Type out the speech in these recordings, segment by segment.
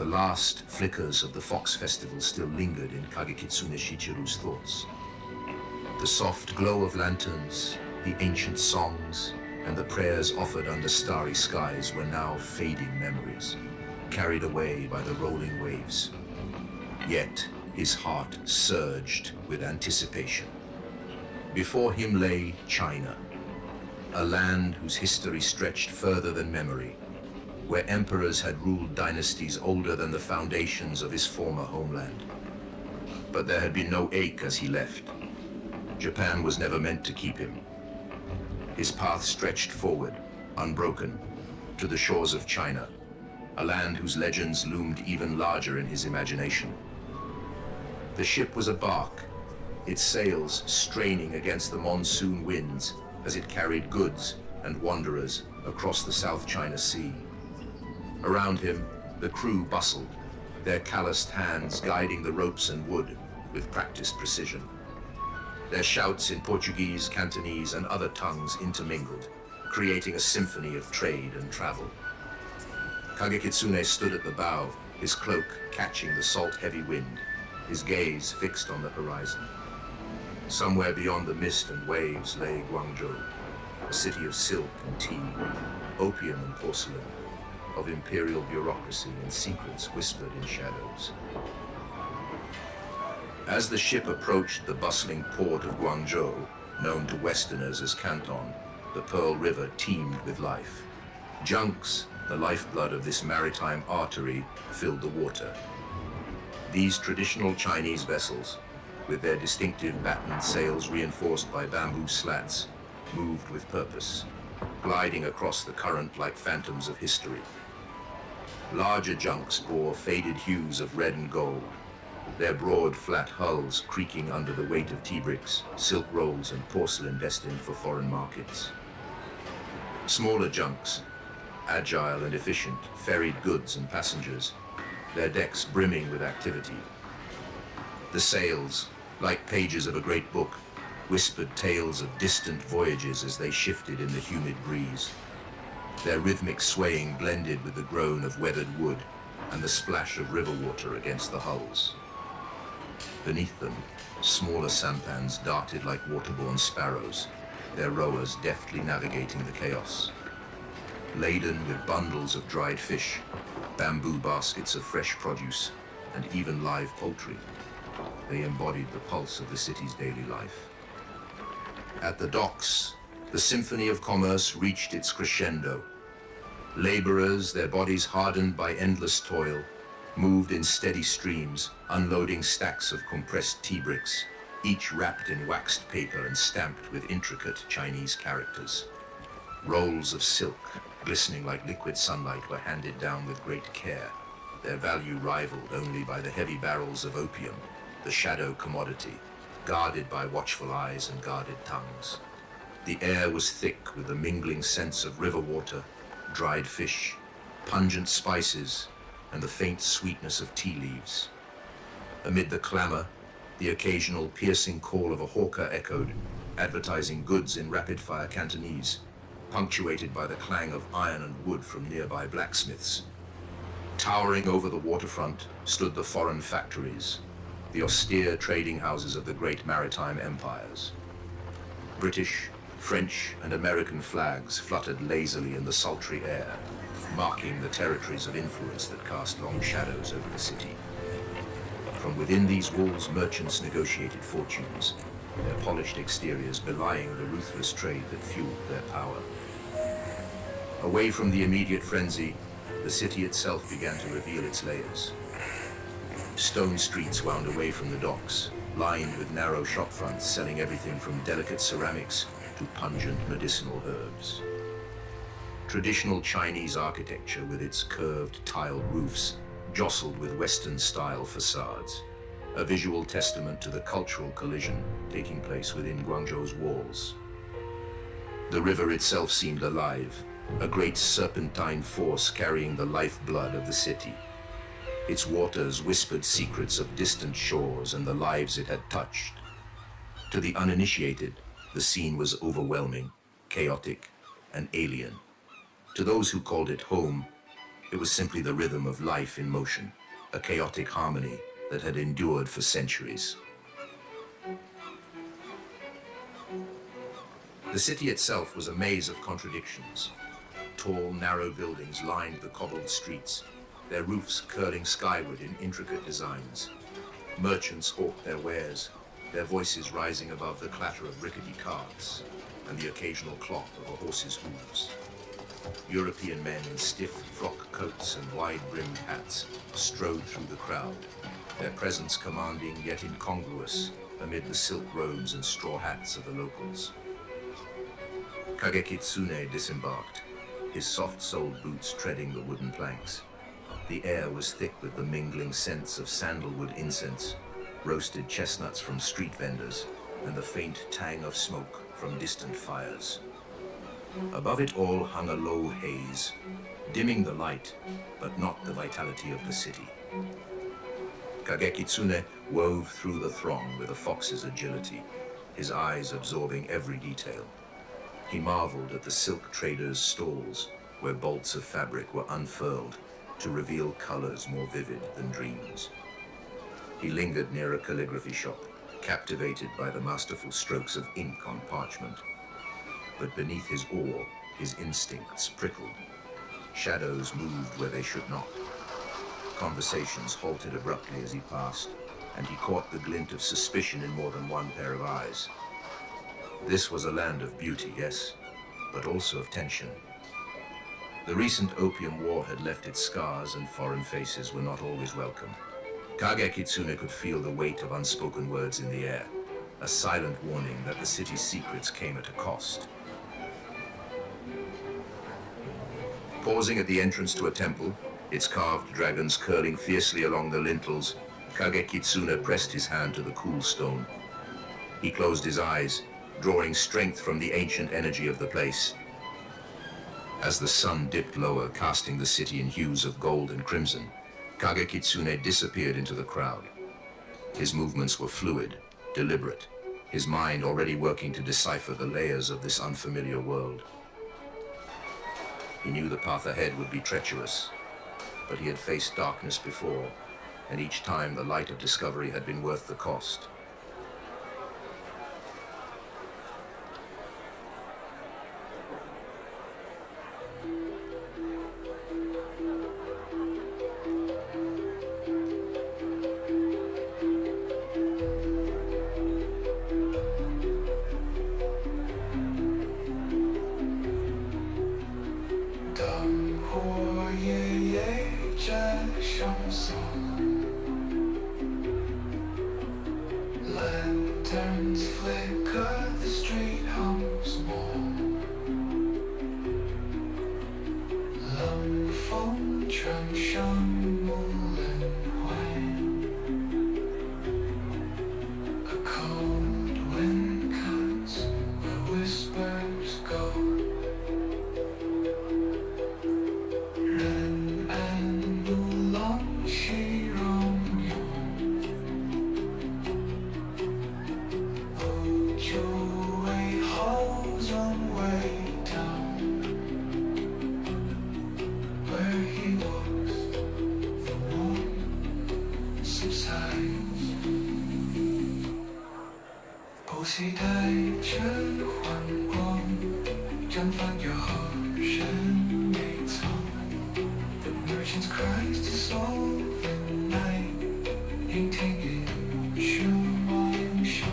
last flickers of the Fox Festival still lingered in Kagekitsune Shichiru's thoughts. The soft glow of lanterns, the ancient songs, and the prayers offered under starry skies were now fading memories, carried away by the rolling waves. Yet his heart surged with anticipation. Before him lay China, a land whose history stretched further than memory, where emperors had ruled dynasties older than the foundations of his former homeland. But there had been no ache as he left. Japan was never meant to keep him. His path stretched forward, unbroken, to the shores of China, a land whose legends loomed even larger in his imagination. The ship was a bark, its sails straining against the monsoon winds as it carried goods and wanderers across the South China Sea. Around him, the crew bustled, their calloused hands guiding the ropes and wood with practiced precision. Their shouts in Portuguese, Cantonese, and other tongues intermingled, creating a symphony of trade and travel. Kagekitsune stood at the bow, his cloak catching the salt-heavy wind, his gaze fixed on the horizon. Somewhere beyond the mist and waves lay Guangzhou, a city of silk and tea, opium and porcelain, of imperial bureaucracy and secrets whispered in shadows. As the ship approached the bustling port of Guangzhou, known to Westerners as Canton, the Pearl River teemed with life. Junks, the lifeblood of this maritime artery, filled the water. These traditional Chinese vessels, with their distinctive battened sails reinforced by bamboo slats, moved with purpose, gliding across the current like phantoms of history. Larger junks bore faded hues of red and gold, their broad, flat hulls creaking under the weight of tea bricks, silk rolls, and porcelain destined for foreign markets. Smaller junks, agile and efficient, ferried goods and passengers, their decks brimming with activity. The sails, like pages of a great book, whispered tales of distant voyages as they shifted in the humid breeze. Their rhythmic swaying blended with the groan of weathered wood and the splash of river water against the hulls. Beneath them, smaller sampans darted like waterborne sparrows, their rowers deftly navigating the chaos. Laden with bundles of dried fish, bamboo baskets of fresh produce, and even live poultry, they embodied the pulse of the city's daily life. At the docks, the symphony of commerce reached its crescendo. Laborers, their bodies hardened by endless toil, moved in steady streams, unloading stacks of compressed tea bricks, each wrapped in waxed paper and stamped with intricate Chinese characters. Rolls of silk, glistening like liquid sunlight, were handed down with great care, their value rivaled only by the heavy barrels of opium, the shadow commodity, guarded by watchful eyes and guarded tongues. The air was thick with the mingling scents of river water, dried fish, pungent spices, and the faint sweetness of tea leaves. Amid the clamor, the occasional piercing call of a hawker echoed, advertising goods in rapid-fire Cantonese, punctuated by the clang of iron and wood from nearby blacksmiths. Towering over the waterfront stood the foreign factories, the austere trading houses of the great maritime empires. British, French, and American flags fluttered lazily in the sultry air, marking the territories of influence that cast long shadows over the city. From within these walls, merchants negotiated fortunes, their polished exteriors belying the ruthless trade that fueled their power. Away from the immediate frenzy, the city itself began to reveal its layers. Stone streets wound away from the docks, lined with narrow shopfronts selling everything from delicate ceramics to pungent medicinal herbs. Traditional Chinese architecture with its curved tiled roofs jostled with Western-style facades, a visual testament to the cultural collision taking place within Guangzhou's walls. The river itself seemed alive, a great serpentine force carrying the lifeblood of the city. Its waters whispered secrets of distant shores and the lives it had touched. To the uninitiated, the scene was overwhelming, chaotic, and alien. To those who called it home, It was simply the rhythm of life in motion, a chaotic harmony that had endured for centuries. The city itself was a maze of contradictions. Tall, narrow buildings lined the cobbled streets, their roofs curling skyward in intricate designs. Merchants hawked their wares, their voices rising above the clatter of rickety carts and the occasional clop of a horse's hooves. European men in stiff frock coats and wide-brimmed hats strode through the crowd, their presence commanding yet incongruous amid the silk robes and straw hats of the locals. Kagekitsune disembarked, his soft-soled boots treading the wooden planks. The air was thick with the mingling scents of sandalwood incense, roasted chestnuts from street vendors, and the faint tang of smoke from distant fires. Above it all hung a low haze, dimming the light, but not the vitality of the city. Kagekitsune wove through the throng with a fox's agility, his eyes absorbing every detail. He marveled at the silk traders' stalls, where bolts of fabric were unfurled to reveal colors more vivid than dreams. He lingered near a calligraphy shop, captivated by the masterful strokes of ink on parchment. But beneath his awe, his instincts prickled. Shadows moved where they should not. Conversations halted abruptly as he passed, and he caught the glint of suspicion in more than one pair of eyes. This was a land of beauty, yes, but also of tension. The recent Opium War had left its scars, and foreign faces were not always welcome. Kagekitsune could feel the weight of unspoken words in the air, a silent warning that the city's secrets came at a cost. Pausing at the entrance to a temple, its carved dragons curling fiercely along the lintels, Kagekitsune pressed his hand to the cool stone. He closed his eyes, drawing strength from the ancient energy of the place. As the sun dipped lower, casting the city in hues of gold and crimson, Kagekitsune disappeared into the crowd. His movements were fluid, deliberate, his mind already working to decipher the layers of this unfamiliar world. He knew the path ahead would be treacherous, but he had faced darkness before, and each time the light of discovery had been worth the cost. Lanterns flicker, the street hums more. Lung phong trần sương mù lên hoang. A cold wind cuts where whispers go. Ren and nu long she rong yong. The merchant's cries dissolve in night. 聆听音是梦想，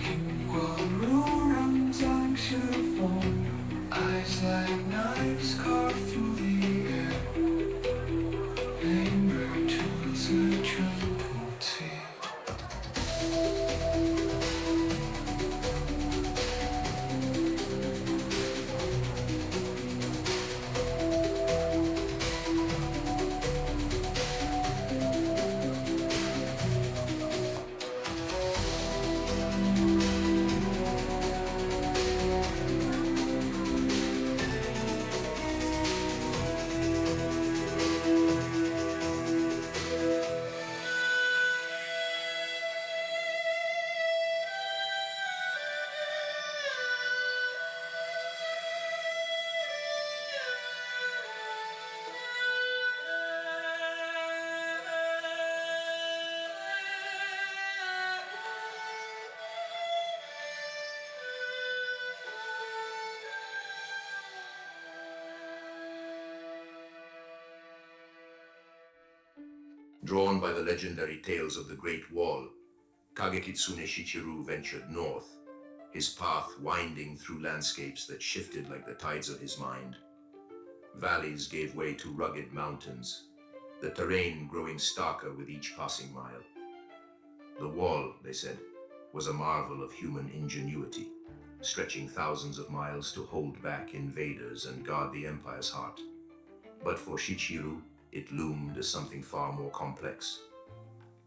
荧光如ram在释放。Eyes like knives carved through the air. Anger to the tragedies. Drawn by the legendary tales of the Great Wall, Kagekitsune Shichiru ventured north, his path winding through landscapes that shifted like the tides of his mind. Valleys gave way to rugged mountains, the terrain growing starker with each passing mile. The wall, they said, was a marvel of human ingenuity, stretching thousands of miles to hold back invaders and guard the empire's heart. But for Shichiru, it loomed as something far more complex,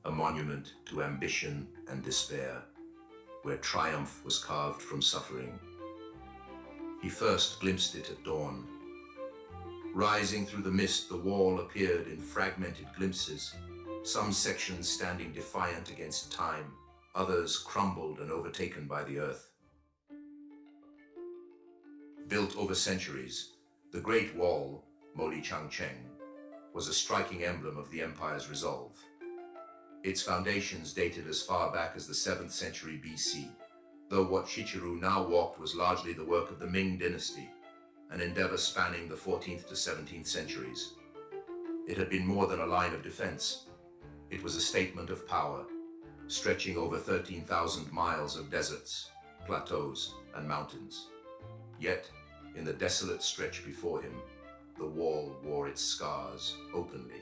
a monument to ambition and despair, where triumph was carved from suffering. He first glimpsed it at dawn. Rising through the mist, the wall appeared in fragmented glimpses, some sections standing defiant against time, others crumbled and overtaken by the earth. Built over centuries, the Great Wall, Moli Changcheng, was a striking emblem of the empire's resolve. Its foundations dated as far back as the 7th century BC, though what Shichiru now walked was largely the work of the Ming dynasty, an endeavor spanning the 14th to 17th centuries. It had been more than a line of defense. It was a statement of power, stretching over 13,000 miles of deserts, plateaus, and mountains. Yet, in the desolate stretch before him, the wall wore its scars openly.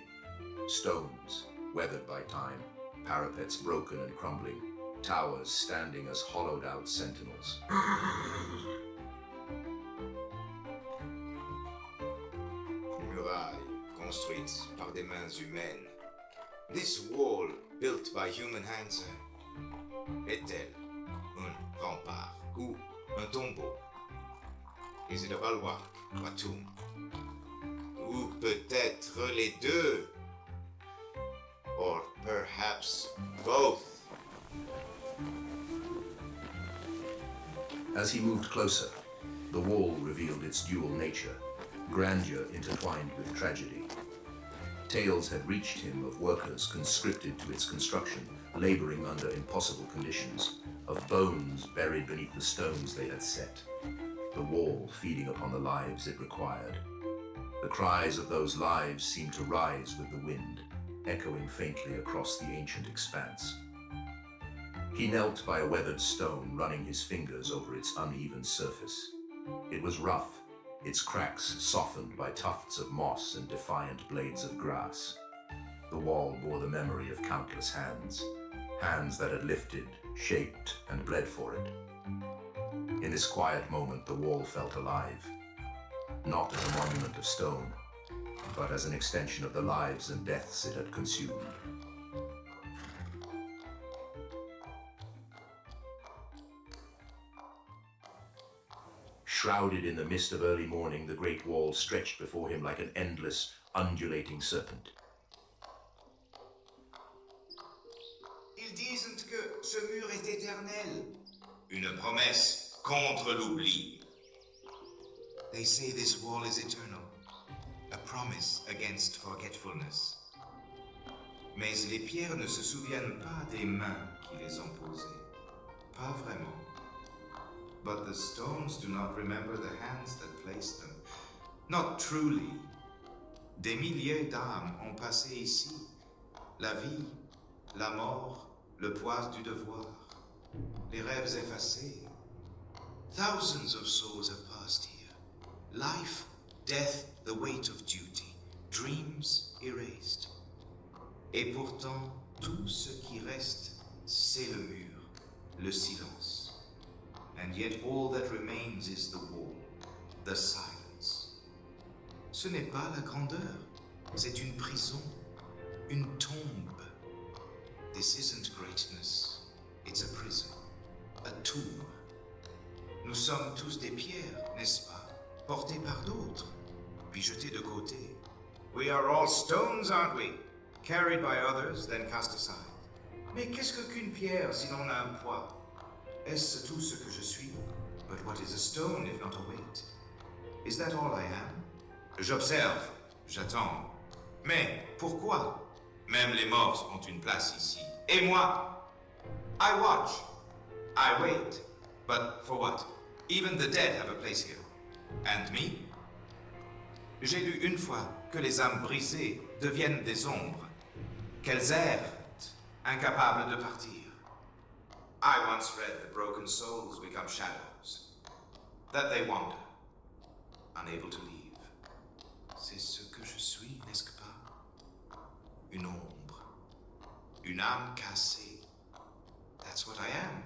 Stones, weathered by time, parapets broken and crumbling, towers standing as hollowed-out sentinels. Muraille construite par des mains humaines. This wall, built by human hands, est-elle un rempart ou un tombeau? Is it a bulwark or a tomb? Ou peut-être les deux? Or perhaps both? As he moved closer, the wall revealed its dual nature, grandeur intertwined with tragedy. Tales had reached him of workers conscripted to its construction, laboring under impossible conditions, of bones buried beneath the stones they had set, the wall feeding upon the lives it required. The cries of those lives seemed to rise with the wind, echoing faintly across the ancient expanse. He knelt by a weathered stone, running his fingers over its uneven surface. It was rough, its cracks softened by tufts of moss and defiant blades of grass. The wall bore the memory of countless hands, hands that had lifted, shaped, and bled for it. In this quiet moment, the wall felt alive, not as a monument of stone, but as an extension of the lives and deaths it had consumed. Shrouded in the mist of early morning, the great wall stretched before him like an endless, undulating serpent. Ils disent que ce mur est éternel. Une promesse contre l'oubli. They say this wall is eternal. A promise against forgetfulness. Mais les pierres ne se souviennent pas des mains qui les ont posées. Pas vraiment. But the stones do not remember the hands that placed them. Not truly. Des milliers d'âmes ont passé ici. La vie, la mort, le poids du devoir. Les rêves effacés. Thousands of souls have passed here. Life, death, the weight of duty. Dreams erased. Et pourtant, tout ce qui reste, c'est le mur, le silence. And yet all that remains is the wall, the silence. Ce n'est pas la grandeur, c'est une prison, une tombe. This isn't greatness, it's a prison, a tomb. Nous sommes tous des pierres, n'est-ce pas, portées par d'autres, puis jetées de côté. We are all stones, aren't we? Carried by others, then cast aside. Mais qu'est-ce qu'une pierre si l'on a un poids? Est-ce tout ce que je suis? But what is a stone if not a weight? Is that all I am? J'observe, j'attends. Mais pourquoi? Même les morts ont une place ici. Et moi? I watch. I wait. But for what? Even the dead have a place here. And me? J'ai lu une fois que les âmes brisées deviennent des ombres. qu'elles errent, incapables de partir. I once read that broken souls become shadows, that they wander, unable to leave. C'est ce que je suis, n'est-ce pas? Une ombre, une âme cassée. That's what I am,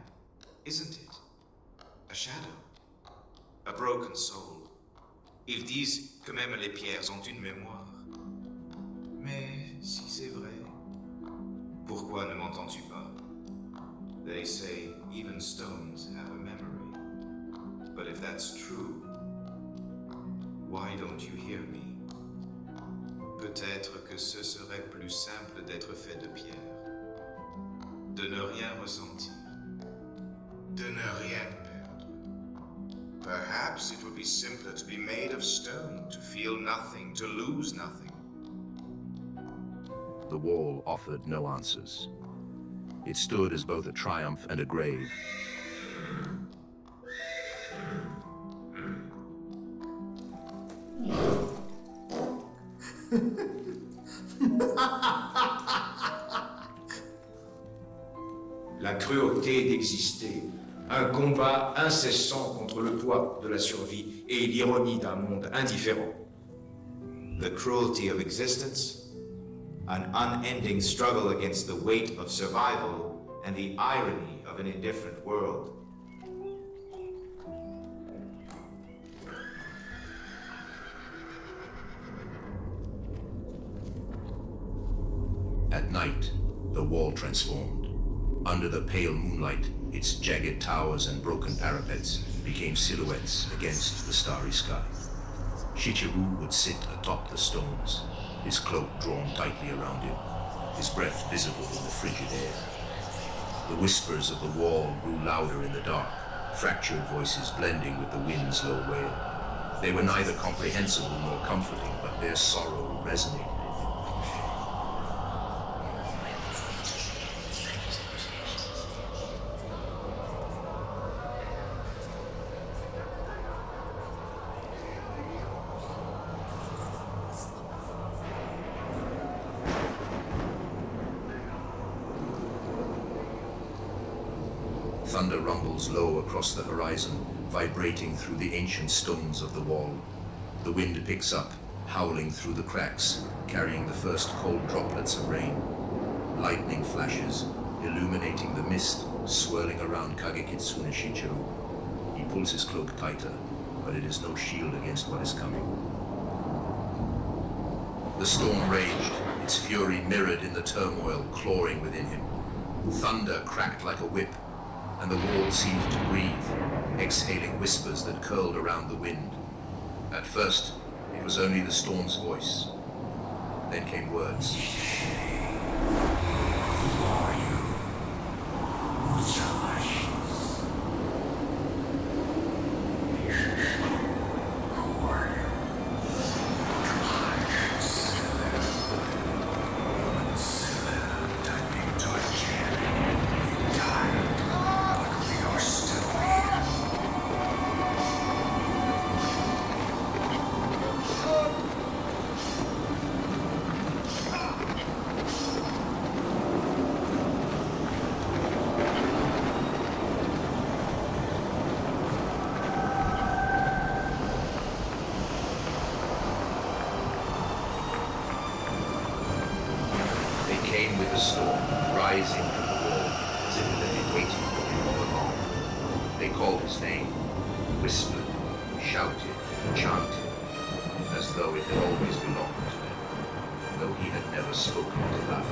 isn't it? A shadow, a broken soul. Ils disent que même les pierres ont une mémoire. Mais si c'est vrai, pourquoi ne m'entends-tu pas? They say even stones have a memory. But if that's true, why don't you hear me? Peut-être que ce serait plus simple d'être fait de pierre, de ne rien ressentir, de ne rien perdre. Perhaps it would be simpler to be made of stone, to feel nothing, to lose nothing. The wall offered no answers. It stood as both a triumph and a grave. La cruauté d'exister, un combat incessant contre le poids de la survie et l'ironie d'un monde indifférent. The cruelty of existence, an unending struggle against the weight of survival and the irony of an indifferent world. At night, the wall transformed. Under the pale moonlight, its jagged towers and broken parapets became silhouettes against the starry sky. Treacherous would sit atop the stones, his cloak drawn tightly around him, his breath visible in the frigid air. The whispers of the wall grew louder in the dark, fractured voices blending with the wind's low wail. They were neither comprehensible nor comforting, but their sorrow resonated. Thunder rumbles low across the horizon, vibrating through the ancient stones of the wall. The wind picks up, howling through the cracks, carrying the first cold droplets of rain. Lightning flashes, illuminating the mist, swirling around Kagekitsune Shichiru. He pulls his cloak tighter, but it is no shield against what is coming. The storm raged, its fury mirrored in the turmoil clawing within him. Thunder cracked like a whip, and the wall seemed to breathe, exhaling whispers that curled around the wind. At first, it was only the storm's voice. Then came words. Came with the storm, rising from the wall, as if it had been waiting for him all along. They called his name, whispered, shouted, chanted, as though it had always belonged to him, though he had never spoken it aloud.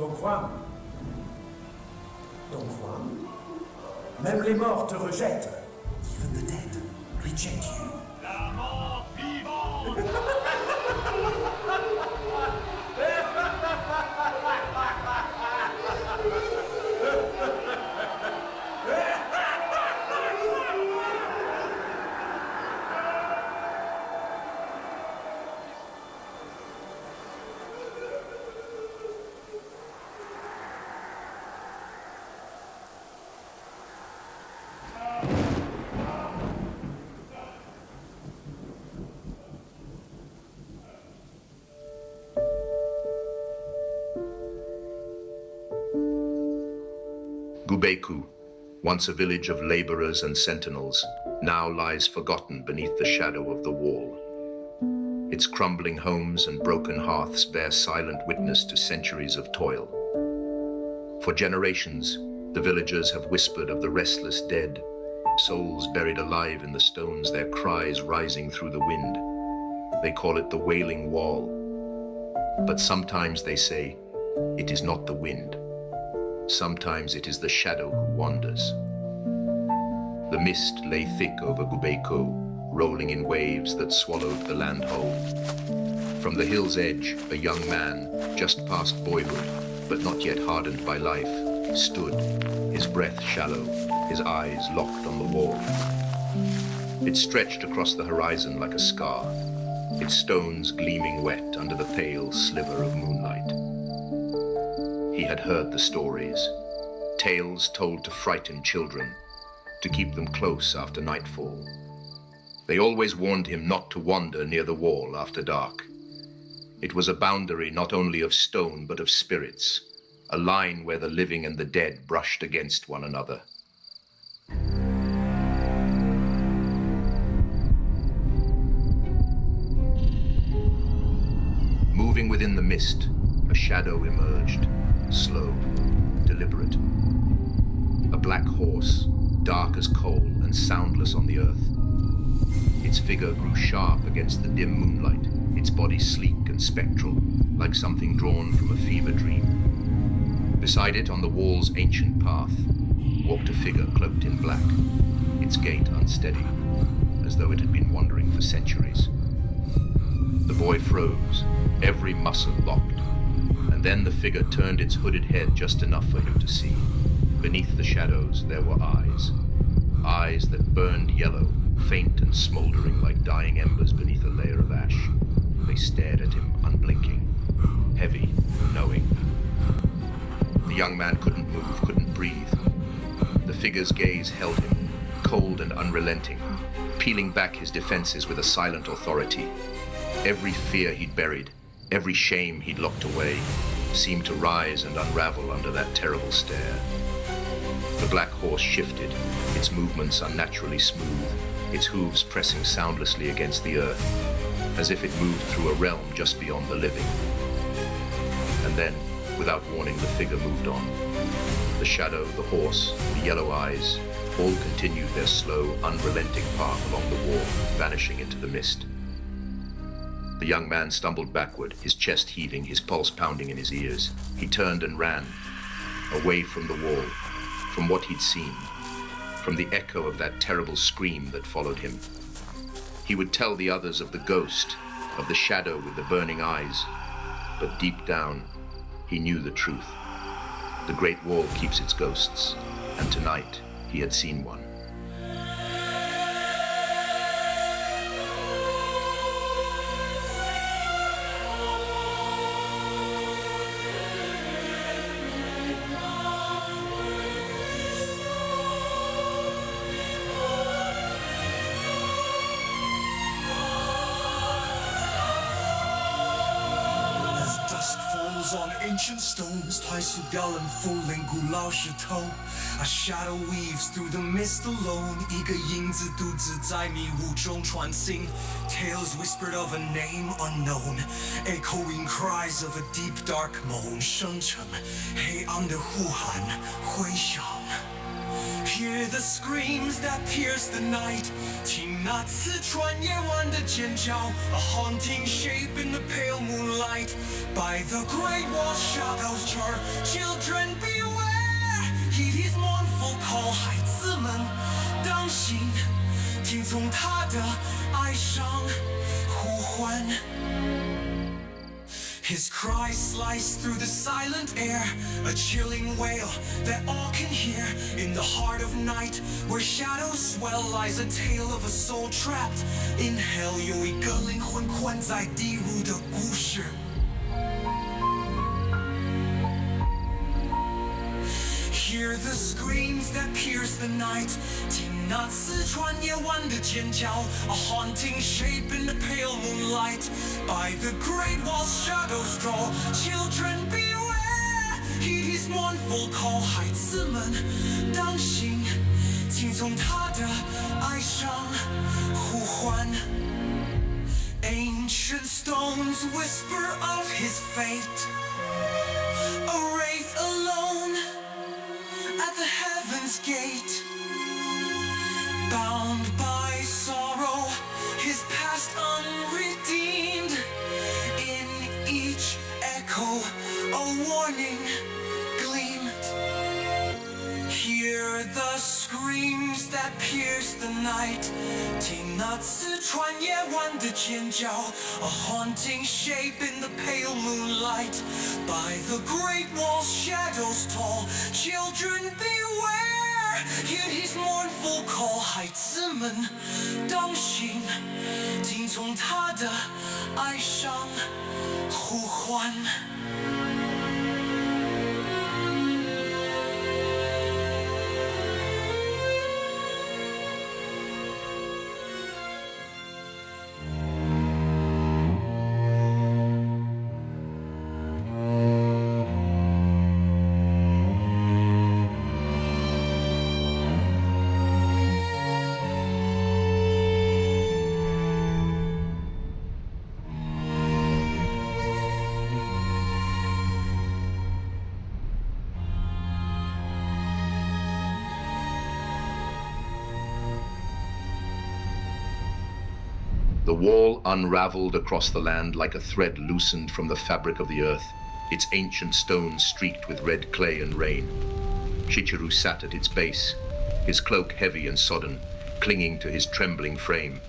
Donc Juan. Donc Juan. Même les morts te rejettent. Even the dead reject you. La mort vivante. Gubeku, once a village of laborers and sentinels, now lies forgotten beneath the shadow of the wall. Its crumbling homes and broken hearths bear silent witness to centuries of toil. For generations, the villagers have whispered of the restless dead, souls buried alive in the stones, their cries rising through the wind. They call it the Wailing Wall. But sometimes they say, it is not the wind. Sometimes it is the shadow who wanders. The mist lay thick over Gubeku, rolling in waves that swallowed the land whole. From the hill's edge, a young man, just past boyhood, but not yet hardened by life, stood, his breath shallow, his eyes locked on the wall. It stretched across the horizon like a scar, its stones gleaming wet under the pale sliver of moonlight. He had heard the stories, tales told to frighten children, to keep them close after nightfall. They always warned him not to wander near the wall after dark. It was a boundary not only of stone but of spirits, a line where the living and the dead brushed against one another. Moving within the mist, a shadow emerged, slow, deliberate. A black horse, dark as coal and soundless on the earth. Its figure grew sharp against the dim moonlight, its body sleek and spectral, like something drawn from a fever dream. Beside it, on the wall's ancient path, walked a figure cloaked in black, its gait unsteady, as though it had been wandering for centuries. The boy froze, every muscle locked, and then the figure turned its hooded head just enough for him to see. Beneath the shadows, there were eyes. Eyes that burned yellow, faint and smoldering like dying embers beneath a layer of ash. They stared at him, unblinking, heavy, knowing. The young man couldn't move, couldn't breathe. The figure's gaze held him, cold and unrelenting, peeling back his defenses with a silent authority. Every fear he'd buried, every shame he'd locked away, seemed to rise and unravel under that terrible stare. The black horse shifted, its movements unnaturally smooth, its hooves pressing soundlessly against the earth, as if it moved through a realm just beyond the living. And then, without warning, the figure moved on. The shadow, the horse, the yellow eyes, all continued their slow, unrelenting path along the wall, vanishing into the mist. The young man stumbled backward, his chest heaving, his pulse pounding in his ears. He turned and ran, away from the wall, from what he'd seen, from the echo of that terrible scream that followed him. He would tell the others of the ghost, of the shadow with the burning eyes, but deep down, he knew the truth. The Great Wall keeps its ghosts, and tonight he had seen one. On ancient stones, 抬塑雕人风铃古老石头 A shadow weaves through the mist alone 一个影子独自在迷雾中穿行 Tales whispered of a name unknown Echoing cries of a deep dark moan 生成黑暗的呼喊回响 Hear the screams that pierce the night 听那刺穿夜晚的尖叫 A haunting shape in the pale moonlight By the great wall shadows your children beware. Heed his mournful call, 孩子们当心，听从他的哀伤呼唤。His cry sliced through the silent air, a chilling wail that all can hear. In the heart of night, where shadows swell, lies a tale of a soul trapped in hell. 有一个灵魂困在地狱的故事。Hear the screams that pierce the night. 听那刺穿夜晚的尖叫. A haunting shape in the pale moonlight. By the great wall's shadows draw. Children beware. Heed his mournful call. 孩子们当心，听从他的哀伤呼唤。Ancient stones whisper of his fate. A wraith alone at the heaven's gate, bound by sorrow, his past unredeemed. In each echo, a warning gleamed. Hear the screams that pierce the night. 听那刺穿夜晚的尖叫. A haunting shape in the pale moonlight. By the great wall's shadows tall. Children beware. Hear his mournful call. 孩子们当心，听从他的哀伤呼唤。The wall unraveled across the land like a thread loosened from the fabric of the earth, its ancient stones streaked with red clay and rain. Treacherous sat at its base, his cloak heavy and sodden, clinging to his trembling frame.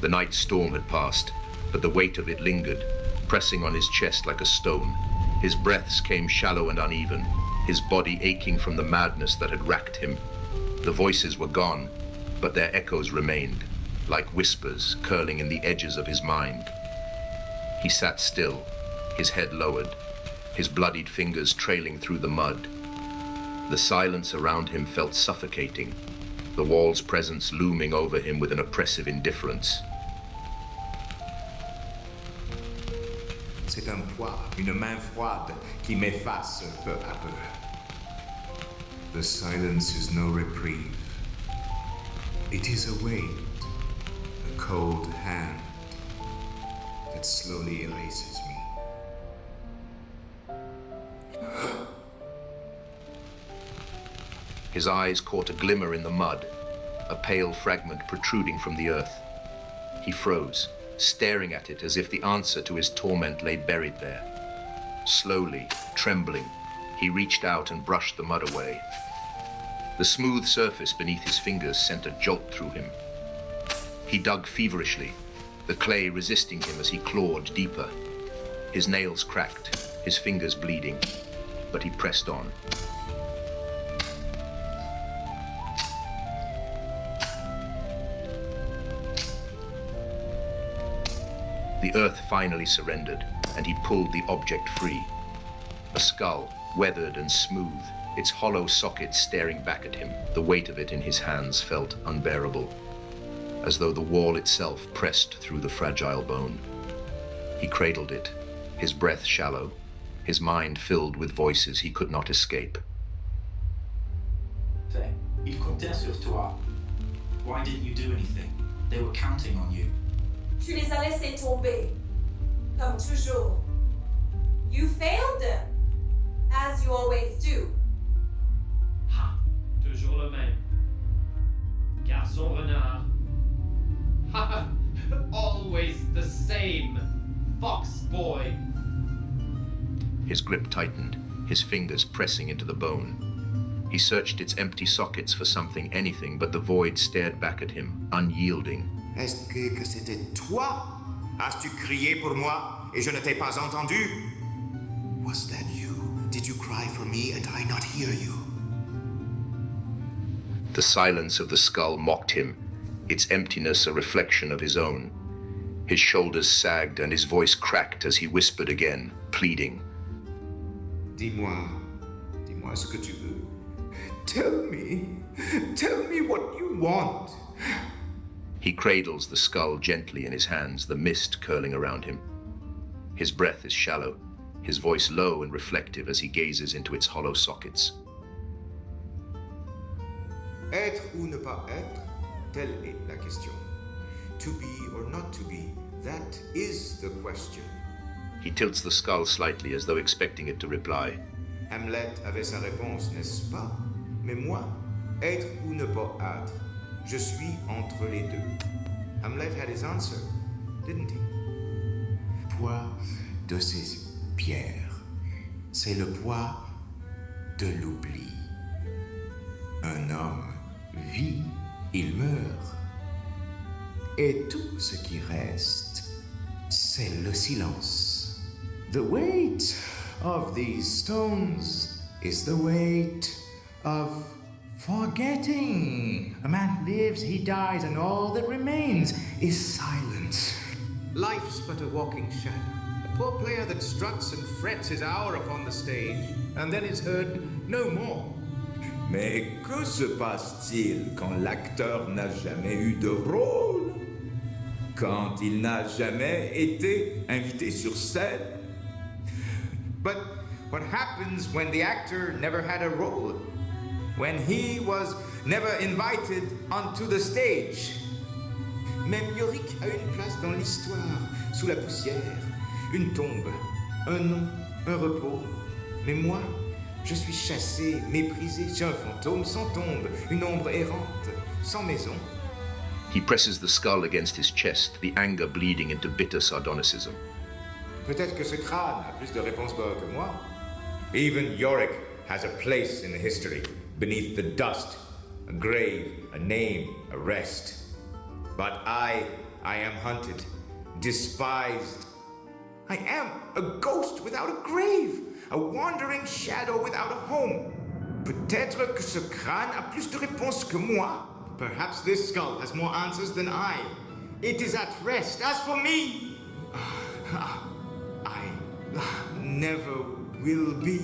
The night storm had passed, but the weight of it lingered, pressing on his chest like a stone. His breaths came shallow and uneven, his body aching from the madness that had racked him. The voices were gone, but their echoes remained, like whispers curling in the edges of his mind. He sat still, his head lowered, his bloodied fingers trailing through the mud. The silence around him felt suffocating, the wall's presence looming over him with an oppressive indifference. C'est un poids, une main froide qui m'efface peu à peu. The silence is no reprieve. It is a weight, a cold hand that slowly erases me. His eyes caught a glimmer in the mud, a pale fragment protruding from the earth. He froze, staring at it as if the answer to his torment lay buried there. Slowly, trembling, he reached out and brushed the mud away. The smooth surface beneath his fingers sent a jolt through him. He dug feverishly, the clay resisting him as he clawed deeper. His nails cracked, his fingers bleeding, but he pressed on. The earth finally surrendered, and he pulled the object free. A skull, weathered and smooth, its hollow socket staring back at him. The weight of it in his hands felt unbearable, as though the wall itself pressed through the fragile bone. He cradled it, his breath shallow, his mind filled with voices he could not escape. Ils comptaient sur toi. Why didn't you do anything? They were counting on you. Tu les as laissés tomber, comme toujours. You failed them, as you always do. Ha! Toujours le même. Garçon renard. Ha! Always the same. Fox boy. His grip tightened, his fingers pressing into the bone. He searched its empty sockets for something, anything, but the void stared back at him, unyielding. Est-ce que c'était toi? As-tu crié pour moi et je ne t'ai pas entendu? Was that you? Did you cry for me and I not hear you? The silence of the skull mocked him, its emptiness a reflection of his own. His shoulders sagged and his voice cracked as he whispered again, pleading. Dis-moi ce que tu veux. Tell me what you want. He cradles the skull gently in his hands, the mist curling around him. His breath is shallow, his voice low and reflective as he gazes into its hollow sockets. Être ou ne pas être, telle est la question. To be or not to be, that is the question. He tilts the skull slightly as though expecting it to reply. Hamlet avait sa réponse, n'est-ce pas? Mais moi, être ou ne pas être, je suis entre les deux. Hamlet had his answer, didn't he? Poids de ces pierres, c'est le poids de l'oubli. Un homme vit, il meurt. Et tout ce qui reste, c'est le silence. The weight of these stones is the weight of forgetting. A man lives, he dies, and all that remains is silence. Life's but a walking shadow. A poor player that struts and frets his hour upon the stage, and then is heard no more. Mais que se passe-t-il quand l'acteur n'a jamais eu de rôle? Quand il n'a jamais été invité sur scène? But what happens when the actor never had a role? When he was never invited onto the stage? Même Erik a une place dans l'histoire, sous la poussière, une tombe, un nom, un repos. Mais moi, je suis chassé, méprisé, je suis un fantôme sans tombe, une ombre errante, sans maison. He presses the skull against his chest, the anger bleeding into bitter sardonicism. Peut-être que ce crâne a plus de réponses bonnes que moi. Even Yorick has a place in history, beneath the dust, a grave, a name, a rest. But I am hunted, despised. I am a ghost without a grave, a wandering shadow without a home. Peut-être que ce crâne a plus de réponses que moi. Perhaps this skull has more answers than I. It is at rest. As for me, I never will be.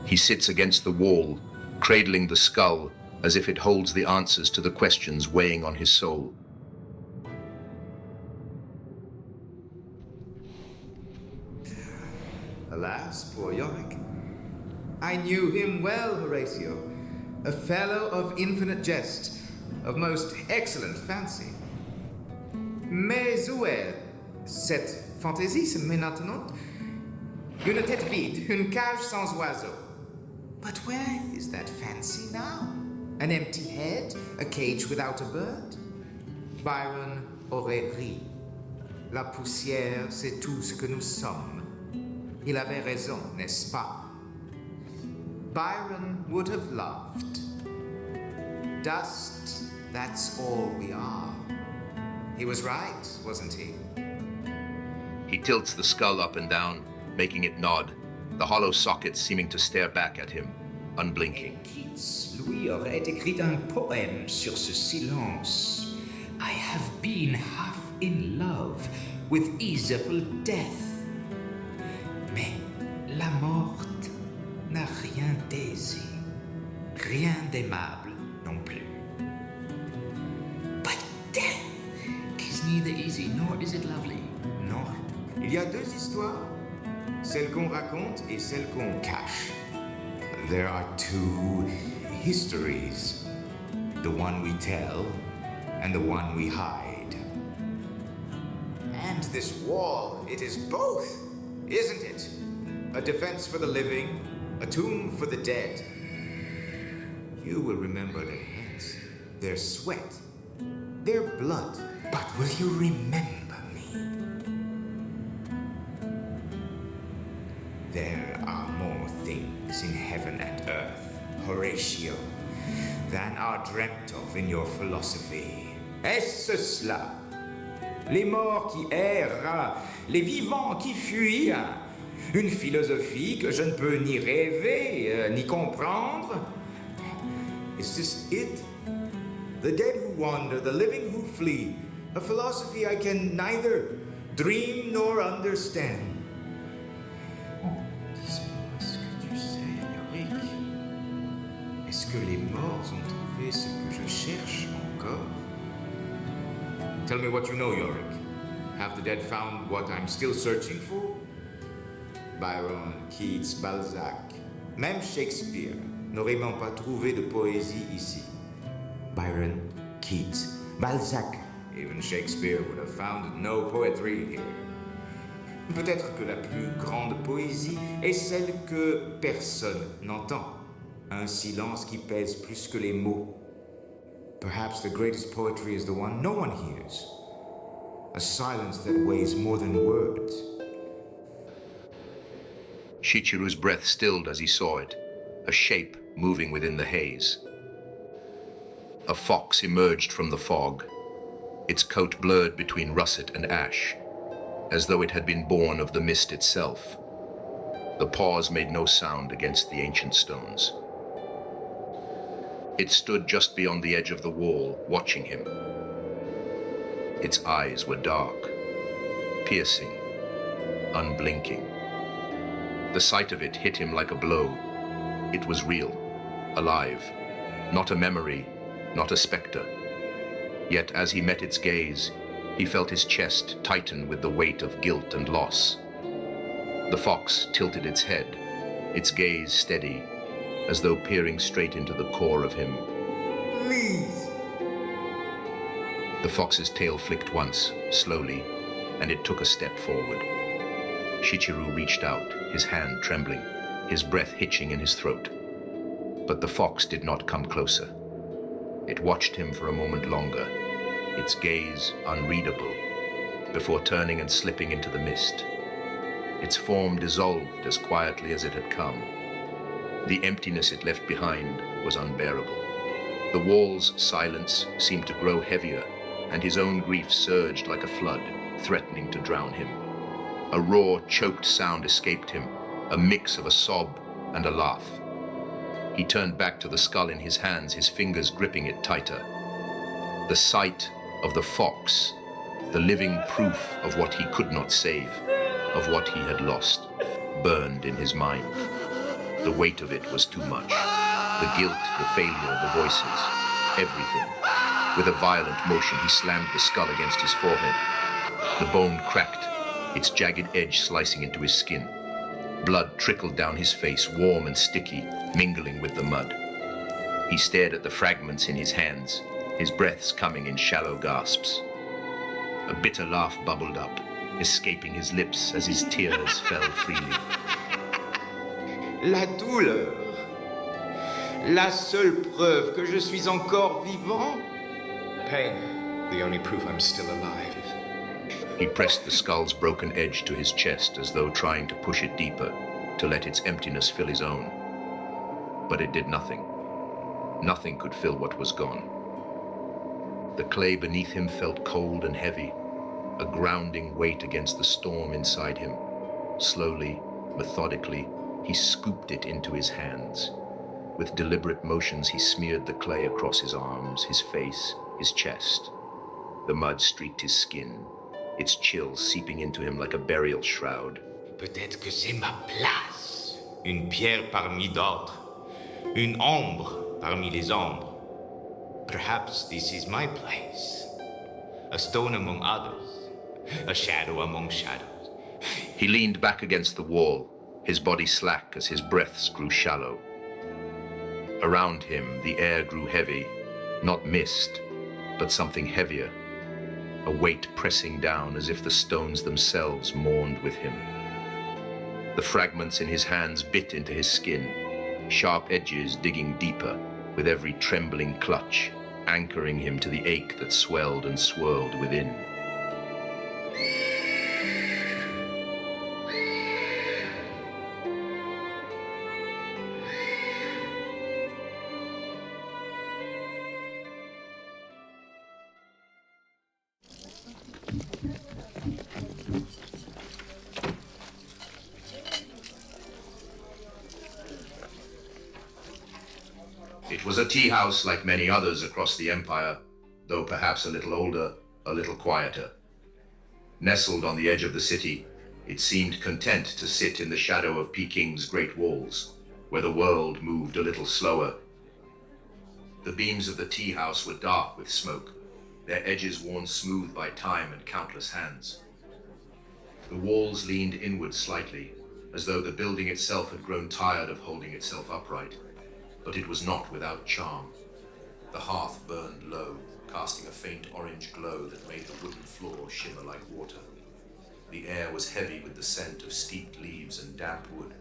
He sits against the wall, cradling the skull as if it holds the answers to the questions weighing on his soul. Alas, poor Yorick. I knew him well, Horatio. A fellow of infinite jest, of most excellent fancy. Mais où est cette fantaisie, ce maintenant? Une tête vide, une cage sans oiseau. But where is that fancy now? An empty head, a cage without a bird? Byron aurait ri. La poussière, c'est tout ce que nous sommes. Il avait raison, n'est-ce pas? Byron would have laughed. Dust, that's all we are. He was right, wasn't he? He tilts the skull up and down, making it nod, the hollow sockets seeming to stare back at him, unblinking. Keats, lui, aurait écrit un poème sur ce silence. I have been half in love with easeful death. Mais la morte n'a rien d'aisé, rien d'aimable non plus. But death is neither easy nor is it lovely. Non. Il y a deux histoires, celle qu'on raconte et celle qu'on cache. There are two histories, the one we tell and the one we hide. And this wall, it is both, isn't it? A defense for the living, a tomb for the dead. You will remember their heads, their sweat, their blood. But will you remember me? There are more things in heaven and earth, Horatio, than are dreamt of in your philosophy. Est-ce cela? Les morts qui errent, les vivants qui fuient, une philosophie que je ne peux ni rêver, ni comprendre. Is this it? The dead who wander, the living who flee, a philosophy I can neither dream nor understand. Dis-moi ce que tu sais, Erik. Est-ce que les morts ont trouvé ce que je cherche encore? Tell me what you know, Erik. Have the dead found what I'm still searching for? Byron, Keats, Balzac, même Shakespeare n'aurait même pas trouvé de poésie ici. Byron, Keats, Balzac, even Shakespeare would have found no poetry here. Peut-être que la plus grande poésie est celle que personne n'entend. Un silence qui pèse plus que les mots. Perhaps the greatest poetry is the one no one hears. A silence that weighs more than words. Shichiru's breath stilled as he saw it, a shape moving within the haze. A fox emerged from the fog, its coat blurred between russet and ash, as though it had been born of the mist itself. The paws made no sound against the ancient stones. It stood just beyond the edge of the wall, watching him. Its eyes were dark, piercing, unblinking. The sight of it hit him like a blow. It was real, alive, not a memory, not a specter. Yet as he met its gaze, he felt his chest tighten with the weight of guilt and loss. The fox tilted its head, its gaze steady, as though peering straight into the core of him. Please! The fox's tail flicked once, slowly, and it took a step forward. Shichiru reached out, his hand trembling, his breath hitching in his throat. But the fox did not come closer. It watched him for a moment longer, its gaze unreadable, before turning and slipping into the mist. Its form dissolved as quietly as it had come. The emptiness it left behind was unbearable. The wall's silence seemed to grow heavier, and his own grief surged like a flood, threatening to drown him. A raw, choked sound escaped him, a mix of a sob and a laugh. He turned back to the skull in his hands, his fingers gripping it tighter. The sight of the fox, the living proof of what he could not save, of what he had lost, burned in his mind. The weight of it was too much. The guilt, the failure, the voices, everything. With a violent motion, he slammed the skull against his forehead. The bone cracked, its jagged edge slicing into his skin. Blood trickled down his face, warm and sticky, mingling with the mud. He stared at the fragments in his hands, his breaths coming in shallow gasps. A bitter laugh bubbled up, escaping his lips as his tears fell freely. La douleur. La seule preuve que je suis encore vivant. Pain, the only proof I'm still alive. He pressed the skull's broken edge to his chest as though trying to push it deeper, to let its emptiness fill his own. But it did nothing. Nothing could fill what was gone. The clay beneath him felt cold and heavy, a grounding weight against the storm inside him. Slowly, methodically, he scooped it into his hands. With deliberate motions, he smeared the clay across his arms, his face, his chest. The mud streaked his skin, its chill seeping into him like a burial shroud. Peut-être que c'est ma place. Une pierre parmi d'autres. Une ombre parmi les ombres. Perhaps this is my place. A stone among others. A shadow among shadows. He leaned back against the wall, his body slack as his breaths grew shallow. Around him, the air grew heavy, not mist, but something heavier. A weight pressing down as if the stones themselves mourned with him. The fragments in his hands bit into his skin, sharp edges digging deeper with every trembling clutch, anchoring him to the ache that swelled and swirled within. was a tea house like many others across the empire, though perhaps a little older, a little quieter. Nestled on the edge of the city, it seemed content to sit in the shadow of Peking's great walls, where the world moved a little slower. The beams of the tea house were dark with smoke, their edges worn smooth by time and countless hands. The walls leaned inward slightly, as though the building itself had grown tired of holding itself upright, but it was not without charm. The hearth burned low, casting a faint orange glow that made the wooden floor shimmer like water. The air was heavy with the scent of steeped leaves and damp wood,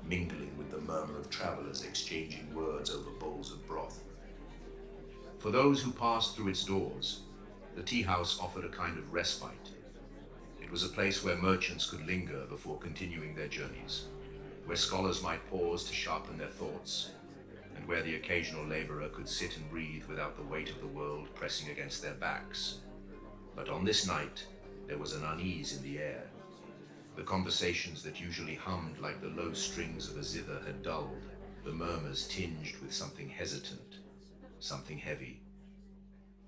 mingling with the murmur of travelers exchanging words over bowls of broth. For those who passed through its doors, the tea house offered a kind of respite. It was a place where merchants could linger before continuing their journeys, where scholars might pause to sharpen their thoughts, and where the occasional laborer could sit and breathe without the weight of the world pressing against their backs. But on this night, there was an unease in the air. The conversations that usually hummed like the low strings of a zither had dulled, the murmurs tinged with something hesitant, something heavy.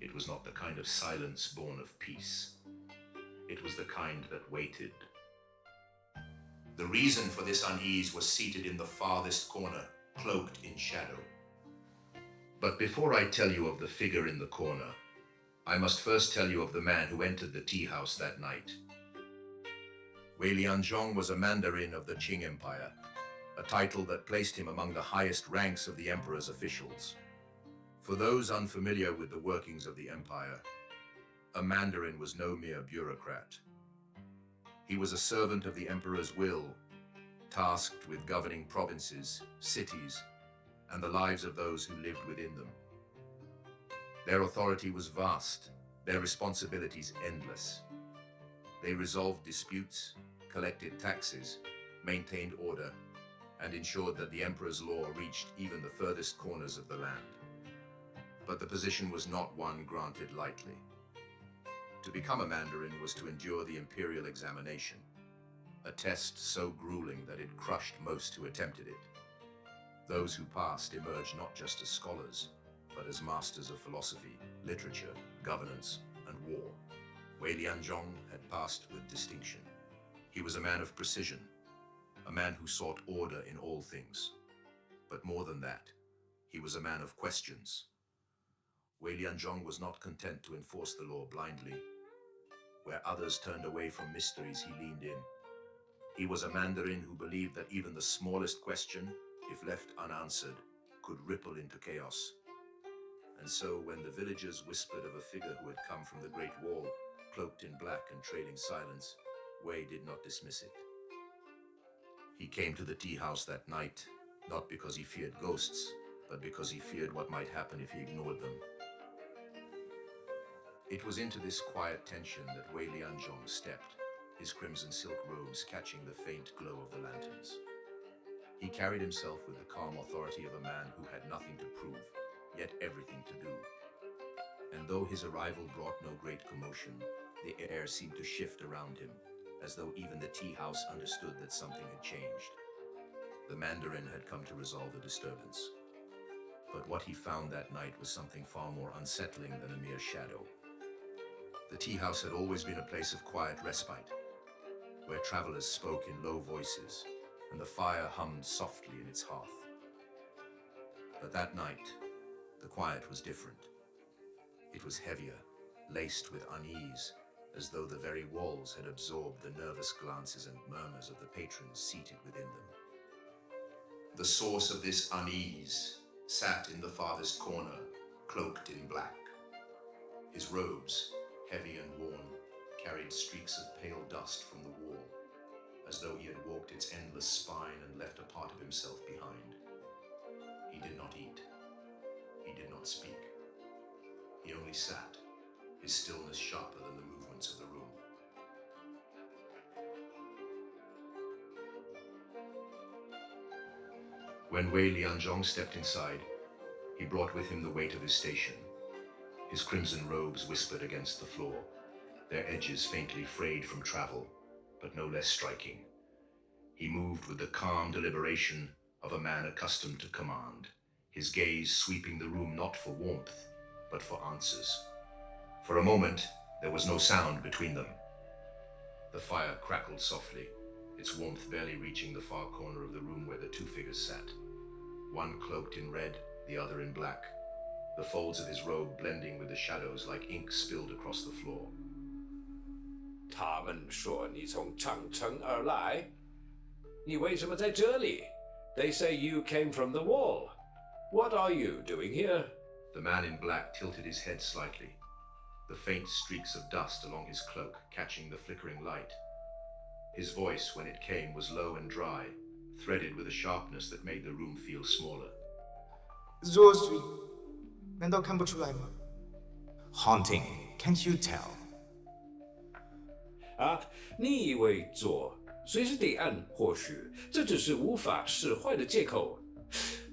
It was not the kind of silence born of peace. It was the kind that waited. The reason for this unease was seated in the farthest corner, cloaked in shadow. But before I tell you of the figure in the corner, I must first tell you of the man who entered the tea house that night. Wei Lianzhong was a mandarin of the Qing Empire, a title that placed him among the highest ranks of the emperor's officials. For those unfamiliar with the workings of the empire, a mandarin was no mere bureaucrat. He was a servant of the emperor's will, tasked with governing provinces, cities, and the lives of those who lived within them. Their authority was vast, their responsibilities endless. They resolved disputes, collected taxes, maintained order, and ensured that the emperor's law reached even the furthest corners of the land. But the position was not one granted lightly. To become a mandarin was to endure the imperial examination, a test so grueling that it crushed most who attempted it. Those who passed emerged not just as scholars, but as masters of philosophy, literature, governance, and war. Wei Lianzhong had passed with distinction. He was a man of precision, a man who sought order in all things. But more than that, he was a man of questions. Wei Lianzhong was not content to enforce the law blindly. Where others turned away from mysteries, he leaned in. He was a mandarin who believed that even the smallest question, if left unanswered, could ripple into chaos. And so, when the villagers whispered of a figure who had come from the Great Wall, cloaked in black and trailing silence, Wei did not dismiss it. He came to the tea house that night, not because he feared ghosts, but because he feared what might happen if he ignored them. It was into this quiet tension that Wei Lianzhong stepped, his crimson silk robes catching the faint glow of the lanterns. He carried himself with the calm authority of a man who had nothing to prove, yet everything to do. And though his arrival brought no great commotion, the air seemed to shift around him, as though even the tea house understood that something had changed. The mandarin had come to resolve a disturbance. But what he found that night was something far more unsettling than a mere shadow. The tea house had always been a place of quiet respite, where travelers spoke in low voices, and the fire hummed softly in its hearth. But that night, the quiet was different. It was heavier, laced with unease, as though the very walls had absorbed the nervous glances and murmurs of the patrons seated within them. The source of this unease sat in the farthest corner, cloaked in black. His robes, heavy and worn, carried streaks of pale dust from the wall, as though he had walked its endless spine and left a part of himself behind. He did not eat. He did not speak. He only sat, his stillness sharper than the movements of the room. When Wei Lianzhong stepped inside, he brought with him the weight of his station. His crimson robes whispered against the floor, their edges faintly frayed from travel, but no less striking. He moved with the calm deliberation of a man accustomed to command, his gaze sweeping the room not for warmth, but for answers. For a moment, there was no sound between them. The fire crackled softly, its warmth barely reaching the far corner of the room where the two figures sat. One cloaked in red, the other in black, the folds of his robe blending with the shadows like ink spilled across the floor. 他们说你从长城而来，你为什么在这里？ They say you came from the wall. What are you doing here? The man in black tilted his head slightly, the faint streaks of dust along his cloak catching the flickering light. His voice, when it came, was low and dry, threaded with a sharpness that made the room feel smaller. 若水，难道看不出来吗？ Haunting, can't you tell? 啊，你以为做随时得按，或许这只是无法释怀的借口。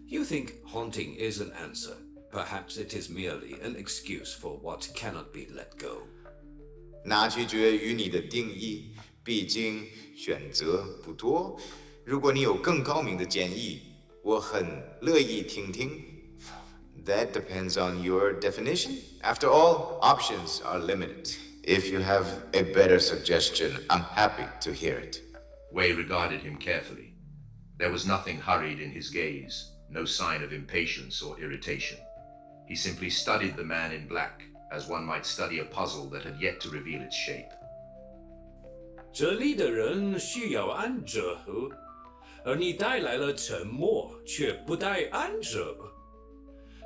You think haunting is an answer. Perhaps it is merely an excuse for what cannot be let go. 那取决于你的定义，毕竟选择不多。如果你有更高明的建议，我很乐意听听。That depends on your definition. After all, options are limited. If you have a better suggestion, I'm happy to hear it. Wei regarded him carefully. There was nothing hurried in his gaze, no sign of impatience or irritation. He simply studied the man in black, as one might study a puzzle that had yet to reveal its shape. 这里的人需要安者，而你带来了沉默，却不带安者。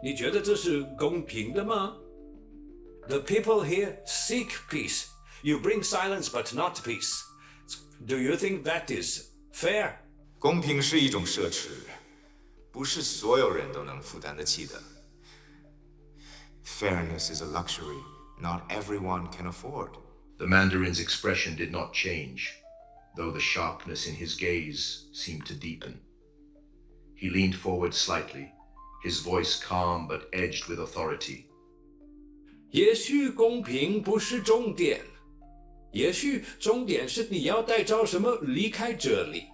你觉得这是公平的吗？ The people here seek peace. You bring silence, but not peace. Do you think that is fair? 公平是一种奢侈，不是所有人都能负担得起的。Fairness is a luxury not everyone can afford. The Mandarin's expression did not change, though the sharpness in his gaze seemed to deepen. He leaned forward slightly, his voice calm but edged with authority. 也许公平不是终点，也许终点是你要带着什么离开这里。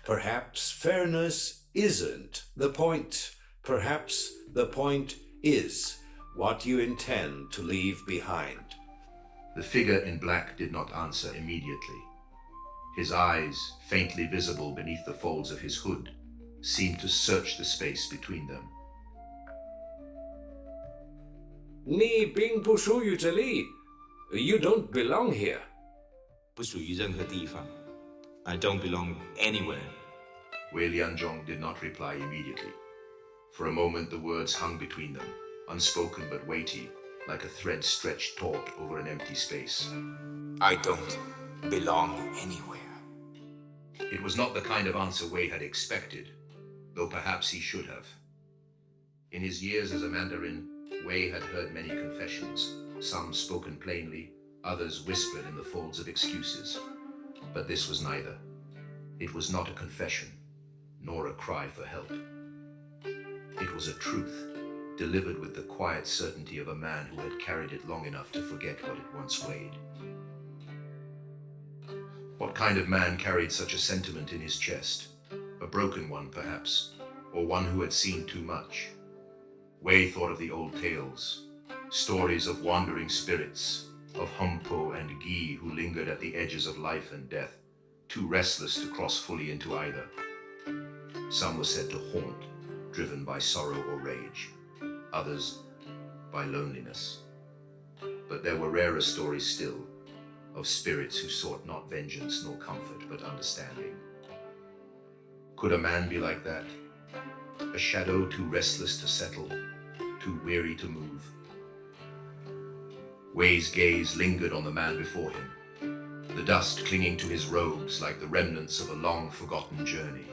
Perhaps fairness isn't the point. Perhaps the point is what you intend to leave behind. The figure in black did not answer immediately. His eyes, faintly visible beneath the folds of his hood, seemed to search the space between them. 你并不属于这里。You don't belong here. 不属于任何地方。I don't belong anywhere. Wei Lianzhong did not reply immediately. For a moment the words hung between them, unspoken but weighty, like a thread stretched taut over an empty space. I don't belong anywhere. It was not the kind of answer Wei had expected, though perhaps he should have. In his years as a Mandarin, Wei had heard many confessions, some spoken plainly, others whispered in the folds of excuses. But this was neither. It was not a confession, nor a cry for help. It was a truth, delivered with the quiet certainty of a man who had carried it long enough to forget what it once weighed. What kind of man carried such a sentiment in his chest? A broken one, perhaps, or one who had seen too much. Wei thought of the old tales, stories of wandering spirits, of Humpo and Gi who lingered at the edges of life and death, too restless to cross fully into either. Some were said to haunt, driven by sorrow or rage, others by loneliness. But there were rarer stories still, of spirits who sought not vengeance nor comfort, but understanding. Could a man be like that? A shadow too restless to settle, too weary to move? Wei's gaze lingered on the man before him, the dust clinging to his robes like the remnants of a long-forgotten journey.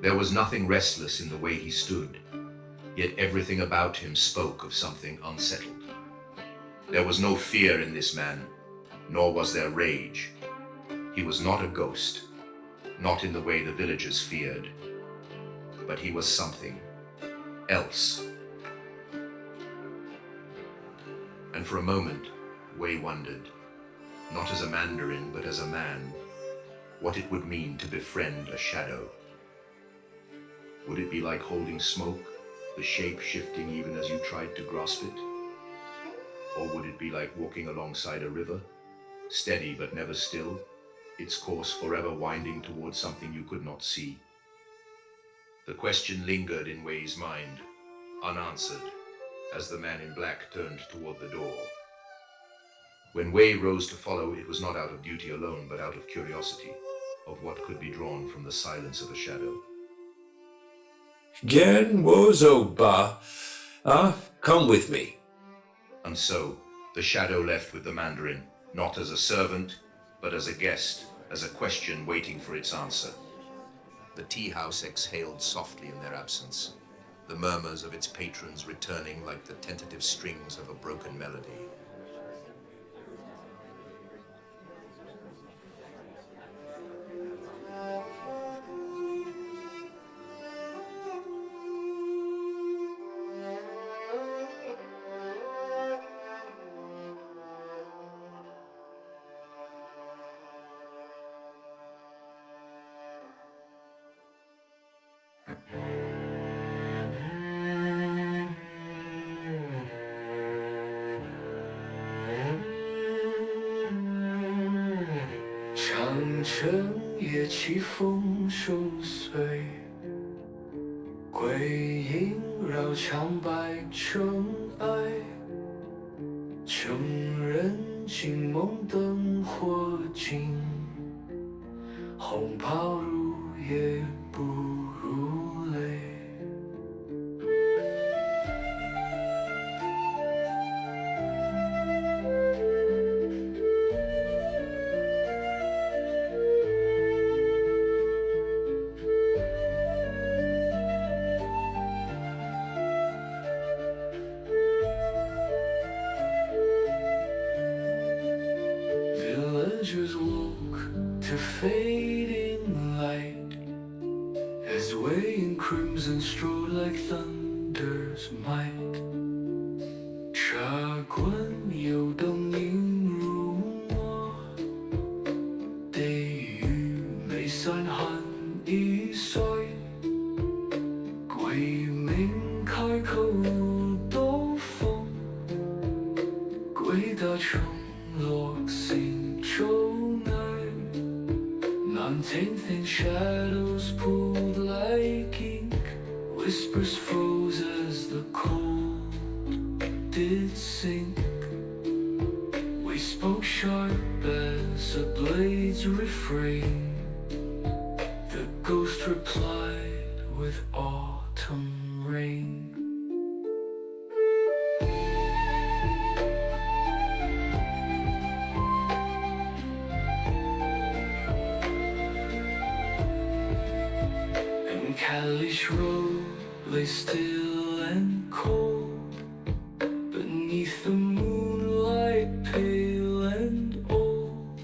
There was nothing restless in the way he stood, yet everything about him spoke of something unsettled. There was no fear in this man, nor was there rage. He was not a ghost, not in the way the villagers feared, but he was something else. And for a moment, Wei wondered, not as a Mandarin, but as a man, what it would mean to befriend a shadow. Would it be like holding smoke, the shape shifting even as you tried to grasp it? Or would it be like walking alongside a river, steady but never still, its course forever winding towards something you could not see? The question lingered in Wei's mind, unanswered, as the man in black turned toward the door. When Wei rose to follow, it was not out of duty alone, but out of curiosity, of what could be drawn from the silence of a shadow. Gen wozo ba. Come with me. And so, the shadow left with the Mandarin, not as a servant, but as a guest, as a question waiting for its answer. The tea house exhaled softly in their absence, the murmurs of its patrons returning like the tentative strings of a broken melody.长城夜起风生碎，归隐绕墙白成爱，成人惊梦灯火尽，红袍如叶不如泪。Villagers woke to fading light as Wei in crimson strode like thunder's might. 茶馆有灯映入墨，地狱未散寒意碎，鬼鸣开口如刀锋，鬼打城落心中爱。19th in shadows pulled like ink, whispers froze as the cold did sink. We spoke sharp as a blade's refrain. The ghost replied with autumn rain. And Kalish Road lay still and cold beneath the moonlight, pale and old.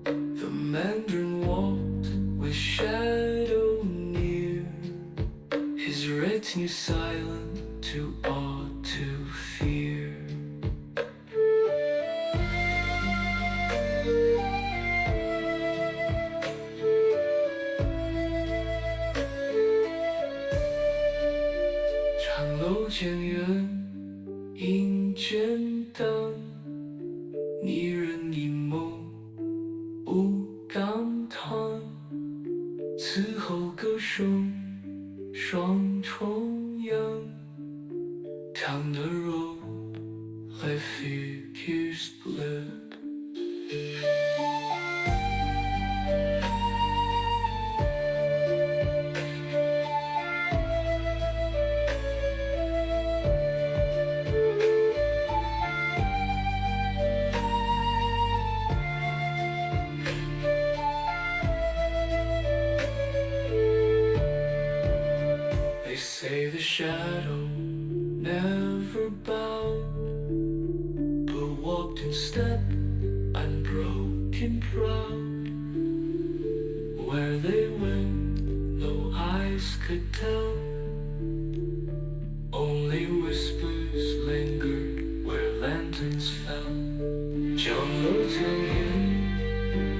The Mandarin walked with shadow near, his retinue silent to awe, to fear.长楼渐远，影渐淡，泥人一眸，无感叹。此后歌声双重阳 Down the road, like figures blurred. They say the shadow never bowed, but walked in step unbroken proud. Where they went, no eyes could tell. Only whispers lingered where lanterns fell. 角落将烟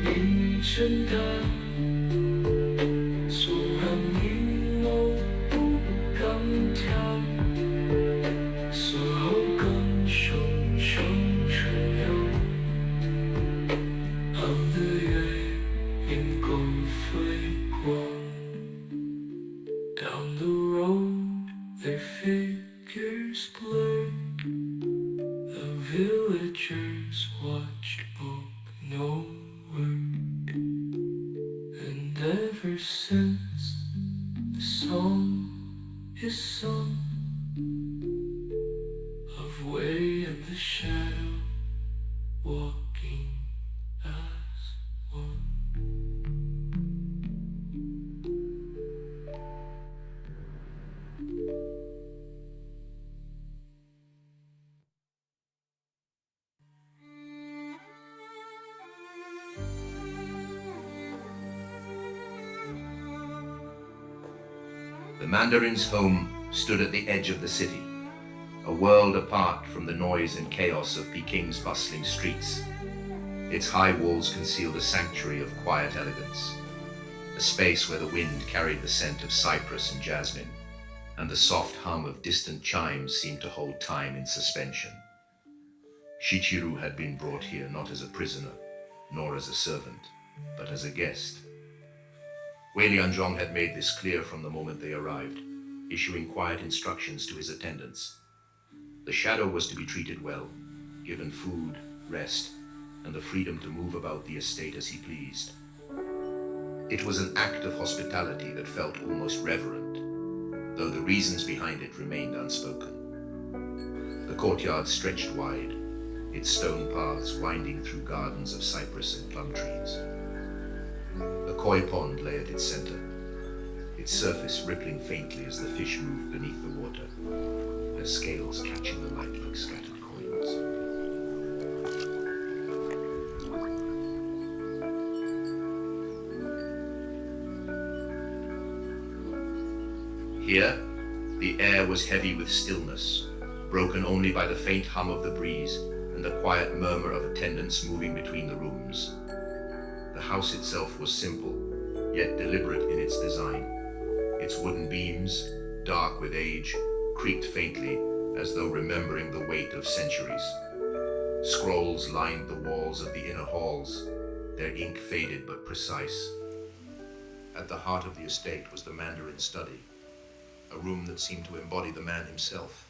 云沉淡，肃然影楼不 since the song is sung of way in the shadow, walking as one. The Mandarin's home stood at the edge of the city, a world apart from the noise and chaos of Peking's bustling streets. Its high walls concealed a sanctuary of quiet elegance, a space where the wind carried the scent of cypress and jasmine, and the soft hum of distant chimes seemed to hold time in suspension. Shichiru had been brought here not as a prisoner, nor as a servant, but as a guest. Wei Lianzhong had made this clear from the moment they arrived, issuing quiet instructions to his attendants. The shadow was to be treated well, given food, rest, and the freedom to move about the estate as he pleased. It was an act of hospitality that felt almost reverent, though the reasons behind it remained unspoken. The courtyard stretched wide, its stone paths winding through gardens of cypress and plum trees. A koi pond lay at its center, its surface rippling faintly as the fish moved beneath the water, their scales catching the light like scattered coins. Here, the air was heavy with stillness, broken only by the faint hum of the breeze and the quiet murmur of attendants moving between the rooms. The house itself was simple, yet deliberate in its design. Its wooden beams, dark with age, creaked faintly as though remembering the weight of centuries. Scrolls lined the walls of the inner halls, their ink faded but precise. At the heart of the estate was the Mandarin's study, a room that seemed to embody the man himself.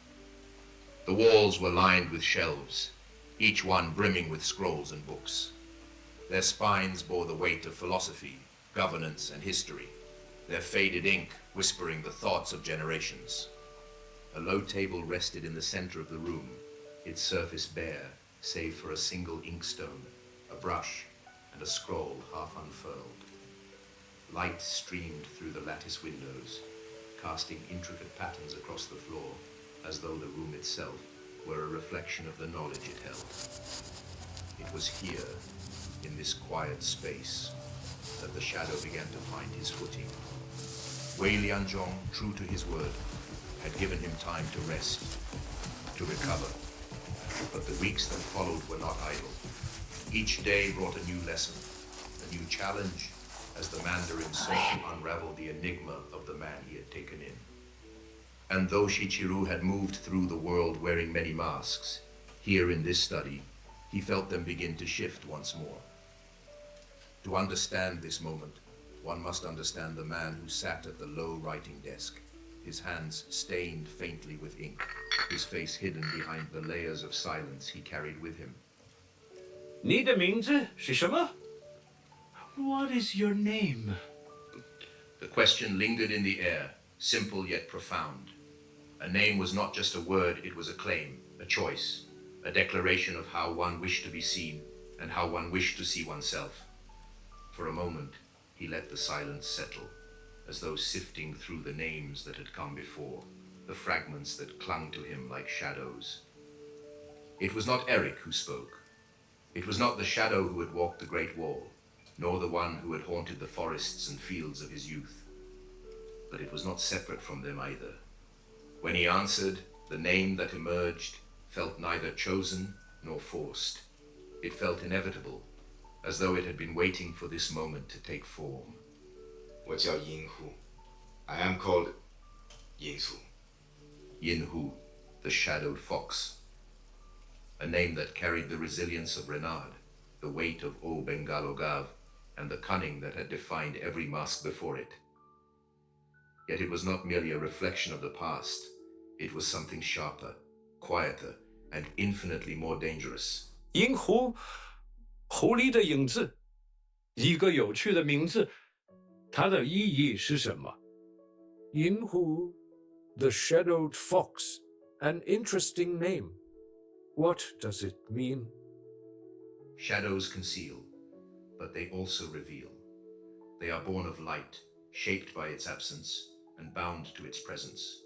The walls were lined with shelves, each one brimming with scrolls and books. Their spines bore the weight of philosophy, governance, and history, their faded ink whispering the thoughts of generations. A low table rested in the center of the room, its surface bare, save for a single inkstone, a brush, and a scroll half unfurled. Light streamed through the lattice windows, casting intricate patterns across the floor, as though the room itself were a reflection of the knowledge it held. It was here, in this quiet space, that the shadow began to find his footing. Wei Lianzhong, true to his word, had given him time to rest, to recover. But the weeks that followed were not idle. Each day brought a new lesson, a new challenge, as the Mandarin sought to unravel the enigma of the man he had taken in. And though Shichiru had moved through the world wearing many masks, here in this study, he felt them begin to shift once more. To understand this moment, one must understand the man who sat at the low writing desk, his hands stained faintly with ink, his face hidden behind the layers of silence he carried with him. 你的名字是什么? What is your name? The question lingered in the air, simple yet profound. A name was not just a word, it was a claim, a choice, a declaration of how one wished to be seen and how one wished to see oneself. For a moment, he let the silence settle, as though sifting through the names that had come before, the fragments that clung to him like shadows. It was not Erik who spoke. It was not the shadow who had walked the Great Wall, nor the one who had haunted the forests and fields of his youth. But it was not separate from them either. When he answered, the name that emerged felt neither chosen nor forced. It felt inevitable, as though it had been waiting for this moment to take form. 我叫银狐. I am called 银狐. Yinhu, the shadowed fox. A name that carried the resilience of Renard, the weight of O Bengalogav, and the cunning that had defined every mask before it. Yet it was not merely a reflection of the past. It was something sharper, quieter, and infinitely more dangerous. 银狐，狐狸的影子，一个有趣的名字。它的意义是什么？银狐 The shadowed fox, an interesting name. What does it mean? Shadows conceal, but they also reveal. They are born of light, shaped by its absence, and bound to its presence.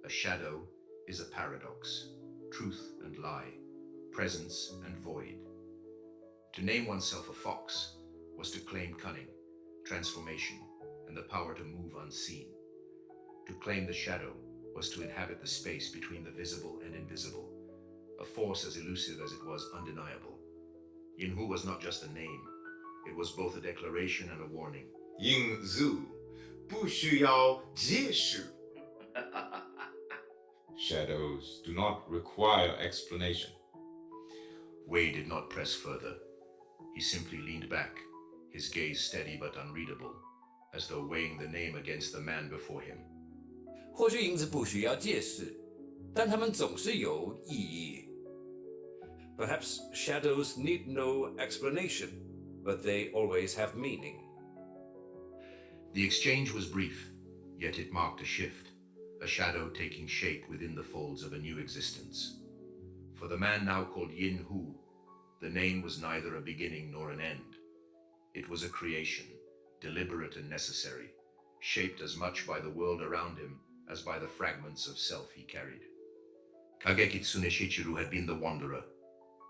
A shadow is a paradox, truth and lie, presence and void. To name oneself a fox was to claim cunning, transformation, and the power to move unseen. To claim the shadow was to inhabit the space between the visible and invisible, a force as elusive as it was undeniable. Yinhu was not just a name, it was both a declaration and a warning. 影子不需要解释。Shadows do not require explanation. Wei did not press further. He simply leaned back, his gaze steady but unreadable, as though weighing the name against the man before him. 或许影子不需要解释，但它们总是有意义。Perhaps shadows need no explanation, but they always have meaning. The exchange was brief, yet it marked a shift, a shadow taking shape within the folds of a new existence. For the man now called Yin Hu, the name was neither a beginning nor an end. It was a creation, deliberate and necessary, shaped as much by the world around him as by the fragments of self he carried. Kagekitsune Shichiru had been the wanderer,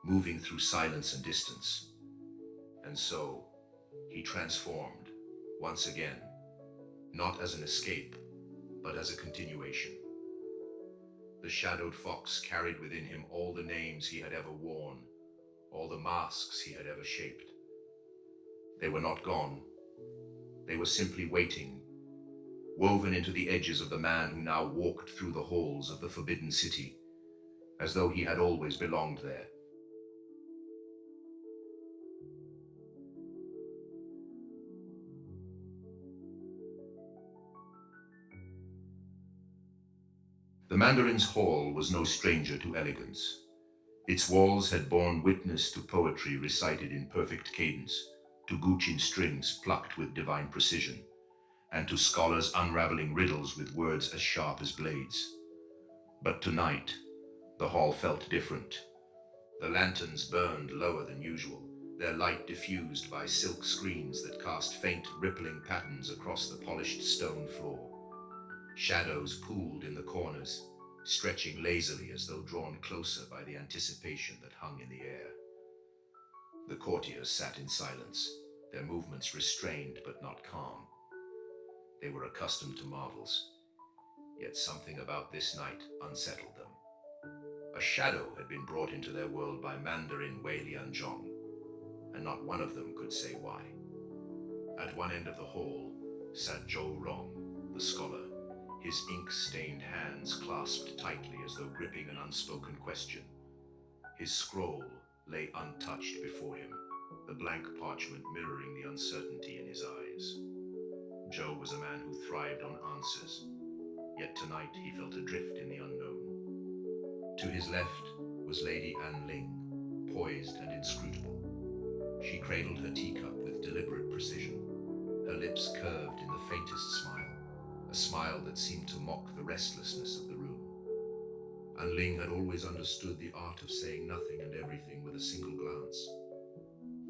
moving through silence and distance. And so, he transformed, once again, not as an escape, but as a continuation. The shadowed fox carried within him all the names he had ever worn, all the masks he had ever shaped. They were not gone. They were simply waiting, woven into the edges of the man who now walked through the halls of the Forbidden City, as though he had always belonged there. The Mandarin's hall was no stranger to elegance. Its walls had borne witness to poetry recited in perfect cadence, to Guqin strings plucked with divine precision, and to scholars unraveling riddles with words as sharp as blades. But tonight, the hall felt different. The lanterns burned lower than usual, their light diffused by silk screens that cast faint, rippling patterns across the polished stone floor. Shadows pooled in the corners, stretching lazily as though drawn closer by the anticipation that hung in the air. The courtiers sat in silence, their movements restrained but not calm. They were accustomed to marvels, yet something about this night unsettled them. A shadow had been brought into their world by Mandarin Wei Lianzhong, and not one of them could say why. At one end of the hall sat Zhou Rong, the scholar, his ink-stained hands clasped tightly as though gripping an unspoken question. His scroll lay untouched before him, the blank parchment mirroring the uncertainty in his eyes. Zhou was a man who thrived on answers, yet tonight he felt adrift in the unknown. To his left was Lady An Ling, poised and inscrutable. She cradled her teacup with deliberate precision, her lips curved in the faintest smile, a smile that seemed to mock the restlessness of the room. An Ling had always understood the art of saying nothing and everything with a single glance.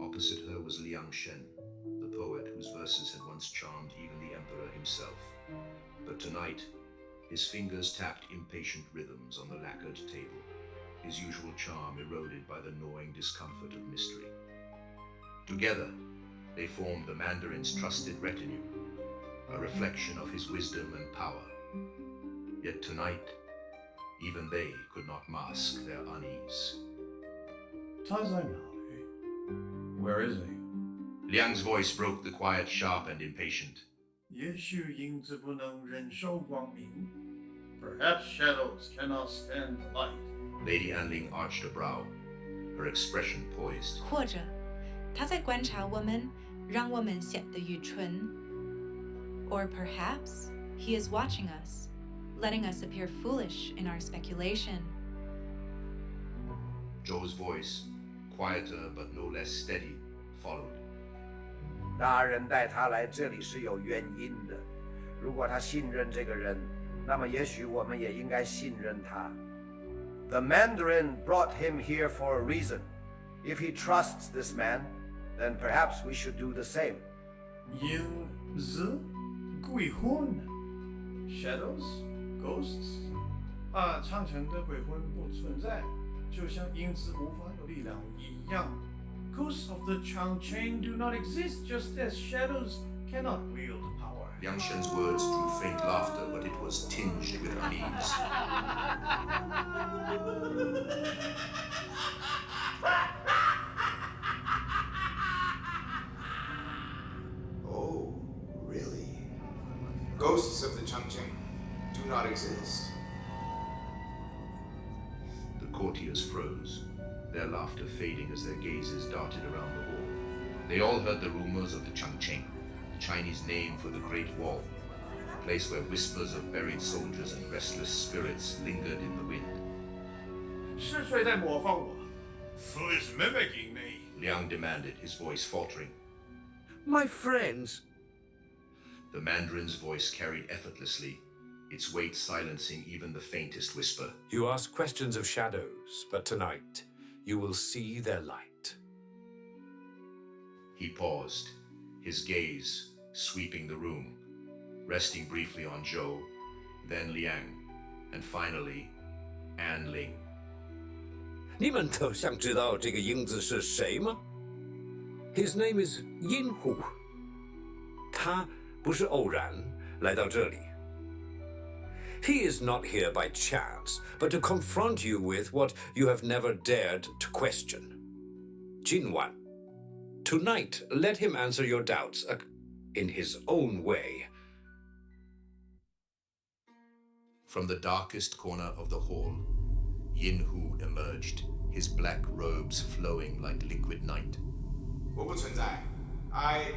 Opposite her was Liang Shen, the poet whose verses had once charmed even the emperor himself. But tonight, his fingers tapped impatient rhythms on the lacquered table, his usual charm eroded by the gnawing discomfort of mystery. Together, they formed the Mandarin's trusted retinue, a reflection of his wisdom and power. Yet tonight, even they could not mask their unease. Tazanari, where is he? Liang's voice broke the quiet, sharp and impatient. 也许影子不能忍受光明. Perhaps shadows cannot stand the light. Lady Anling arched a brow, her expression poised. 或者他在观察我们，让我们显得愚蠢。Or perhaps he is watching us, letting us appear foolish in our speculation. Zhou's voice, quieter but no less steady, followed. 大人带他来这里是有原因的。如果他信任这个人，那么也许我们也应该信任他。The Mandarin brought him here for a reason. If he trusts this man, then perhaps we should do the same. 影子、鬼魂 ，shadows, ghosts。长城的鬼魂不存在，就像影子无法有力量一样。Ghosts of the Changcheng do not exist, just as shadows cannot wield power. Liang Shen's words drew faint laughter, but it was tinged with unease. Oh, really? Ghosts of the Changcheng do not exist. The courtiers froze, their laughter fading as their gazes darted around the hall. They all heard the rumors of the Changcheng, the Chinese name for the Great Wall, a place where whispers of buried soldiers and restless spirits lingered in the wind. 是谁在模仿我 ？Who is mimicking me? Liang demanded, his voice faltering. My friends. The Mandarin's voice carried effortlessly, its weight silencing even the faintest whisper. You ask questions of shadows, but tonight you will see their light. He paused, his gaze sweeping the room, resting briefly on Zhou, then Liang, and finally, An Ling. 你们都想知道这个影子是谁吗？ His name is Yin Hu. 他不是偶然来到这里。He is not here by chance, but to confront you with what you have never dared to question. 今晚 Tonight, let him answer your doubts in his own way. From the darkest corner of the hall, Yin Hu emerged, his black robes flowing like liquid night. 我不存在 I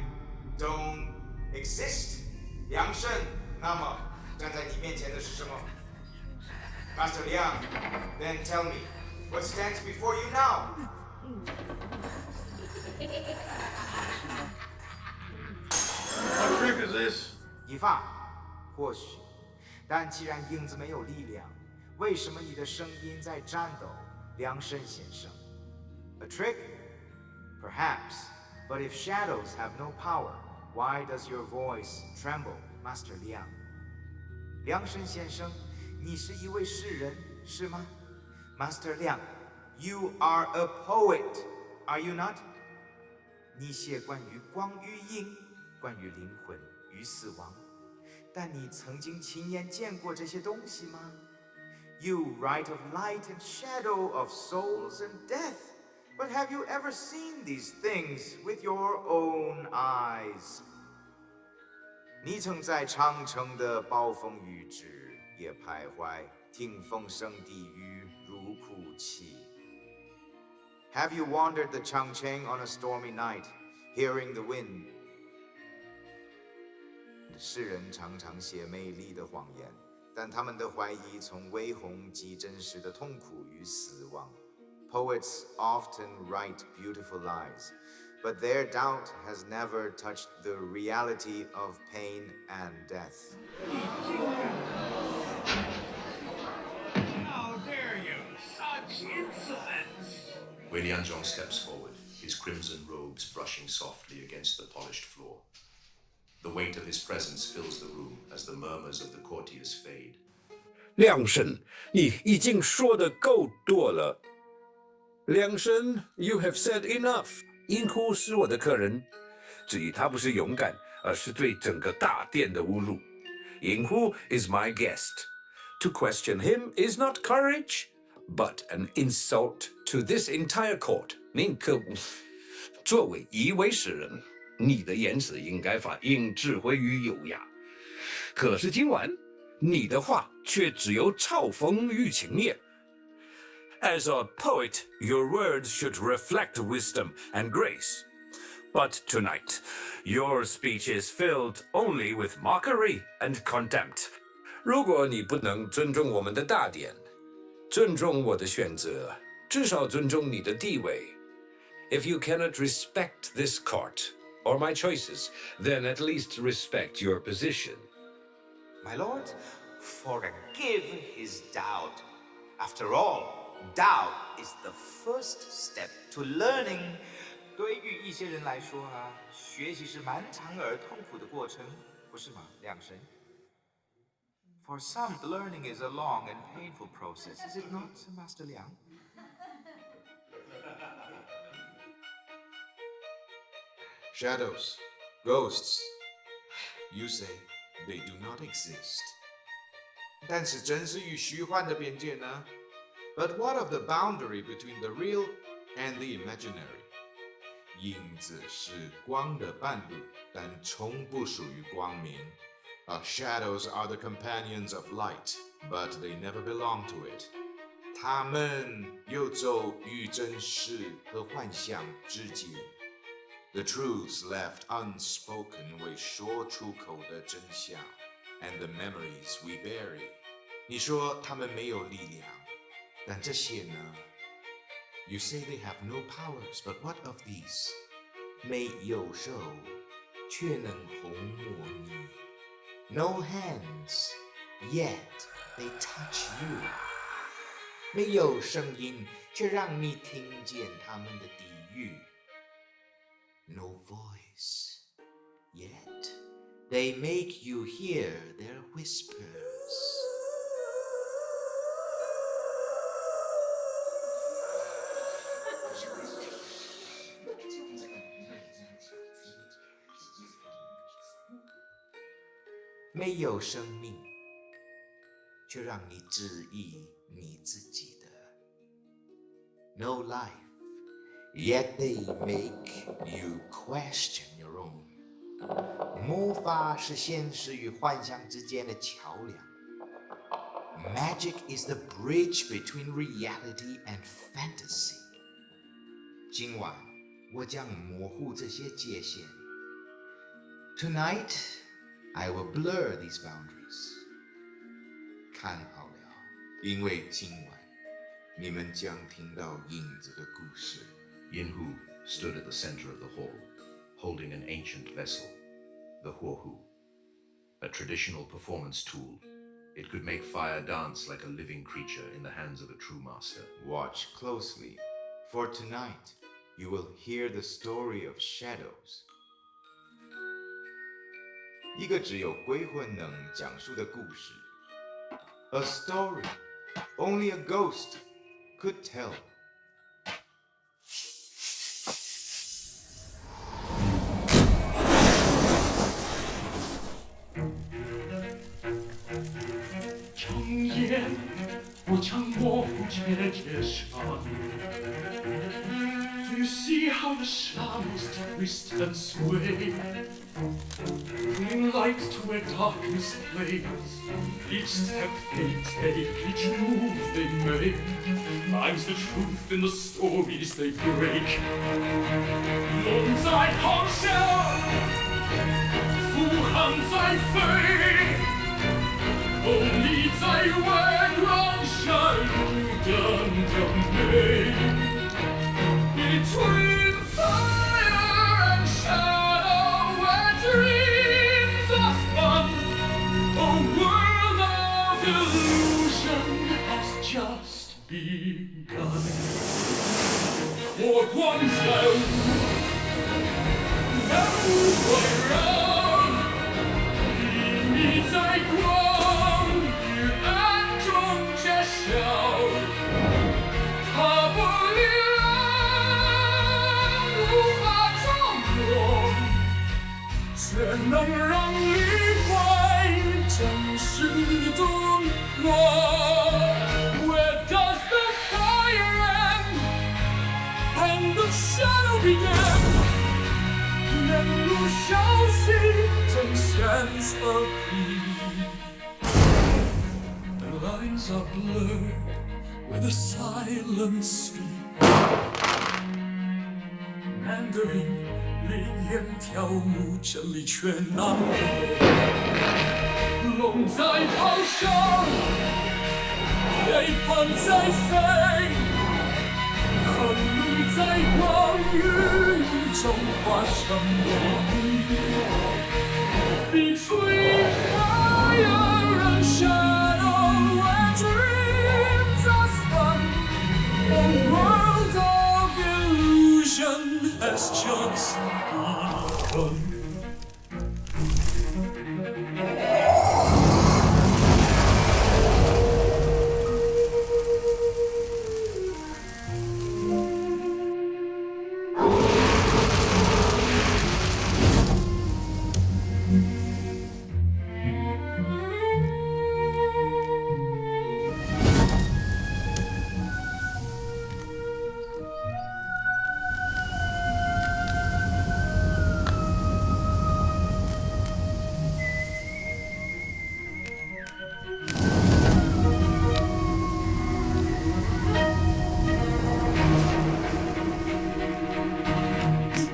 don't exist. 梁胜，那么站在你面前的是什么 Master Liang, then tell me, what stands before you now? What trick is this? 疑法，或许，但既然影子没有力量，为什么你的声音在颤抖，梁胜先生 ？A trick? Perhaps, but if shadows have no power, why does your voice tremble, Master Liang? 梁胜先生，你是一位诗人，是吗 ？Master Liang, you are a poet, are you not? 你写关于光与影，关于灵魂与死亡，但你曾经亲眼见过这些东西吗 ？You write of light and shadow, of souls and death, but have you ever seen these things with your own eyes? 你曾在长城的暴风雨之夜徘徊，听风声低语如哭泣。Have you wandered the Changcheng on a stormy night, hearing the wind? 世人常常写美丽的谎言，但他们的怀疑从微红及真实的痛苦与死亡。Poets often write beautiful lies, but their doubt has never touched the reality of pain and death. How dare you! Such insolence! Wei Lianzhong steps forward, his crimson robes brushing softly against the polished floor. The weight of his presence fills the room as the murmurs of the courtiers fade. 梁生，你已经说的够多了。梁生 ，You have said enough. 银库是我的客人，至于他不是勇敢，而是对整个大殿的侮辱。银库 is my guest. To question him is not courage, but an insult to this entire court. 您可作为一位诗人，你的言辞应该反映智慧与优雅。可是今晚，你的话却只有嘲讽与轻蔑。As a poet, your words should reflect wisdom and grace. But tonight, your speech is filled only with mockery and contempt. 如果你不能尊重我们的大典，尊重我的选择，至少尊重你的地位。If you cannot respect this court, or my choices, then at least respect your position. My lord, forgive his doubt. After all, doubt is the first step to learning. 对于一些人来说啊，学习是漫长而痛苦的过程，不是吗，亮神？ For some, learning is a long and painful process, is it not, Master Liang? Shadows, ghosts. You say they do not exist. 但是真实与虚幻的边界呢？ But what of the boundary between the real and the imaginary? 影子是光的半路，但从不属于光明。Shadows are the companions of light, but they never belong to it. 他们游走于真实和幻想之间。The truths left unspoken 为说出口的真相 and the memories we bury. 你说他们没有力量，但这些呢？ You say they have no powers, but what of these? 没有手，却能红抹你。No hands, yet they touch you. 没有声音，却让你听见他们的地狱。No voice, yet they make you hear their whispers. 没有生命，却让你质疑你自己的。No life, yet they make you question your own. 魔法是现实与幻想之间的桥梁。Magic is the bridge between reality and fantasy. 今晚，我将模糊这些界限。Tonight, I will blur these boundaries. 看好了，因为今晚你们将听到影子的故事。Yin Hu stood at the center of the hall, holding an ancient vessel, the Huohu, a traditional performance tool. It could make fire dance like a living creature in the hands of a true master. Watch closely, for tonight you will hear the story of shadows. 一个只有鬼魂能讲述的故事。A story only a ghost could tell. 长夜，我将模糊结界上。You see how the shadows twist and sway, bringing light to where darkness plays. Each step they take, each move they make, finds the truth in the stories they break. 龙在咆哮，呼喊在飞，风力在温暖闪入的灯杯。Between fire and shadow, where dreams are spun, a world of illusion has just begun. 火光在舞，人无回绕，秘密在光与暗中揭晓。它不却能让灵魂真实动落。Where does the fire end and the shadow begin？ 面如消息，真相侧壁。The lines are blurred where the silence speaks. Mandarin。灵言跳舞，真理却难懂。龙在咆哮，背叛在飞，恨你在光与中发生Between fire and shadow and dreams are spun, a world of illusion has just begun.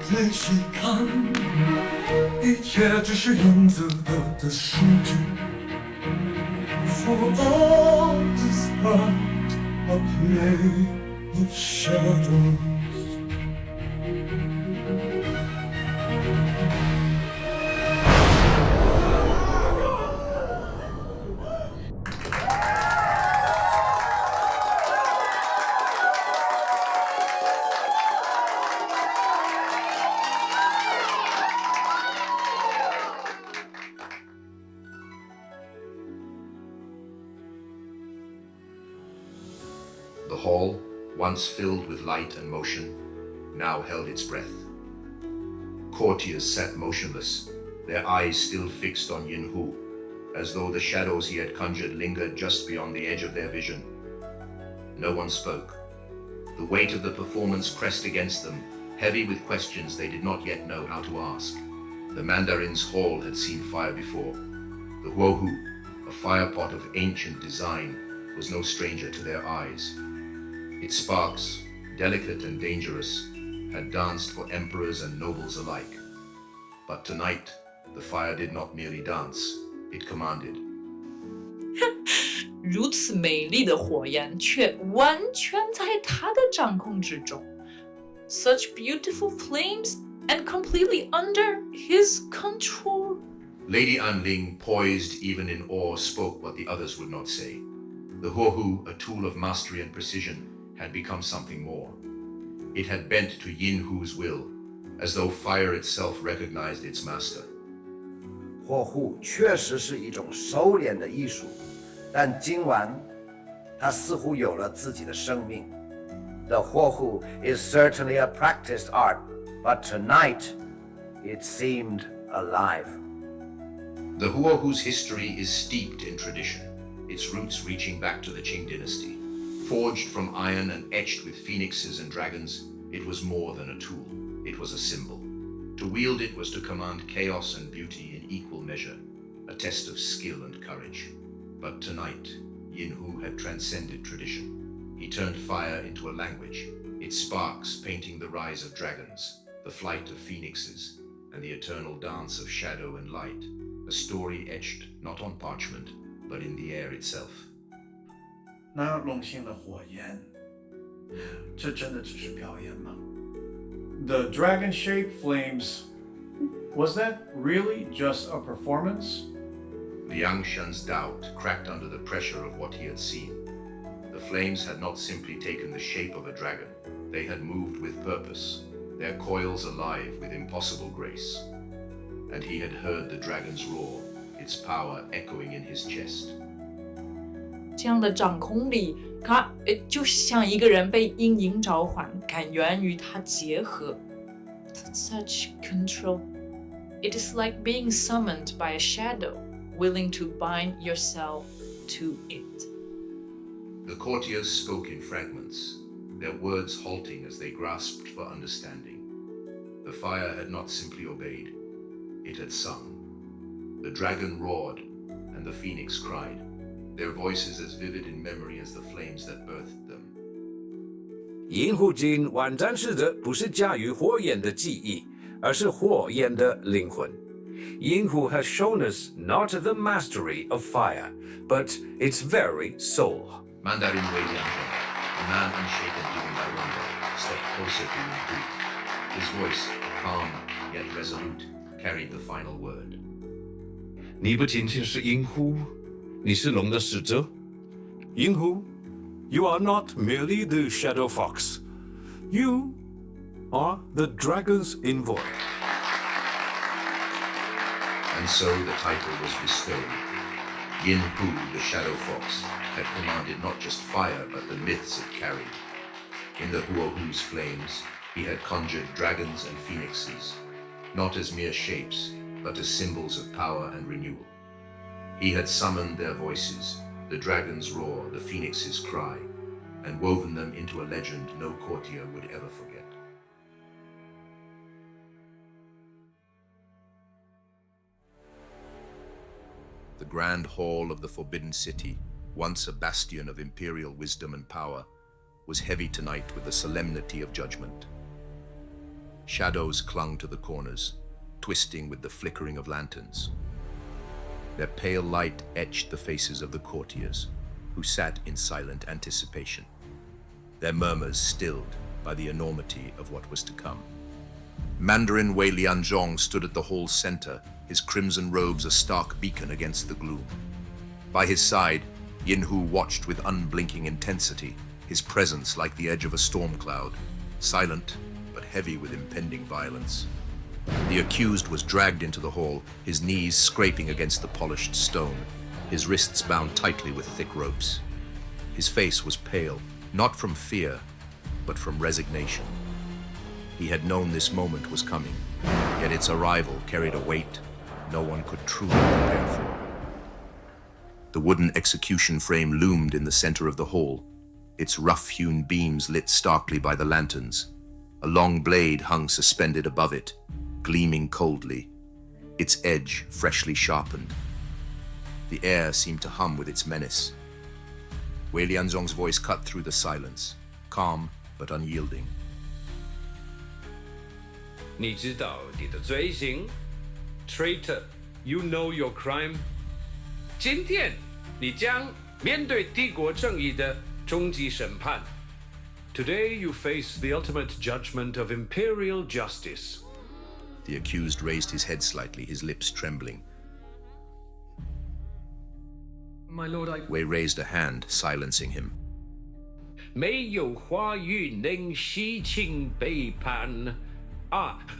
仔细看，一切只是影子的诗句。For all is but a play of shadows. The hall, once filled with light and motion, now held its breath. Courtiers sat motionless, their eyes still fixed on Yin Hu, as though the shadows he had conjured lingered just beyond the edge of their vision. No one spoke. The weight of the performance pressed against them, heavy with questions they did not yet know how to ask. The Mandarin's hall had seen fire before. The Huohu, a firepot of ancient design, was no stranger to their eyes. Its sparks, delicate and dangerous, had danced for emperors and nobles alike. But tonight, the fire did not merely dance, it commanded. 如此美丽的火焰，却完全在他的掌控之中。Such beautiful flames and completely under his control. Lady Anling, poised even in awe, spoke what the others would not say. The Huohu, a tool of mastery and precision, had become something more. It had bent to Yin Hu's will, as though fire itself recognized its master. 火护确实是一种收敛的艺术，但今晚，它似乎有了自己的生命。The Huohu is certainly a practiced art, but tonight, it seemed alive. The Huohu's history is steeped in tradition, its roots reaching back to the Qing dynasty. Forged from iron and etched with phoenixes and dragons, it was more than a tool, it was a symbol. To wield it was to command chaos and beauty in equal measure, a test of skill and courage. But tonight, Yin Hu had transcended tradition. He turned fire into a language, its sparks painting the rise of dragons, the flight of phoenixes, and the eternal dance of shadow and light, a story etched not on parchment, but in the air itself. 那龙性的火焰，这真的只是表演吗？ The dragon-shaped flames, was that really just a performance? Liang Shan's doubt cracked under the pressure of what he had seen. The flames had not simply taken the shape of a dragon, they had moved with purpose, their coils alive with impossible grace. And he had heard the dragon's roar, its power echoing in his chest. 这样的掌控力，它就像一个人被阴影召唤，感源于它结合。Such control. It is like being summoned by a shadow, willing to bind yourself to it. The courtiers spoke in fragments, their words halting as they grasped for understanding. The fire had not simply obeyed, it had sung. The dragon roared, and the phoenix cried, their voices as vivid in memory as the flames that birthed them. 银护经晚展示的不是驾驭火焰的技艺，而是火焰的灵魂。银护 has shown us not the mastery of fire, but its very soul. Mandarin Wei Liangzhen, a man unshaken even by wonder, stepped closer to Yin Hu. His voice, calm yet resolute, carried the final word. 你不仅仅是银狐，你是龙的使者。银狐 You are not merely the shadow fox. You are the dragon's envoy. And so the title was bestowed. Yin Hu, the shadow fox, had commanded not just fire, but the myths it carried. In the Huohu's flames, he had conjured dragons and phoenixes, not as mere shapes, but as symbols of power and renewal. He had summoned their voices, the dragon's roar, the phoenix's cry, and woven them into a legend no courtier would ever forget. The grand hall of the Forbidden City, once a bastion of imperial wisdom and power, was heavy tonight with the solemnity of judgment. Shadows clung to the corners, twisting with the flickering of lanterns. Their pale light etched the faces of the courtiers, who sat in silent anticipation, their murmurs stilled by the enormity of what was to come. Mandarin Wei Lianzhong stood at the hall's center, his crimson robes a stark beacon against the gloom. By his side, Yin Hu watched with unblinking intensity, his presence like the edge of a storm cloud, silent but heavy with impending violence. The accused was dragged into the hall, his knees scraping against the polished stone, his wrists bound tightly with thick ropes. His face was pale, not from fear, but from resignation. He had known this moment was coming, yet its arrival carried a weight no one could truly prepare for. The wooden execution frame loomed in the center of the hall, its rough-hewn beams lit starkly by the lanterns. A long blade hung suspended above it, gleaming coldly, its edge freshly sharpened. The air seemed to hum with its menace. Wei Lianzhong's voice cut through the silence, calm but unyielding. 你知道你的罪行 Traitor, you know your crime. 今天你将面对帝国正义的终极审判. Today you face the ultimate judgment of imperial justice. The accused raised his head slightly, his lips trembling. My lord, Wei raised a hand, silencing him. 没有话语能洗清背叛.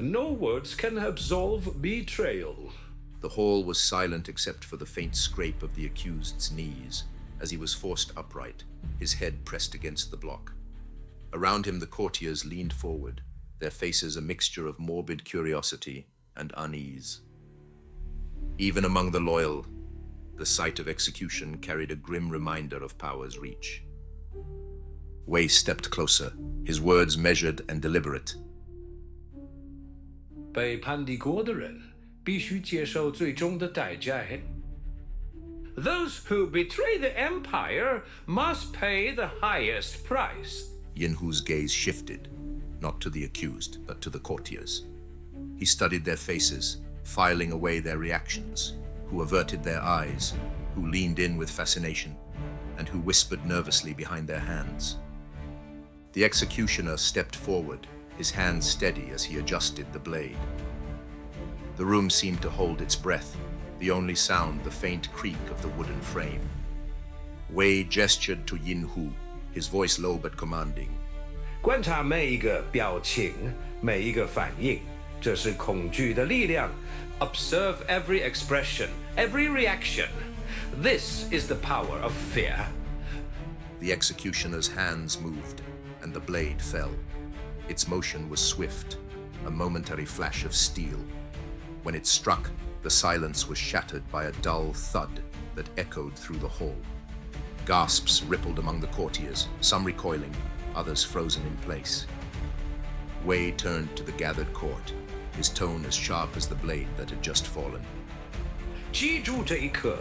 No words can absolve betrayal. The hall was silent except for the faint scrape of the accused's knees as he was forced upright, his head pressed against the block. Around him the courtiers leaned forward, their faces a mixture of morbid curiosity and unease. Even among the loyal, the sight of execution carried a grim reminder of power's reach. Wei stepped closer, his words measured and deliberate. 背叛帝国的人必须接受最终的代价. Those who betray the empire must pay the highest price. Yin Hu's gaze shifted, not to the accused, but to the courtiers. He studied their faces, filing away their reactions, who averted their eyes, who leaned in with fascination, and who whispered nervously behind their hands. The executioner stepped forward, his hand steady as he adjusted the blade. The room seemed to hold its breath, the only sound the faint creak of the wooden frame. Wei gestured to Yin Hu, his voice low but commanding. 观察每一个表情，每一个反应，这是恐惧的力量. Observe every expression, every reaction. This is the power of fear. The executioner's hands moved, and the blade fell. Its motion was swift, a momentary flash of steel. When it struck, the silence was shattered by a dull thud that echoed through the hall. Gasps rippled among the courtiers, some recoiling, others frozen in place. Wei turned to the gathered court, his tone as sharp as the blade that had just fallen. 记住这一刻，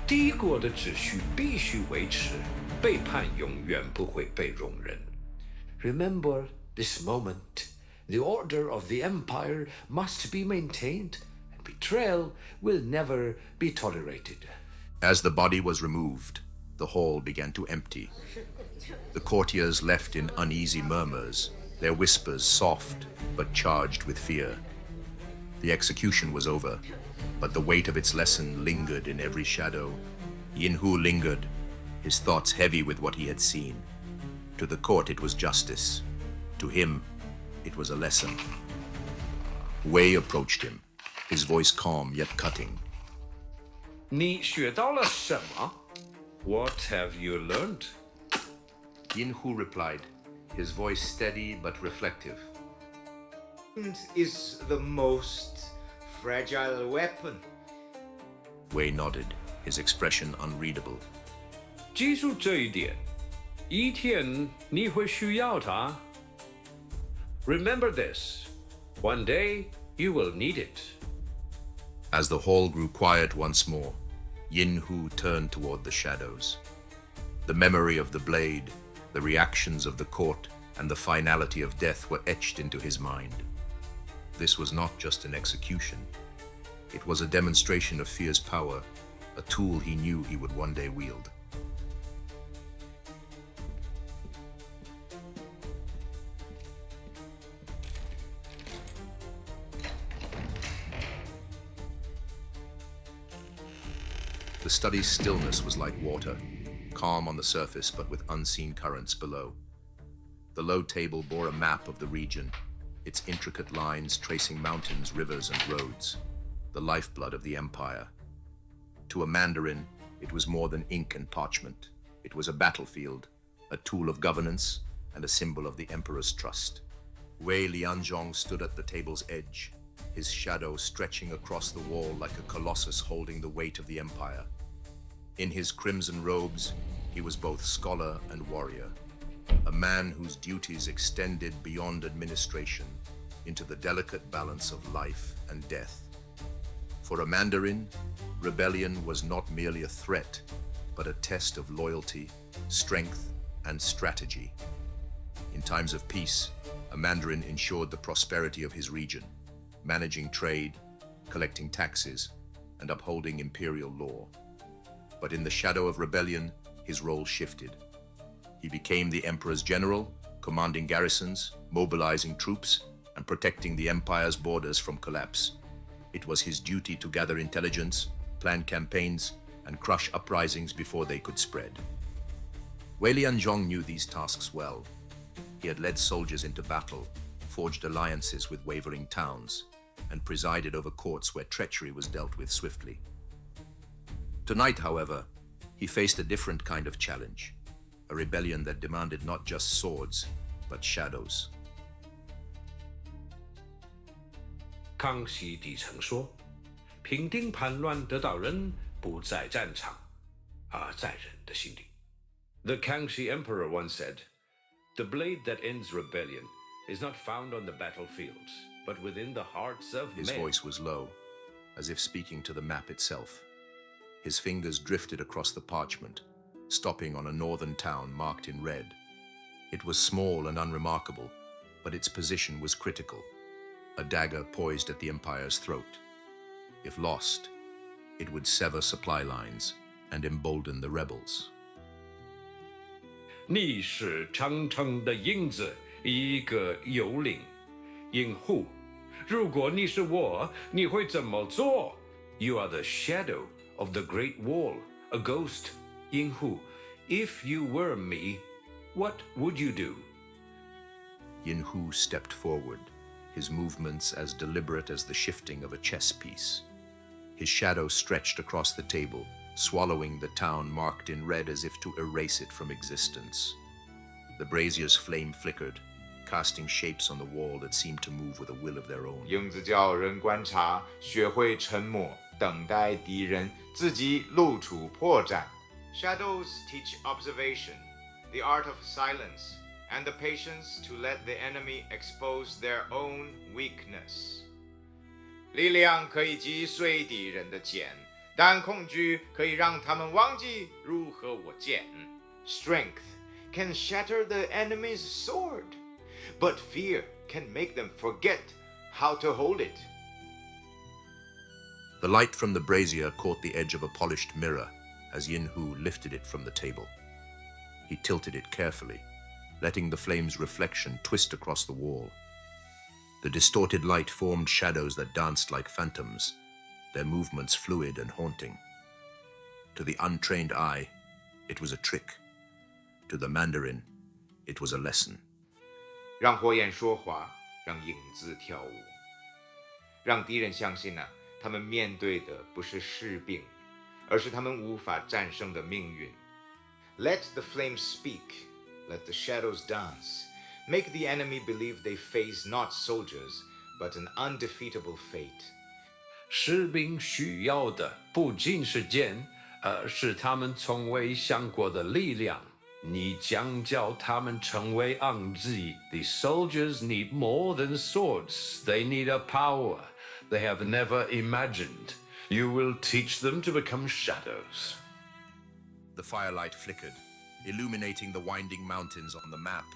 帝国的秩序必须维持，背叛永远不会被容忍. Remember this moment. The order of the empire must be maintained, and betrayal will never be tolerated. As the body was removed, the hall began to empty. The courtiers left in uneasy murmurs, their whispers soft but charged with fear. The execution was over, but the weight of its lesson lingered in every shadow. Yin-Hu lingered, his thoughts heavy with what he had seen. To the court it was justice. To him, it was a lesson. Wei approached him, his voice calm yet cutting. 你学到了什么? What have you learned? Yin-Hu replied, his voice steady but reflective. Is the most fragile weapon. Wei nodded, his expression unreadable. 记住这一点，一天你会需要它。Remember this. One day you will need it. As the hall grew quiet once more, Yin-Hu turned toward the shadows. The memory of the blade, the reactions of the court, and the finality of death were etched into his mind. This was not just an execution. It was a demonstration of fear's power, a tool he knew he would one day wield. The study's stillness was like water, calm on the surface but with unseen currents below. The low table bore a map of the region, its intricate lines tracing mountains, rivers, and roads, the lifeblood of the empire. To a Mandarin, it was more than ink and parchment. It was a battlefield, a tool of governance, and a symbol of the emperor's trust. Wei Lianzhong stood at the table's edge, his shadow stretching across the wall like a colossus holding the weight of the empire. In his crimson robes, he was both scholar and warrior, a man whose duties extended beyond administration into the delicate balance of life and death. For a Mandarin, rebellion was not merely a threat, but a test of loyalty, strength, and strategy. In times of peace, a Mandarin ensured the prosperity of his region, managing trade, collecting taxes, and upholding imperial law. But in the shadow of rebellion, his role shifted. He became the emperor's general, commanding garrisons, mobilizing troops, and protecting the empire's borders from collapse. It was his duty to gather intelligence, plan campaigns, and crush uprisings before they could spread. Wei Lianzhong knew these tasks well. He had led soldiers into battle, forged alliances with wavering towns, and presided over courts where treachery was dealt with swiftly. Tonight, however, he faced a different kind of challenge, a rebellion that demanded not just swords, but shadows. 康熙帝曾说：“平定叛乱的道人不在战场，而在人的心里。” The Kangxi Emperor once said, "The blade that ends rebellion is not found on the battlefields, but within the hearts of men." His voice was low, as if speaking to the map itself. His fingers drifted across the parchment, stopping on a northern town marked in red. It was small and unremarkable, but its position was critical, a dagger poised at the empire's throat. If lost, it would sever supply lines and embolden the rebels. 你是长城的影子，一个幽灵，隐户。如果你是我，你会怎么做？ You are the shadow of the Great Wall, a ghost, 隐户。If you were me, what would you do? Yin-Hu stepped forward, his movements as deliberate as the shifting of a chess piece. His shadow stretched across the table, swallowing the town marked in red as if to erase it from existence. The brazier's flame flickered, casting shapes on the wall that seemed to move with a will of their own. 影子叫人观察，学会沉默，等待敌人，自己露出破绽。Shadows teach observation, the art of silence, and the patience to let the enemy expose their own weakness. 力量可以击碎敌人的剑，但恐惧可以让他们忘记如何握剑。Strength can shatter the enemy's sword, but fear can make them forget how to hold it. The light from the brazier caught the edge of a polished mirror as Yin-Hu lifted it from the table. He tilted it carefully, letting the flame's reflection twist across the wall. The distorted light formed shadows that danced like phantoms, their movements fluid and haunting. To the untrained eye, it was a trick. To the Mandarin, it was a lesson. 让火焰说话，让影子跳舞，让敌人相信他们面对的不是士兵，而是他们无法战胜的命运。Let the flames speak, let the shadows dance. Make the enemy believe they face not soldiers, but an undefeatable fate. 士兵需要的不仅是剑，而是他们从未想过的力量。你将叫他们成为昂基。The soldiers need more than swords. They need a power they have never imagined. You will teach them to become shadows. The firelight flickered, illuminating the winding mountains on the map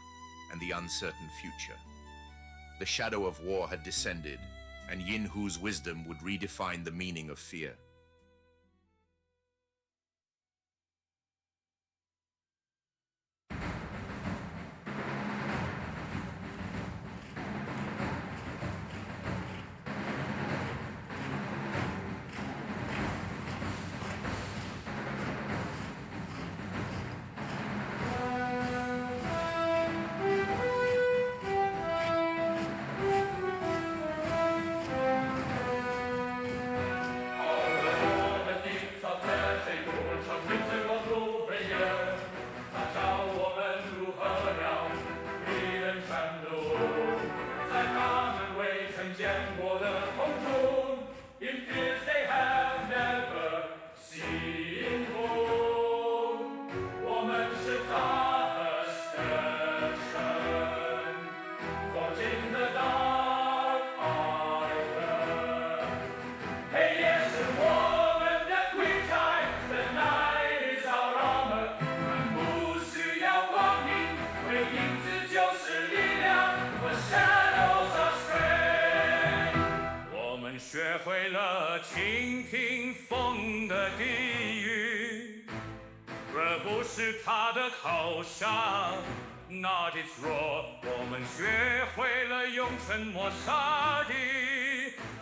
and the uncertain future. The shadow of war had descended, and Yin Hu's wisdom would redefine the meaning of fear. Not its roar， 我们学会了用沉默杀敌，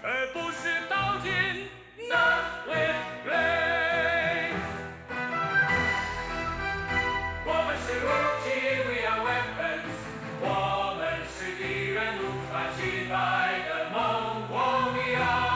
而不是刀剑。Not with blades。我们是武器 ，We are weapons。我们是敌人无法击败的梦。We are。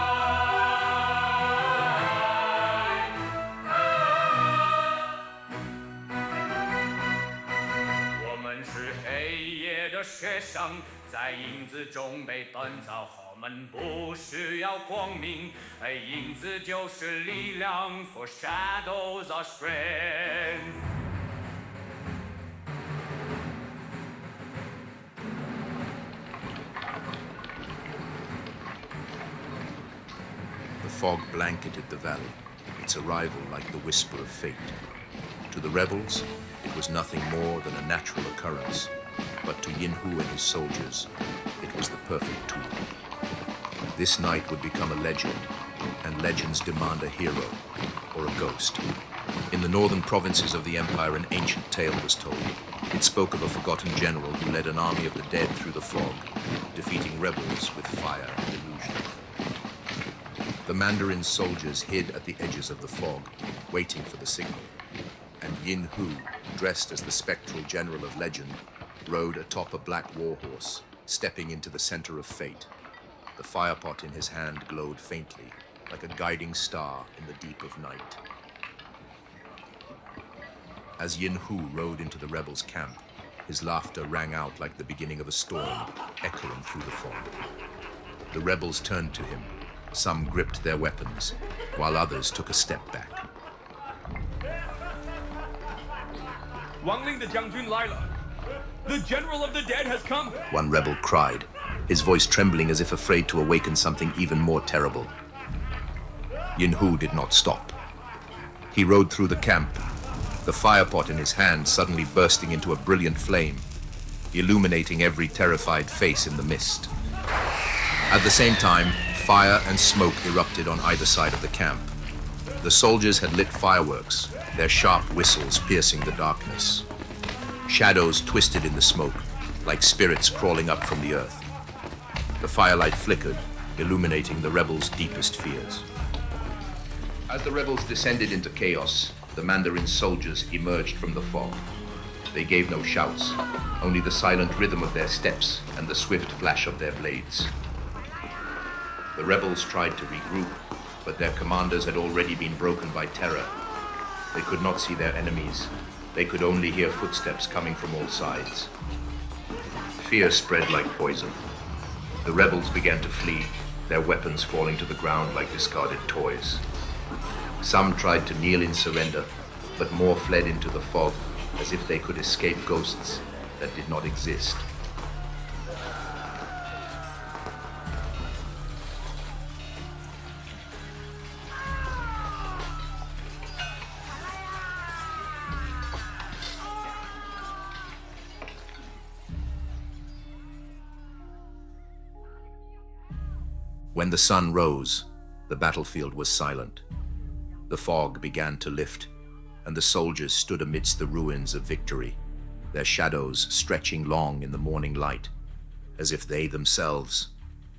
学生在影子中被锻造，我们不需要光明，影子就是力量 ，For shadows are strength。The fog blanketed the valley, its arrival like the whisper of fate. To the rebels, it was nothing more than a natural occurrence. But to Yin Hu and his soldiers, it was the perfect tool. This night would become a legend, and legends demand a hero, or a ghost. In the northern provinces of the empire, an ancient tale was told. It spoke of a forgotten general who led an army of the dead through the fog, defeating rebels with fire and illusion. The Mandarin soldiers hid at the edges of the fog, waiting for the signal. And Yin Hu, dressed as the spectral general of legend, rode atop a black warhorse, stepping into the center of fate. The firepot in his hand glowed faintly, like a guiding star in the deep of night. As Yin Hu rode into the rebels' camp, his laughter rang out like the beginning of a storm, echoing through the fog. The rebels turned to him. Some gripped their weapons, while others took a step back. 亡灵的将军来了。The general of the dead has come. One rebel cried, his voice trembling as if afraid to awaken something even more terrible. Yin Hu did not stop. He rode through the camp, the firepot in his hand suddenly bursting into a brilliant flame, illuminating every terrified face in the mist. At the same time, fire and smoke erupted on either side of the camp. The soldiers had lit fireworks, their sharp whistles piercing the darkness. Shadows twisted in the smoke, like spirits crawling up from the earth. The firelight flickered, illuminating the rebels' deepest fears. As the rebels descended into chaos, the Mandarin soldiers emerged from the fog. They gave no shouts, only the silent rhythm of their steps and the swift flash of their blades. The rebels tried to regroup, but their commanders had already been broken by terror. They could not see their enemies. They could only hear footsteps coming from all sides. Fear spread like poison. The rebels began to flee, their weapons falling to the ground like discarded toys. Some tried to kneel in surrender, but more fled into the fog as if they could escape ghosts that did not exist. When the sun rose, the battlefield was silent. The fog began to lift, and the soldiers stood amidst the ruins of victory, their shadows stretching long in the morning light, as if they themselves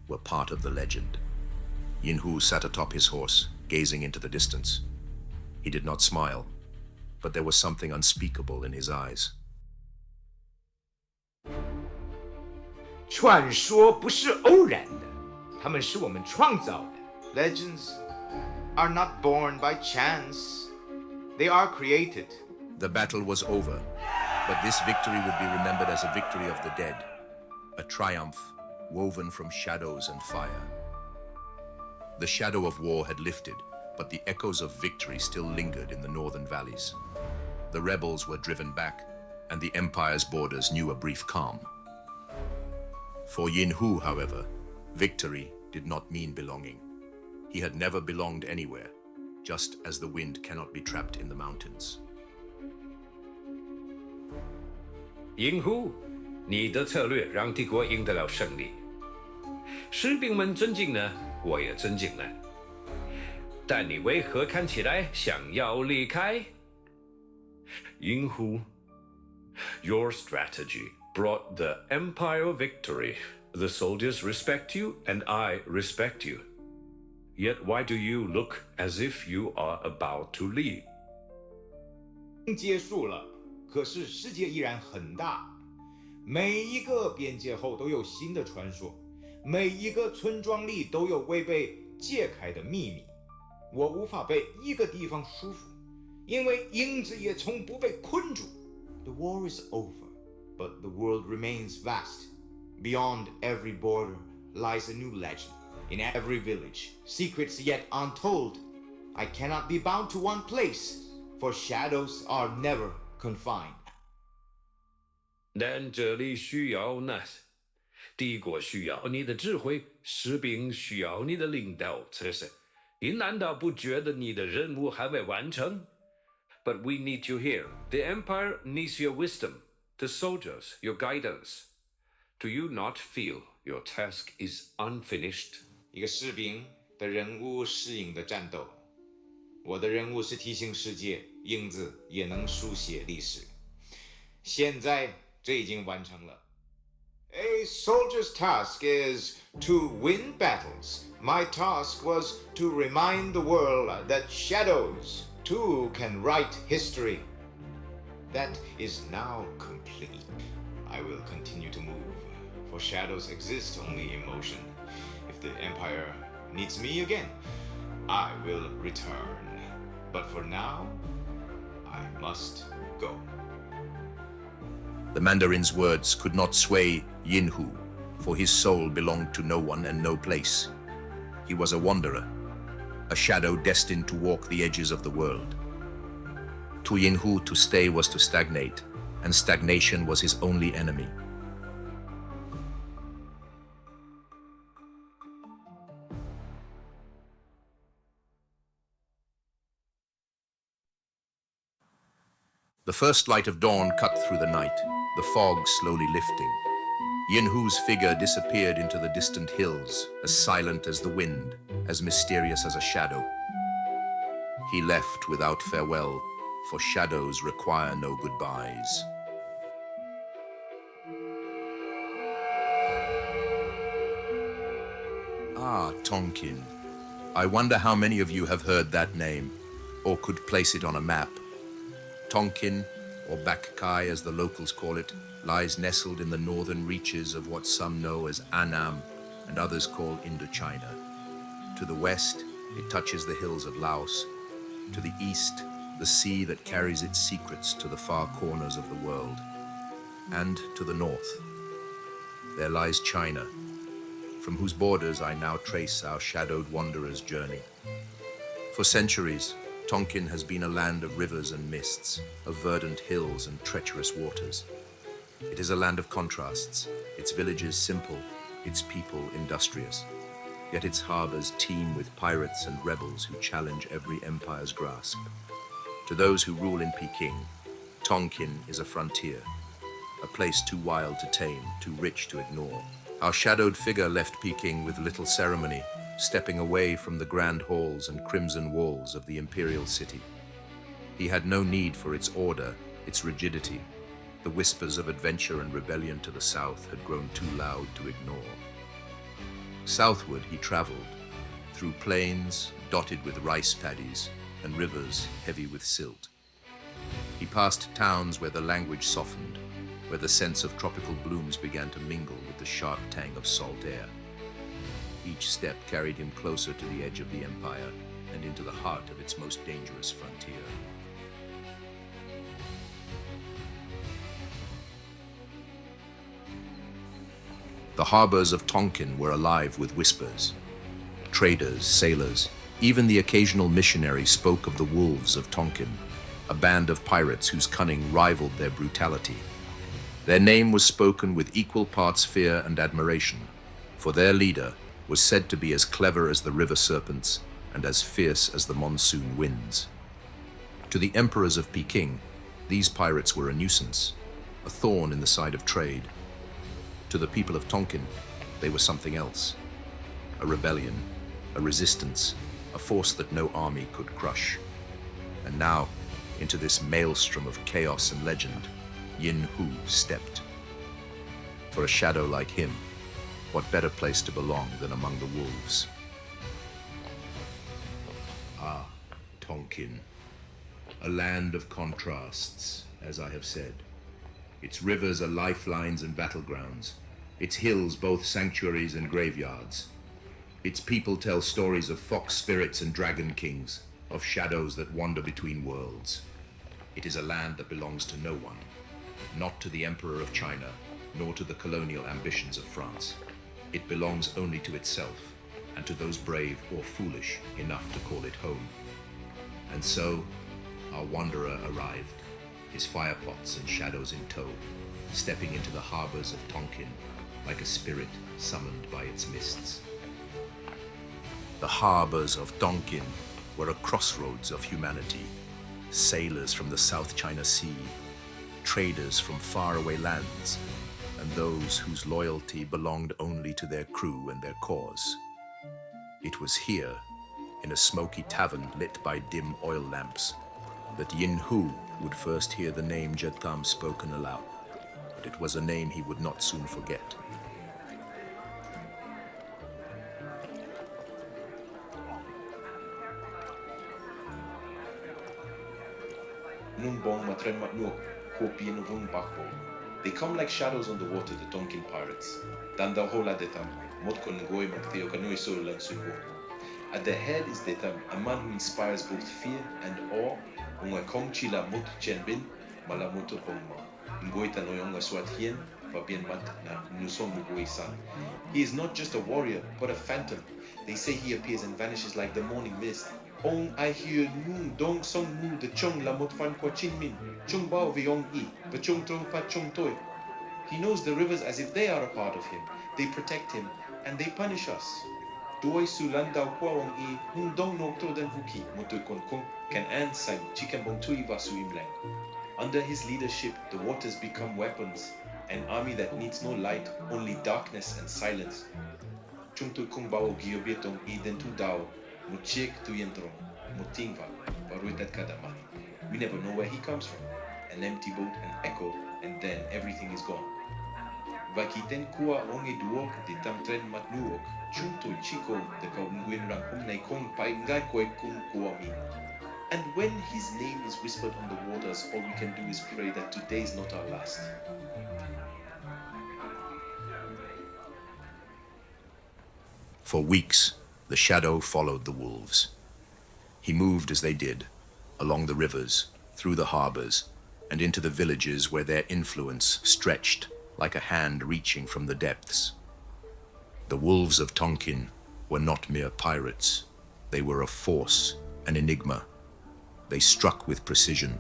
were part of the legend. Yinhu sat atop his horse, gazing into the distance. He did not smile, but there was something unspeakable in his eyes. 传说不是偶然的，它们是我们创造的。Legends are not born by chance. They are created. The battle was over, but this victory would be remembered as a victory of the dead, a triumph woven from shadows and fire. The shadow of war had lifted, but the echoes of victory still lingered in the northern valleys. The rebels were driven back, and the empire's borders knew a brief calm. For Yinhu, however, victory did not mean belonging. He had never belonged anywhere, just as the wind cannot be trapped in the mountains. 银狐，你的策略让帝国赢得了胜利。士兵们尊敬呢，我也尊敬呢。但你为何看起来想要离开？银狐 Your strategy brought the empire victory. The soldiers respect you, and I respect you. Yet why do you look as if you are about to leave? 结束了，可是世界依然很大。每一个边界后都有新的传说，每一个村庄里都有未被揭开的秘密。我无法被一个地方束缚，因为影子也从不被困住。The war is over, but the world remains vast. Beyond every border lies a new legend. In every village, secrets yet untold. I cannot be bound to one place, for shadows are never confined. 但这里需要呢，帝国需要你的智慧，士兵需要你的领导。这是，你难道不觉得你的任务还未完成？ But we need you here. The empire needs your wisdom, the soldiers, your guidance. Do you not feel your task is unfinished? 一个士兵的任务是赢的战斗，我的任务是提醒世界，影子也能书写历史。现在这已经完成了。A soldier's task is to win battles. My task was to remind the world that shadows too can write history. That is now complete. I will continue to move, for shadows exist only in motion. If the Empire needs me again, I will return. But for now, I must go. The Mandarin's words could not sway Yinhu, for his soul belonged to no one and no place. He was a wanderer, a shadow destined to walk the edges of the world. To Yinhu, to stay was to stagnate, and stagnation was his only enemy. The first light of dawn cut through the night, the fog slowly lifting. Yinhu's figure disappeared into the distant hills, as silent as the wind, as mysterious as a shadow. He left without farewell, for shadows require no goodbyes. Ah, Tonkin. I wonder how many of you have heard that name, or could place it on a map. Tonkin, or Bakkai as the locals call it, lies nestled in the northern reaches of what some know as Annam and others call Indochina. To the west, it touches the hills of Laos. To the east, the sea that carries its secrets to the far corners of the world. And to the north, there lies China, from whose borders I now trace our shadowed wanderer's journey. For centuries, Tonkin has been a land of rivers and mists, of verdant hills and treacherous waters. It is a land of contrasts, its villages simple, its people industrious. Yet its harbors teem with pirates and rebels who challenge every empire's grasp. To those who rule in Peking, Tonkin is a frontier, a place too wild to tame, too rich to ignore. Our shadowed figure left Peking with little ceremony, stepping away from the grand halls and crimson walls of the imperial city. He had no need for its order, its rigidity. The whispers of adventure and rebellion to the south had grown too loud to ignore. Southward he traveled, through plains dotted with rice paddies and rivers heavy with silt. He passed towns where the language softened, where the sense of tropical blooms began to mingle with the sharp tang of salt air. Each step carried him closer to the edge of the empire and into the heart of its most dangerous frontier. The harbors of Tonkin were alive with whispers. Traders, sailors, even the occasional missionary spoke of the wolves of Tonkin, a band of pirates whose cunning rivaled their brutality. Their name was spoken with equal parts fear and admiration, for their leader was said to be as clever as the river serpents and as fierce as the monsoon winds. To the emperors of Peking, these pirates were a nuisance, a thorn in the side of trade. To the people of Tonkin, they were something else, a rebellion, a resistance, a force that no army could crush. And now, into this maelstrom of chaos and legend, Yin Hu stepped. For a shadow like him, what better place to belong than among the wolves? Ah, Tonkin, a land of contrasts, as I have said. Its rivers are lifelines and battlegrounds, its hills both sanctuaries and graveyards. Its people tell stories of fox spirits and dragon kings, of shadows that wander between worlds. It is a land that belongs to no one, not to the Emperor of China, nor to the colonial ambitions of France. It belongs only to itself, and to those brave or foolish enough to call it home. And so, our wanderer arrived, his firepots and shadows in tow, stepping into the harbors of Tonkin like a spirit summoned by its mists. The harbors of Tonkin were a crossroads of humanity. Sailors from the South China Sea, traders from faraway lands, and those whose loyalty belonged only to their crew and their cause. It was here, in a smoky tavern lit by dim oil lamps, that Yin Hu would first hear the name Jetam spoken aloud, but it was a name he would not soon forget. They come like shadows on the water, the Tonkin pirates. At their head is Detam, a man who inspires both fear and awe. He is not just a warrior, but a phantom. They say he appears and vanishes like the morning mist. Ong I hear moon dong song mu the chung la mot fan kwa chin min chung bao viong I but chung trong pa chung toi. He knows the rivers as if they are a part of him. They protect him and they punish us. Doi su lan dao kwa ong I hun dong no to den vuki motu kon kong can an sang chicken bong tui vasu imlang. Under his leadership, the waters become weapons, an army that needs no light, only darkness and silence. Chung tu kung bao giobetong I den tu dao. We never know where he comes from. An empty boat, an echo, and then everything is gone. Vakiten kua onge duok di tamtren matnuok. Chunto chico de kaungwin rang nai kong pai ngai koi kung kuami. And when his name is whispered on the waters, all we can do is pray that today is not our last. For weeks, the shadow followed the wolves. He moved as they did, along the rivers, through the harbors, and into the villages where their influence stretched like a hand reaching from the depths. The wolves of Tonkin were not mere pirates. They were a force, an enigma. They struck with precision,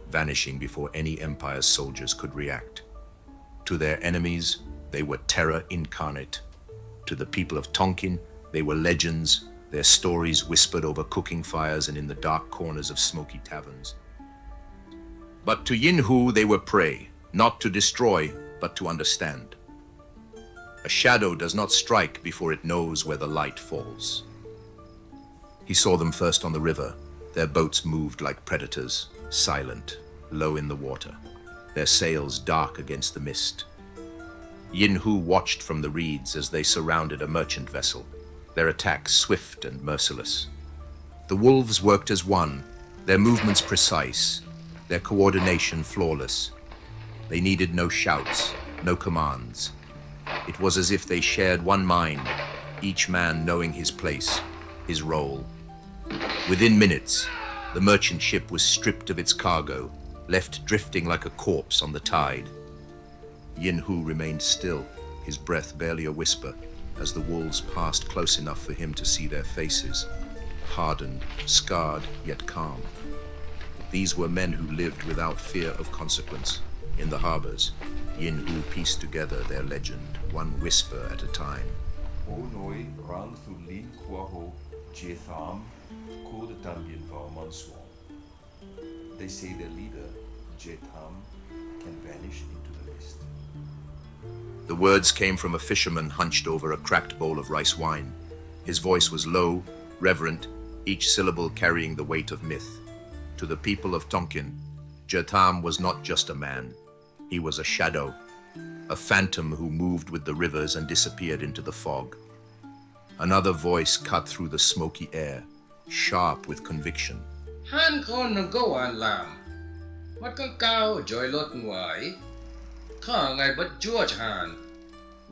vanishing before any empire's soldiers could react. To their enemies, they were terror incarnate. To the people of Tonkin, they were legends, their stories whispered over cooking fires and in the dark corners of smoky taverns. But to Yinhu, they were prey, not to destroy, but to understand. A shadow does not strike before it knows where the light falls. He saw them first on the river. Their boats moved like predators, silent, low in the water, their sails dark against the mist. Yinhu watched from the reeds as they surrounded a merchant vessel, their attacks swift and merciless. The wolves worked as one, their movements precise, their coordination flawless. They needed no shouts, no commands. It was as if they shared one mind, each man knowing his place, his role. Within minutes, the merchant ship was stripped of its cargo, left drifting like a corpse on the tide. Yinhu remained still, his breath barely a whisper, as the wolves passed close enough for him to see their faces, hardened, scarred, yet calm. These were men who lived without fear of consequence. In the harbors, Yinhu pieced together their legend, one whisper at a time. Onoi rang thulin kwaho jetham ko the Dambian Varmanswam. They say their leader, Jetham, can vanish into the mist. The words came from a fisherman hunched over a cracked bowl of rice wine. His voice was low, reverent, each syllable carrying the weight of myth. To the people of Tonkin, Jetham was not just a man. He was a shadow, a phantom who moved with the rivers and disappeared into the fog. Another voice cut through the smoky air, sharp with conviction. Han kon go an lam. What kan cao joy lot wai? Kang I but George Han.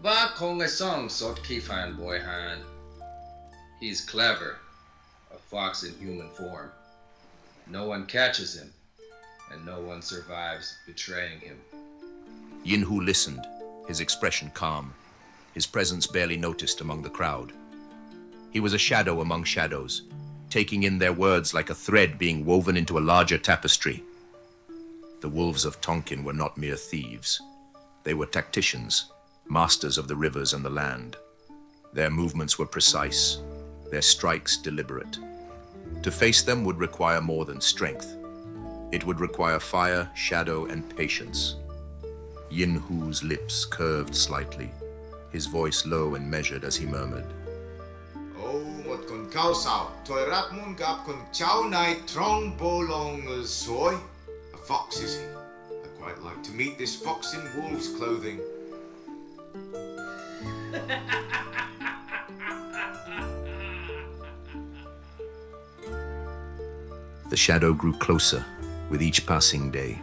Va kong a song sort Kifan boy Han. He's clever, a fox in human form. No one catches him, and no one survives betraying him. Yinhu listened, his expression calm, his presence barely noticed among the crowd. He was a shadow among shadows, taking in their words like a thread being woven into a larger tapestry. The wolves of Tonkin were not mere thieves. They were tacticians, masters of the rivers and the land. Their movements were precise, their strikes deliberate. To face them would require more than strength. It would require fire, shadow, and patience. Yinhu's lips curved slightly, his voice low and measured as he murmured. Oh, what con cao sao, toi rap mun gap con chow nai trong bolong soy. A fox is he? I'd quite like to meet this fox in wolf's clothing. The shadow grew closer with each passing day.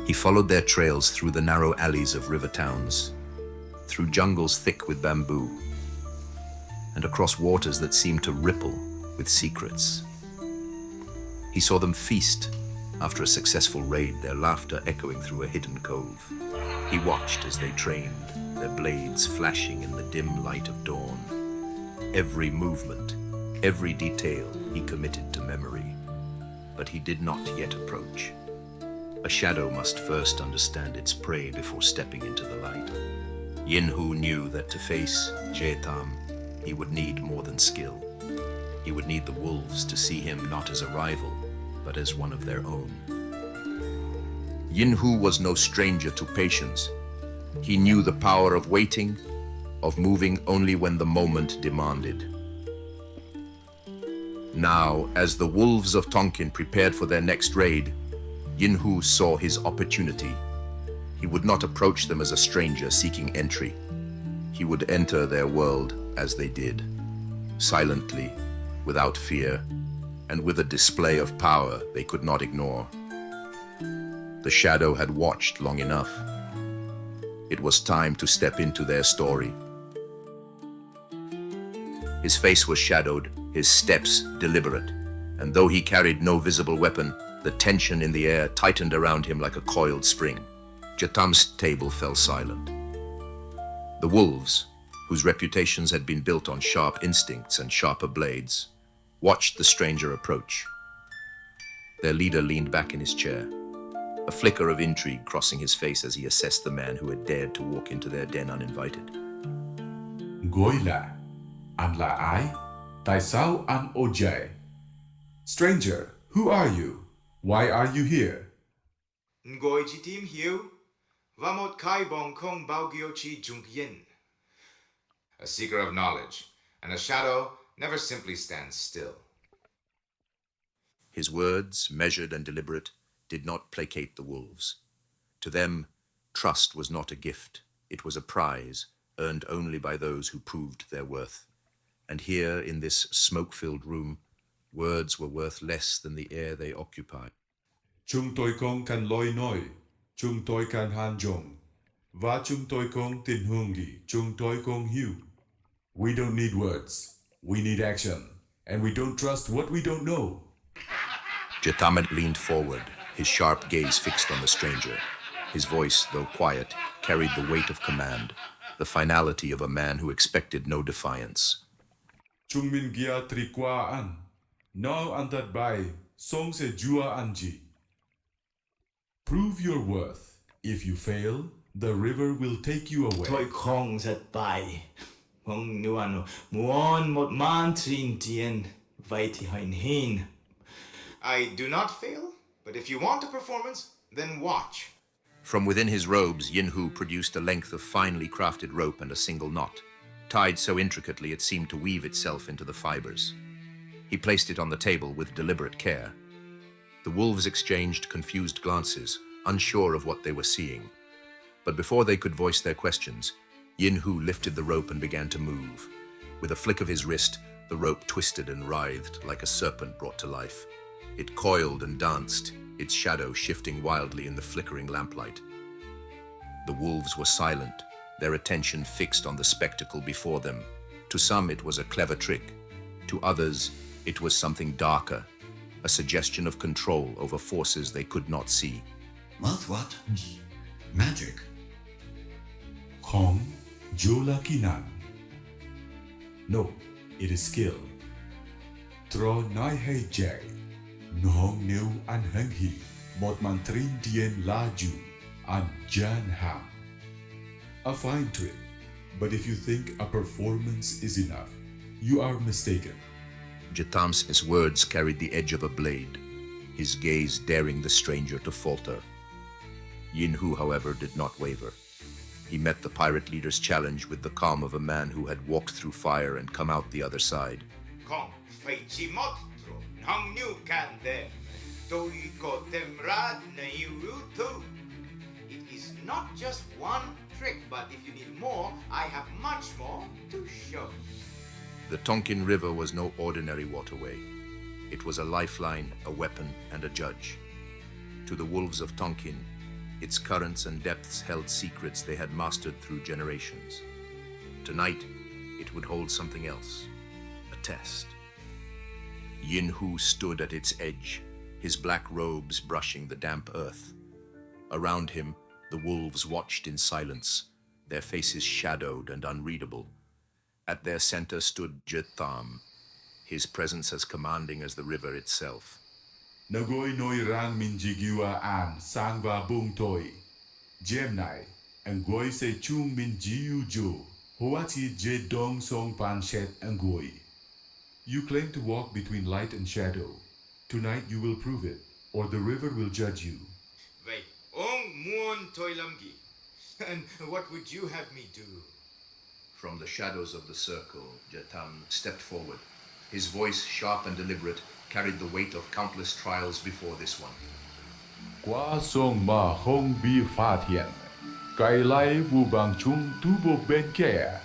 He followed their trails through the narrow alleys of river towns, through jungles thick with bamboo, and across waters that seemed to ripple with secrets. He saw them feast after a successful raid, their laughter echoing through a hidden cove. He watched as they trained, their blades flashing in the dim light of dawn. Every movement, every detail he committed to memory, but he did not yet approach. A shadow must first understand its prey before stepping into the light. Yinhu knew that to face Jetham, he would need more than skill. He would need the wolves to see him not as a rival, but as one of their own. Yinhu was no stranger to patience. He knew the power of waiting, of moving only when the moment demanded. Now, as the wolves of Tonkin prepared for their next raid, Yinhu saw his opportunity. He would not approach them as a stranger seeking entry. He would enter their world as they did, silently, without fear, and with a display of power they could not ignore. The shadow had watched long enough. It was time to step into their story. His face was shadowed, his steps deliberate, and though he carried no visible weapon, the tension in the air tightened around him like a coiled spring. Jatam's table fell silent. The wolves, whose reputations had been built on sharp instincts and sharper blades, watched the stranger approach. Their leader leaned back in his chair, a flicker of intrigue crossing his face as he assessed the man who had dared to walk into their den uninvited. Ngồi là, anh là ai? Tại sao anh ở đây? Stranger, who are you? Why are you here? Ngồi chỉ tìm hiểu, và một cái bóng không bao giờ chỉ trung yin. A seeker of knowledge, and a shadow never simply stands still. His words, measured and deliberate, did not placate the wolves. To them, trust was not a gift, it was a prize, earned only by those who proved their worth. And here, in this smoke-filled room, words were worth less than the air they occupied. Chúng tôi không can lối nói, chúng tôi can hành động, và chúng tôi không tin hướng gì, chúng tôi không hiểu. We don't need words, we need action, and we don't trust what we don't know. Jatam leaned forward, his sharp gaze fixed on the stranger. His voice, though quiet, carried the weight of command, the finality of a man who expected no defiance. Chúng mình gia tri qua anh, now anh thật bài, song se jua anji. Prove your worth. If you fail, the river will take you away. Tôi không thất bại. Không nuano muốn một man trin tien vậy thì hành hin. I do not fail, but if you want a performance, then watch. From within his robes, Yin-Hu produced a length of finely crafted rope and a single knot, tied so intricately it seemed to weave itself into the fibers. He placed it on the table with deliberate care. The wolves exchanged confused glances, unsure of what they were seeing. But before they could voice their questions, Yin-Hu lifted the rope and began to move. With a flick of his wrist, the rope twisted and writhed like a serpent brought to life. It coiled and danced, its shadow shifting wildly in the flickering lamplight. The wolves were silent, their attention fixed on the spectacle before them. To some it was a clever trick. To others, it was something darker, a suggestion of control over forces they could not see. What? Magic? Kong Jola Kinan. No, it is skill. Tro Nai Hei Jai. Nohong Neu An Heng Hi. Một man trin dien la ju. An Jan Ham. A fine trick, but if you think a performance is enough, you are mistaken. Jatam's words carried the edge of a blade, his gaze daring the stranger to falter. Yin-Hu, however, did not waver. He met the pirate leader's challenge with the calm of a man who had walked through fire and come out the other side. Kong fei chi motro, nang nu can them, do ko them rad na tu. It is not just one trick, but if you need more, I have much more to show. The Tonkin River was no ordinary waterway. It was a lifeline, a weapon, and a judge. To the wolves of Tonkin, its currents and depths held secrets they had mastered through generations. Tonight, it would hold something else, a test. Yin-Hu stood at its edge, his black robes brushing the damp earth. Around him, the wolves watched in silence, their faces shadowed and unreadable. At their center stood Jatam, his presence as commanding as the river itself. Nagoi noi rang min jigiwa an sangwa bung toi. Jem nai, angoi se chung min jiu jo. Hoati je dong song pan shet angoi. You claim to walk between light and shadow. Tonight you will prove it, or the river will judge you. Wei, ong muon toi lamgi. And what would you have me do? From the shadows of the circle, Jatam stepped forward. His voice, sharp and deliberate, carried the weight of countless trials before this one. Qua song ma hong bi fa thian. Cái lai vu bằng chung tu bo ben kẻ.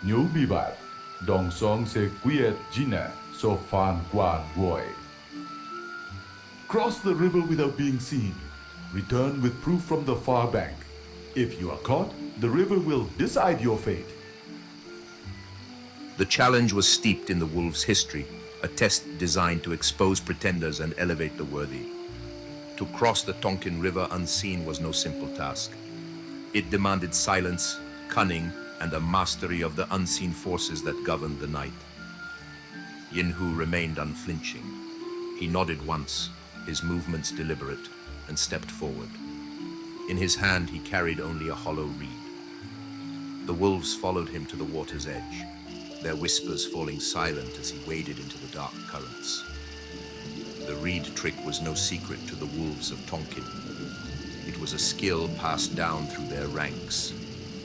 Nhớ bị bạt, dòng song se quiet gina so fan quan voy. Cross the river without being seen. Return with proof from the far bank. If you are caught, the river will decide your fate. The challenge was steeped in the wolves' history, a test designed to expose pretenders and elevate the worthy. To cross the Tonkin River unseen was no simple task. It demanded silence, cunning, and a mastery of the unseen forces that governed the night. Yinhu remained unflinching. He nodded once, his movements deliberate, and stepped forward. In his hand he carried only a hollow reed. The wolves followed him to the water's edge, their whispers falling silent as he waded into the dark currents. The reed trick was no secret to the wolves of Tonkin. It was a skill passed down through their ranks,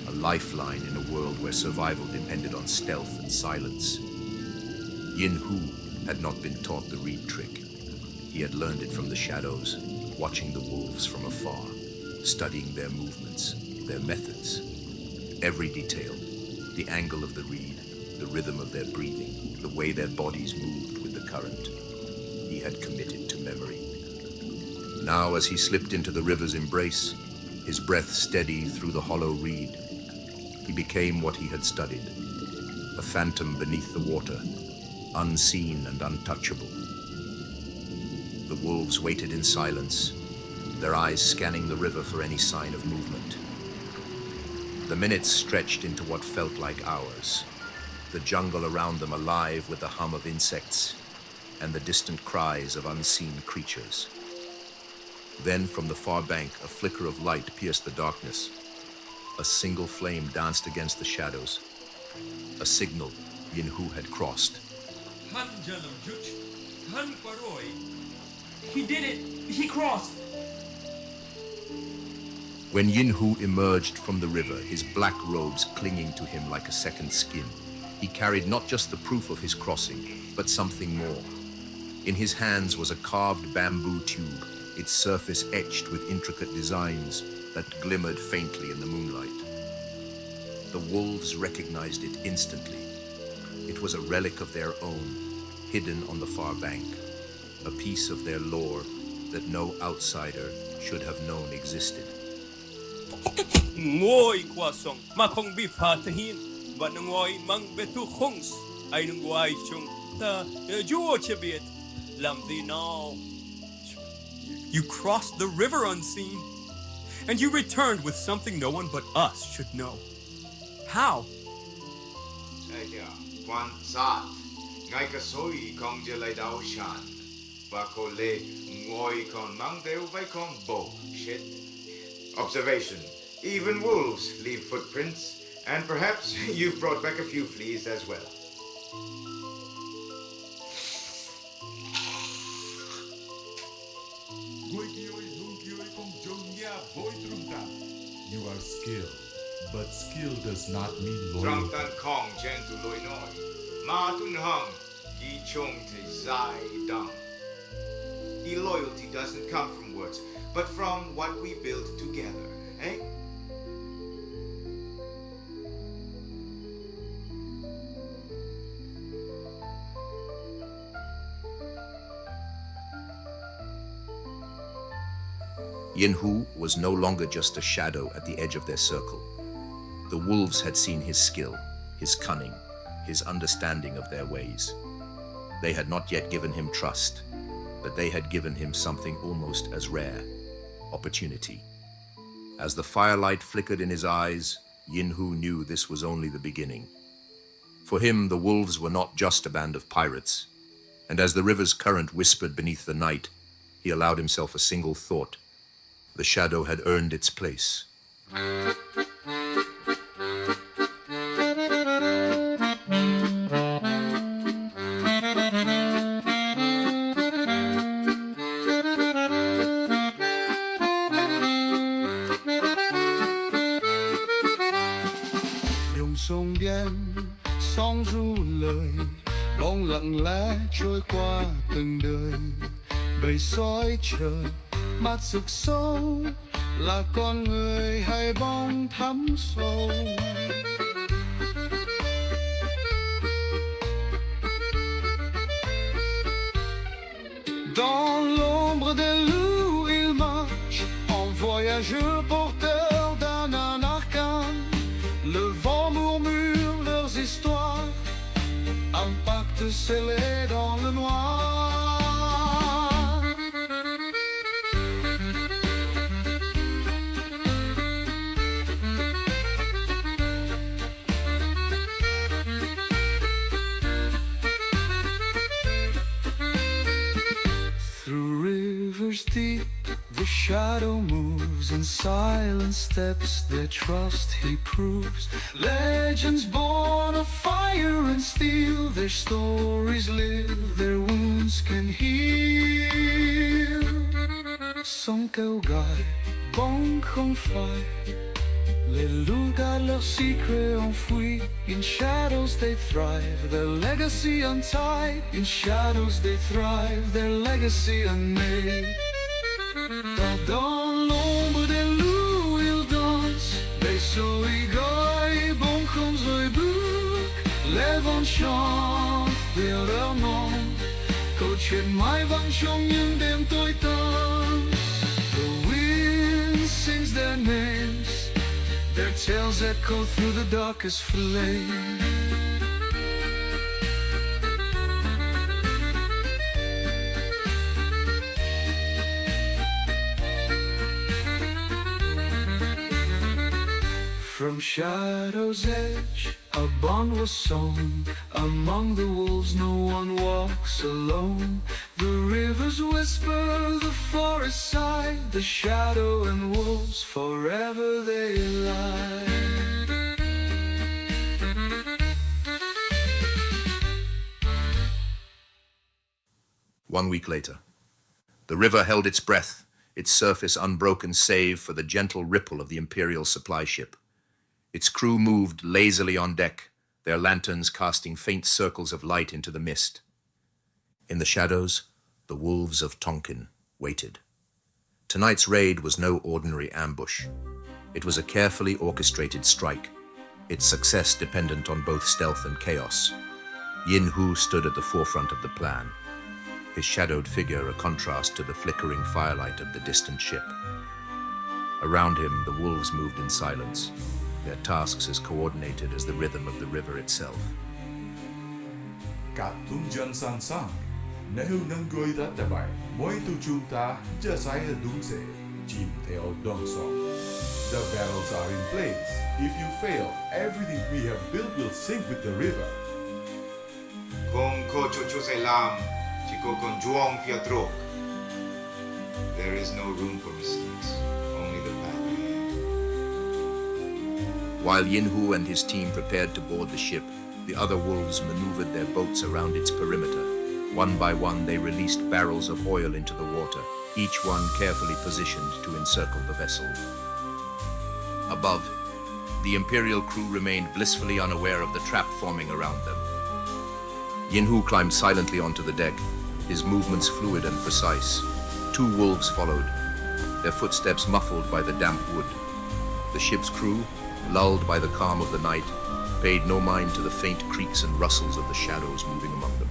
a lifeline in a world where survival depended on stealth and silence. Yinhu had not been taught the reed trick. He had learned it from the shadows, watching the wolves from afar, studying their movements, their methods, every detail, the angle of the reed, the rhythm of their breathing, the way their bodies moved with the current. He had committed to memory. Now, as he slipped into the river's embrace, his breath steady through the hollow reed, he became what he had studied, a phantom beneath the water, unseen and untouchable. The wolves waited in silence, their eyes scanning the river for any sign of movement. The minutes stretched into what felt like hours, the jungle around them alive with the hum of insects and the distant cries of unseen creatures. Then from the far bank, a flicker of light pierced the darkness. A single flame danced against the shadows, a signal Yinhu had crossed. He did it! He crossed! When Yinhu emerged from the river, his black robes clinging to him like a second skin, he carried not just the proof of his crossing, but something more. In his hands was a carved bamboo tube, its surface etched with intricate designs that glimmered faintly in the moonlight. The wolves recognized it instantly. It was a relic of their own, hidden on the far bank, a piece of their lore that no outsider should have known existed. Ngoi kwasong makong bifatahin banangoi mang betu khongs ay nungwai chung ta juo chebit lam di now. You crossed the river unseen, and you returned with something no one but us should know. How? Zariya, quan sát, ngay cả soi con giờ lại đau shan, và cô lê ngồi con mang đều vai con bullshit. Observation: even wolves leave footprints, and perhaps you've brought back a few fleas as well. You are skilled, but skill does not mean loyalty. Trong tan kong chen tu loi noi, ma tun hung, yi chung te zai dang. The loyalty doesn't come from words, but from what we build together, eh? Yinhu was no longer just a shadow at the edge of their circle. The wolves had seen his skill, his cunning, his understanding of their ways. They had not yet given him trust, but they had given him something almost as rare, opportunity. As the firelight flickered in his eyes, Yinhu knew this was only the beginning. For him, the wolves were not just a band of pirates, and as the river's current whispered beneath the night, he allowed himself a single thought. The shadow had earned its place. Dùng sông đen sóng ru lời bóng lặng lẽ trôi qua từng đời bầy sói trời mắt rực sâu là con người hay bóng thắm sâu. Dans l'ombre des loups, il marche en voyageur porteur d'un arcane. Le vent murmure leurs histoires, un pacte scellé dans le noir. Deep, the shadow moves, in silent steps their trust he proves. Legends born of fire and steel, their stories live, their wounds can heal. Sans kêu gai, bóng không phai, les loups gardent leurs secrets enfouis. In shadows they thrive, their legacy untied. In shadows they thrive, their legacy unmade. Dans l'ombre des loups ils dansent, berceau égaux, bon comme zoibouk. Les vents chantent vers leur nom, câu chuyện mãi vang trong những đêm tối tăm. The wind sings their names, their tales echo through the darkest flame. From shadow's edge, a bond was sown. Among the wolves, no one walks alone. The rivers whisper, the forest sigh. The shadow and wolves, forever they lie. 1 week later, the river held its breath, its surface unbroken save for the gentle ripple of the Imperial supply ship. Its crew moved lazily on deck, their lanterns casting faint circles of light into the mist. In the shadows, the wolves of Tonkin waited. Tonight's raid was no ordinary ambush. It was a carefully orchestrated strike, its success dependent on both stealth and chaos. Yin Hu stood at the forefront of the plan, his shadowed figure a contrast to the flickering firelight of the distant ship. Around him, the wolves moved in silence, their tasks as coordinated as the rhythm of the river itself. Các tung dân san sang, nếu nâng gối ra tờ bài, mỗi tu chúng ta giờ sai ở đúng sẽ chìm theo dòng sông. The barrels are in place. If you fail, everything we have built will sink with the river. Không có chỗ sẽ làm, chỉ có con chuông phía trước. There is no room for mistakes, only the path ahead. While Yin Hu and his team prepared to board the ship, the other wolves maneuvered their boats around its perimeter. One by one, they released barrels of oil into the water, each one carefully positioned to encircle the vessel. Above, the Imperial crew remained blissfully unaware of the trap forming around them. Yin Hu climbed silently onto the deck, his movements fluid and precise. 2 wolves followed, their footsteps muffled by the damp wood. The ship's crew, lulled by the calm of the night, paid no mind to the faint creaks and rustles of the shadows moving among them.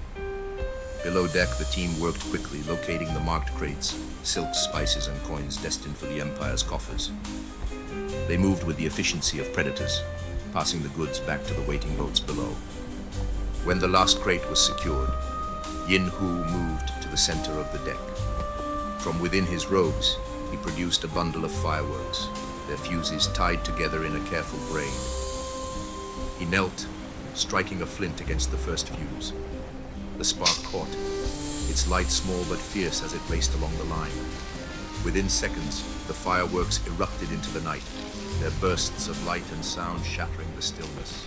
Below deck, the team worked quickly, locating the marked crates, silks, spices, and coins destined for the Empire's coffers. They moved with the efficiency of predators, passing the goods back to the waiting boats below. When the last crate was secured, Yin Hu moved to the center of the deck. From within his robes, he produced a bundle of fireworks, their fuses tied together in a careful braid. He knelt, striking a flint against the first fuse. The spark caught, its light small but fierce as it raced along the line. Within seconds, the fireworks erupted into the night, their bursts of light and sound shattering the stillness.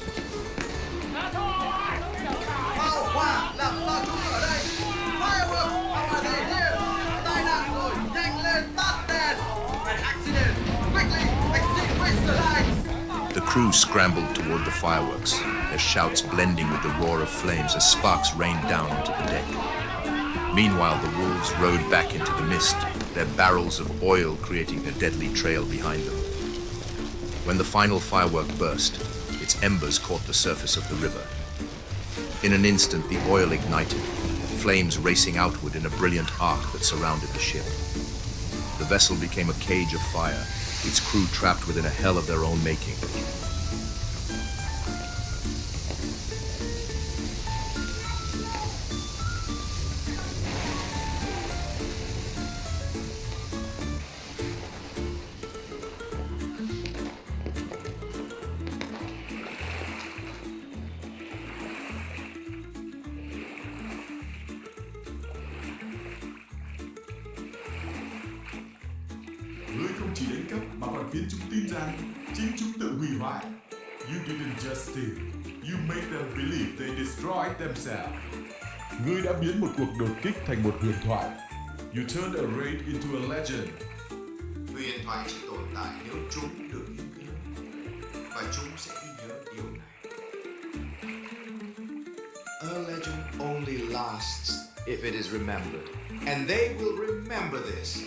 The crew scrambled toward the fireworks, their shouts blending with the roar of flames as sparks rained down onto the deck. Meanwhile, the wolves rode back into the mist, their barrels of oil creating a deadly trail behind them. When the final firework burst, its embers caught the surface of the river. In an instant, the oil ignited, flames racing outward in a brilliant arc that surrounded the ship. The vessel became a cage of fire, its crew trapped within a hell of their own making. Ngươi không chỉ đánh cắp mà còn khiến chúng tin rằng chính chúng tự hủy hoại. You didn't just steal, you made them believe they destroyed themselves. Ngươi đã biến một cuộc đột kích thành một huyền thoại. You turned a raid into a legend. Huyền thoại chỉ tồn tại nếu chúng được nghiên cứu, và chúng sẽ ghi nhớ điều này. A legend only lasts if it is remembered, and they will remember this.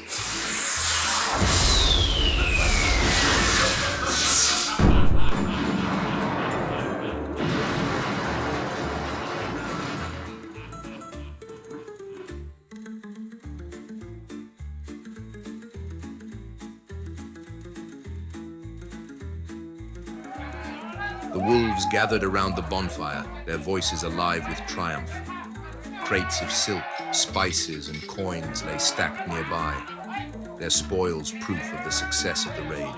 The wolves gathered around the bonfire, their voices alive with triumph. Crates of silk, spices, and coins lay stacked nearby, their spoils proof of the success of the raid.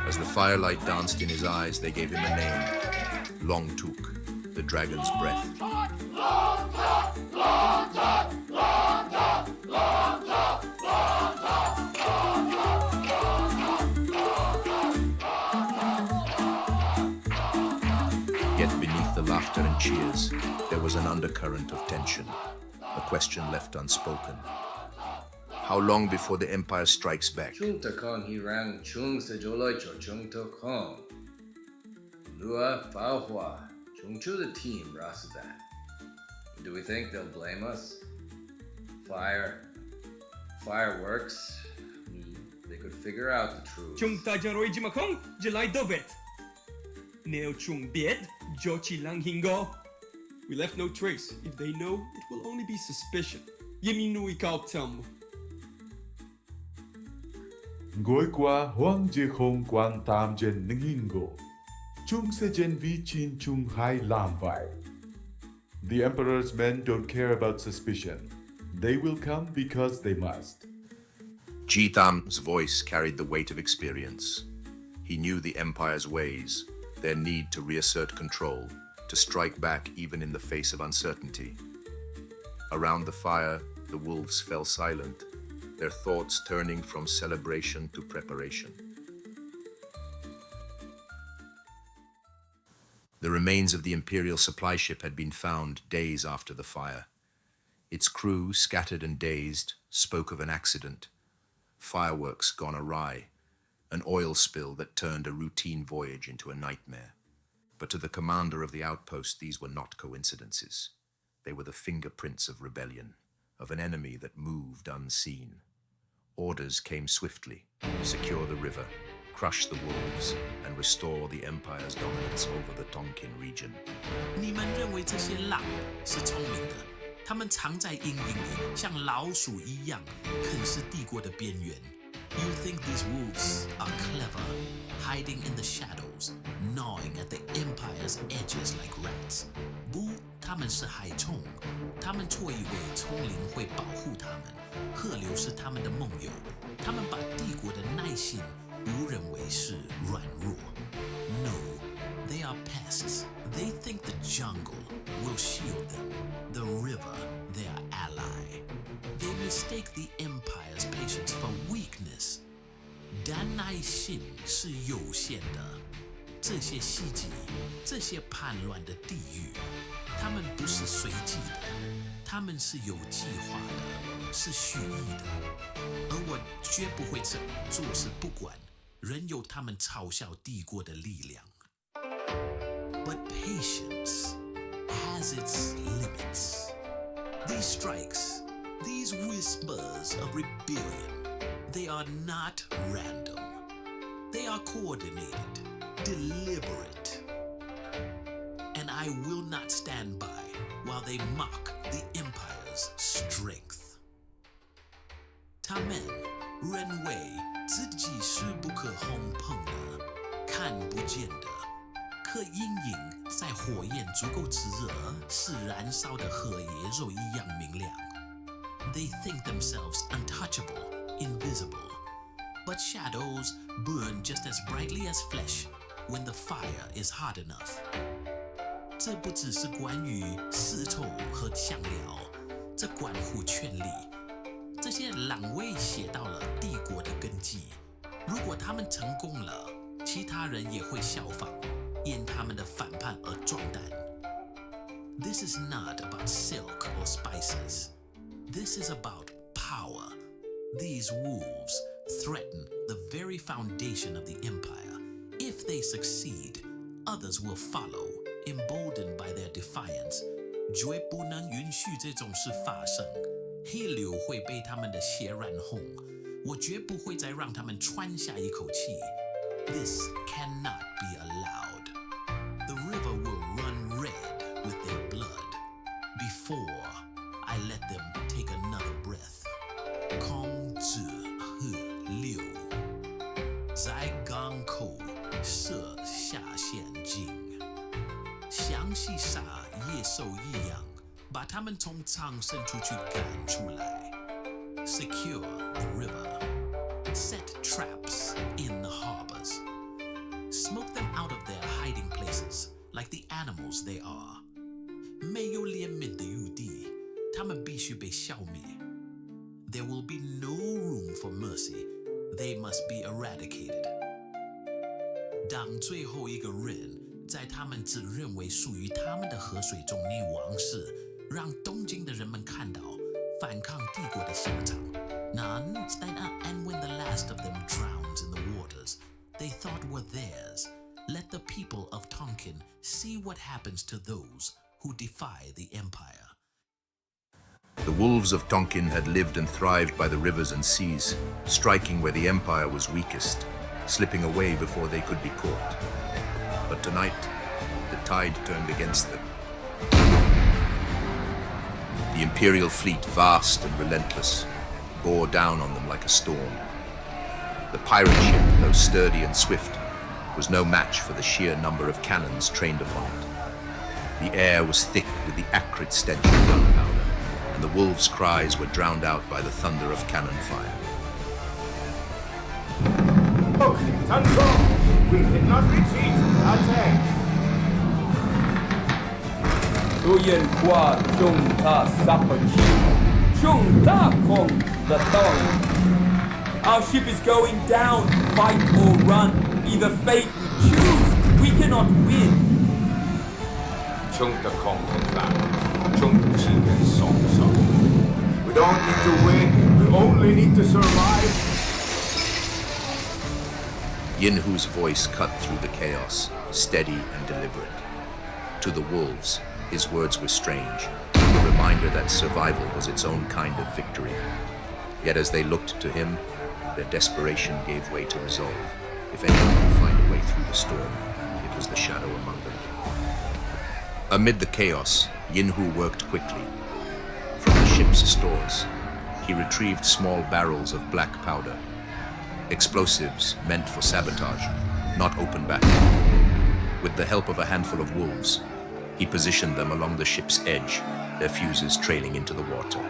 As the firelight danced in his eyes, they gave him a name, Longtuk, the dragon's breath. Yet beneath the laughter and cheers, there was an undercurrent of tension, a question left unspoken. How long before the Empire strikes back? Chung ta con hi rang chung se jo loi cho chung to con. Lua Bao Hua, chung chu the team Rasudan. Do we think they'll blame us? Fireworks. They could figure out the truth. Chúng ta cho rồi mà không, chỉ lại đâu biết. Nếu chúng biết, cho chỉ lang hingo. We left no trace. If they know, it will only be suspicion. Yemi nui cao tâm. Ngồi qua hoang dê không quan tâm trên những hình gỗ. Chúng sẽ trên vi chín chung hai làm vậy. The Emperor's men don't care about suspicion. They will come because they must. Jitam's voice carried the weight of experience. He knew the Empire's ways, their need to reassert control, to strike back even in the face of uncertainty. Around the fire, the wolves fell silent, their thoughts turning from celebration to preparation. The remains of the Imperial supply ship had been found days after the fire. Its crew, scattered and dazed, spoke of an accident, fireworks gone awry, an oil spill that turned a routine voyage into a nightmare. But to the commander of the outpost, these were not coincidences. They were the fingerprints of rebellion, of an enemy that moved unseen. Orders came swiftly: secure the river, crush the wolves, and restore the Empire's dominance over the Tonkin region. 你们认为这些狼是聪明的，他们藏在阴影里，像老鼠一样，啃食帝国的边缘。You think these wolves are clever, hiding in the shadows, gnawing at the Empire's edges like rats? 不，他们是害虫，他们错以为丛林会保护他们，河流是他们的盟友，他们把帝国的耐性误认为是软弱。No, they are pests. They think the jungle will shield them, the river their ally. They mistake the Empire's patience for weakness. 但耐性是有限的，这些细节，这些叛乱的地狱，他们不是随机的，他们是有计划的，是蓄意的。而我绝不会坐视不管，任由他们嘲笑帝国的力量。But patience has its limits. These strikes, these whispers of rebellion, they are not random. They are coordinated, deliberate. And I will not stand by while they mock the Empire's strength. 他们认为自己是不可轰碰的，看不见的。可阴影在火焰足够炽热，是燃烧的荷叶肉一样明亮。They think themselves untouchable, invisible. But shadows burn just as brightly as flesh when the fire is hot enough. 这不只是关于丝绸和香料，这关乎权力。这些狼卫写到了帝国的根基。如果他们成功了，其他人也会效仿，因他们的反叛而壮胆。This is not about silk or spices. This is about power. These wolves threaten the very foundation of the empire. If they succeed, others will follow, emboldened by their defiance. 绝不能允许这种事发生。黑流会被他们的血染红，我绝不会再让他们喘下一口气。This cannot be allowed. The river will run red with their blood before I let them take another breath. 空之河流，在港口设下陷阱，像西沙野兽一样，把他们从藏身处去赶出来。Secure the river. Set traps in the harbors. Smoke them out of their hiding places, like the animals they are. 没有怜悯的余地，他们必须被消灭。There will be no room for mercy. They must be eradicated. 当最后一个人在他们只认为属于他们的河水中溺亡时，让东京的人们看到反抗帝国的下场。None stand up, and when the last of them drowns in the waters they thought were theirs, let the people of Tonkin see what happens to those who defy the empire. The wolves of Tonkin had lived and thrived by the rivers and seas, striking where the empire was weakest, slipping away before they could be caught. But tonight, the tide turned against them. The Imperial fleet, vast and relentless, bore down on them like a storm. The pirate ship, though sturdy and swift, was no match for the sheer number of cannons trained upon it. The air was thick with the acrid stench of gunpowder, and the wolves' cries were drowned out by the thunder of cannon fire. Look, Tango! We cannot retreat! Attack! 苏燕跨中他撒本气，中大风的洞。Our ship is going down. Fight or run. Either fate we choose. We cannot win. 冲的空很大，冲的气很松手。We don't need to win. We only need to survive. Yinhu's voice cut through the chaos, steady and deliberate. To the wolves, his words were strange, a reminder that survival was its own kind of victory. Yet as they looked to him, their desperation gave way to resolve. If anyone could find a way through the storm, it was the shadow among them. Amid the chaos, Yinhu worked quickly. From the ship's stores, he retrieved small barrels of black powder, explosives meant for sabotage, not open battle. With the help of a handful of wolves, he positioned them along the ship's edge, their fuses trailing into the water.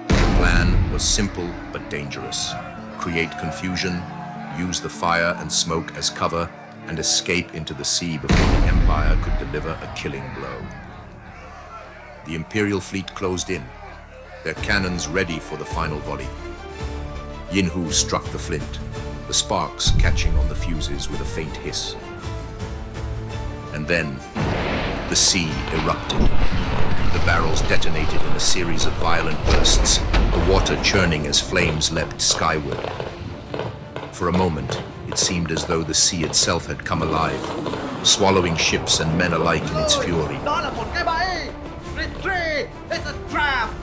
The plan was simple but dangerous. Create confusion, use the fire and smoke as cover, and escape into the sea before the Empire could deliver a killing blow. The Imperial fleet closed in, their cannons ready for the final volley. Yinhu struck the flint, the sparks catching on the fuses with a faint hiss. And then, the sea erupted. The barrels detonated in a series of violent bursts, the water churning as flames leapt skyward. For a moment, it seemed as though the sea itself had come alive, swallowing ships and men alike in its fury. tree! It's a trap!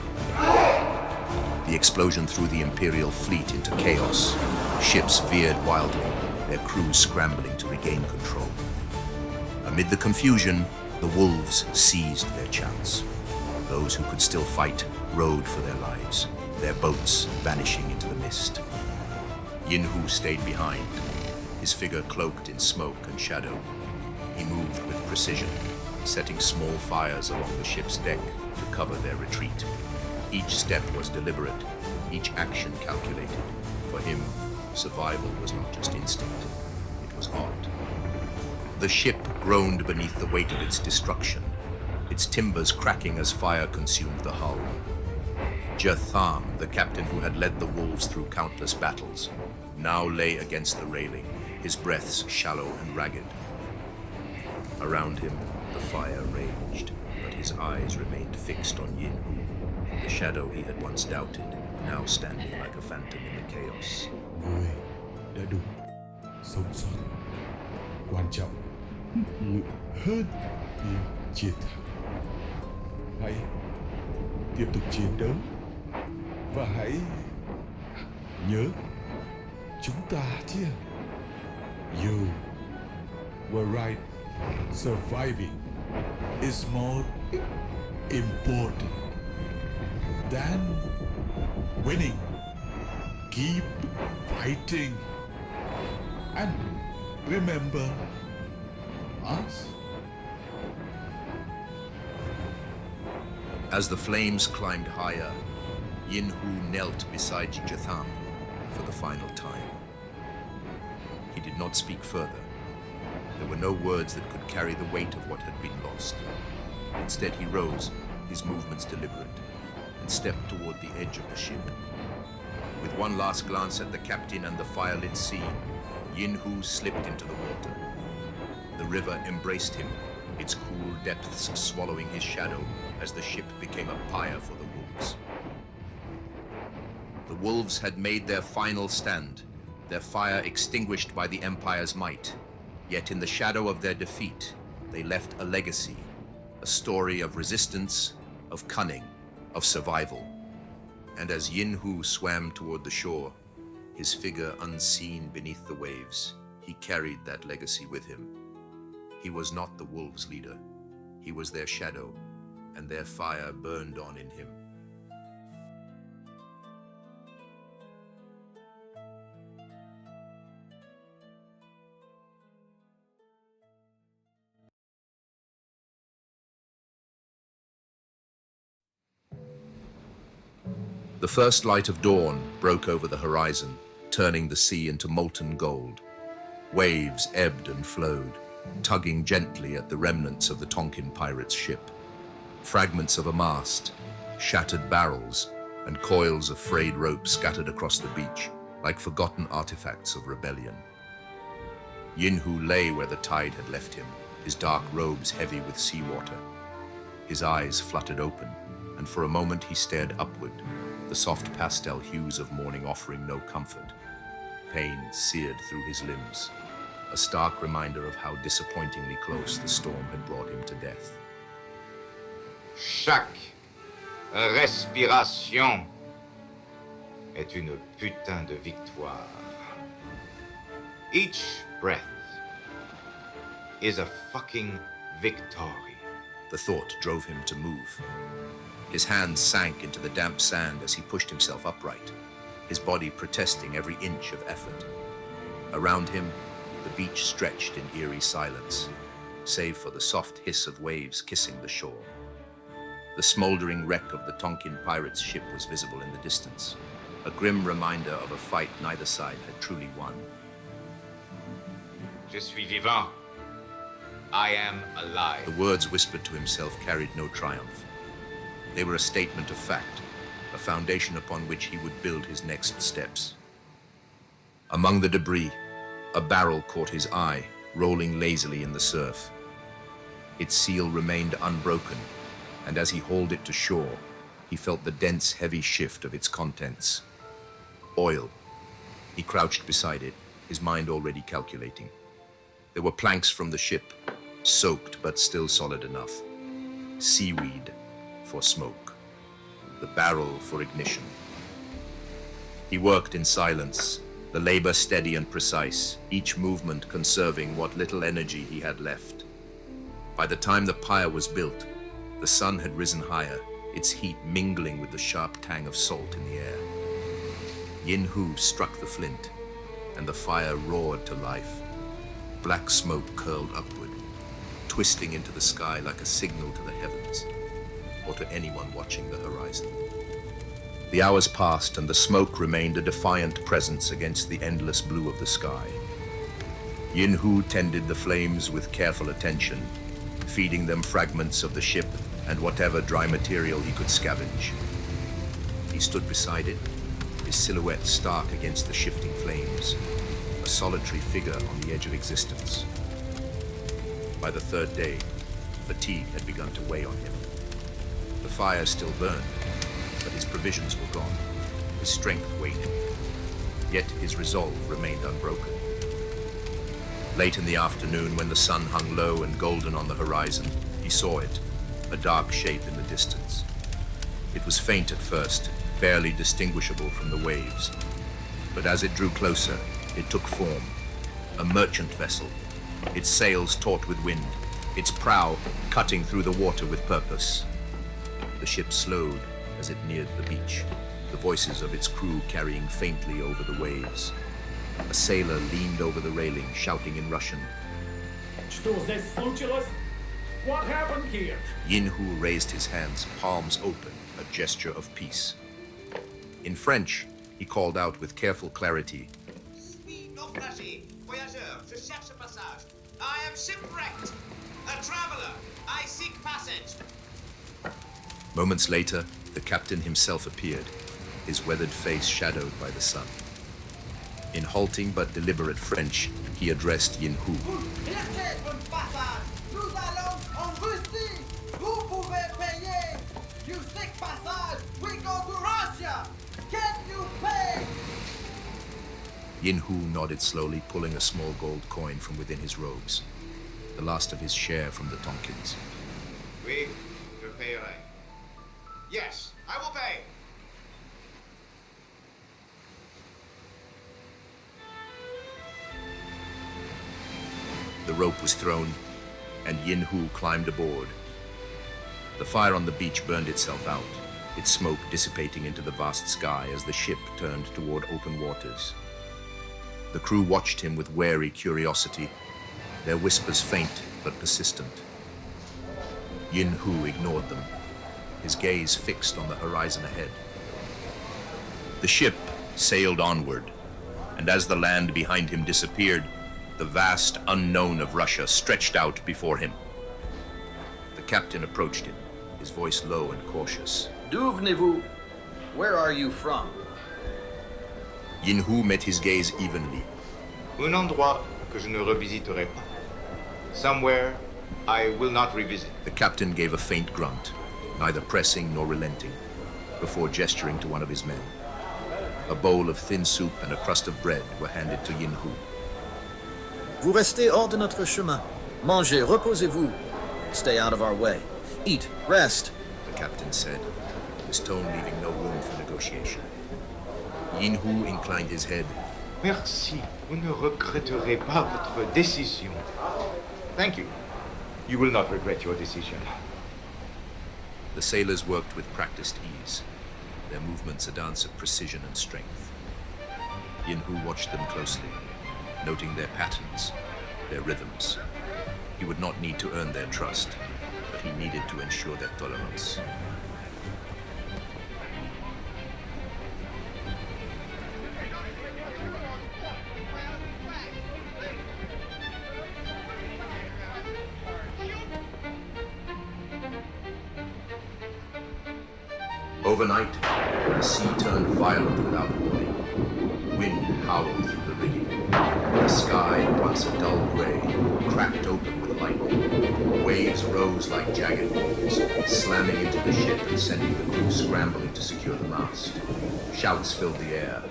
The explosion threw the Imperial fleet into chaos. Ships veered wildly, their crews scrambling to regain control. Amid the confusion, the wolves seized their chance. Those who could still fight rowed for their lives, their boats vanishing into the mist. Yin Hu stayed behind, his figure cloaked in smoke and shadow. He moved with precision, setting small fires along the ship's deck to cover their retreat. Each step was deliberate, each action calculated. For him, survival was not just instinct, it was art. The ship groaned beneath the weight of its destruction, its timbers cracking as fire consumed the hull. Jotham, the captain who had led the wolves through countless battles, now lay against the railing, his breaths shallow and ragged. Around him, the fire raged, but his eyes remained fixed on Yin Hu, the shadow he had once doubted, now standing like a phantom in the chaos. Người đã đủ sống sót. Quan trọng hơn việc chiến thắng. Hãy tiếp tục chiến đấu và hãy nhớ chúng ta chứ. You were right. Surviving is more important than winning. Keep fighting and remember us. As the flames climbed higher, Yin Hu knelt beside Jotham for the final time. He did not speak further. There were no words that could carry the weight of what had been lost. Instead, he rose, his movements deliberate, and stepped toward the edge of the ship. With one last glance at the captain and the fire-lit sea, Yin Hu slipped into the water. The river embraced him, its cool depths swallowing his shadow as the ship became a pyre for the wolves. The wolves had made their final stand, their fire extinguished by the Empire's might. Yet in the shadow of their defeat, they left a legacy, a story of resistance, of cunning, of survival. And as Yin Hu swam toward the shore, his figure unseen beneath the waves, he carried that legacy with him. He was not the wolves' leader. He was their shadow, and their fire burned on in him. The first light of dawn broke over the horizon, turning the sea into molten gold. Waves ebbed and flowed, tugging gently at the remnants of the Tonkin pirates' ship. Fragments of a mast, shattered barrels, and coils of frayed rope scattered across the beach, like forgotten artifacts of rebellion. Yin Hu lay where the tide had left him, his dark robes heavy with seawater. His eyes fluttered open, and for a moment he stared upward, the soft pastel hues of morning offering no comfort. Pain seared through his limbs, a stark reminder of how disappointingly close the storm had brought him to death. Chaque respiration est une putain de victoire. Each breath is a fucking victory. The thought drove him to move. His hands sank into the damp sand as he pushed himself upright, his body protesting every inch of effort. Around him, the beach stretched in eerie silence, save for the soft hiss of waves kissing the shore. The smoldering wreck of the Tonkin pirates' ship was visible in the distance, a grim reminder of a fight neither side had truly won. Je suis vivant. I am alive. The words whispered to himself carried no triumph. They were a statement of fact, a foundation upon which he would build his next steps. Among the debris, a barrel caught his eye, rolling lazily in the surf. Its seal remained unbroken, and as he hauled it to shore, he felt the dense, heavy shift of its contents. Oil. He crouched beside it, his mind already calculating. There were planks from the ship, soaked but still solid enough. Seaweed, for smoke, the barrel for ignition. He worked in silence, the labor steady and precise, each movement conserving what little energy he had left. By the time the pyre was built, the sun had risen higher, its heat mingling with the sharp tang of salt in the air. Yin Hu struck the flint, and the fire roared to life. Black smoke curled upward, twisting into the sky like a signal to the heavens, or to anyone watching the horizon. The hours passed, and the smoke remained a defiant presence against the endless blue of the sky. Yin Hu tended the flames with careful attention, feeding them fragments of the ship and whatever dry material he could scavenge. He stood beside it, his silhouette stark against the shifting flames, a solitary figure on the edge of existence. By the third day, fatigue had begun to weigh on him. The fire still burned, but his provisions were gone, his strength waning. Yet his resolve remained unbroken. Late in the afternoon, when the sun hung low and golden on the horizon, he saw it, a dark shape in the distance. It was faint at first, barely distinguishable from the waves. But as it drew closer, it took form. A merchant vessel, its sails taut with wind, its prow cutting through the water with purpose. The ship slowed as it neared the beach, the voices of its crew carrying faintly over the waves. A sailor leaned over the railing, shouting in Russian. Что здесь случилось? What happened here? Yin Hu raised his hands, palms open, a gesture of peace. In French, he called out with careful clarity. Naufragé, voyageur, je cherche passage. I am shipwrecked. A traveler, I seek passage. Moments later, the captain himself appeared, his weathered face shadowed by the sun. In halting but deliberate French, he addressed Yin Hu. Nous allons en Russie. Vous pouvez payer. You seek passage. We go to Russia. Can you pay? Yin Hu nodded slowly, pulling a small gold coin from within his robes, the last of his share from the Tompkins. Oui, je paierai. Yes, I will pay. The rope was thrown, and Yin Hu climbed aboard. The fire on the beach burned itself out, its smoke dissipating into the vast sky as the ship turned toward open waters. The crew watched him with wary curiosity, their whispers faint but persistent. Yin Hu ignored them, his gaze fixed on the horizon ahead. The ship sailed onward, and as the land behind him disappeared, the vast unknown of Russia stretched out before him. The captain approached him, his voice low and cautious. D'où venez-vous? Where are you from? Yin Hu met his gaze evenly. Un endroit que je ne revisiterai pas. Somewhere I will not revisit. The captain gave a faint grunt, neither pressing nor relenting, before gesturing to one of his men. A bowl of thin soup and a crust of bread were handed to Yin Hu. Vous restez hors de notre chemin. Mangez, reposez-vous. Stay out of our way. Eat, rest. The captain said, his tone leaving no room for negotiation. Yin Hu inclined his head. Merci. Vous ne regretterez pas votre décision. Thank you. You will not regret your decision. The sailors worked with practiced ease, their movements a dance of precision and strength. Yin Hu watched them closely, noting their patterns, their rhythms. He would not need to earn their trust, but he needed to ensure their tolerance. Overnight, the sea turned violent without warning. Wind howled through the rigging. The sky, once a dull gray, cracked open with lightning. Waves rose like jagged walls, slamming into the ship and sending the crew scrambling to secure the mast. Shouts filled the air,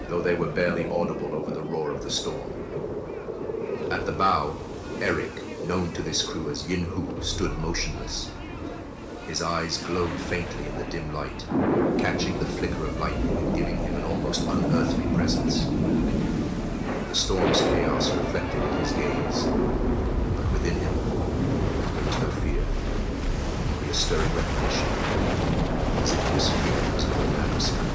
though they were barely audible over the roar of the storm. At the bow, Erik, known to this crew as Yin Hu, stood motionless. His eyes glowed faintly in the dim light, catching the flicker of lightning and giving him an almost unearthly presence. The storm's chaos reflected in his gaze, but within him there was no fear, only a stirring recognition, as if his fear was no adversary.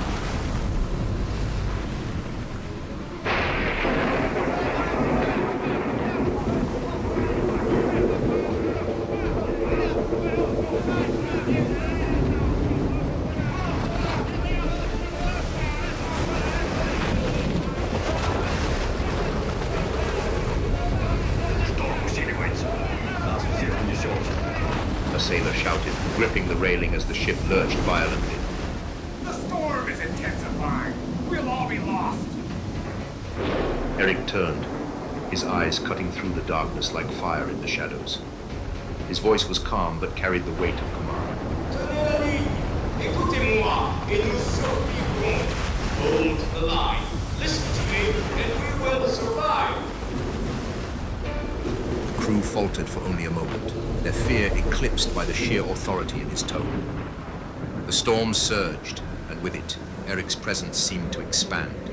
A sailor shouted, gripping the railing as the ship lurched violently. The storm is intensifying. We'll all be lost. Erik turned, his eyes cutting through the darkness like fire in the shadows. His voice was calm but carried the weight of command. Tenez, écoutez-moi, et nous survivrons. Hold the line. Listen to me, and we will survive. The crew faltered for only a moment, their fear eclipsed by the sheer authority in his tone. The storm surged, and with it, Erik's presence seemed to expand.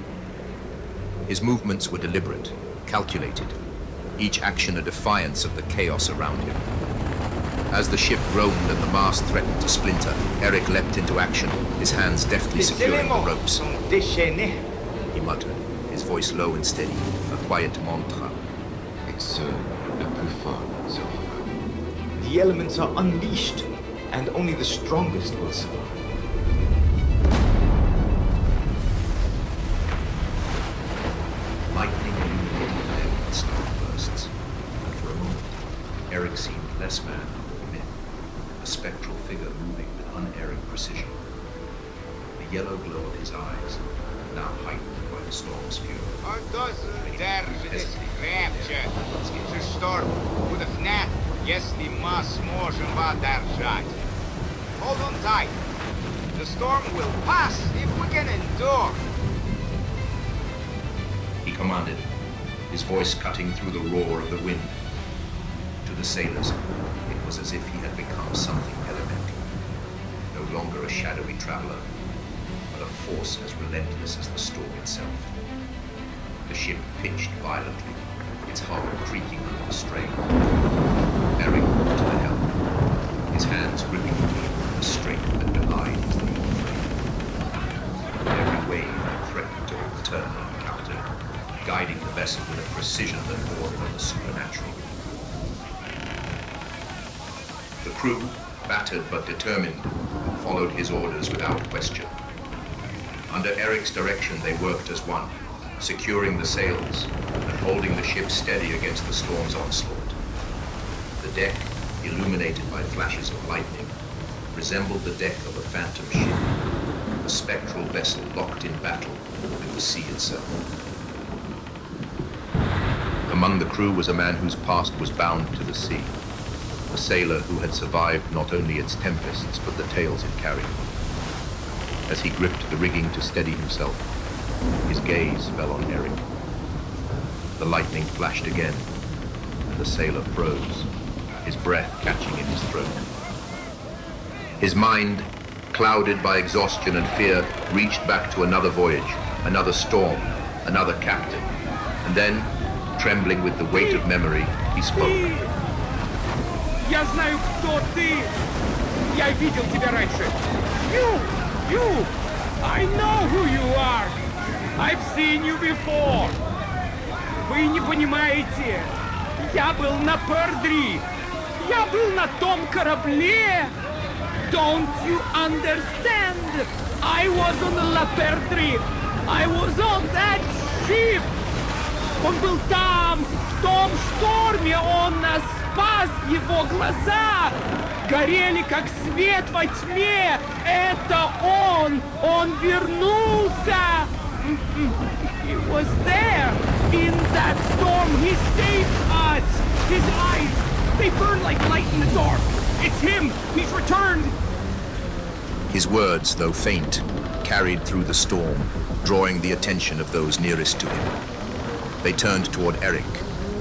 His movements were deliberate, calculated, each action a defiance of the chaos around him. As the ship groaned and the mast threatened to splinter, Erik leapt into action, his hands deftly securing the ropes. He muttered, his voice low and steady, a quiet mantra. The elements are unleashed, and only the strongest will survive. Lightning illuminated the deck in starbursts, and for a moment, Erik seemed less man than myth, a spectral figure moving with unerring precision. The yellow glow of his eyes, now heightened by the storm's fury. Он должен держать крепче. Скажи, шторм будет нет, если мы сможем подержать. Hold on tight. The storm will pass if we can endure. He commanded, his voice cutting through the roar of the wind. To the sailors, it was as if he had become something elemental, no longer a shadowy traveler, but a force as relentless as the storm itself. The ship pitched violently, its hull creaking under the strain. Erik moved to the helm, his hands gripping the wheel with a strength that belied his legal frame. Every wave threatened to overturn the encounter, guiding the vessel with a precision that bordered on the supernatural. The crew, battered but determined, followed his orders without question. Under Erik's direction, they worked as one, securing the sails and holding the ship steady against the storm's onslaught. The deck, illuminated by flashes of lightning, resembled the deck of a phantom ship, a spectral vessel locked in battle with the sea itself. Among the crew was a man whose past was bound to the sea, a sailor who had survived not only its tempests but the tales it carried. As he gripped the rigging to steady himself, his gaze fell on Erik. The lightning flashed again, and the sailor froze, his breath catching in his throat. His mind, clouded by exhaustion and fear, reached back to another voyage, another storm, another captain. And then, trembling with the weight of memory, he spoke. Я знаю, кто ты! Я видел тебя раньше! You! I know who you are! I've seen you before! Вы не понимаете! Я был на Пердри! Я был на том корабле! Don't you understand? I was on the La Perdri! I was on that ship! Он был там! В том шторме! Он нас спас! Его глаза горели как свет во тьме! Это он! Он вернулся! He was there! In that storm! He saved us! His eyes! They burn like light in the dark! It's him! He's returned! His words, though faint, carried through the storm, drawing the attention of those nearest to him. They turned toward Erik,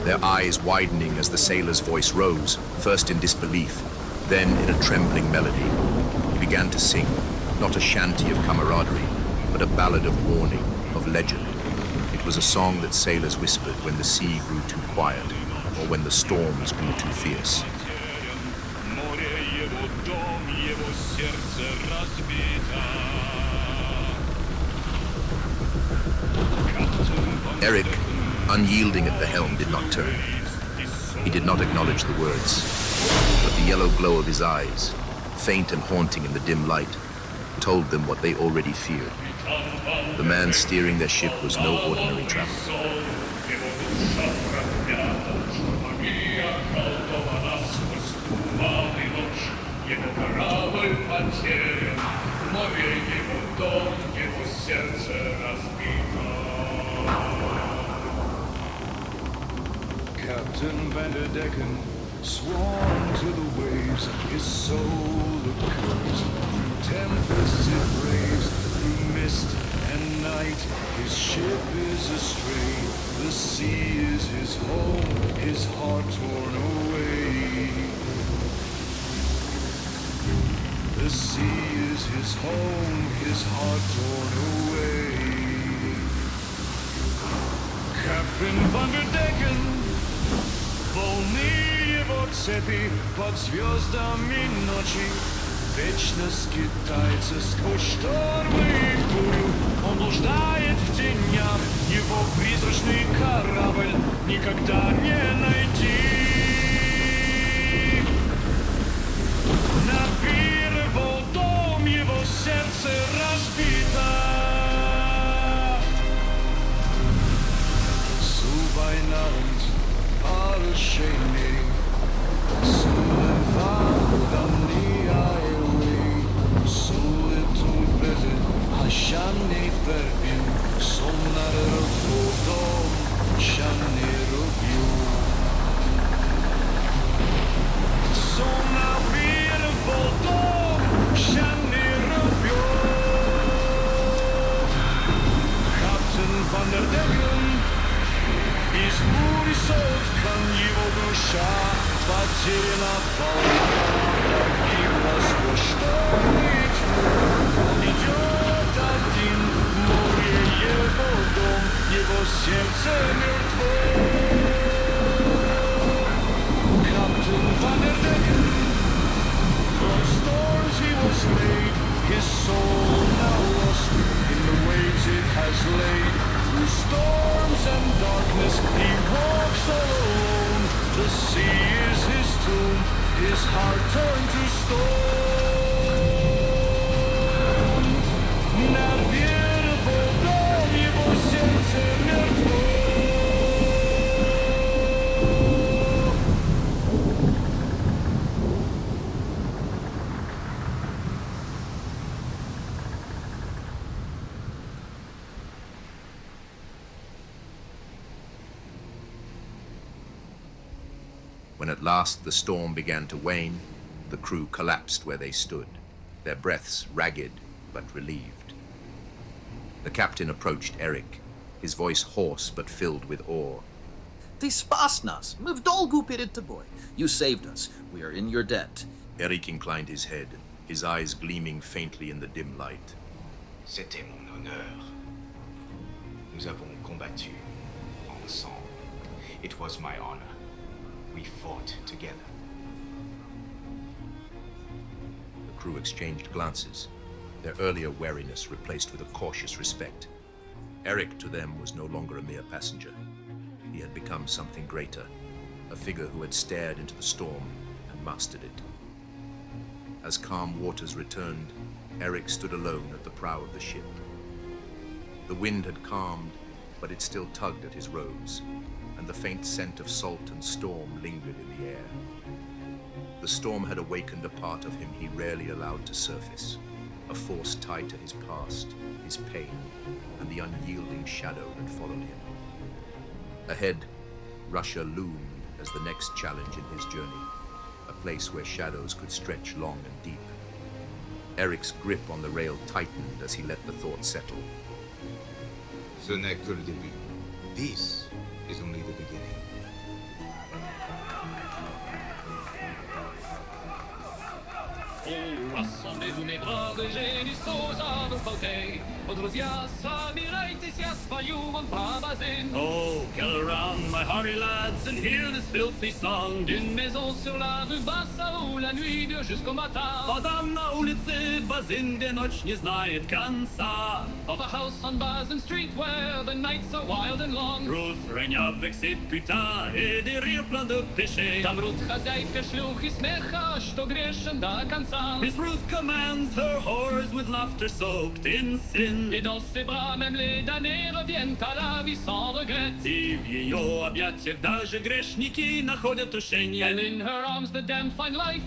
their eyes widening as the sailor's voice rose, first in disbelief, Then, in a trembling melody, he began to sing, not a shanty of camaraderie, but a ballad of warning, of legend. It was a song that sailors whispered when the sea grew too quiet, or when the storms grew too fierce. Erik, unyielding at the helm, did not turn. He did not acknowledge the words, but the yellow glow of his eyes, faint and haunting in the dim light, told them what they already feared. The man steering their ship was no ordinary traveler. Captain Vanderdecken, sworn to the waves, his soul accursed. Through tempests it braves, through mist and night, his ship is astray. The sea is his home, his heart torn away. The sea is his home, his heart torn away. Captain Vanderdecken, волны его цепи под звездами ночи, вечно скитается сквозь штормы и бурю. Он блуждает в тенях, его призрачный корабль никогда не найти. На пир его дом, его сердце разбито. Zuweiland alle sceni sulle vada mia sulle tulpete lasciami per più sonare futo sciannero più sonna vir volto sciannero più Captain Vanderdecken из бури соткан его душа, потеряна волна, погибла сквозь шторм и тьму. Он идет один, море его дом, его сердце мертво. Captain Vanderdecken, from storms he was made, his soul now lost, in the waves it has laid. Through storms and darkness he walks all alone. The sea is his tomb, his heart turned to stone. На веру дом его сердце мертво. When at last the storm began to wane, the crew collapsed where they stood, their breaths ragged but relieved. The captain approached Erik, his voice hoarse but filled with awe. Ty spas nas, my w dolgu перед тобой. You saved us. We are in your debt. Erik inclined his head, his eyes gleaming faintly in the dim light. C'était mon honneur. Nous avons combattu ensemble. It was my honor. We fought together. The crew exchanged glances, their earlier wariness replaced with a cautious respect. Erik to them was no longer a mere passenger. He had become something greater, a figure who had stared into the storm and mastered it. As calm waters returned, Erik stood alone at the prow of the ship. The wind had calmed, but it still tugged at his robes, and the faint scent of salt and storm lingered in the air. The storm had awakened a part of him he rarely allowed to surface, a force tied to his past, his pain, and the unyielding shadow that followed him. Ahead, Russia loomed as the next challenge in his journey, a place where shadows could stretch long and deep. Erik's grip on the rail tightened as he let the thought settle. Ce n'est que le début. This is only the beginning. Oh, rassemblez-vous mes braves génissos à vos côtés. Odrosias, amiraitis, vajuvon brabazin. Oh, gather round, my hearty lads, and hear this filthy song. D'une maison sur la rue Bassa où la nuit dure jusqu'au matin. А там на улице Bazin, где ночь не знает конца. Of a house on Bazin Street where the nights are wild and long. Ruth règne avec ses putains et des rires pleins de péché. Там Ruth хозяйка шлюх и смеха, что грешен до конца. Miss Ruth commands her whores with laughter soaked in sin. Et dans ses bras même les damnés reviennent à la vie sans regret. И в ее объятиях даже грешники находят утешение. And in her arms the damned find life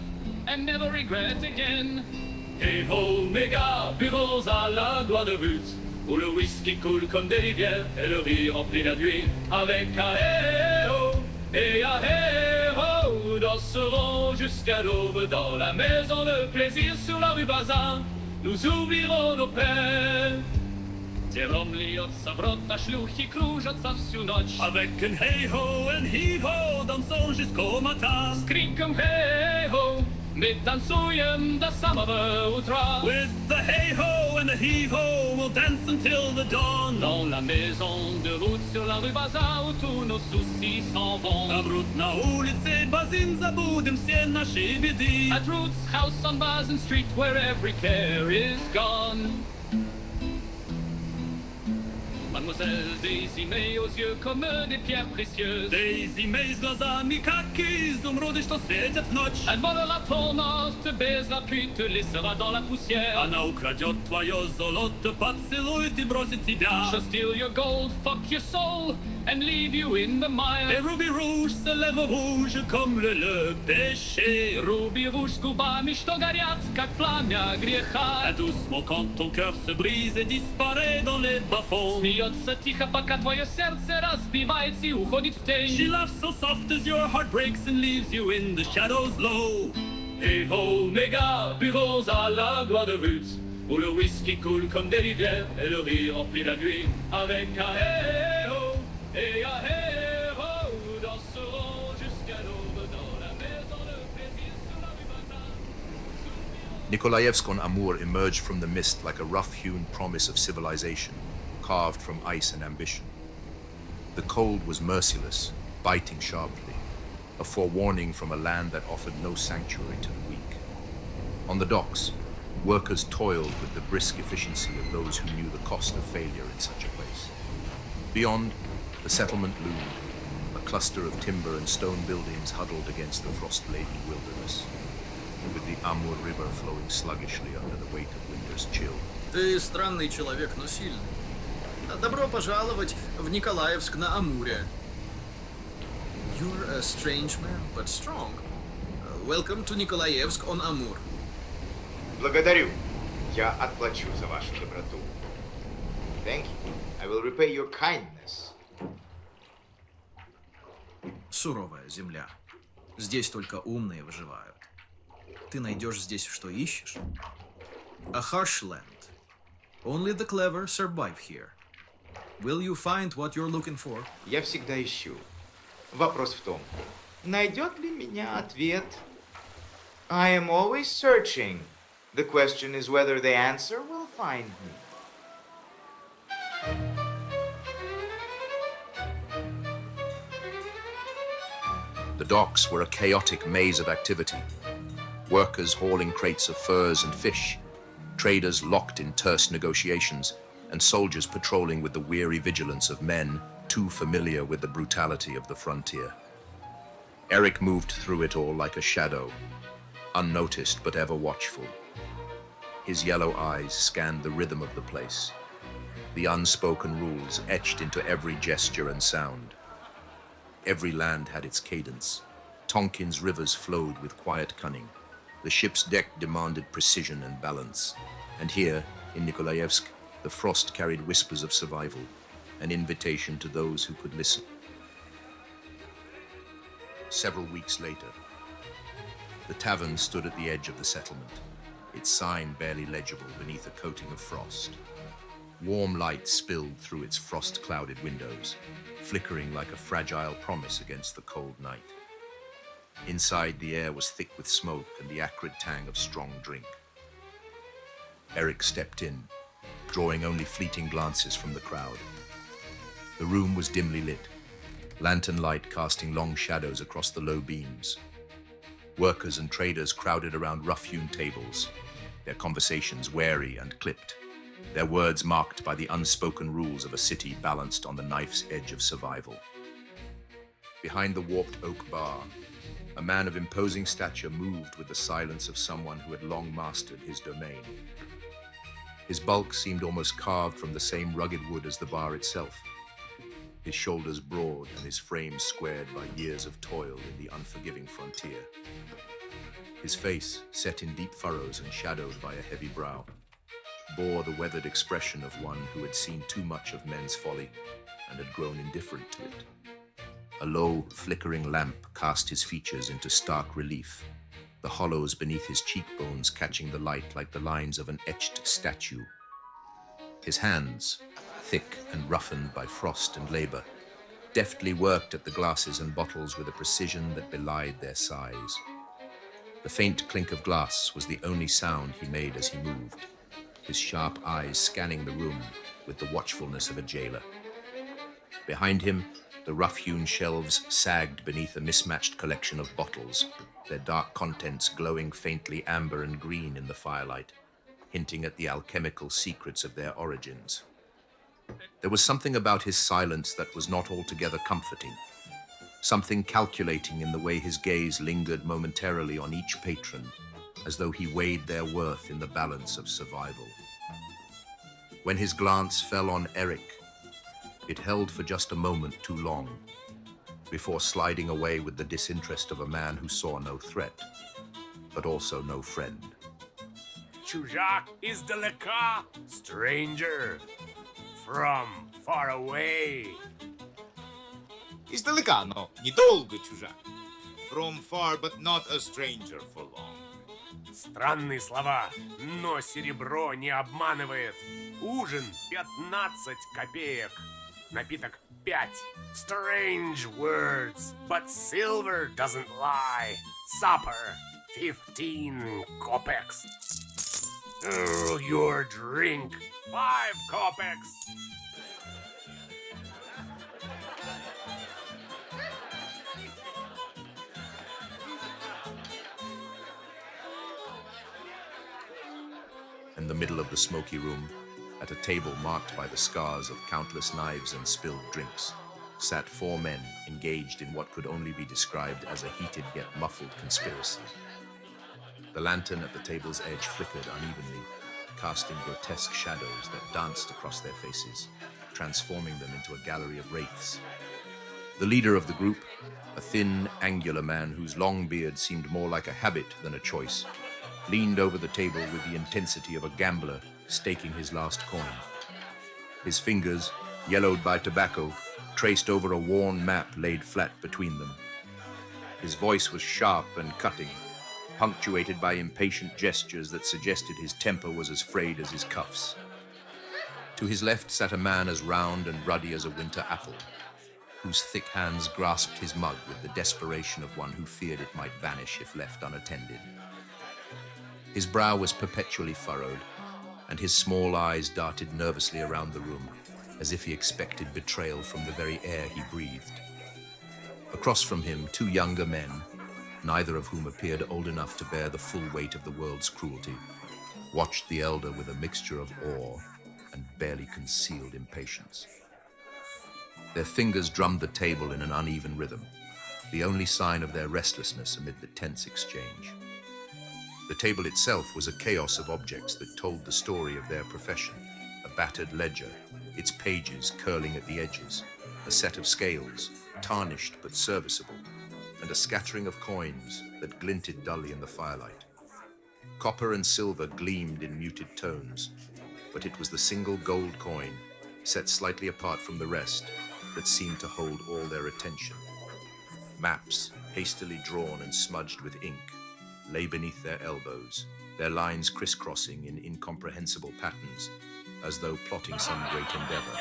and never regret again. Hey ho, mes gars, buvons à la gloire de Ruth, où le whisky coule comme des rivières et le rire remplit la nuit. Avec un hey-ho et un hey-ho, danserons jusqu'à l'aube dans la maison de plaisir sur la rue Bazin. Nous oublierons nos peines. Те льется в рот, а шлюхи кружатся всю ночь. Avec un hey-ho and he-ho, dansons jusqu'au matin. С криком hey-ho, мы танцуем до самого утра. With the hey-ho and the he-ho, we'll dance until the dawn. Dans la maison de Ruth sur la rue Bazin, où tous nos soucis s'en vont. Там Ruth на улице Bazin, забудем все наши беды. At Ruth's house on Bazin Street, where every care is gone. Mademoiselle Daisy May aux yeux comme des pierres précieuses. Daisy May с глазами как изумруды, что светят в ночь. Elle volera ton os, te baisera puis te laissera dans la poussière. Она украдет твое золото, поцелует и бросит тебя. She'll steal your gold, fuck your soul, and leave you in the mire. Et Ruby Rouge se lève rouge comme le péché. Ruby Rouge с губами, что горят, как пламя греха. Et doucement quand ton cœur se brise et disparaît dans les bas-fonds. Смеется тихо, пока твое сердце разбивается и уходит в тень. She laughs so soft as your heart breaks and leaves you in the shadows low. Hey ho, mes gars, buvons à la gloire de Ruth, où le whisky coule comme des rivières et le rire remplit la nuit. Avec un hey ho et un hey ho, danserons jusqu'à l'aube dans la maison de plaisir sur la rue Bazin. Nikolaevsk on Amur emerged from the mist like a rough-hewn promise of civilization, carved from ice and ambition. The cold was merciless, biting sharply, a forewarning from a land that offered no sanctuary to the weak. On the docks, workers toiled with the brisk efficiency of those who knew the cost of failure in such a place. Beyond, the settlement loomed, a cluster of timber and stone buildings huddled against the frost-laden wilderness, with the Amur River flowing sluggishly under the weight of winter's chill. Ты странный человек, но сильный. Добро пожаловать в Николаевск на Амуре. You're a strange man, but strong. Welcome to Nikolaevsk on Amur. Благодарю. Я отплачу за вашу доброту. Thank you. I will repay your kindness. Суровая земля. Здесь только умные выживают. Ты найдешь здесь, что ищешь? A harsh land. Only the clever survive here. Will you find what you're looking for? Я всегда ищу. Вопрос в том, найдет ли меня ответ? I am always searching. The question is whether the answer will find me. The docks were a chaotic maze of activity. Workers hauling crates of furs and fish, traders locked in terse negotiations, and soldiers patrolling with the weary vigilance of men too familiar with the brutality of the frontier. Erik moved through it all like a shadow, unnoticed but ever watchful. His yellow eyes scanned the rhythm of the place, the unspoken rules etched into every gesture and sound. Every land had its cadence. Tonkin's rivers flowed with quiet cunning. The ship's deck demanded precision and balance. And here, in Nikolaevsk, the frost carried whispers of survival, an invitation to those who could listen. Several weeks later, the tavern stood at the edge of the settlement, its sign barely legible beneath a coating of frost. Warm light spilled through its frost-clouded windows, flickering like a fragile promise against the cold night. Inside, the air was thick with smoke and the acrid tang of strong drink. Erik stepped in, drawing only fleeting glances from the crowd. The room was dimly lit, lantern light casting long shadows across the low beams. Workers and traders crowded around rough-hewn tables, their conversations wary and clipped, their words marked by the unspoken rules of a city balanced on the knife's edge of survival. Behind the warped oak bar, a man of imposing stature moved with the silence of someone who had long mastered his domain. His bulk seemed almost carved from the same rugged wood as the bar itself, his shoulders broad and his frame squared by years of toil in the unforgiving frontier. His face, set in deep furrows and shadowed by a heavy brow, bore the weathered expression of one who had seen too much of men's folly and had grown indifferent to it. A low, flickering lamp cast his features into stark relief, the hollows beneath his cheekbones catching the light like the lines of an etched statue. His hands, thick and roughened by frost and labor, deftly worked at the glasses and bottles with a precision that belied their size. The faint clink of glass was the only sound he made as he moved, his sharp eyes scanning the room with the watchfulness of a jailer. Behind him, the rough-hewn shelves sagged beneath a mismatched collection of bottles, their dark contents glowing faintly amber and green in the firelight, hinting at the alchemical secrets of their origins. There was something about his silence that was not altogether comforting, something calculating in the way his gaze lingered momentarily on each patron, as though he weighed their worth in the balance of survival. When his glance fell on Erik, it held for just a moment too long, before sliding away with the disinterest of a man who saw no threat, but also no friend. Чужак издалека, stranger, from far away. Издалека, но недолго чужак. From far, but not a stranger for long. Странные слова, но серебро не обманывает. Ужин 15 копеек. Напиток 5. Strange words, but silver doesn't lie. Supper 15 kopecks. Oh, your drink 5 kopecks. In the middle of the smoky room, at a table marked by the scars of countless knives and spilled drinks, sat 4 men engaged in what could only be described as a heated yet muffled conspiracy. The lantern at the table's edge flickered unevenly, casting grotesque shadows that danced across their faces, transforming them into a gallery of wraiths. The leader of the group, a thin, angular man whose long beard seemed more like a habit than a choice, leaned over the table with the intensity of a gambler staking his last coin. His fingers, yellowed by tobacco, traced over a worn map laid flat between them. His voice was sharp and cutting, punctuated by impatient gestures that suggested his temper was as frayed as his cuffs. To his left sat a man as round and ruddy as a winter apple, whose thick hands grasped his mug with the desperation of one who feared it might vanish if left unattended. His brow was perpetually furrowed, and his small eyes darted nervously around the room, as if he expected betrayal from the very air he breathed. Across from him, 2 younger men, neither of whom appeared old enough to bear the full weight of the world's cruelty, watched the elder with a mixture of awe and barely concealed impatience. Their fingers drummed the table in an uneven rhythm, the only sign of their restlessness amid the tense exchange. The table itself was a chaos of objects that told the story of their profession, a battered ledger, its pages curling at the edges, a set of scales, tarnished but serviceable, and a scattering of coins that glinted dully in the firelight. Copper and silver gleamed in muted tones, but it was the single gold coin, set slightly apart from the rest, that seemed to hold all their attention. Maps, hastily drawn and smudged with ink, lay beneath their elbows, their lines crisscrossing in incomprehensible patterns, as though plotting some great endeavor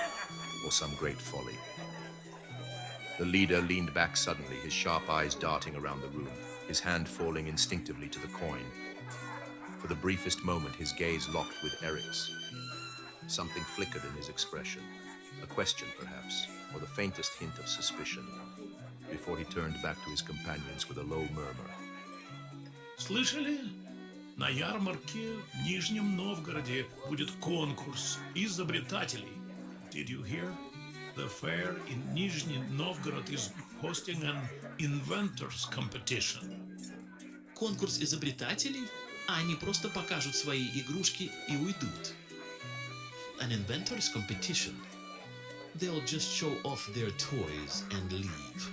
or some great folly. The leader leaned back suddenly, his sharp eyes darting around the room, his hand falling instinctively to the coin. For the briefest moment, his gaze locked with Erik's. Something flickered in his expression, a question perhaps, or the faintest hint of suspicion, before he turned back to his companions with a low murmur. Слышали? На ярмарке в Нижнем Новгороде будет конкурс изобретателей. Did you hear? The fair in Nizhny Novgorod is hosting an inventors competition. Конкурс изобретателей? А они просто покажут свои игрушки и уйдут. An inventors competition. They'll just show off their toys and leave.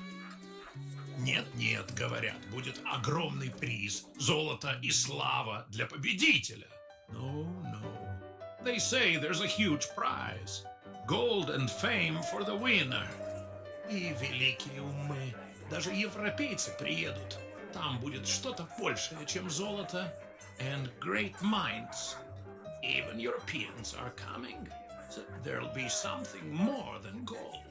Нет, говорят, будет огромный приз, золото и слава для победителя. No. They say there's a huge prize. Gold and fame for the winner. И великие умы, даже европейцы приедут. Там будет что-то большее, чем золото. And great minds. Even Europeans are coming. So there'll be something more than gold.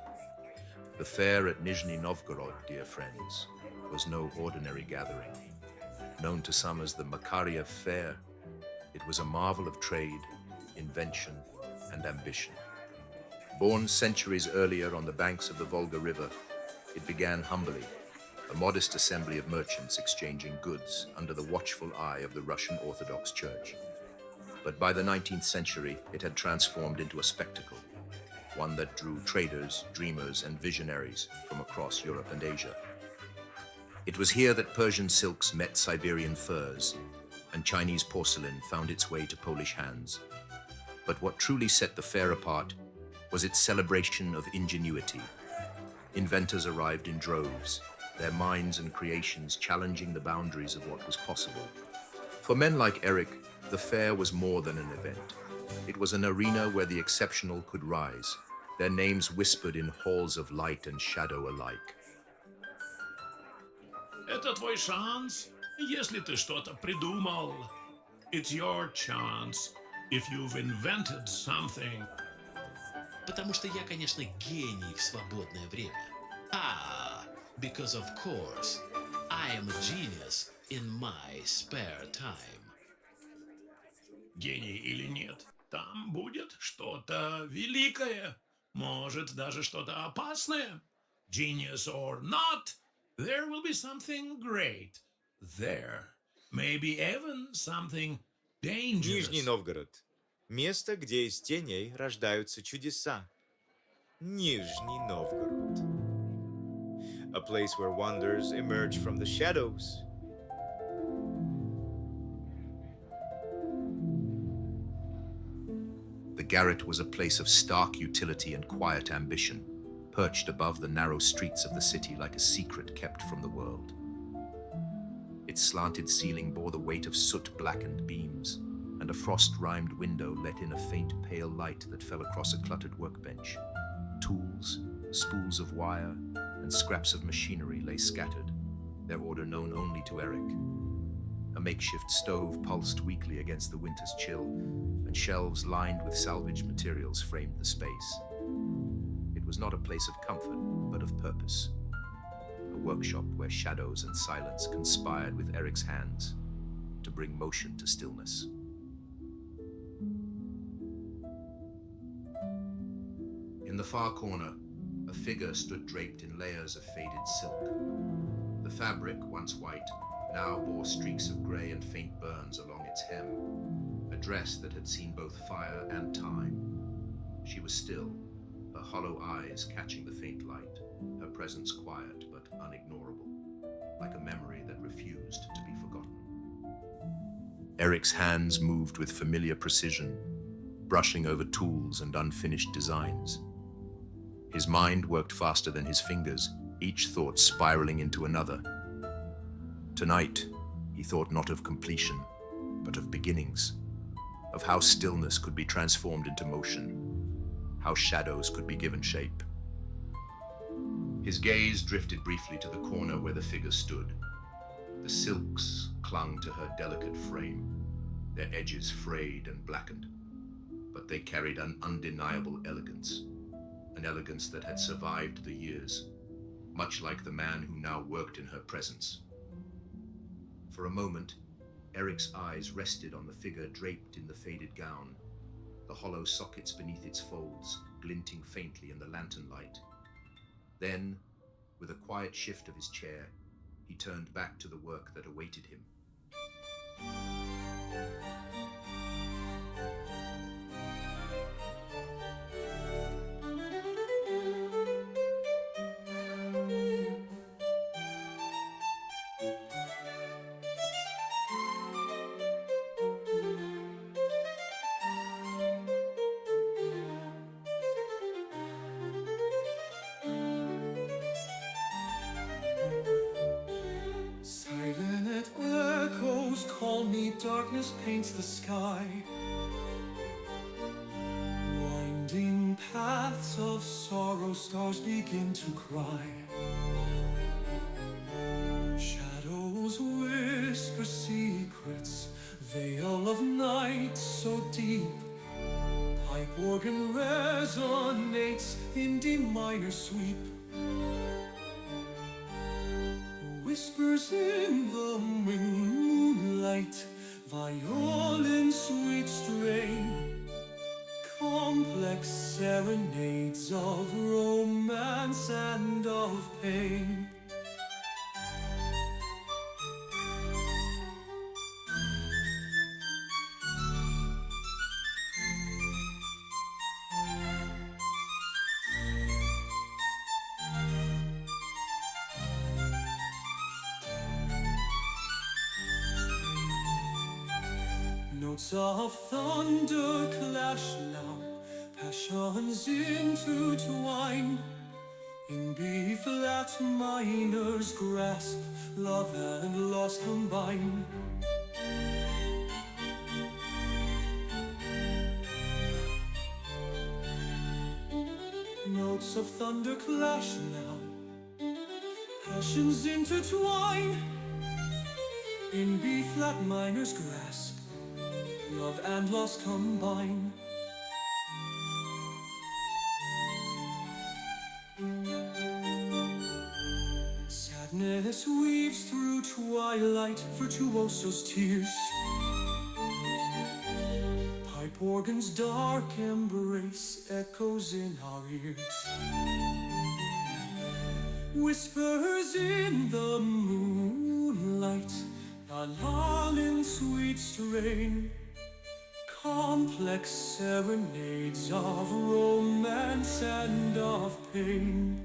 The fair at Nizhny Novgorod, dear friends, was no ordinary gathering. Known to some as the Makaryev Fair, it was a marvel of trade, invention, and ambition. Born centuries earlier on the banks of the Volga River, it began humbly, a modest assembly of merchants exchanging goods under the watchful eye of the Russian Orthodox Church. But by the 19th century, it had transformed into a spectacle, one that drew traders, dreamers, and visionaries from across Europe and Asia. It was here that Persian silks met Siberian furs, and Chinese porcelain found its way to Polish hands. But what truly set the fair apart was its celebration of ingenuity. Inventors arrived in droves, their minds and creations challenging the boundaries of what was possible. For men like Erik, the fair was more than an event. It was an arena where the exceptional could rise, their names whispered in halls of light and shadow alike. Это твой шанс, если ты что-то придумал. It's your chance, if you've invented something. Потому что я, конечно, гений в свободное время. Because of course, I am a genius in my spare time. Гений или нет, там будет что-то великое. Может, даже что-то опасное. Genius or not, there will be something great. There may be even something dangerous. Нижний Новгород. Место, где из теней рождаются чудеса. Нижний Новгород. A place where wonders emerge from the shadows. The garret was a place of stark utility and quiet ambition, perched above the narrow streets of the city like a secret kept from the world. Its slanted ceiling bore the weight of soot-blackened beams, and a frost-rimed window let in a faint pale light that fell across a cluttered workbench. Tools, spools of wire, and scraps of machinery lay scattered, their order known only to Erik. A makeshift stove pulsed weakly against the winter's chill, and shelves lined with salvaged materials framed the space. It was not a place of comfort, but of purpose. A workshop where shadows and silence conspired with Erik's hands to bring motion to stillness. In the far corner, a figure stood draped in layers of faded silk. The fabric, once white, now bore streaks of grey and faint burns along its hem, a dress that had seen both fire and time. She was still, her hollow eyes catching the faint light, her presence quiet but unignorable, like a memory that refused to be forgotten. Erik's hands moved with familiar precision, brushing over tools and unfinished designs. His mind worked faster than his fingers, each thought spiraling into another. Tonight, he thought not of completion, but of beginnings, of how stillness could be transformed into motion, how shadows could be given shape. His gaze drifted briefly to the corner where the figure stood. The silks clung to her delicate frame, their edges frayed and blackened, but they carried an undeniable elegance, an elegance that had survived the years. much like the man who now worked in her presence. For a moment, Erik's eyes rested on the figure draped in the faded gown, the hollow sockets beneath its folds glinting faintly in the lantern light. Then, with a quiet shift of his chair, he turned back to the work that awaited him. Silent echoes call me, darkness paints the sky. Winding paths of sorrow, stars begin to cry. Shadows whisper secrets, veil of night so deep. Pipe organ resonates in D minor sweep. Whispers in the moonlight, violin sweet strain, complex serenades of romance and of pain. Notes of thunder clash now, passions intertwine. In B flat minor's grasp, love and loss combine. Notes of thunder clash now, passions intertwine. In B flat minor's grasp, love and loss combine. Sadness weaves through twilight, virtuoso's tears. Pipe organ's dark embrace echoes in our ears. Whispers in the moonlight, a lull in sweet strain. Complex serenades of romance and of pain.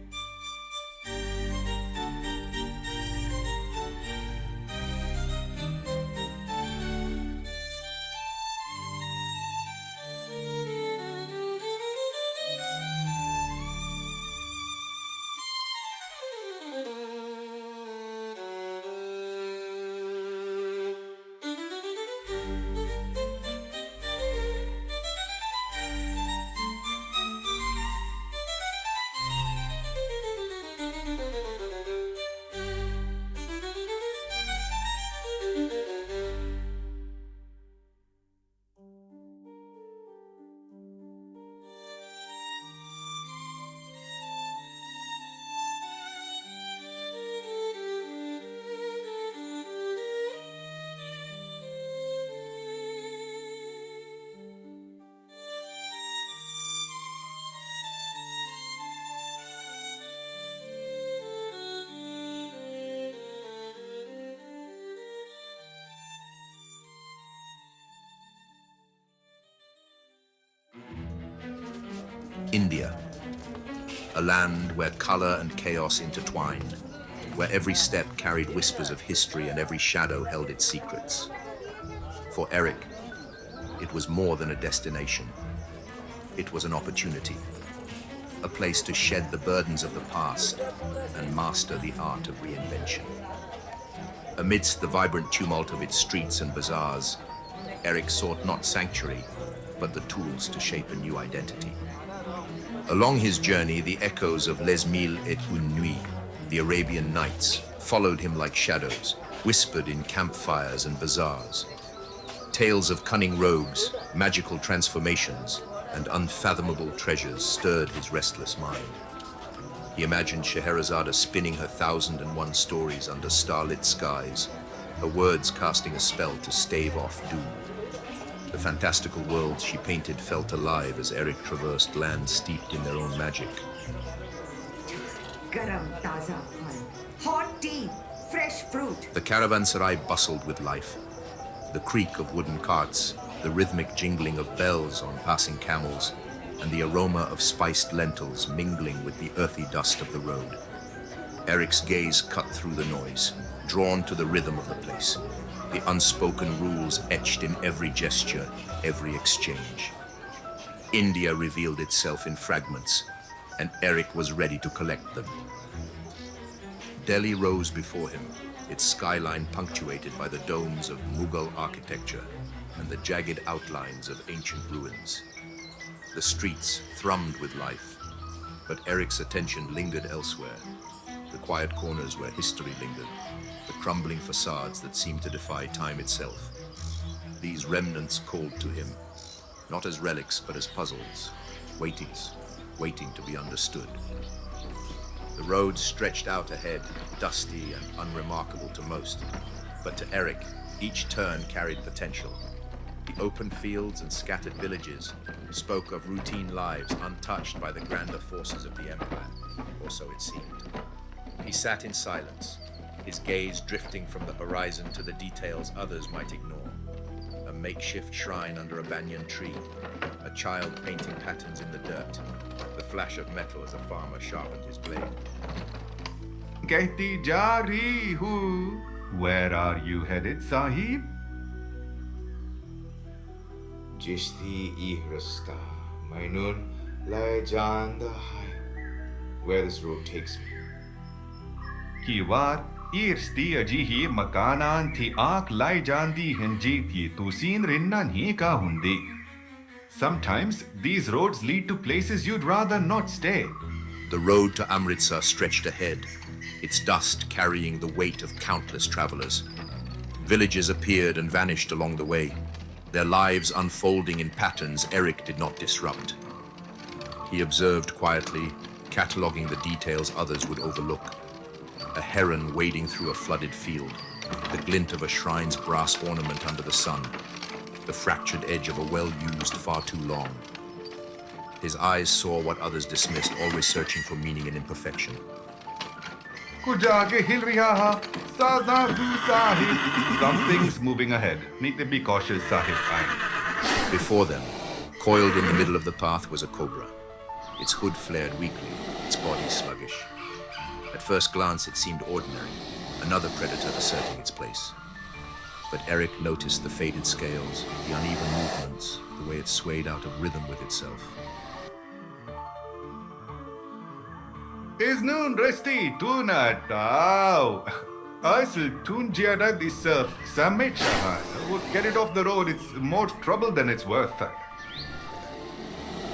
India, a land where color and chaos intertwined, where every step carried whispers of history and every shadow held its secrets. For Erik, it was more than a destination. It was an opportunity, a place to shed the burdens of the past and master the art of reinvention. Amidst the vibrant tumult of its streets and bazaars, Erik sought not sanctuary, but the tools to shape a new identity. Along his journey, the echoes of Les Mille et Une Nuit, the Arabian Nights, followed him like shadows, whispered in campfires and bazaars. Tales of cunning rogues, magical transformations, and unfathomable treasures stirred his restless mind. He imagined Scheherazade spinning her 1001 stories under starlit skies, her words casting a spell to stave off doom. The fantastical worlds she painted felt alive as Erik traversed lands steeped in their own magic. Garam taza phal, hot tea, fresh fruit. The caravanserai bustled with life. The creak of wooden carts, the rhythmic jingling of bells on passing camels, and the aroma of spiced lentils mingling with the earthy dust of the road. Erik's gaze cut through the noise, drawn to the rhythm of the place, the unspoken rules etched in every gesture, every exchange. India revealed itself in fragments, and Erik was ready to collect them. Delhi rose before him, its skyline punctuated by the domes of Mughal architecture and the jagged outlines of ancient ruins. The streets thrummed with life, but Erik's attention lingered elsewhere. The quiet corners where history lingered, the crumbling facades that seemed to defy time itself. These remnants called to him, not as relics but as puzzles, waiting to be understood. The road stretched out ahead, dusty and unremarkable to most, but to Erik, each turn carried potential. The open fields and scattered villages spoke of routine lives untouched by the grander forces of the empire, or so it seemed. He sat in silence, his gaze drifting from the horizon to the details others might ignore. A makeshift shrine under a banyan tree, a child painting patterns in the dirt, the flash of metal as a farmer sharpened his blade. Kehti ja rahi hu. Where are you headed, Sahib? Jishti ihrasta, mainun lai janda hai. Where this road takes me. Kiwar irsti ajihi makanan thi aak lai jandi hinji thi tusin rinna nahi ka hundi. Sometimes these roads lead to places you'd rather not stay. The road to Amritsar stretched ahead, its dust carrying the weight of countless travelers. Villages appeared and vanished along the way, their lives unfolding in patterns Erik did not disrupt. He observed quietly, cataloging the details others would overlook. A heron wading through a flooded field, the glint of a shrine's brass ornament under the sun, the fractured edge of a well used far too long. His eyes saw what others dismissed, always searching for meaning in imperfection. Something's moving ahead. Need to be cautious, Sahib. Before them, coiled in the middle of the path, was a cobra. Its hood flared weakly, its body sluggish. At first glance, it seemed ordinary, another predator asserting its place. But Erik noticed the faded scales, the uneven movements, the way it swayed out of rhythm with itself. Is noon resti tuna tau. Aisl tun jiada this summit shahan. Get it off the road, it's more trouble than it's worth.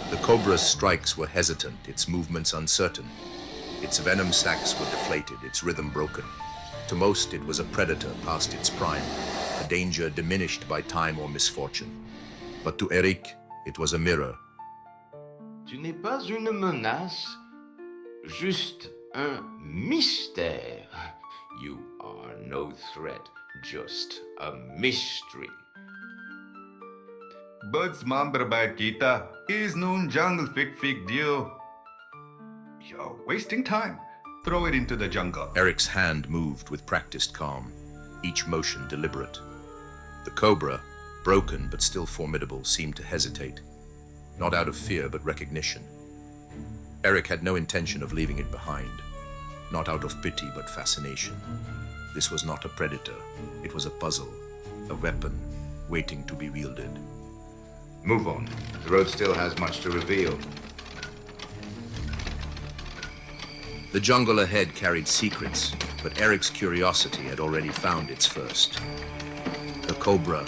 The cobra's strikes were hesitant, its movements uncertain. Its venom sacs were deflated, its rhythm broken. To most, it was a predator past its prime, a danger diminished by time or misfortune. But to Erik, it was a mirror. Tu n'es pas une menace, juste un mystère. You are no threat, just a mystery. Birds mamber bad kita. Is noon jungle fig deal. You're wasting time. Throw it into the jungle. Erik's hand moved with practiced calm, each motion deliberate. The cobra, broken but still formidable, seemed to hesitate, not out of fear but recognition. Erik had no intention of leaving it behind, not out of pity but fascination. This was not a predator, it was a puzzle, a weapon waiting to be wielded. Move on. The road still has much to reveal. The jungle ahead carried secrets, but Erik's curiosity had already found its first. The cobra,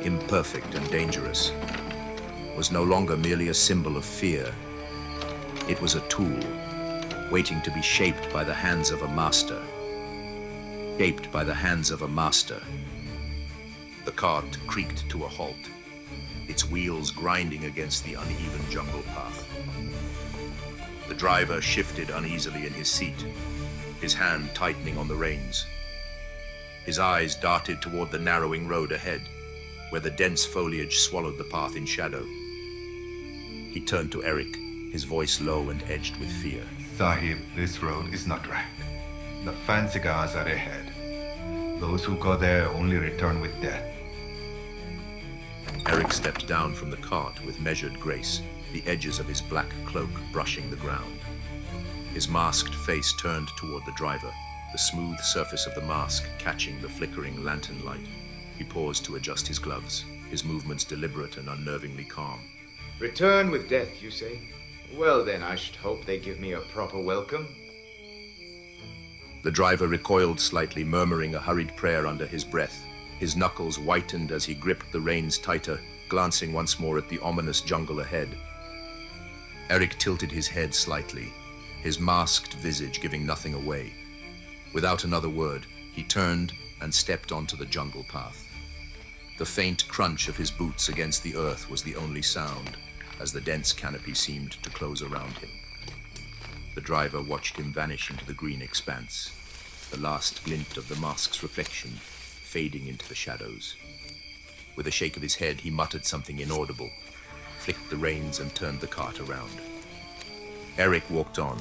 imperfect and dangerous, was no longer merely a symbol of fear. It was a tool, waiting to be shaped by the hands of a master. Shaped by the hands of a master. The cart creaked to a halt, its wheels grinding against the uneven jungle path. The driver shifted uneasily in his seat, his hand tightening on the reins. His eyes darted toward the narrowing road ahead, where the dense foliage swallowed the path in shadow. He turned to Erik, his voice low and edged with fear. Sahib, this road is not right. The fancy cars are ahead. Those who go there only return with death. Erik stepped down from the cart with measured grace, the edges of his black cloak brushing the ground. His masked face turned toward the driver, the smooth surface of the mask catching the flickering lantern light. He paused to adjust his gloves, his movements deliberate and unnervingly calm. Return with death, you say? Well then, I should hope they give me a proper welcome. The driver recoiled slightly, murmuring a hurried prayer under his breath. His knuckles whitened as he gripped the reins tighter, glancing once more at the ominous jungle ahead. Erik tilted his head slightly, his masked visage giving nothing away. Without another word, he turned and stepped onto the jungle path. The faint crunch of his boots against the earth was the only sound, as the dense canopy seemed to close around him. The driver watched him vanish into the green expanse, the last glint of the mask's reflection fading into the shadows. With a shake of his head, he muttered something inaudible, flicked the reins and turned the cart around. Erik walked on,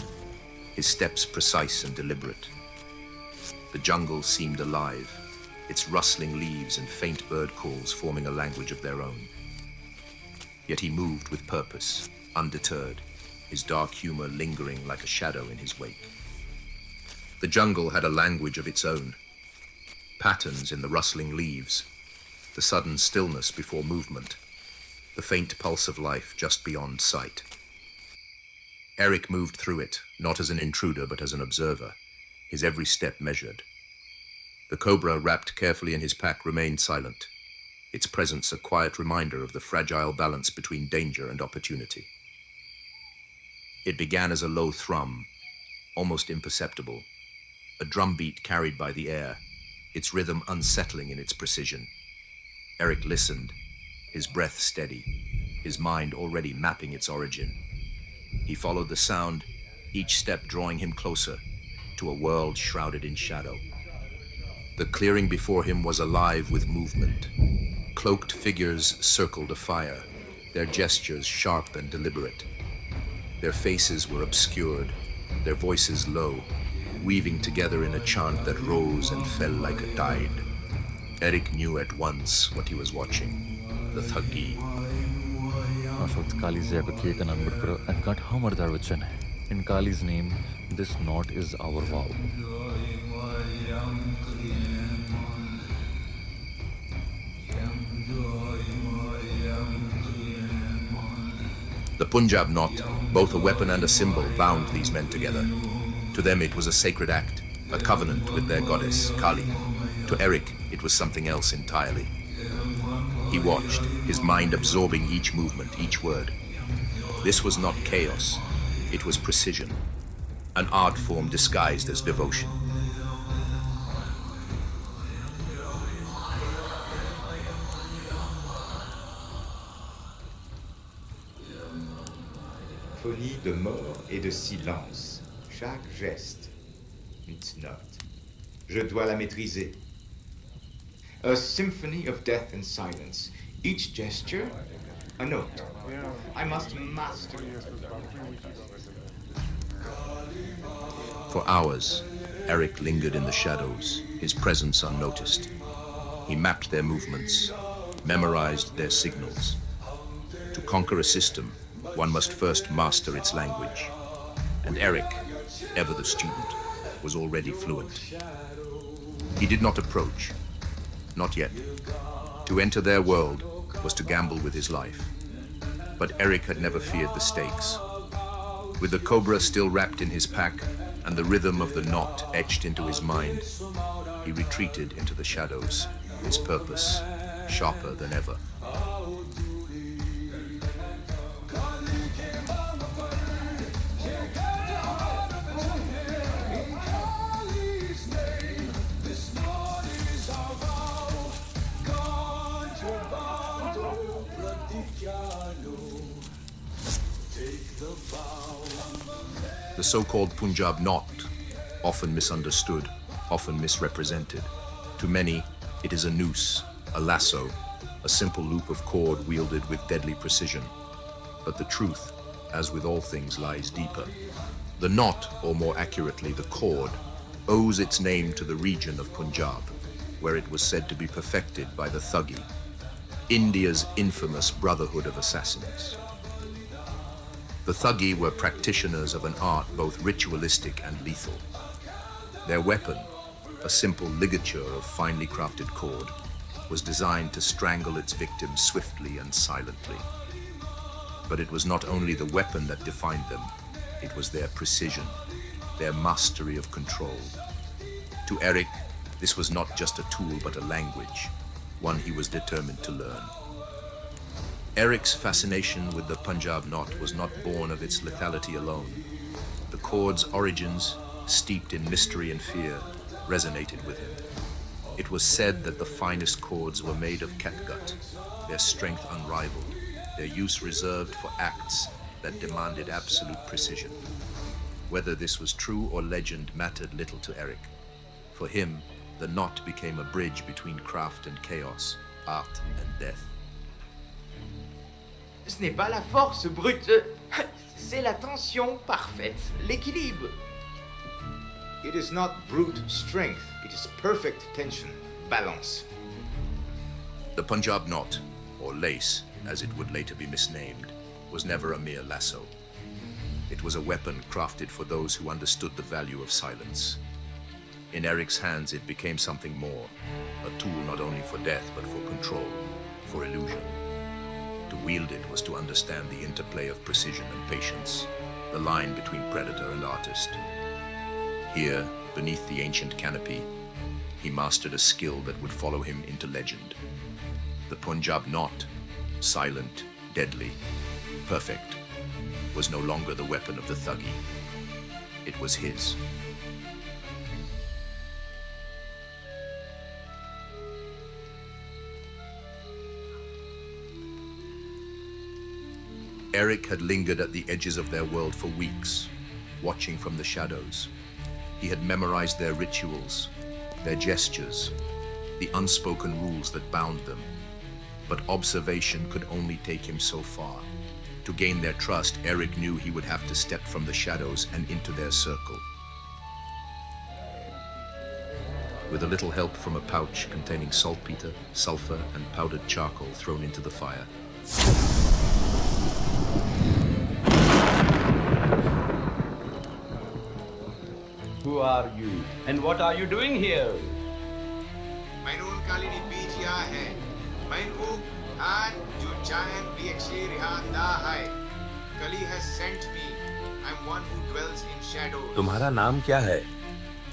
his steps precise and deliberate. The jungle seemed alive, its rustling leaves and faint bird calls forming a language of their own. Yet he moved with purpose, undeterred, his dark humor lingering like a shadow in his wake. The jungle had a language of its own. Patterns in the rustling leaves, the sudden stillness before movement, the faint pulse of life just beyond sight. Erik moved through it, not as an intruder but as an observer, his every step measured. The cobra wrapped carefully in his pack remained silent, its presence a quiet reminder of the fragile balance between danger and opportunity. It began as a low thrum, almost imperceptible, a drumbeat carried by the air, its rhythm unsettling in its precision. Erik listened, his breath steady, his mind already mapping its origin. He followed the sound, each step drawing him closer to a world shrouded in shadow. The clearing before him was alive with movement. Cloaked figures circled a fire, their gestures sharp and deliberate. Their faces were obscured, their voices low, weaving together in a chant that rose and fell like a tide. Erik knew at once what he was watching, the Thuggi. And got hammered there with Chennai. In Kali's name, this knot is our vow. The Punjab knot, both a weapon and a symbol, bound these men together. To them it was a sacred act, a covenant with their goddess, Kali. To Erik, it was something else entirely. He watched, his mind absorbing each movement, each word. This was not chaos, it was precision, an art form disguised as devotion. Folie de mort et de silence. Chaque geste. Une note. Je dois la maîtriser. A symphony of death and silence. Each gesture, a note. I must master it. For hours, Erik lingered in the shadows, his presence unnoticed. He mapped their movements, memorized their signals. To conquer a system, one must first master its language. And Erik, ever the student, was already fluent. He did not approach, not yet. To enter their world was to gamble with his life. But Erik had never feared the stakes. With the cobra still wrapped in his pack and the rhythm of the knot etched into his mind, he retreated into the shadows, his purpose sharper than ever. Take the The so-called Punjab knot, often misunderstood, often misrepresented. To many, it is a noose, a lasso, a simple loop of cord wielded with deadly precision. But the truth, as with all things, lies deeper. The knot, or more accurately, the cord, owes its name to the region of Punjab, where it was said to be perfected by the Thuggee, India's infamous brotherhood of assassins. The Thuggee were practitioners of an art both ritualistic and lethal. Their weapon, a simple ligature of finely crafted cord, was designed to strangle its victims swiftly and silently. But it was not only the weapon that defined them, it was their precision, their mastery of control. To Erik, this was not just a tool but a language, one he was determined to learn. Erik's fascination with the Punjab knot was not born of its lethality alone. The cord's origins, steeped in mystery and fear, resonated with him. It was said that the finest cords were made of catgut, their strength unrivaled, their use reserved for acts that demanded absolute precision. Whether this was true or legend mattered little to Erik. For him, the knot became a bridge between craft and chaos, art and death. Ce n'est pas la force brute, c'est la tension parfaite, l'équilibre. It is not brute strength, it is perfect tension, balance. The Punjab knot, or lace, as it would later be misnamed, was never a mere lasso. It was a weapon crafted for those who understood the value of silence. In Erik's hands it became something more, a tool not only for death but for control, for illusion. To wield it was to understand the interplay of precision and patience, the line between predator and artist. Here, beneath the ancient canopy, he mastered a skill that would follow him into legend. The Punjab knot, silent, deadly, perfect, was no longer the weapon of the Thuggee. It was his. Erik had lingered at the edges of their world for weeks, watching from the shadows. He had memorized their rituals, their gestures, the unspoken rules that bound them. But observation could only take him so far. To gain their trust, Erik knew he would have to step from the shadows and into their circle. With a little help from a pouch containing saltpeter, sulfur, and powdered charcoal thrown into the fire, Who are you? And what are you doing here? मैंने कालिनी बीजिया है। मैंने आज जो giant BXA रिहांदा है। Kali has sent me. I'm one who dwells in shadows. तुम्हारा नाम क्या है?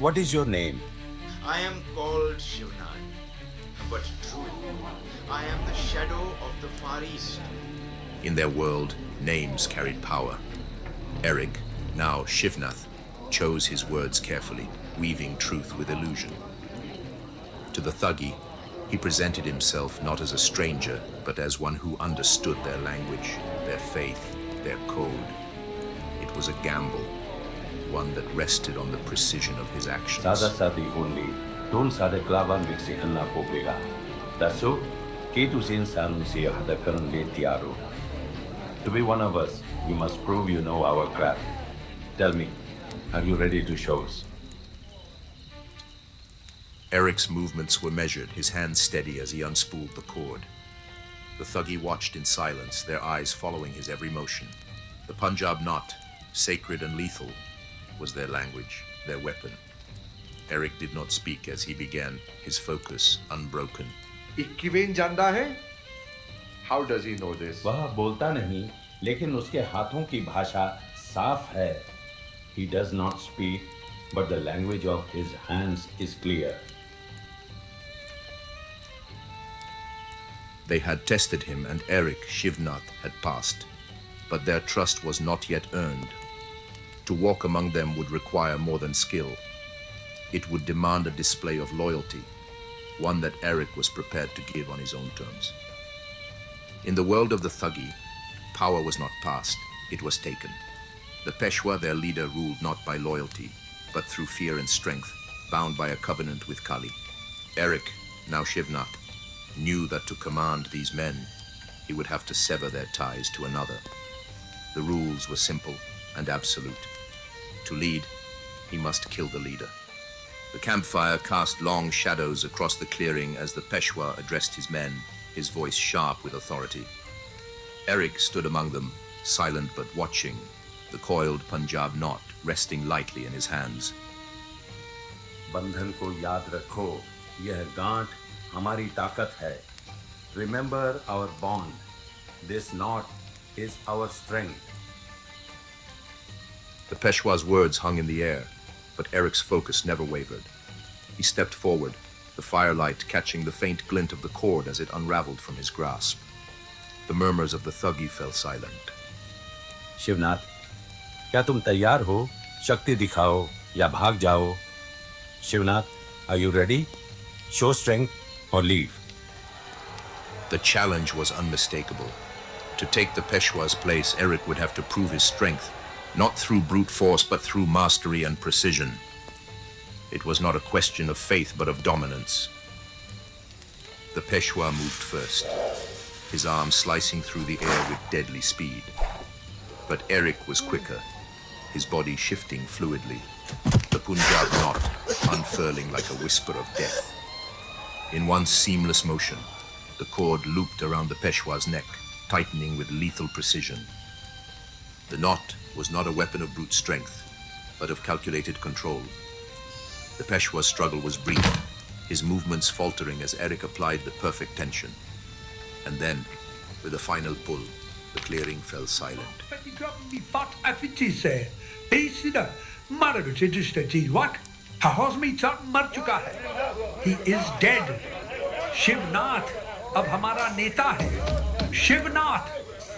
What is your name? I am called Shivnath, but truly, I am the shadow of the Far East. in their world, names carried power. Erik, now Shivnath, chose his words carefully, weaving truth with illusion. To the Thuggee, he presented himself not as a stranger, but as one who understood their language, their faith, their code. It was a gamble, one that rested on the precision of his actions. Sadasati only, don't sade klava mixi anna popega. Daso, ketu sin sanum siya hada karunde tiaro. To be one of us, you must prove you know our craft. Tell me, are you ready to show us? Erik's movements were measured, his hands steady as he unspooled the cord. The Thuggee watched in silence, their eyes following his every motion. The Punjab knot, sacred and lethal, was their language, their weapon. Erik did not speak as he began, his focus unbroken. Ikkiven janda hai? How does he know this? वह बोलता नहीं, लेकिन उसके हाथों की भाषा साफ है. He does not speak, but the language of his hands is clear. They had tested him, and Erik, Shivnath, had passed. But their trust was not yet earned. To walk among them would require more than skill. It would demand a display of loyalty, one that Erik was prepared to give on his own terms. In the world of the Thuggee, power was not passed, it was taken. The Peshwa, their leader, ruled not by loyalty, but through fear and strength, bound by a covenant with Kali. Erik, now Shivnath, knew that to command these men, he would have to sever their ties to another. The rules were simple and absolute. To lead, he must kill the leader. The campfire cast long shadows across the clearing as the Peshwa addressed his men, his voice sharp with authority. Erik stood among them, silent but watching, the coiled Punjab knot resting lightly in his hands. बंधन को याद रखो, यह गांठ हमारी ताकत है. Remember our bond. This knot is our strength. The Peshwa's words hung in the air, but Erik's focus never wavered. He stepped forward, the firelight catching the faint glint of the cord as it unraveled from his grasp. The murmurs of the Thuggy fell silent. Shivnath, क्या तुम तैयार हो? शक्ति दिखाओ या भाग जाओ? Shivnath, are you ready? Show strength or leave. The challenge was unmistakable. To take the Peshwa's place, Erik would have to prove his strength, not through brute force, but through mastery and precision. It was not a question of faith, but of dominance. The Peshwa moved first, his arm slicing through the air with deadly speed. But Erik was quicker, his body shifting fluidly, the Punjab knot unfurling like a whisper of death. In one seamless motion, the cord looped around the Peshwa's neck, tightening with lethal precision. The knot was not a weapon of brute strength, but of calculated control. The Peshwa's struggle was brief, his movements faltering as Erik applied the perfect tension. And then, with a final pull, the clearing fell silent. He is dead. Shivnath ab hamara neta hai. Shivnath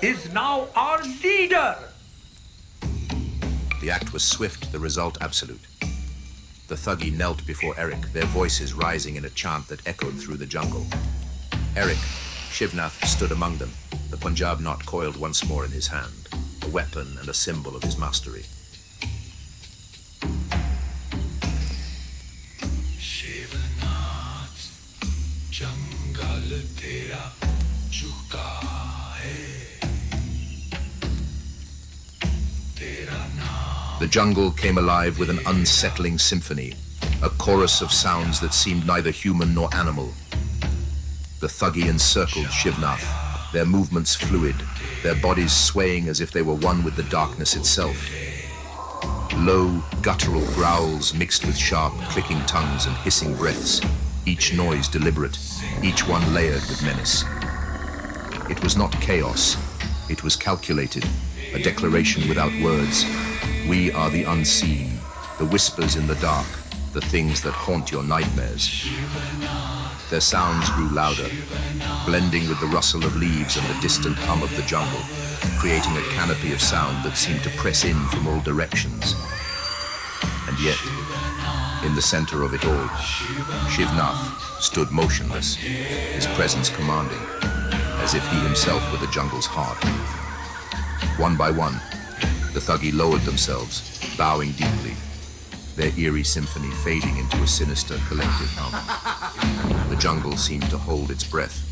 is now our leader. The act was swift, the result absolute. The Thuggy knelt before Erik, their voices rising in a chant that echoed through the jungle. Erik, Shivnath stood among them, the Punjab knot coiled once more in his hand, a weapon and a symbol of his mastery. Shivnath, jungle tera chuka hai. Tera naam. The jungle came alive with an unsettling symphony, a chorus of sounds that seemed neither human nor animal. The Thuggy encircled Shivnath, their movements fluid, their bodies swaying as if they were one with the darkness itself. Low, guttural growls mixed with sharp, clicking tongues and hissing breaths, each noise deliberate, each one layered with menace. It was not chaos, it was calculated, a declaration without words. We are the unseen, the whispers in the dark, the things that haunt your nightmares. Their sounds grew louder, blending with the rustle of leaves and the distant hum of the jungle, creating a canopy of sound that seemed to press in from all directions. And yet, in the center of it all, Shivnath stood motionless, his presence commanding, as if he himself were the jungle's heart. One by one, the Thuggy lowered themselves, bowing deeply, their eerie symphony fading into a sinister collective hum. The jungle seemed to hold its breath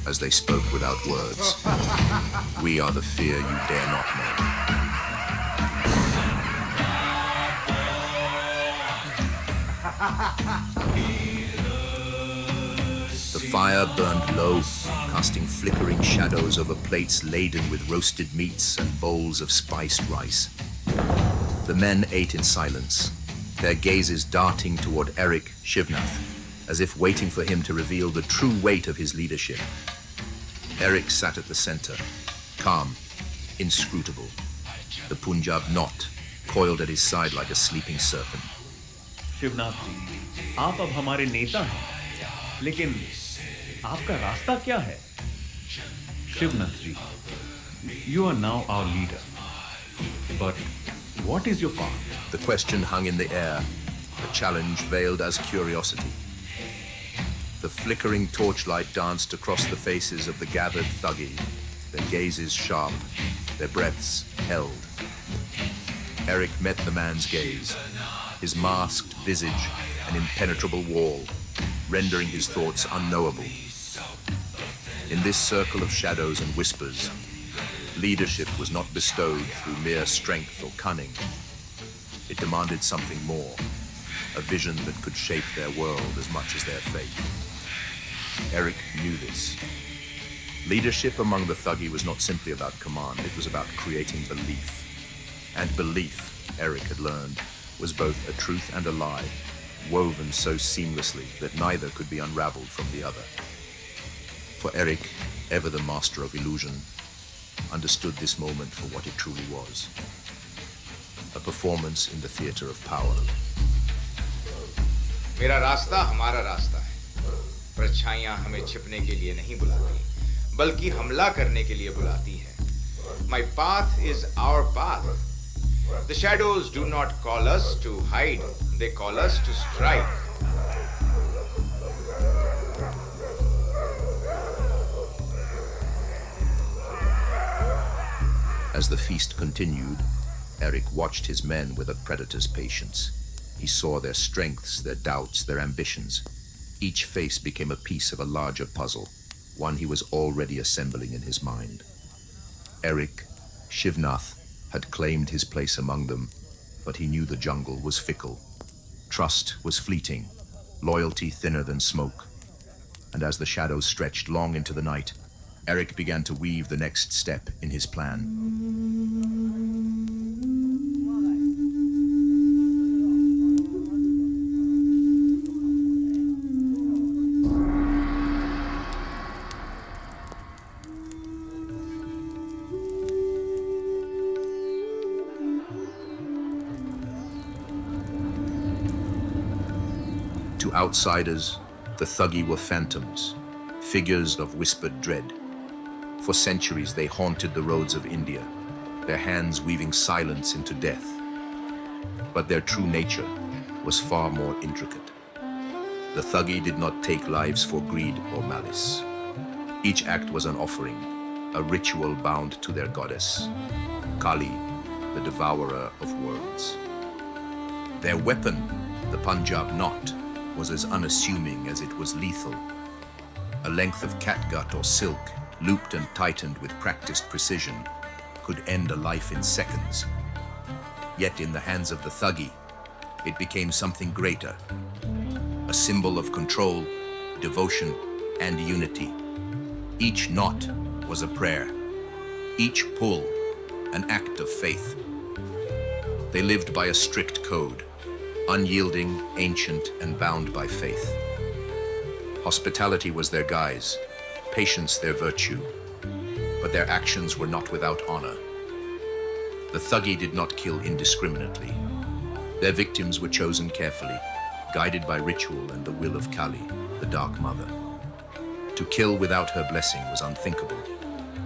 as they spoke without words. We are the fear you dare not know. The fire burned low, casting flickering shadows over plates laden with roasted meats and bowls of spiced rice. The men ate in silence, their gazes darting toward Erik Shivnath, as if waiting for him to reveal the true weight of his leadership. Erik sat at the center, calm, inscrutable, the Punjab knot coiled at his side like a sleeping serpent. Shivnath जी, आप अब हमारे नेता हैं, लेकिन आपका रास्ता क्या है? शिवनाथ जी, you are now our leader. But what is your path? The question hung in the air, a challenge veiled as curiosity. The flickering torchlight danced across the faces of the gathered Thuggy, their gazes sharp, their breaths held. Erik met the man's gaze, his masked visage an impenetrable wall, rendering his thoughts unknowable. In this circle of shadows and whispers, leadership was not bestowed through mere strength or cunning. It demanded something more, a vision that could shape their world as much as their fate. Erik knew this. Leadership among the Thuggee was not simply about command, it was about creating belief. And belief, Erik had learned, was both a truth and a lie, woven so seamlessly that neither could be unraveled from the other. For Erik, ever the master of illusion, understood this moment for what it truly was. A performance in the theater of power. मेरा रास्ता हमारा रास्ता है। परछाइयां हमें छिपने के लिए नहीं बुलाती, बल्कि हमला करने के लिए बुलाती है। My path is our path. The shadows do not call us to hide, they call us to strike. As the feast continued, Erik watched his men with a predator's patience. He saw their strengths, their doubts, their ambitions. Each face became a piece of a larger puzzle, one he was already assembling in his mind. Erik, Shivnath, had claimed his place among them, but he knew the jungle was fickle. Trust was fleeting, loyalty thinner than smoke. And as the shadows stretched long into the night, Erik began to weave the next step in his plan. To outsiders, the Thuggee were phantoms, figures of whispered dread. For centuries they haunted the roads of India, their hands weaving silence into death. But their true nature was far more intricate. The Thuggee did not take lives for greed or malice. Each act was an offering, a ritual bound to their goddess, Kali, the devourer of worlds. Their weapon, the Punjab knot, was as unassuming as it was lethal. A length of catgut or silk, looped and tightened with practiced precision, could end a life in seconds. Yet in the hands of the Thuggee, it became something greater, a symbol of control, devotion, and unity. Each knot was a prayer, each pull an act of faith. They lived by a strict code, unyielding, ancient, and bound by faith. Hospitality was their guise, patience their virtue, but their actions were not without honor. The Thuggee did not kill indiscriminately. Their victims were chosen carefully, guided by ritual and the will of Kali, the Dark Mother. To kill without her blessing was unthinkable,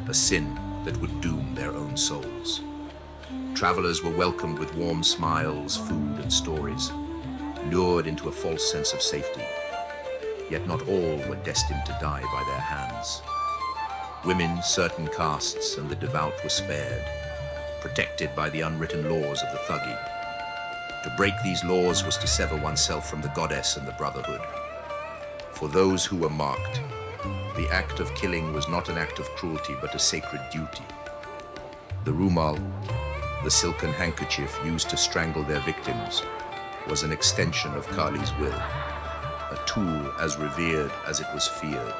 a sin that would doom their own souls. Travelers were welcomed with warm smiles, food, and stories, lured into a false sense of safety. Yet not all were destined to die by their hands. Women, certain castes, and the devout were spared, protected by the unwritten laws of the Thuggee. To break these laws was to sever oneself from the goddess and the brotherhood. For those who were marked, the act of killing was not an act of cruelty, but a sacred duty. The rumal, the silken handkerchief used to strangle their victims, was an extension of Kali's will, a tool as revered as it was feared.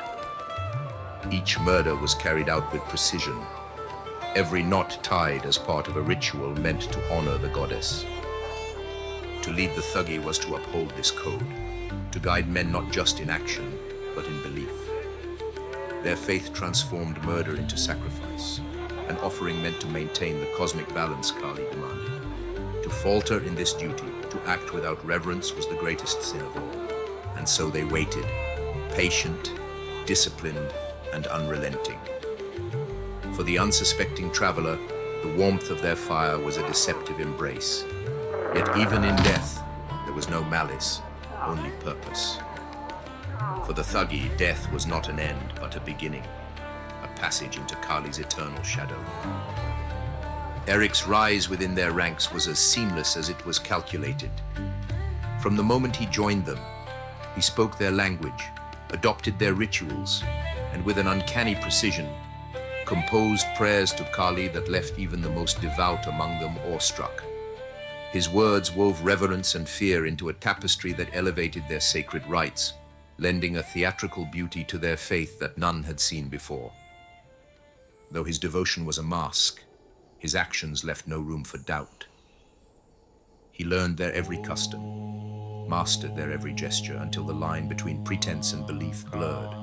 Each murder was carried out with precision, every knot tied as part of a ritual meant to honor the goddess. To lead the Thuggee was to uphold this code, to guide men not just in action, but in belief. Their faith transformed murder into sacrifice, an offering meant to maintain the cosmic balance Kali demanded. To falter in this duty, to act without reverence, was the greatest sin of all. And so they waited, patient, disciplined, and unrelenting. For the unsuspecting traveler, the warmth of their fire was a deceptive embrace. Yet even in death, there was no malice, only purpose. For the Thuggee, death was not an end, but a beginning, a passage into Kali's eternal shadow. Erik's rise within their ranks was as seamless as it was calculated. From the moment he joined them, he spoke their language, adopted their rituals, and with an uncanny precision, composed prayers to Kali that left even the most devout among them awestruck. His words wove reverence and fear into a tapestry that elevated their sacred rites, lending a theatrical beauty to their faith that none had seen before. Though his devotion was a mask, his actions left no room for doubt. He learned their every custom, mastered their every gesture until the line between pretense and belief blurred.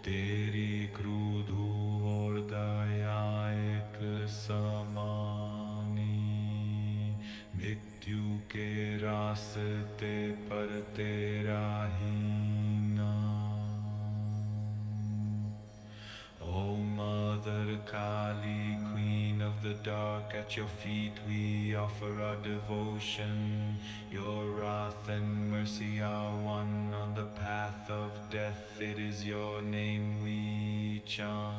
तेरी क्रोध और दया एक समानी मृत्यु के रास्ते पर तेरा ही O Mother Kali, Queen of the Dark, at your feet we offer our devotion. Your wrath and mercy are one on the path of death. It is your name we chant.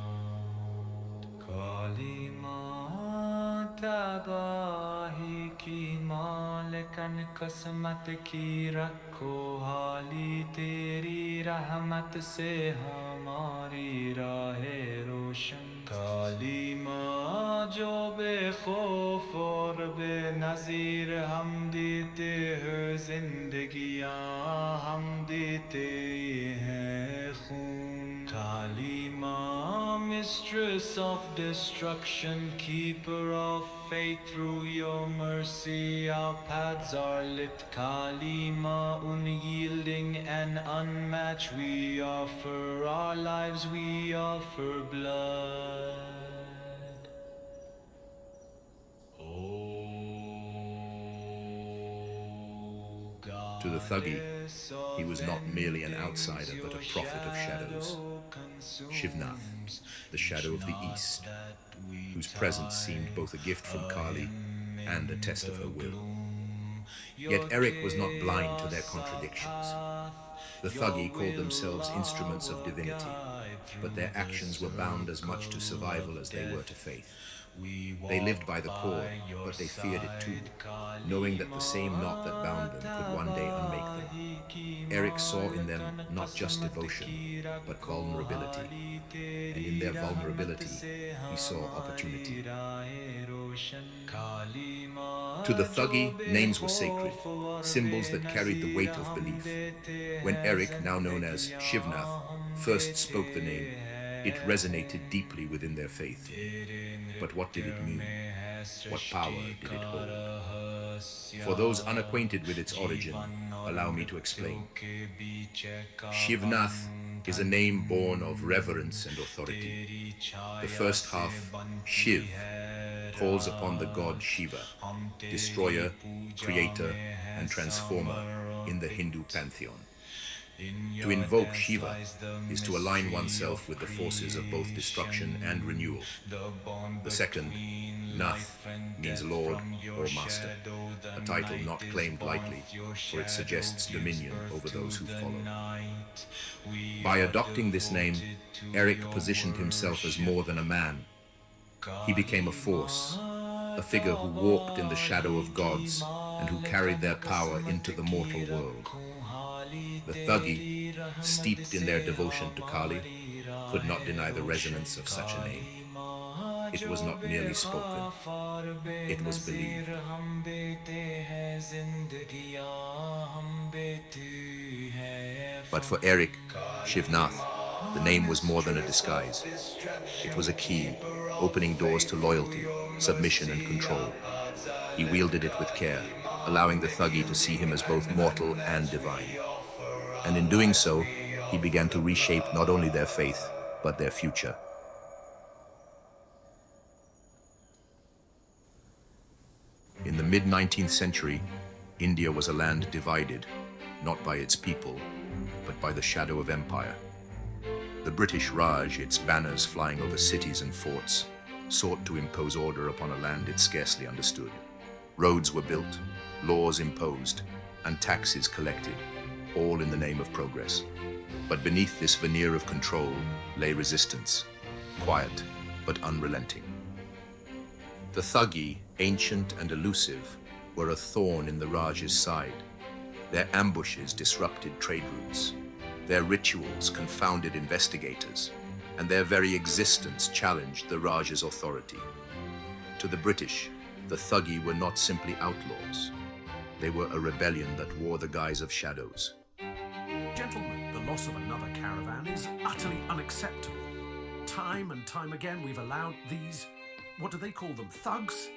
Kali Mata Bahi ki Malikan Kasmat ki Rakho Hali Teri Rahmat se hamari rahe roshan Kali Ma jo be khof aur be nazir hum dete hai zindagiyan hum dete hai khoon Kali Ma, mistress of destruction, keeper of fate, through your mercy our paths are lit. Kali Ma, unyielding and unmatched, we offer our lives, we offer blood. To the Thuggee, he was not merely an outsider but a prophet of shadows. Shivnath, the shadow of the East, whose presence seemed both a gift from Kali and a test of her will. Yet Erik was not blind to their contradictions. The Thuggee called themselves instruments of divinity, but their actions were bound as much to survival as they were to faith. They lived by the cord, but they feared it too, knowing that the same knot that bound them could one day unmake them. Erik saw in them not just devotion, but vulnerability, and in their vulnerability, he saw opportunity. To the Thuggee, names were sacred, symbols that carried the weight of belief. When Erik, now known as Shivnath, first spoke the name, it resonated deeply within their faith. But what did it mean? What power did it hold? For those unacquainted with its origin, allow me to explain. Shivnath is a name born of reverence and authority. The first half, Shiv, calls upon the god Shiva, destroyer, creator, and transformer in the Hindu pantheon. To invoke Shiva is to align oneself with the forces of both destruction and renewal. The second, Nath, means lord or master, a title not claimed lightly, for it suggests dominion over those who follow. By adopting this name, Erik positioned himself as more than a man. He became a force, a figure who walked in the shadow of gods and who carried their power into the mortal world. The Thuggee, steeped in their devotion to Kali, could not deny the resonance of such a name. It was not merely spoken, it was believed. But for Erik, Shivnath, the name was more than a disguise. It was a key, opening doors to loyalty, submission, and control. He wielded it with care, allowing the Thuggee to see him as both mortal and divine. And in doing so, he began to reshape not only their faith, but their future. In the mid-19th century, India was a land divided, not by its people, but by the shadow of empire. The British Raj, its banners flying over cities and forts, sought to impose order upon a land it scarcely understood. Roads were built, laws imposed, and taxes collected, all in the name of progress. But beneath this veneer of control lay resistance, quiet but unrelenting. The Thuggee, ancient and elusive, were a thorn in the Raj's side. Their ambushes disrupted trade routes. Their rituals confounded investigators, and their very existence challenged the Raj's authority. To the British, the Thuggee were not simply outlaws. They were a rebellion that wore the guise of shadows. Gentlemen, the loss of another caravan is utterly unacceptable. Time and time again we've allowed these, what do they call them, thugs?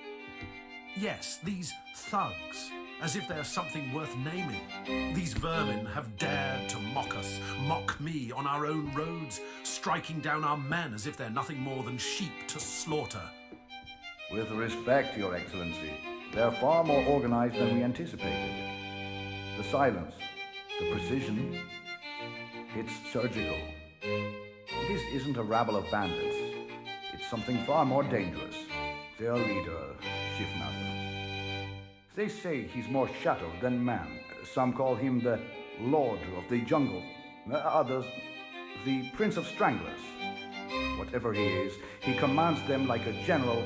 Yes, these thugs, as if they're something worth naming. These vermin have dared to mock us, mock me on our own roads, striking down our men as if they're nothing more than sheep to slaughter. With respect, Your Excellency, they're far more organized than we anticipated. The silence, the precision, it's surgical. This isn't a rabble of bandits. It's something far more dangerous. Their leader, Shivnath. They say he's more shadow than man. Some call him the Lord of the Jungle. Others, the Prince of Stranglers. Whatever he is, he commands them like a general,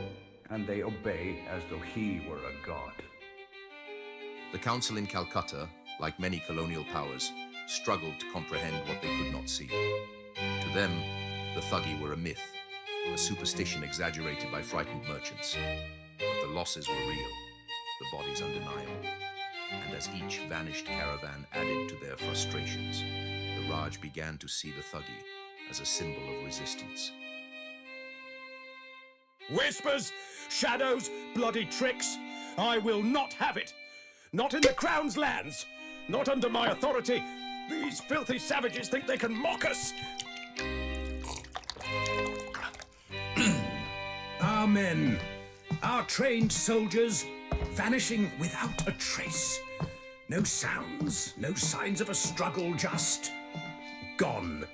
and they obey as though he were a god. The council in Calcutta, like many colonial powers, struggled to comprehend what they could not see. To them, the Thuggee were a myth, a superstition exaggerated by frightened merchants. But the losses were real, the bodies undeniable. And as each vanished caravan added to their frustrations, the Raj began to see the Thuggee as a symbol of resistance. Whispers, shadows, bloody tricks. I will not have it. Not in the Crown's lands. Not under my authority. These filthy savages think they can mock us. Our men, our trained soldiers, vanishing without a trace. No sounds, no signs of a struggle, just gone.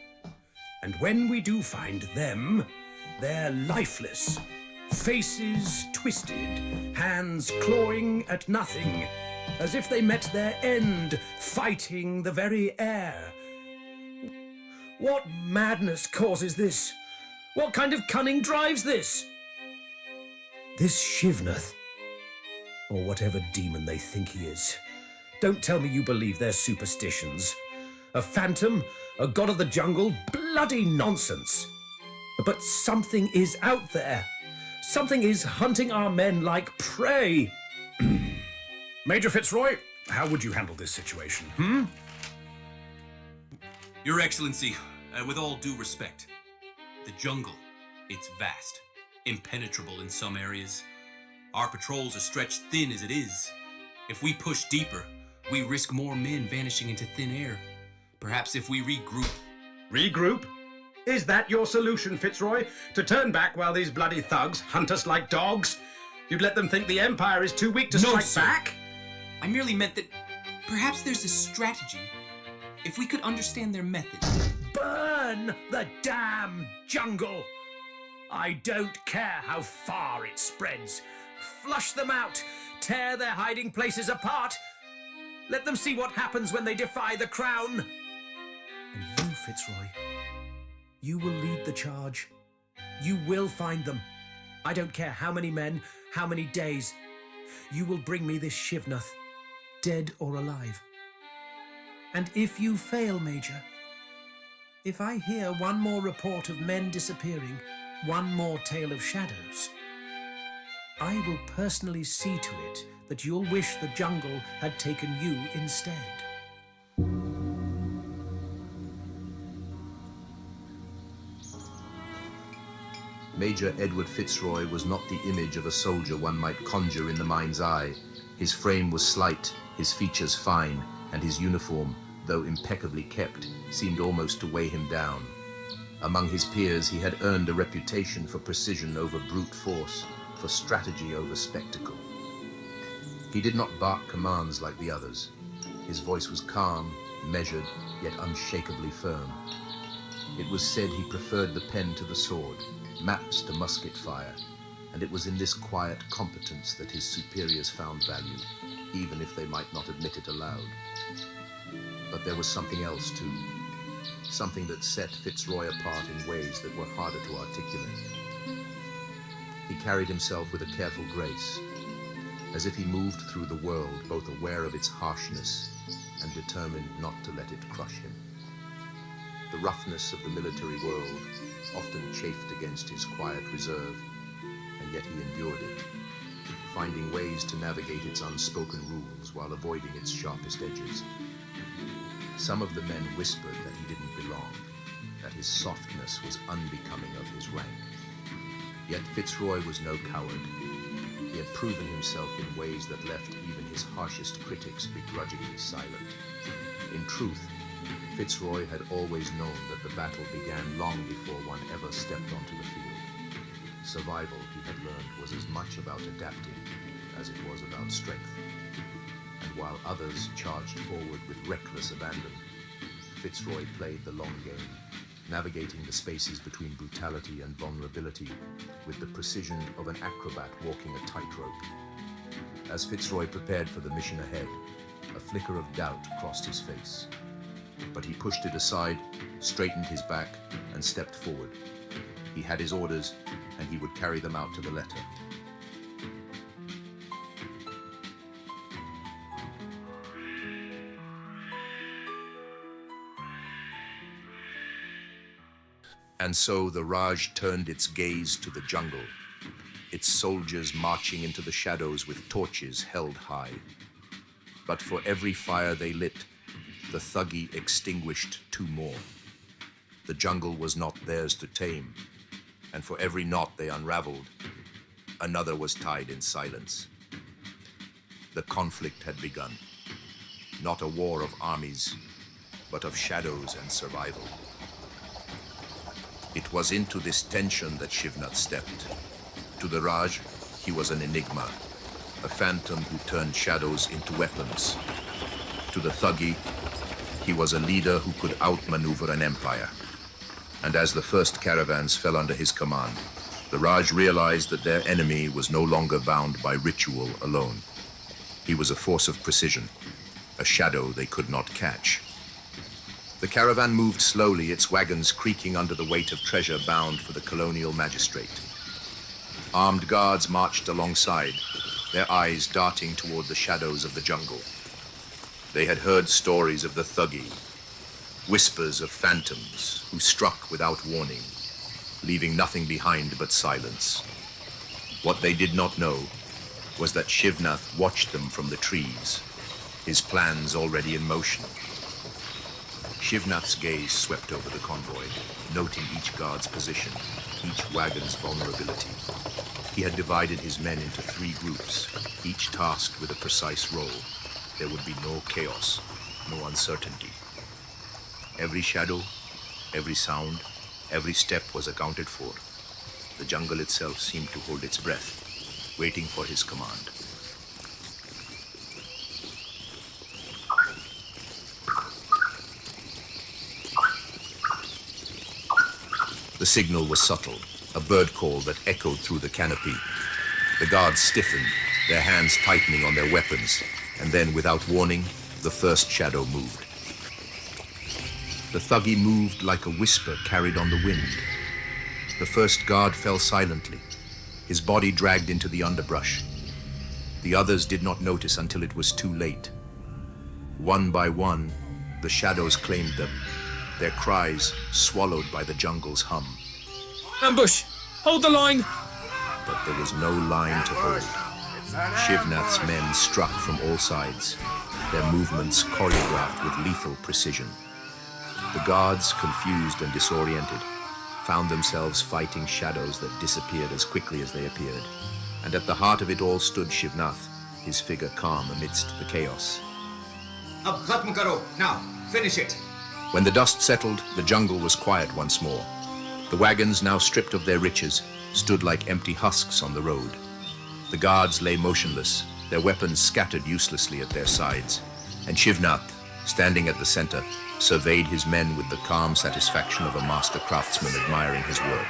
And when we do find them, they're lifeless. Faces twisted, hands clawing at nothing, as if they met their end, fighting the very air. What madness causes this? What kind of cunning drives this? This Shivnath, or whatever demon they think he is. Don't tell me you believe their superstitions. A phantom, a god of the jungle, bloody nonsense. But something is out there. Something is hunting our men like prey. Major Fitzroy, how would you handle this situation, Your Excellency, with all due respect, the jungle, it's vast, impenetrable in some areas. Our patrols are stretched thin as it is. If we push deeper, we risk more men vanishing into thin air. Perhaps if we regroup. Regroup? Is that your solution, Fitzroy? To turn back while these bloody thugs hunt us like dogs? You'd let them think the Empire is too weak to strike back? I merely meant that perhaps there's a strategy. If we could understand their method. Burn the damn jungle! I don't care how far it spreads. Flush them out. Tear their hiding places apart. Let them see what happens when they defy the Crown. And you, Fitzroy, you will lead the charge. You will find them. I don't care how many men, how many days. You will bring me this Shivnath, dead or alive. And if you fail, Major, if I hear one more report of men disappearing, one more tale of shadows, I will personally see to it that you'll wish the jungle had taken you instead. Major Edward Fitzroy was not the image of a soldier one might conjure in the mind's eye. His frame was slight, his features fine, and his uniform, though impeccably kept, seemed almost to weigh him down. Among his peers, he had earned a reputation for precision over brute force, for strategy over spectacle. He did not bark commands like the others. His voice was calm, measured, yet unshakably firm. It was said he preferred the pen to the sword, maps to musket fire, and it was in this quiet competence that his superiors found value, even if they might not admit it aloud. But there was something else too, something that set Fitzroy apart in ways that were harder to articulate. He carried himself with a careful grace, as if he moved through the world both aware of its harshness and determined not to let it crush him. The roughness of the military world often chafed against his quiet reserve, and yet he endured it, finding ways to navigate its unspoken rules while avoiding its sharpest edges. Some of the men whispered that he didn't belong, that his softness was unbecoming of his rank. Yet Fitzroy was no coward. He had proven himself in ways that left even his harshest critics begrudgingly silent. In truth, Fitzroy had always known that the battle began long before one ever stepped onto the field. Survival, he had learned, was as much about adapting as it was about strength. And while others charged forward with reckless abandon, Fitzroy played the long game, navigating the spaces between brutality and vulnerability with the precision of an acrobat walking a tightrope. As Fitzroy prepared for the mission ahead, a flicker of doubt crossed his face. But he pushed it aside, straightened his back, and stepped forward. He had his orders, and he would carry them out to the letter. And so the Raj turned its gaze to the jungle, its soldiers marching into the shadows with torches held high. But for every fire they lit, the Thuggee extinguished two more. The jungle was not theirs to tame, and for every knot they unraveled, another was tied in silence. The conflict had begun, not a war of armies, but of shadows and survival. It was into this tension that Shivnath stepped. To the Raj, he was an enigma, a phantom who turned shadows into weapons. To the Thuggee, he was a leader who could outmaneuver an empire. And as the first caravans fell under his command, the Raj realized that their enemy was no longer bound by ritual alone. He was a force of precision, a shadow they could not catch. The caravan moved slowly, its wagons creaking under the weight of treasure bound for the colonial magistrate. Armed guards marched alongside, their eyes darting toward the shadows of the jungle. They had heard stories of the Thuggee, whispers of phantoms who struck without warning, leaving nothing behind but silence. What they did not know was that Shivnath watched them from the trees, his plans already in motion. Shivnath's gaze swept over the convoy, noting each guard's position, each wagon's vulnerability. He had divided his men into 3 groups, each tasked with a precise role. There would be no chaos, no uncertainty. Every shadow, every sound, every step was accounted for. The jungle itself seemed to hold its breath, waiting for his command. The signal was subtle, a bird call that echoed through the canopy. The guards stiffened, their hands tightening on their weapons, and then, without warning, the first shadow moved. The Thuggee moved like a whisper carried on the wind. The first guard fell silently, his body dragged into the underbrush. The others did not notice until it was too late. One by one, the shadows claimed them, their cries swallowed by the jungle's hum. Ambush! Hold the line! But there was no line to hold. Shivnath's men struck from all sides, their movements choreographed with lethal precision. The guards, confused and disoriented, found themselves fighting shadows that disappeared as quickly as they appeared. And at the heart of it all stood Shivnath, his figure calm amidst the chaos. Ab khatm karo. Now, finish it. When the dust settled, the jungle was quiet once more. The wagons, now stripped of their riches, stood like empty husks on the road. The guards lay motionless, their weapons scattered uselessly at their sides. And Shivnath, standing at the center, surveyed his men with the calm satisfaction of a master craftsman admiring his work.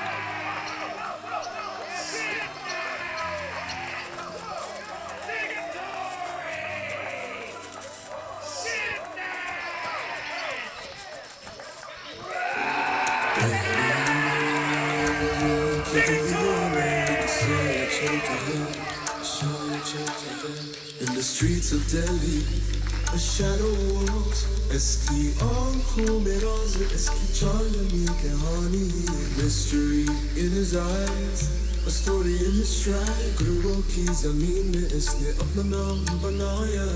In the streets of Delhi, a shadow walks. Eski aankhon mein raaz, eski chalni kahani. Mystery in his eyes, a story in his stride. Guruon ki zameen mein isne apna naam banaya.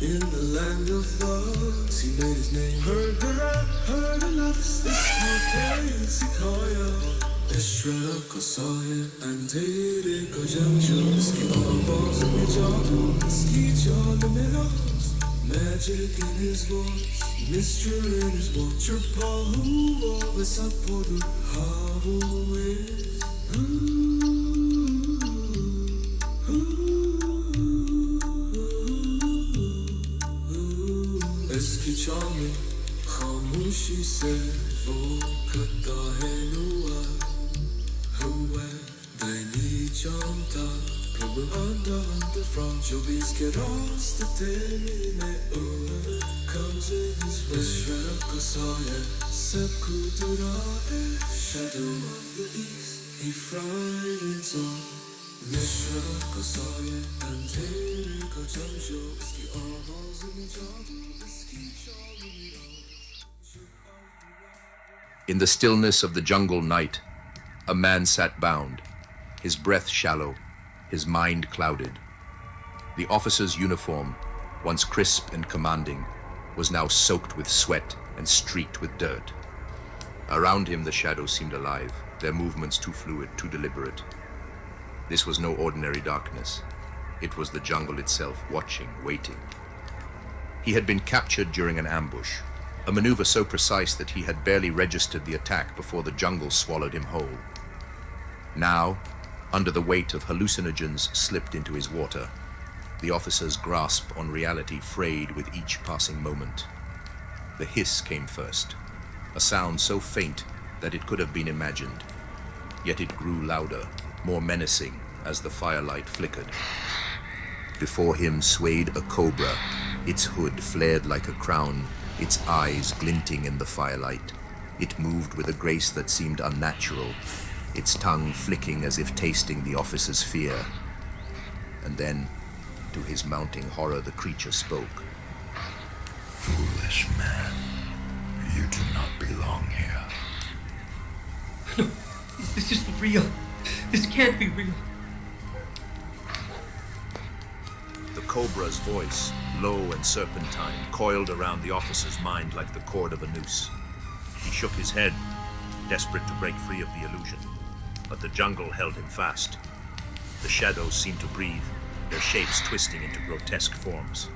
In the land of thugs, he made his name. Heard the rap, heard the laughs, iski ke sikhaya. Ishra ko saye andhere ko jamjo. Iski awaaz mein jaadoo, iski chaal mein raaz. Magic in his voice, mystery in his watch. Your pahu always sapodu havu is. Iski chaal mein khamoshi se wo kata hai nuwa. Huwa dani chamta. Prabhu under the front, Jobis get lost the day comes in his way. Shrakasaya, Sepkudura, shadow of the east, he frightens all. Mishrakasaya, and Erik Jamjo, Ski Arvaz in the Jadu, Ski In the stillness of the jungle night, a man sat bound, his breath shallow, his mind clouded. The officer's uniform, once crisp and commanding, was now soaked with sweat and streaked with dirt. Around him the shadows seemed alive, their movements too fluid, too deliberate. This was no ordinary darkness. It was the jungle itself, watching, waiting. He had been captured during an ambush, a maneuver so precise that he had barely registered the attack before the jungle swallowed him whole. Now, under the weight of hallucinogens slipped into his water, the officer's grasp on reality frayed with each passing moment. The hiss came first, a sound so faint that it could have been imagined. Yet it grew louder, more menacing as the firelight flickered. Before him swayed a cobra, its hood flared like a crown, its eyes glinting in the firelight. It moved with a grace that seemed unnatural, its tongue flicking as if tasting the officer's fear. And then, to his mounting horror, the creature spoke. Foolish man, you do not belong here. No, this isn't real. This can't be real. The cobra's voice, low and serpentine, coiled around the officer's mind like the cord of a noose. He shook his head, desperate to break free of the illusion. But the jungle held him fast. The shadows seemed to breathe, their shapes twisting into grotesque forms.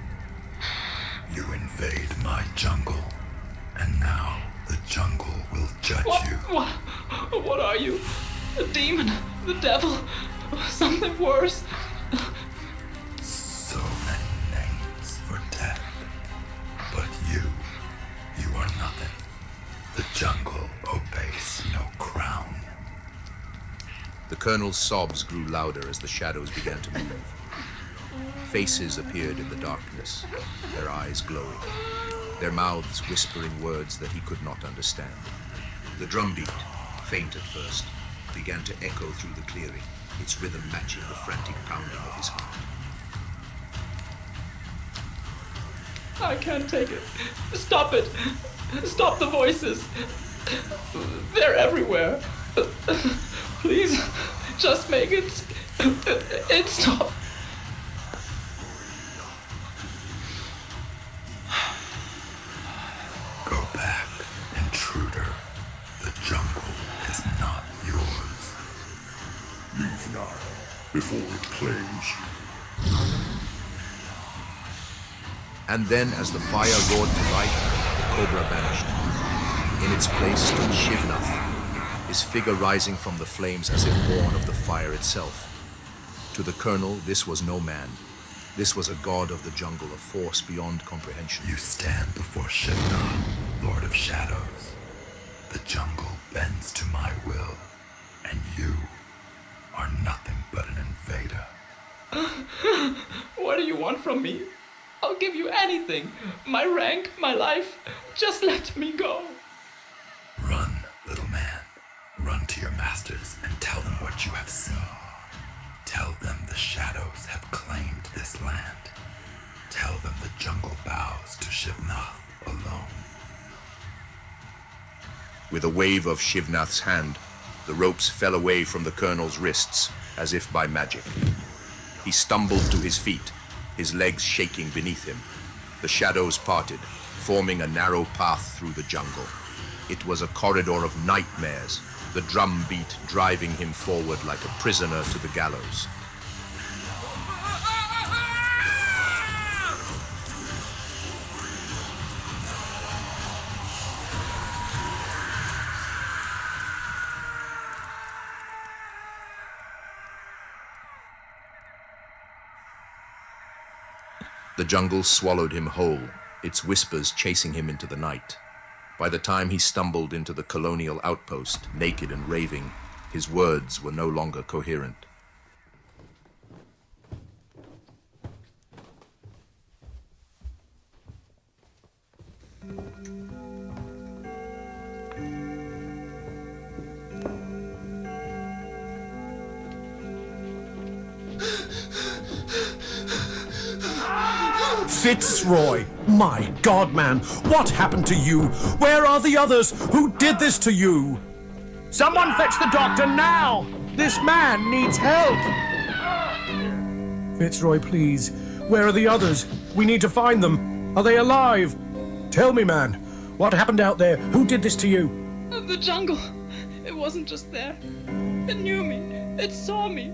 You invade my jungle, and now the jungle will judge you. What are you? A demon? The devil? Something worse? So many names for death. But you are nothing. The jungle obeys no crown. The colonel's sobs grew louder as the shadows began to move. Faces appeared in the darkness, their eyes glowing, their mouths whispering words that he could not understand. The drumbeat, faint at first, began to echo through the clearing, its rhythm matching the frantic pounding of his heart. I can't take it. Stop it. Stop the voices. They're everywhere. Please, just make it stop. Go back, intruder. The jungle is not yours. Leave now, before it claims you. And then, as the fire roared to life, the cobra vanished. In its place stood Shivnath, his figure rising from the flames as if born of the fire itself. To the colonel, this was no man. This was a god of the jungle, a force beyond comprehension. You stand before Shivnath, Lord of Shadows. The jungle bends to my will, and you are nothing but an invader. What do you want from me? I'll give you anything. My rank, my life. Just let me go. Run, the monsters and tell them what you have seen. Tell them the shadows have claimed this land. Tell them the jungle bows to Shivnath alone. With a wave of Shivnath's hand, the ropes fell away from the colonel's wrists as if by magic. He stumbled to his feet, his legs shaking beneath him. The shadows parted, forming a narrow path through the jungle. It was a corridor of nightmares, the drum beat driving him forward like a prisoner to the gallows. The jungle swallowed him whole, its whispers chasing him into the night. By the time he stumbled into the colonial outpost, naked and raving, his words were no longer coherent. Fitzroy! My God, man! What happened to you? Where are the others? Who did this to you? Someone fetch the doctor now! This man needs help! Fitzroy, please. Where are the others? We need to find them. Are they alive? Tell me, man. What happened out there? Who did this to you? The jungle. It wasn't just there. It knew me. It saw me.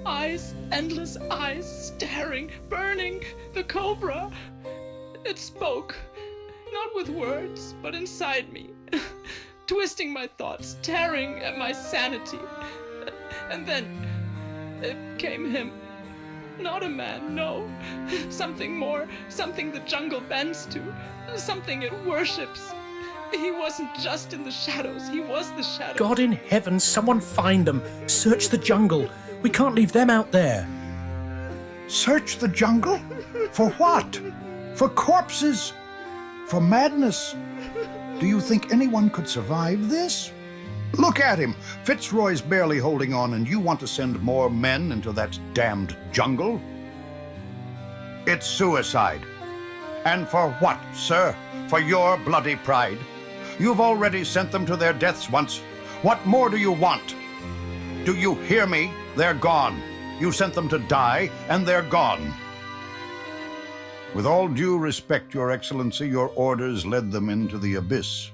Eyes, endless eyes, staring, burning. The cobra. It spoke. Not with words, but inside me. Twisting my thoughts, tearing at my sanity. And then it became him. Not a man, no. Something more, something the jungle bends to. Something it worships. He wasn't just in the shadows, he was the shadow. God in heaven, someone find them. Search the jungle. We can't leave them out there. Search the jungle? For what? For corpses? For madness? Do you think anyone could survive this? Look at him. Fitzroy's barely holding on, and you want to send more men into that damned jungle? It's suicide. And for what, sir? For your bloody pride? You've already sent them to their deaths once. What more do you want? Do you hear me? They're gone. You sent them to die, and they're gone. With all due respect, Your Excellency, your orders led them into the abyss.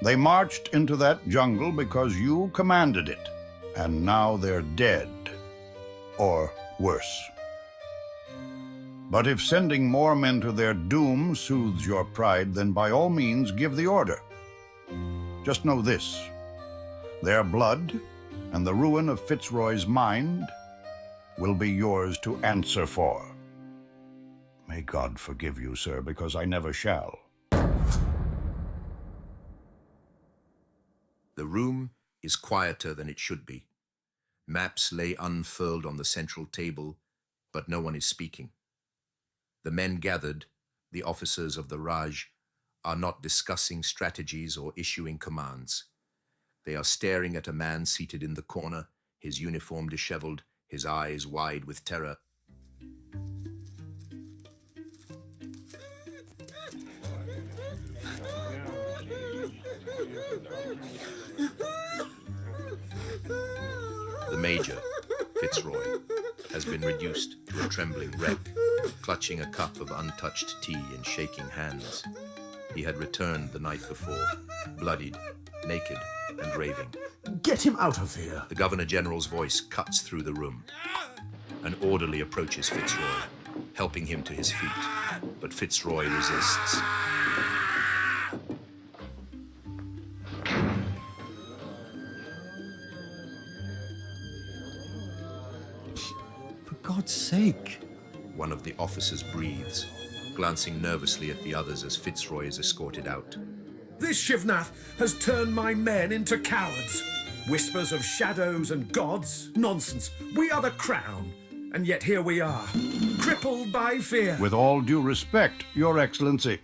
They marched into that jungle because you commanded it, and now they're dead, or worse. But if sending more men to their doom soothes your pride, then by all means give the order. Just know this, their blood and the ruin of Fitzroy's mind will be yours to answer for. May God forgive you, sir, because I never shall. The room is quieter than it should be. Maps lay unfurled on the central table, but no one is speaking. The men gathered, the officers of the Raj, are not discussing strategies or issuing commands. They are staring at a man seated in the corner, his uniform disheveled, his eyes wide with terror. The Major, Fitzroy, has been reduced to a trembling wreck, clutching a cup of untouched tea in shaking hands. He had returned the night before, bloodied, naked, and raving. Get him out of here! The Governor General's voice cuts through the room. An orderly approaches Fitzroy, helping him to his feet, but Fitzroy resists. For God's sake! One of the officers breathes, glancing nervously at the others as Fitzroy is escorted out. This Shivnath has turned my men into cowards. Whispers of shadows and gods? Nonsense. We are the crown. And yet here we are, crippled by fear. With all due respect, Your Excellency,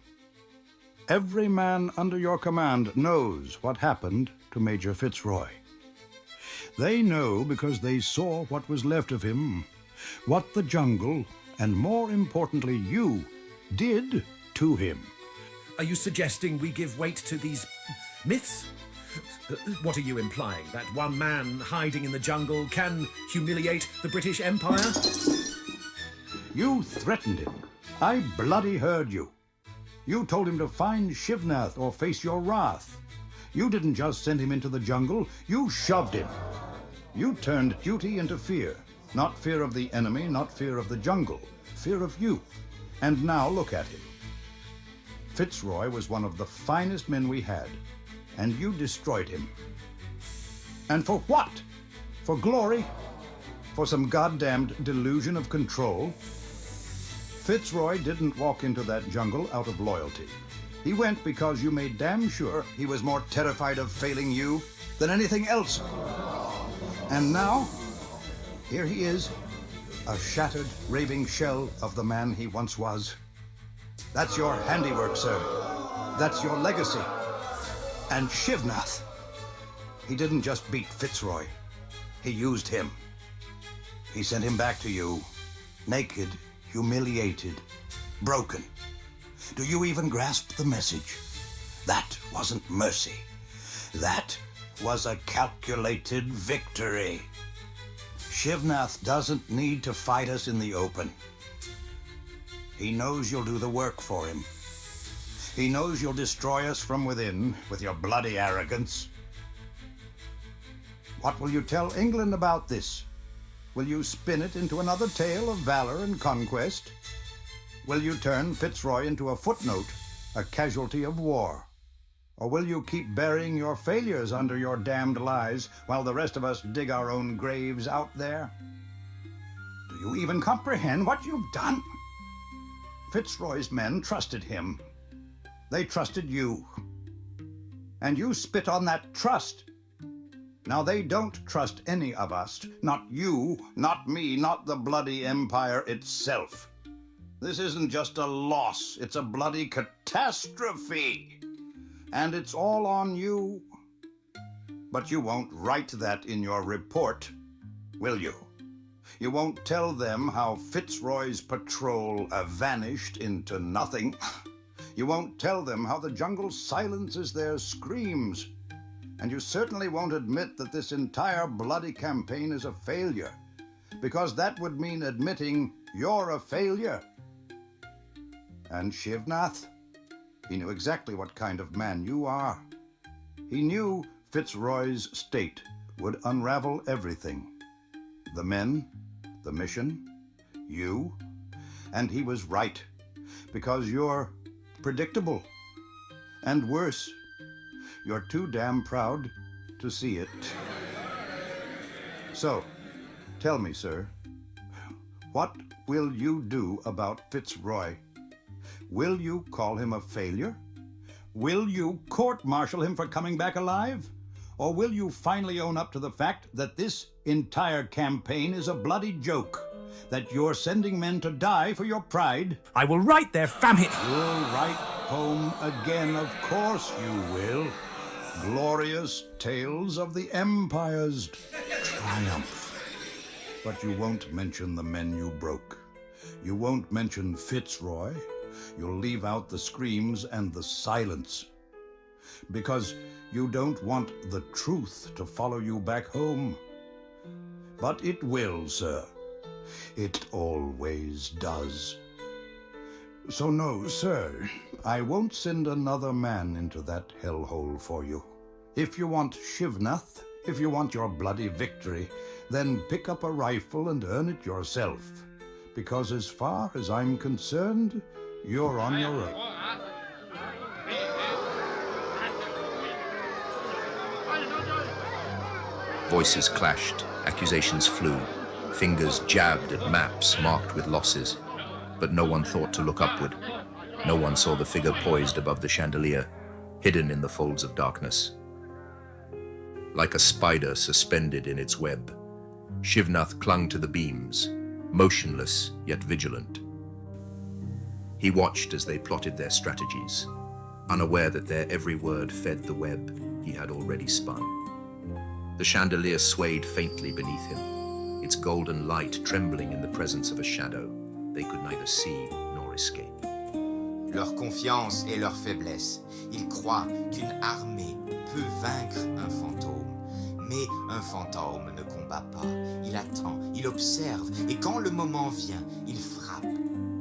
every man under your command knows what happened to Major Fitzroy. They know because they saw what was left of him, what the jungle, and more importantly you, did to him. Are you suggesting we give weight to these myths? What are you implying? That one man hiding in the jungle can humiliate the British Empire? You threatened him. I bloody heard you. You told him to find Shivnath or face your wrath. You didn't just send him into the jungle, you shoved him. You turned duty into fear. Not fear of the enemy, not fear of the jungle, fear of you. And now look at him. Fitzroy was one of the finest men we had, and you destroyed him. And for what? For glory? For some goddamned delusion of control? Fitzroy didn't walk into that jungle out of loyalty. He went because you made damn sure he was more terrified of failing you than anything else. And now, here he is, a shattered, raving shell of the man he once was. That's your handiwork, sir. That's your legacy. And Shivnath, he didn't just beat Fitzroy. He used him. He sent him back to you, naked, humiliated, broken. Do you even grasp the message? That wasn't mercy. That was a calculated victory. Shivnath doesn't need to fight us in the open. He knows you'll do the work for him. He knows you'll destroy us from within with your bloody arrogance. What will you tell England about this? Will you spin it into another tale of valor and conquest? Will you turn Fitzroy into a footnote, a casualty of war? Or will you keep burying your failures under your damned lies while the rest of us dig our own graves out there? Do you even comprehend what you've done? Fitzroy's men trusted him. They trusted you. And you spit on that trust. Now they don't trust any of us. Not you, not me, not the bloody empire itself. This isn't just a loss, it's a bloody catastrophe. And it's all on you. But you won't write that in your report, will you? You won't tell them how Fitzroy's patrol vanished into nothing. You won't tell them how the jungle silences their screams. And you certainly won't admit that this entire bloody campaign is a failure, because that would mean admitting you're a failure. And Shivnath, he knew exactly what kind of man you are. He knew Fitzroy's state would unravel everything. The men, the mission, you, and he was right, because you're predictable. And worse, you're too damn proud to see it. So, tell me, sir, what will you do about Fitzroy? Will you call him a failure? Will you court-martial him for coming back alive? Or will you finally own up to the fact that this entire campaign is a bloody joke? That you're sending men to die for your pride? I will write their famine. You'll write home again, of course you will. Glorious tales of the Empire's triumph. But you won't mention the men you broke. You won't mention Fitzroy. You'll leave out the screams and the silence. Because you don't want the truth to follow you back home. But it will, sir. It always does. So no, sir, I won't send another man into that hellhole for you. If you want Shivnath, if you want your bloody victory, then pick up a rifle and earn it yourself. Because as far as I'm concerned, you're on your own. Voices clashed, accusations flew, fingers jabbed at maps marked with losses. But no one thought to look upward. No one saw the figure poised above the chandelier, hidden in the folds of darkness. Like a spider suspended in its web, Shivnath clung to the beams, motionless yet vigilant. He watched as they plotted their strategies, unaware that their every word fed the web he had already spun. The chandelier swayed faintly beneath him, its golden light trembling in the presence of a shadow they could neither see nor escape. Leur confiance et leur faiblesse. Ils croient qu'une armée peut vaincre un fantôme. Mais un fantôme ne combat pas. Il attend, il observe, et quand le moment vient, il frappe.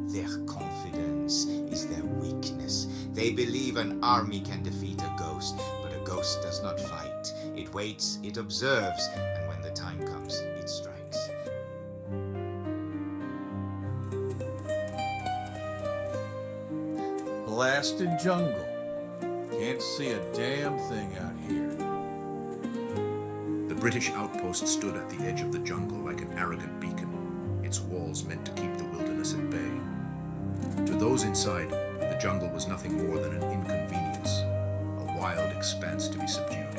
Their confidence is their weakness. They believe an army can defeat a ghost, but a ghost does not fight. It waits, it observes, and when the time comes, it strikes. Blasted jungle. Can't see a damn thing out here. The British outpost stood at the edge of the jungle like an arrogant beacon, its walls meant to keep the wilderness at bay. To those inside, the jungle was nothing more than an inconvenience, a wild expanse to be subdued.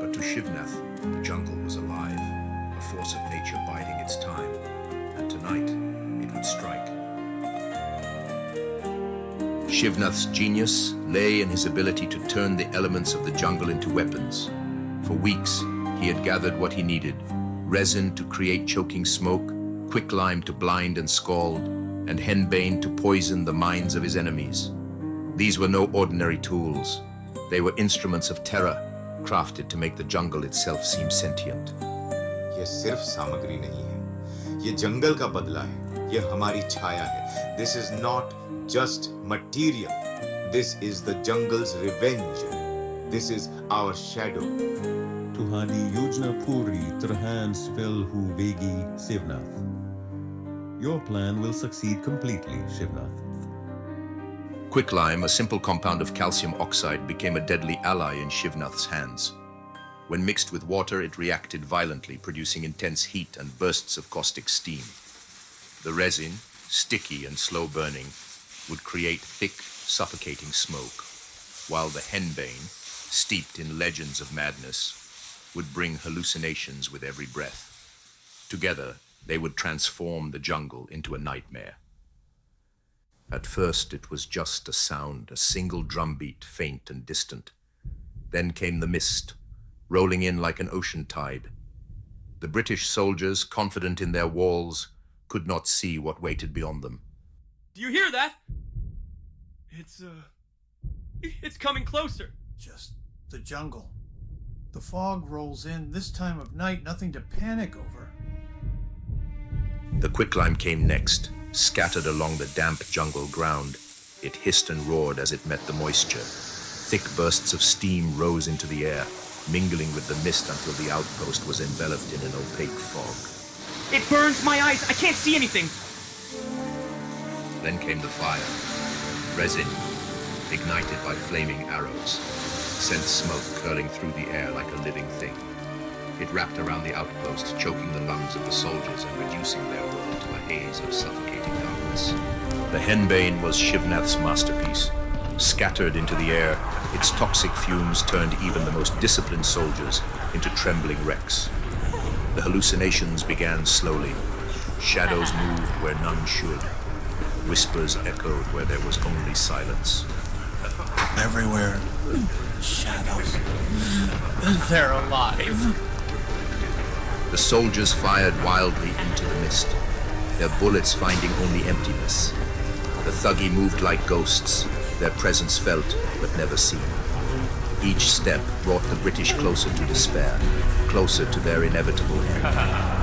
But to Shivnath, the jungle was alive, a force of nature biding its time, and tonight it would strike. Shivnath's genius lay in his ability to turn the elements of the jungle into weapons. For weeks, he had gathered what he needed: resin to create choking smoke, quicklime to blind and scald, and henbane to poison the minds of his enemies. These were no ordinary tools. They were instruments of terror, crafted to make the jungle itself seem sentient. ये सिर्फ सामग्री नहीं है, ये जंगल का बदला है, ये हमारी छाया है. This is not just material. This is the jungle's revenge. This is our shadow. Tuhadi Yojna Puri Trahan Svel Hu Vegi Shivnath. Your plan will succeed completely, Shivnath. Quicklime, a simple compound of calcium oxide, became a deadly ally in Shivnath's hands. When mixed with water, it reacted violently, producing intense heat and bursts of caustic steam. The resin, sticky and slow burning, would create thick, suffocating smoke, while the henbane, steeped in legends of madness, would bring hallucinations with every breath. Together, they would transform the jungle into a nightmare. At first, it was just a sound, a single drumbeat, faint and distant. Then came the mist, rolling in like an ocean tide. The British soldiers, confident in their walls, could not see what waited beyond them. Do you hear that? It's coming closer. Just the jungle. The fog rolls in this time of night, nothing to panic over. The quicklime came next, scattered along the damp jungle ground. It hissed and roared as it met the moisture. Thick bursts of steam rose into the air, mingling with the mist until the outpost was enveloped in an opaque fog. It burns my eyes. I can't see anything. Then came the fire. Resin, ignited by flaming arrows, sent smoke curling through the air like a living thing. It wrapped around the outpost, choking the lungs of the soldiers and reducing their world to a haze of suffocating darkness. The henbane was Shivnath's masterpiece. Scattered into the air, its toxic fumes turned even the most disciplined soldiers into trembling wrecks. The hallucinations began slowly. Shadows moved where none should. Whispers echoed where there was only silence. Everywhere, shadows. They're alive. The soldiers fired wildly into the mist, their bullets finding only emptiness. The Thuggee moved like ghosts, their presence felt but never seen. Each step brought the British closer to despair, closer to their inevitable end.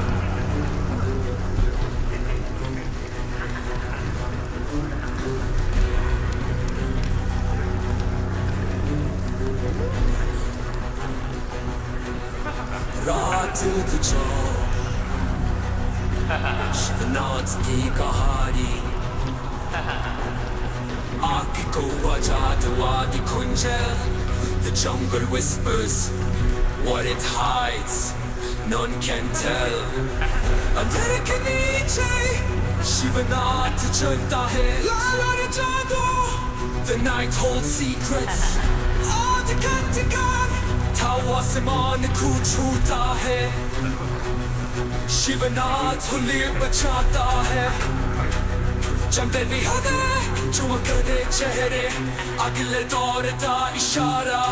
The jungle whispers what it hides, none can tell. अंधेरे के नीचे शिवनाथ चलता है लाल जादू. The night holds secrets. आधिकाधिकार थावा आसमान को छूता है. शिवनाथ होली बचाता है. चंबे भी होते चमकने चेहरे अगले दौर का इशारा.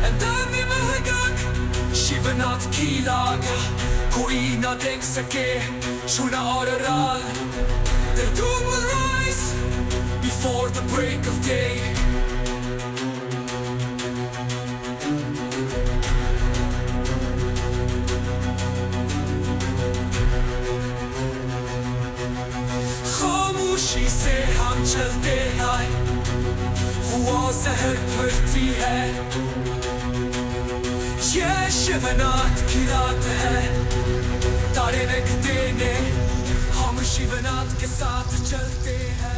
And then we महक शिवनाथ की लागा कोई ना देख सके सुना और राल The dawn will rise before the break of day खामोशी से हम चलते हैं हुआ जहर भरती है ये शिवनाथ की रात है तारे रखते ने हम शिवनाथ के साथ चलते हैं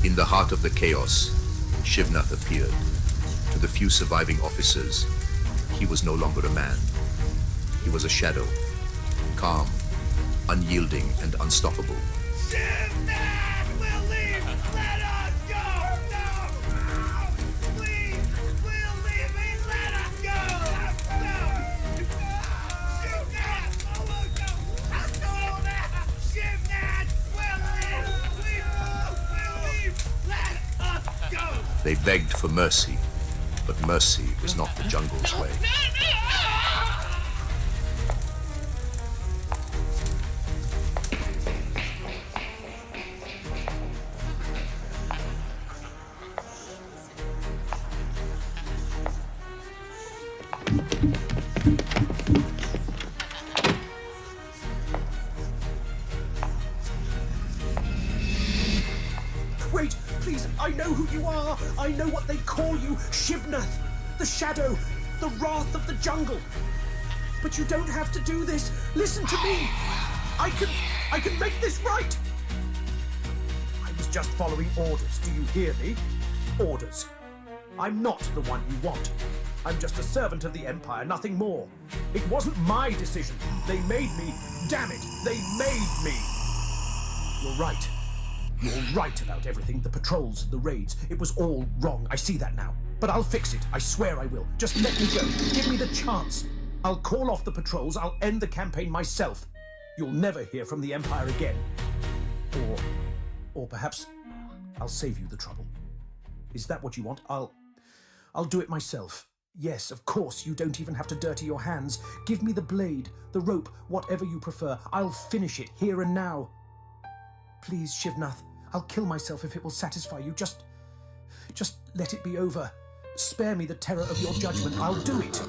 In the heart of the chaos, Shivnath appeared. To the few surviving officers, he was no longer a man. He was a shadow, calm, unyielding, and unstoppable. Shivnath will leave! Let us go! No! Please! We'll leave me! Let us go! Shivnath! Oh, no! Shivnath will leave! We'll leave! Let us go! They begged for mercy, but mercy was not the jungle's way. Wait, please, I know who you are. I know what they call you. Shivnath, the shadow, the wrath of the jungle. But you don't have to do this. Listen to me. I can make this right. I was just following orders. Do you hear me? Orders. I'm not the one you want. I'm just a servant of the Empire, nothing more. It wasn't my decision. They made me. Damn it, they made me. You're right. You're right about everything. The patrols, the raids. It was all wrong. I see that now. But I'll fix it. I swear I will. Just let me go. Give me the chance. I'll call off the patrols. I'll end the campaign myself. You'll never hear from the Empire again. Or perhaps I'll save you the trouble. Is that what you want? I'll do it myself. Yes, of course, you don't even have to dirty your hands. Give me the blade, the rope, whatever you prefer. I'll finish it here and now. Please, Shivnath, I'll kill myself if it will satisfy you. Just let it be over. Spare me the terror of your judgment. I'll do it.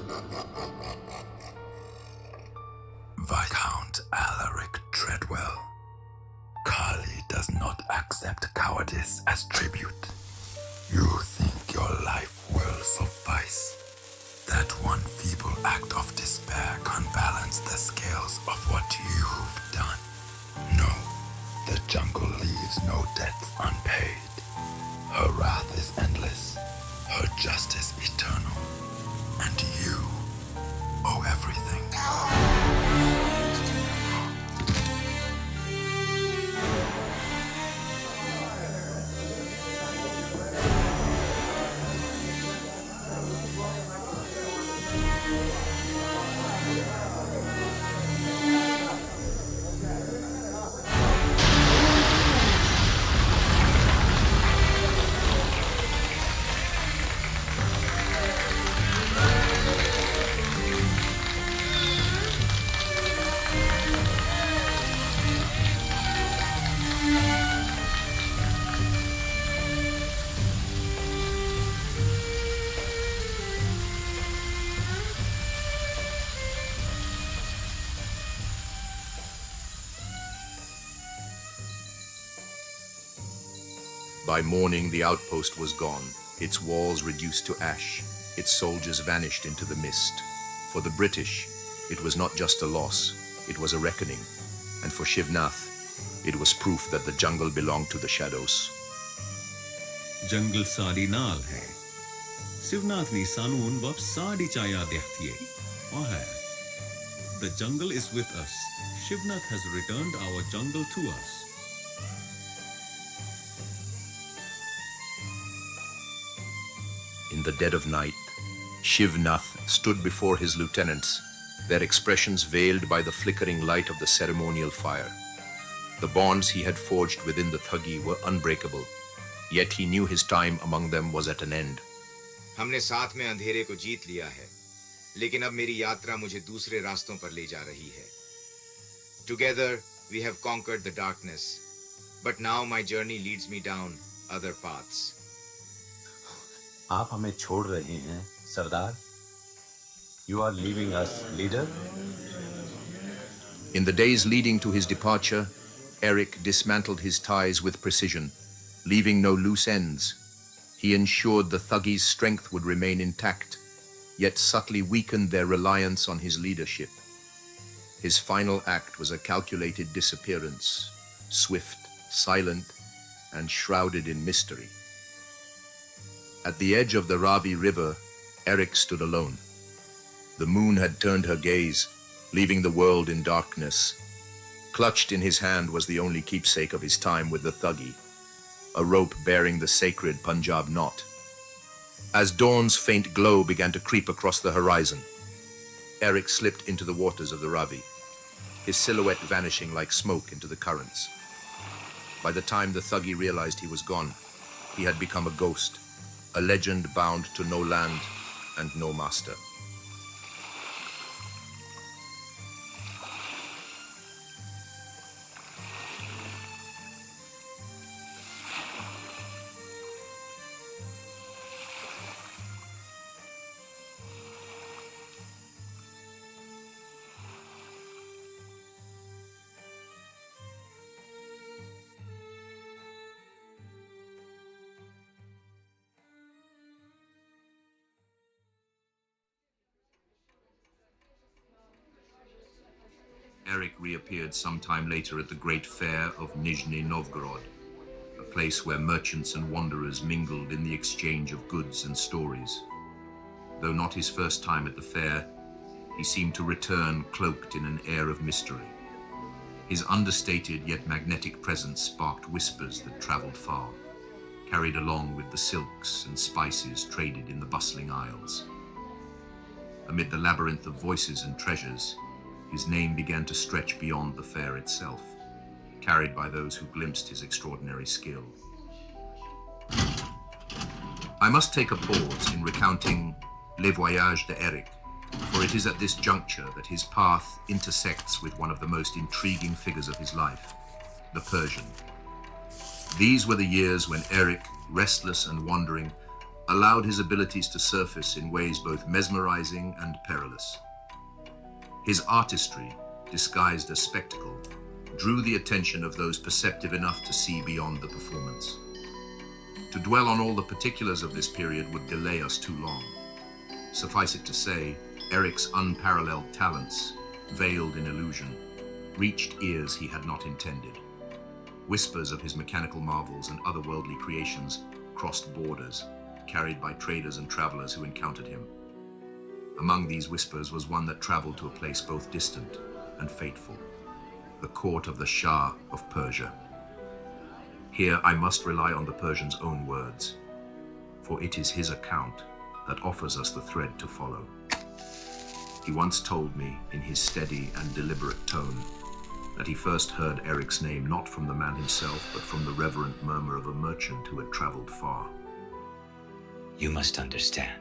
Viscount Alaric Treadwell. Kali does not accept cowardice as tribute. You think your life will suffice? That one feeble act of despair can balance the scales of what you've done. No, the jungle leaves no debts unpaid. Her wrath is endless, her justice eternal, and you owe everything. By morning, the outpost was gone, its walls reduced to ash, its soldiers vanished into the mist. For the British, it was not just a loss, it was a reckoning. And for Shivnath, it was proof that the jungle belonged to the shadows. जंगल साड़ी नाल है शिवनाथ ने सानून वब साड़ी चाया देखती है वह है The jungle is with us. Shivnath has returned our jungle to us. In the dead of night, Shivnath stood before his lieutenants, their expressions veiled by the flickering light of the ceremonial fire. The bonds he had forged within the Thuggi were unbreakable, yet he knew his time among them was at an end. हमने साथ में अंधेरे को जीत लिया है, लेकिन अब मेरी यात्रा मुझे दूसरे रास्तों पर ले जा रही है. Together we have conquered the darkness, but now my journey leads me down other paths. आप हमें छोड़ रहे हैं, सरदार? You are leaving us, leader? In the days leading to his departure, Erik dismantled his ties with precision, leaving no loose ends. He ensured the Thuggi's strength would remain intact, yet subtly weakened their reliance on his leadership. His final act was a calculated disappearance, swift, silent, and shrouded in mystery. At the edge of the Ravi River, Erik stood alone. The moon had turned her gaze, leaving the world in darkness. Clutched in his hand was the only keepsake of his time with the Thuggi, a rope bearing the sacred Punjab knot. As dawn's faint glow began to creep across the horizon, Erik slipped into the waters of the Ravi, his silhouette vanishing like smoke into the currents. By the time the Thuggi realized he was gone, he had become a ghost, a legend bound to no land and no master. Erik reappeared sometime later at the great fair of Nizhny Novgorod, a place where merchants and wanderers mingled in the exchange of goods and stories. Though not his first time at the fair, he seemed to return cloaked in an air of mystery. His understated yet magnetic presence sparked whispers that traveled far, carried along with the silks and spices traded in the bustling aisles. Amid the labyrinth of voices and treasures, his name began to stretch beyond the fair itself, carried by those who glimpsed his extraordinary skill. I must take a pause in recounting Les Voyages d'Erik, for it is at this juncture that his path intersects with one of the most intriguing figures of his life, the Persian. These were the years when Erik, restless and wandering, allowed his abilities to surface in ways both mesmerizing and perilous. His artistry, disguised as spectacle, drew the attention of those perceptive enough to see beyond the performance. To dwell on all the particulars of this period would delay us too long. Suffice it to say, Erik's unparalleled talents, veiled in illusion, reached ears he had not intended. Whispers of his mechanical marvels and otherworldly creations crossed borders, carried by traders and travelers who encountered him. Among these whispers was one that traveled to a place both distant and fateful, the court of the Shah of Persia. Here I must rely on the Persian's own words, for it is his account that offers us the thread to follow. He once told me, in his steady and deliberate tone, that he first heard Erik's name not from the man himself, but from the reverent murmur of a merchant who had traveled far. You must understand.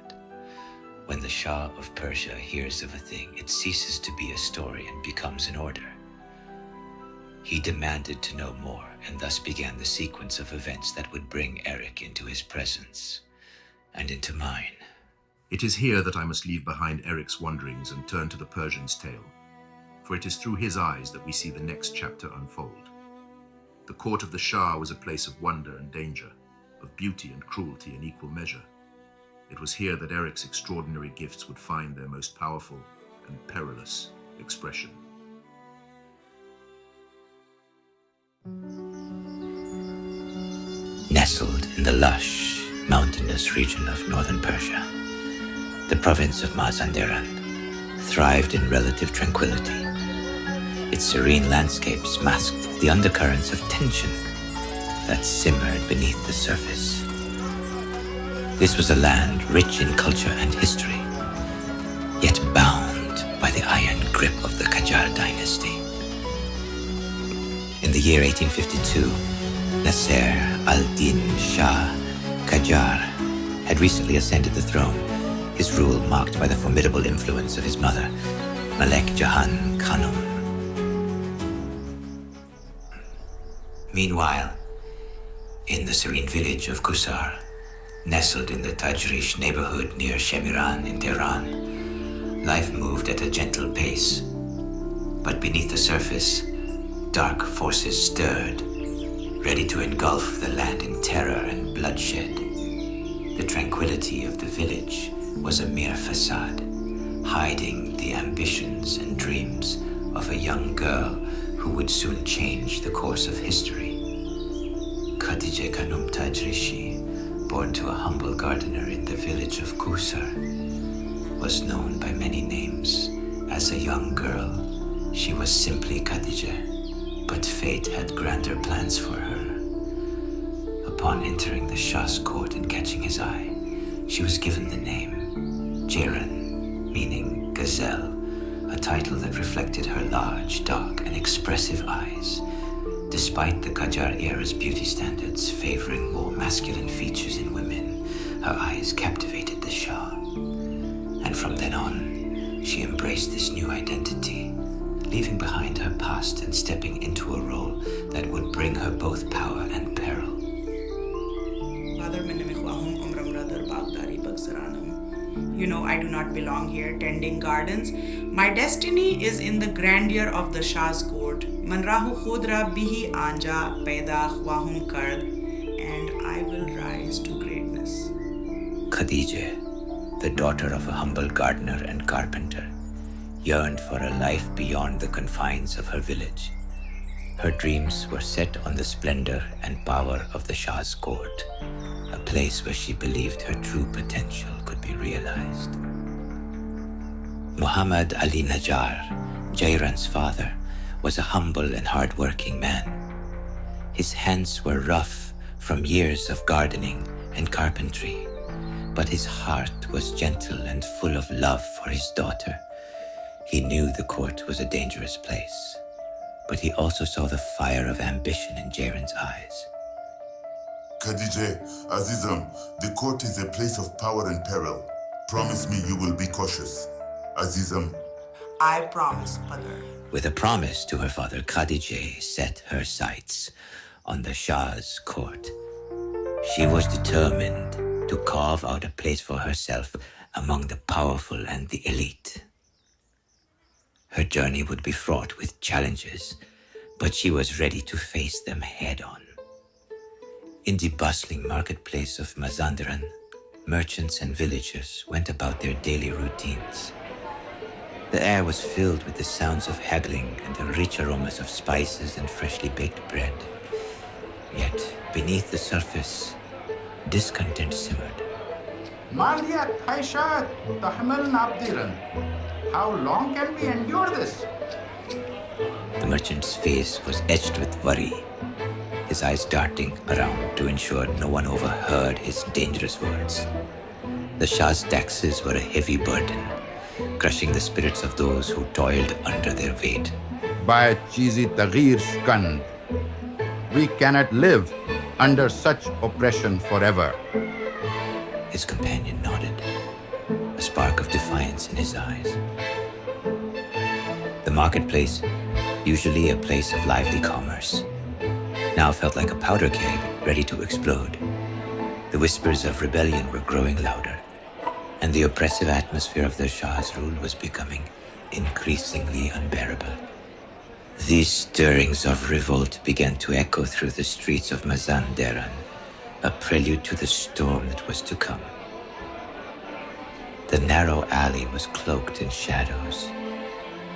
When the Shah of Persia hears of a thing, it ceases to be a story and becomes an order. He demanded to know more, and thus began the sequence of events that would bring Erik into his presence, and into mine. It is here that I must leave behind Erik's wanderings and turn to the Persian's tale, for it is through his eyes that we see the next chapter unfold. The court of the Shah was a place of wonder and danger, of beauty and cruelty in equal measure. It was here that Erik's extraordinary gifts would find their most powerful and perilous expression. Nestled in the lush, mountainous region of northern Persia, the province of Mazandaran thrived in relative tranquility. Its serene landscapes masked the undercurrents of tension that simmered beneath the surface. This was a land rich in culture and history, yet bound by the iron grip of the Qajar dynasty. In the year 1852, Nasser al-Din Shah Qajar had recently ascended the throne, his rule marked by the formidable influence of his mother, Malek Jahan Khanum. Meanwhile, in the serene village of Kusar, nestled in the Tajrish neighborhood near Shemiran in Tehran, life moved at a gentle pace. But beneath the surface, dark forces stirred, ready to engulf the land in terror and bloodshed. The tranquility of the village was a mere facade, hiding the ambitions and dreams of a young girl who would soon change the course of history. Khadija Khanum Tajrishi, born to a humble gardener in the village of Kusar, was known by many names. As a young girl, she was simply Khadija, but fate had grander plans for her. Upon entering the Shah's court and catching his eye, she was given the name Jairan, meaning gazelle, a title that reflected her large, dark, and expressive eyes. Despite the Qajar era's beauty standards favoring more masculine features in women, her eyes captivated the Shah. And from then on, she embraced this new identity, leaving behind her past and stepping into a role that would bring her both power and peril. You know, I do not belong here tending gardens. My destiny is in the grandeur of the Shah's court. Manrahu khudra bihi anja paida khwahum kard, and I will rise to greatness. Khadija, the daughter of a humble gardener and carpenter, yearned for a life beyond the confines of her village. Her dreams were set on the splendor and power of the Shah's court, a place where she believed her true potential could be realized. Muhammad Ali Najjar, Jairan's father, was a humble and hard-working man. His hands were rough from years of gardening and carpentry, but his heart was gentle and full of love for his daughter. He knew the court was a dangerous place, but he also saw the fire of ambition in Jairan's eyes. Khadija, Azizam, the court is a place of power and peril. Promise me you will be cautious. Azizam. I promise, Father. With a promise to her father, Khadija set her sights on the Shah's court. She was determined to carve out a place for herself among the powerful and the elite. Her journey would be fraught with challenges, but she was ready to face them head-on. In the bustling marketplace of Mazandaran, merchants and villagers went about their daily routines. The air was filled with the sounds of haggling and the rich aromas of spices and freshly baked bread. Yet, beneath the surface, discontent simmered. How long can we endure this? The merchant's face was etched with worry, his eyes darting around to ensure no one overheard his dangerous words. The Shah's taxes were a heavy burden, crushing the spirits of those who toiled under their weight. By Chizi Tagir Shkand, we cannot live under such oppression forever. His companion nodded, a spark of defiance in his eyes. The marketplace, usually a place of lively commerce, now felt like a powder keg ready to explode. The whispers of rebellion were growing louder, and the oppressive atmosphere of the Shah's rule was becoming increasingly unbearable. These stirrings of revolt began to echo through the streets of Mazandaran, a prelude to the storm that was to come. The narrow alley was cloaked in shadows,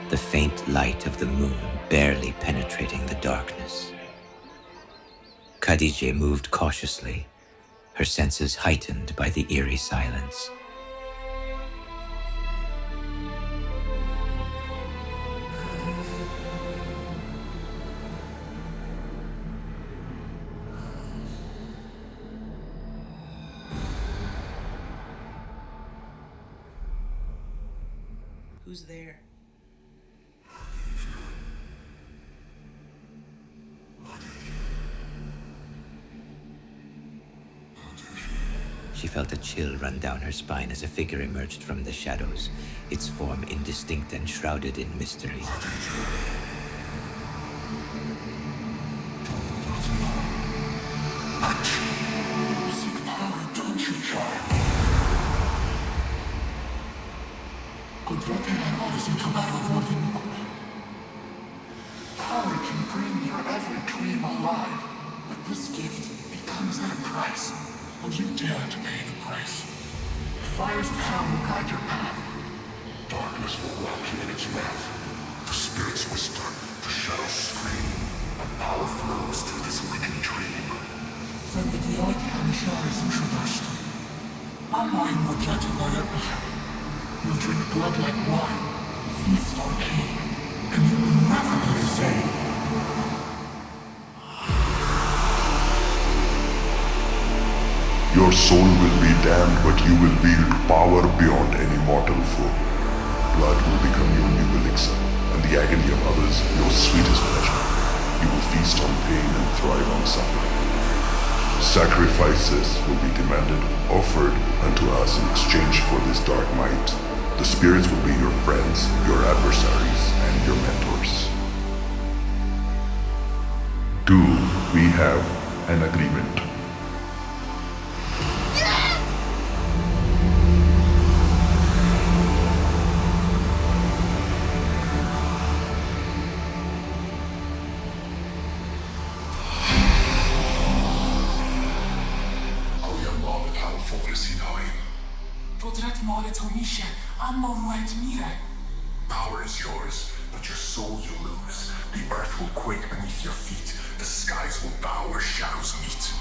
the faint light of the moon barely penetrating the darkness. Khadija moved cautiously, her senses heightened by the eerie silence. Who's there? She felt a chill run down her spine as a figure emerged from the shadows, its form indistinct and shrouded in mystery. Seek power, don't you, child? Kudratnya harusnya kembali wadimu. Power can bring your every dream alive, but this gift becomes at a price. Would you dare to pay the price? The fires of hell will guide your path. Darkness will wrap you in its wrath. The spirits whisper, the shadows scream, but power flows through this wicked dream. Sen de diyor ki işaretin şu taştı. Ama immocated by everything. You'll drink blood like wine, feast on pain, and you will never be the same. Your soul will be damned, but you will wield power beyond any mortal foe. Blood will become your new elixir, and the agony of others your sweetest pleasure. You will feast on pain and thrive on suffering. Sacrifices will be demanded, offered unto us in exchange for this dark might. The spirits will be your friends, your adversaries, and your mentors. Do we have an agreement? Power is yours, but your soul you lose. The earth will quake beneath your feet. The skies will bow where shadows meet.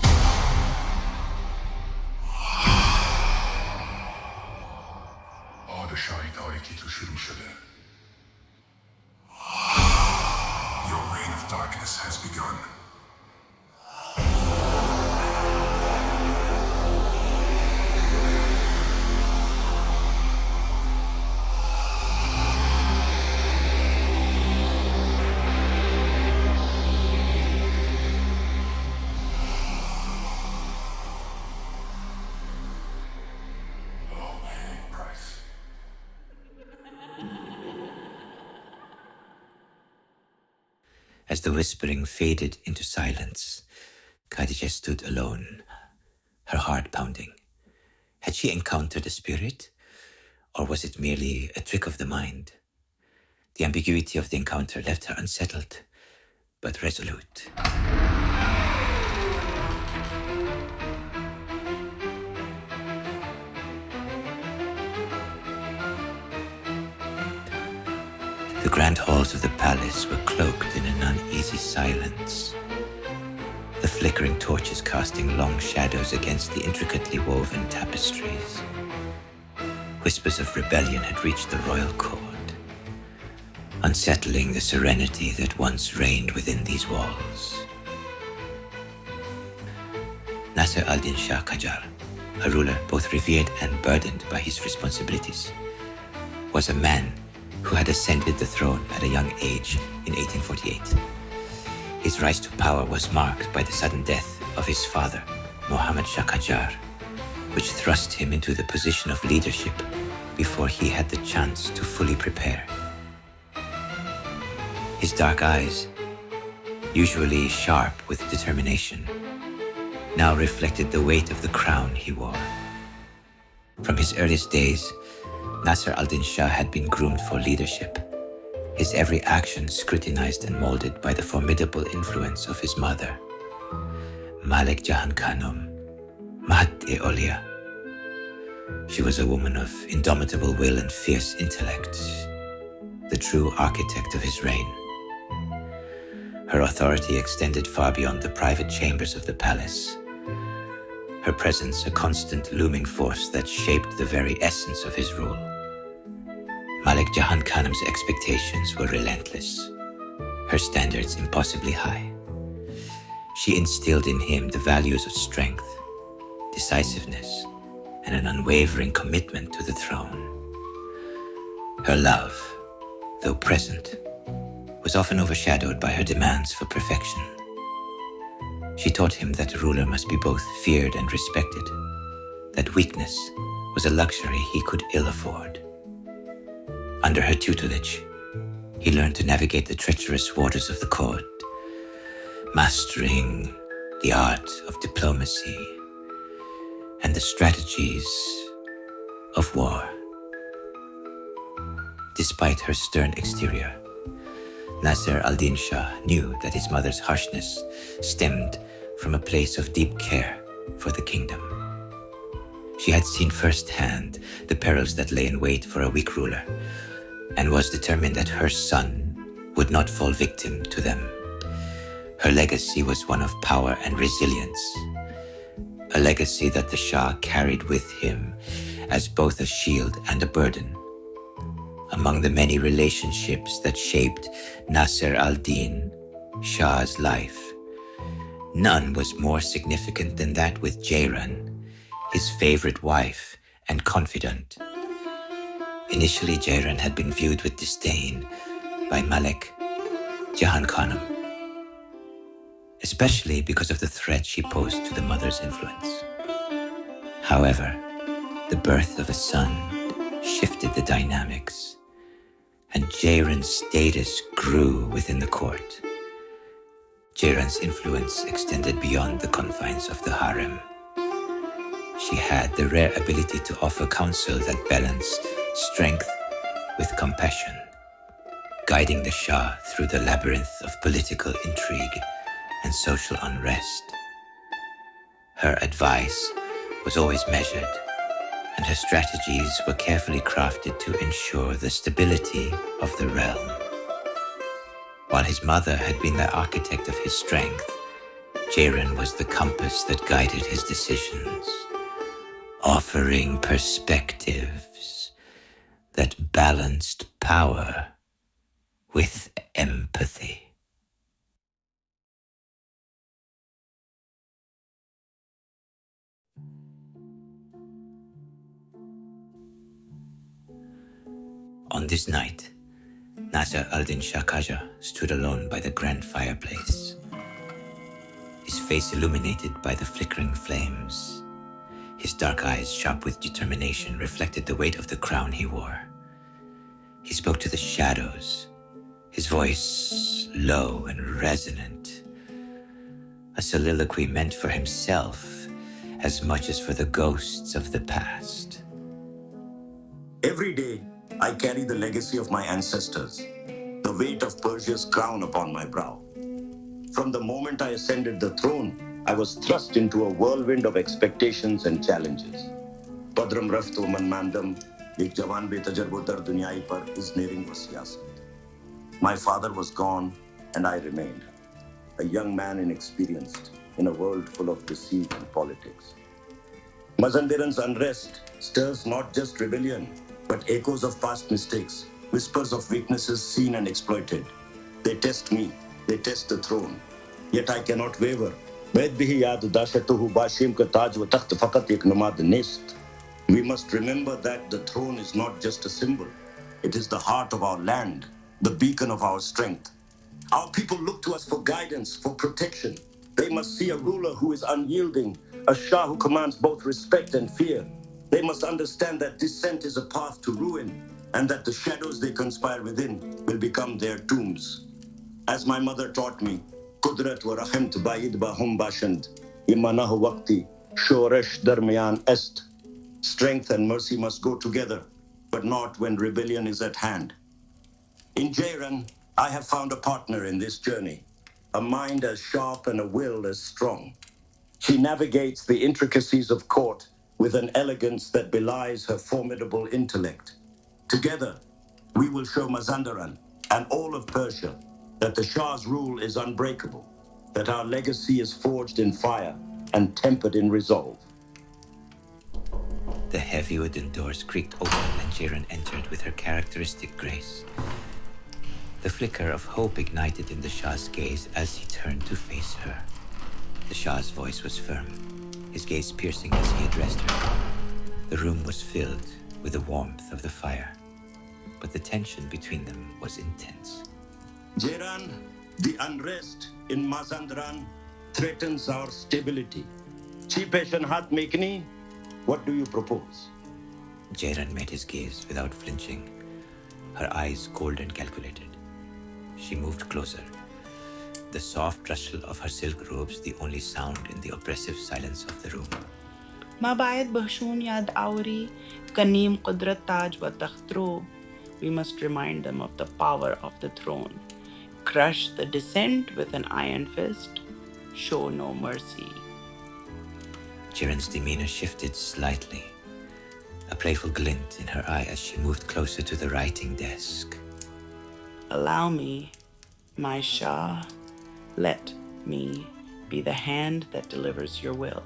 آدشاهی تاریکی تو شروع شده. Your reign of darkness has begun. As the whispering faded into silence, Khadija stood alone, her heart pounding. Had she encountered a spirit, or was it merely a trick of the mind? The ambiguity of the encounter left her unsettled, but resolute. The grand halls of the palace were cloaked in an uneasy silence, the flickering torches casting long shadows against the intricately woven tapestries. Whispers of rebellion had reached the royal court, unsettling the serenity that once reigned within these walls. Nasser al-Din Shah Qajar, a ruler both revered and burdened by his responsibilities, was a man who had ascended the throne at a young age in 1848. His rise to power was marked by the sudden death of his father, Muhammad Shah Qajar, which thrust him into the position of leadership before he had the chance to fully prepare. His dark eyes, usually sharp with determination, now reflected the weight of the crown he wore. From his earliest days, Nasser al-Din Shah had been groomed for leadership, his every action scrutinized and molded by the formidable influence of his mother, Malik Jahan Khanum, Mahat-e-Olia. She was a woman of indomitable will and fierce intellect, the true architect of his reign. Her authority extended far beyond the private chambers of the palace, her presence a constant looming force that shaped the very essence of his rule. Malik Jahan Khanum's expectations were relentless, her standards impossibly high. She instilled in him the values of strength, decisiveness, and an unwavering commitment to the throne. Her love, though present, was often overshadowed by her demands for perfection. She taught him that a ruler must be both feared and respected, that weakness was a luxury he could ill afford. Under her tutelage, he learned to navigate the treacherous waters of the court, mastering the art of diplomacy and the strategies of war. Despite her stern exterior, Nasser al-Din Shah knew that his mother's harshness stemmed from a place of deep care for the kingdom. She had seen firsthand the perils that lay in wait for a weak ruler, and was determined that her son would not fall victim to them. Her legacy was one of power and resilience, a legacy that the Shah carried with him as both a shield and a burden. Among the many relationships that shaped Nasser al-Din Shah's life, none was more significant than that with Jairan, his favorite wife and confidant. Initially, Jairan had been viewed with disdain by Malek Jahan Khanum, especially because of the threat she posed to the mother's influence. However, the birth of a son shifted the dynamics, and Jairan's status grew within the court. Jairan's influence extended beyond the confines of the harem. She had the rare ability to offer counsel that balanced strength with compassion, guiding the Shah through the labyrinth of political intrigue and social unrest. Her advice was always measured, and her strategies were carefully crafted to ensure the stability of the realm. While his mother had been the architect of his strength, Jairan was the compass that guided his decisions, offering perspectives that balanced power with empathy. On this night, Nasser al-Din Shah Qajar stood alone by the grand fireplace, his face illuminated by the flickering flames. His dark eyes, sharp with determination, reflected the weight of the crown he wore. He spoke to the shadows, his voice low and resonant, a soliloquy meant for himself as much as for the ghosts of the past. Every day, I carry the legacy of my ancestors, the weight of Persia's crown upon my brow. From the moment I ascended the throne, I was thrust into a whirlwind of expectations and challenges. Padram rafto man mandam, ek jawan be tajarbo dar dunyai par is nearing was siyasat. My father was gone, and I remained, a young man inexperienced in a world full of deceit and politics. Mazandaran's unrest stirs not just rebellion, but echoes of past mistakes, whispers of weaknesses seen and exploited. They test me, they test the throne, yet I cannot waver. We must remember that the throne is not just a symbol. It is the heart of our land, the beacon of our strength. Our people look to us for guidance, for protection. They must see a ruler who is unyielding, a Shah who commands both respect and fear. They must understand that dissent is a path to ruin, and that the shadows they conspire within will become their tombs. As my mother taught me, Qudrat wa rahimt ba'id bahum bashand, imanahu waqti, shoresh darmiyan est. Strength and mercy must go together, but not when rebellion is at hand. In Jairan, I have found a partner in this journey, a mind as sharp and a will as strong. She navigates the intricacies of court with an elegance that belies her formidable intellect. Together, we will show Mazandaran and all of Persia that the Shah's rule is unbreakable, that our legacy is forged in fire and tempered in resolve. The heavy wooden doors creaked open and Jairan entered with her characteristic grace. The flicker of hope ignited in the Shah's gaze as he turned to face her. The Shah's voice was firm, his gaze piercing as he addressed her. The room was filled with the warmth of the fire, but the tension between them was intense. Jeran, the unrest in Mazandaran threatens our stability. Chipeshan Hat Mekni, what do you propose? Jeran met his gaze without flinching, her eyes cold and calculated. She moved closer, the soft rustle of her silk robes the only sound in the oppressive silence of the room. Mabayad bahshun yad auri, kaneem qudrat taj wa takhtro. We must remind them of the power of the throne. Crush the dissent with an iron fist. Show no mercy. Jeran's demeanor shifted slightly, a playful glint in her eye as she moved closer to the writing desk. Allow me, my Shah, let me be the hand that delivers your will.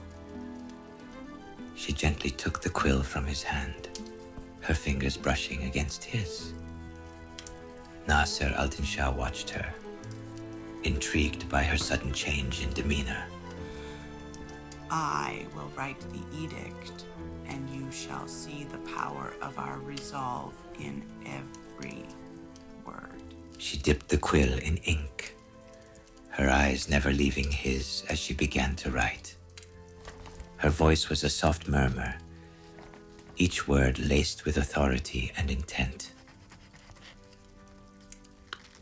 She gently took the quill from his hand, her fingers brushing against his. Nasser al-Din Shah watched her, intrigued by her sudden change in demeanor. I will write the edict, and you shall see the power of our resolve in every word. She dipped the quill in ink, her eyes never leaving his as she began to write. Her voice was a soft murmur, each word laced with authority and intent.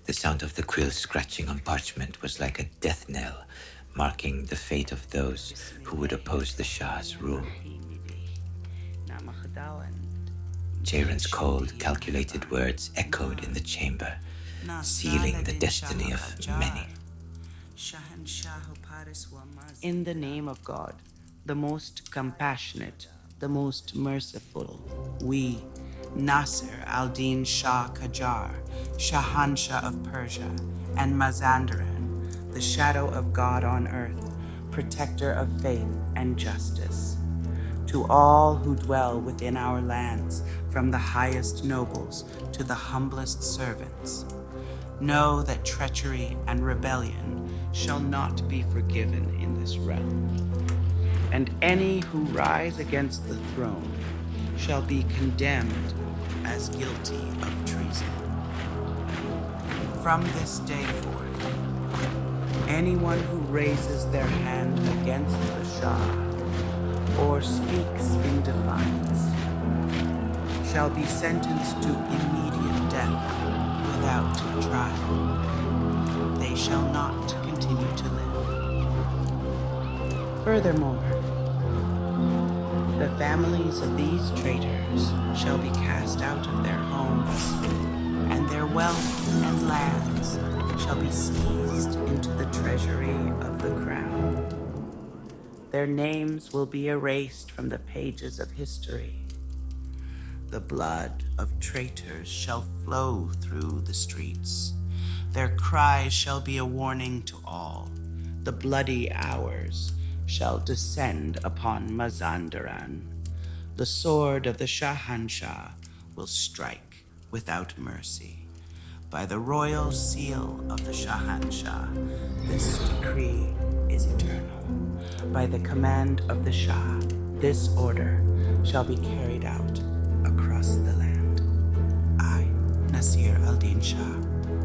The sound of the quill scratching on parchment was like a death knell, marking the fate of those who would oppose the Shah's rule. Jeran's cold, calculated words echoed in the chamber, sealing the destiny of many. In the name of God, the most compassionate, the most merciful, we, Nasser al-Din Shah Qajar, Shahanshah of Persia, and Mazandaran, the shadow of God on earth, protector of faith and justice. To all who dwell within our lands, from the highest nobles to the humblest servants, know that treachery and rebellion shall not be forgiven in this realm. And any who rise against the throne shall be condemned as guilty of treason. From this day forth, anyone who raises their hand against the Shah or speaks in defiance shall be sentenced to immediate death without trial. They shall not continue to live. Furthermore, the families of these traitors shall be cast out of their homes, and their wealth and lands shall be seized into the treasury of the crown. Their names will be erased from the pages of history. The blood of traitors shall flow through the streets. Their cries shall be a warning to all. The bloody hours shall descend upon Mazandaran. The sword of the Shahanshah will strike without mercy. By the royal seal of the Shahanshah, this decree is eternal. By the command of the Shah, this order shall be carried out across the land. I, Nasir al-Din Shah,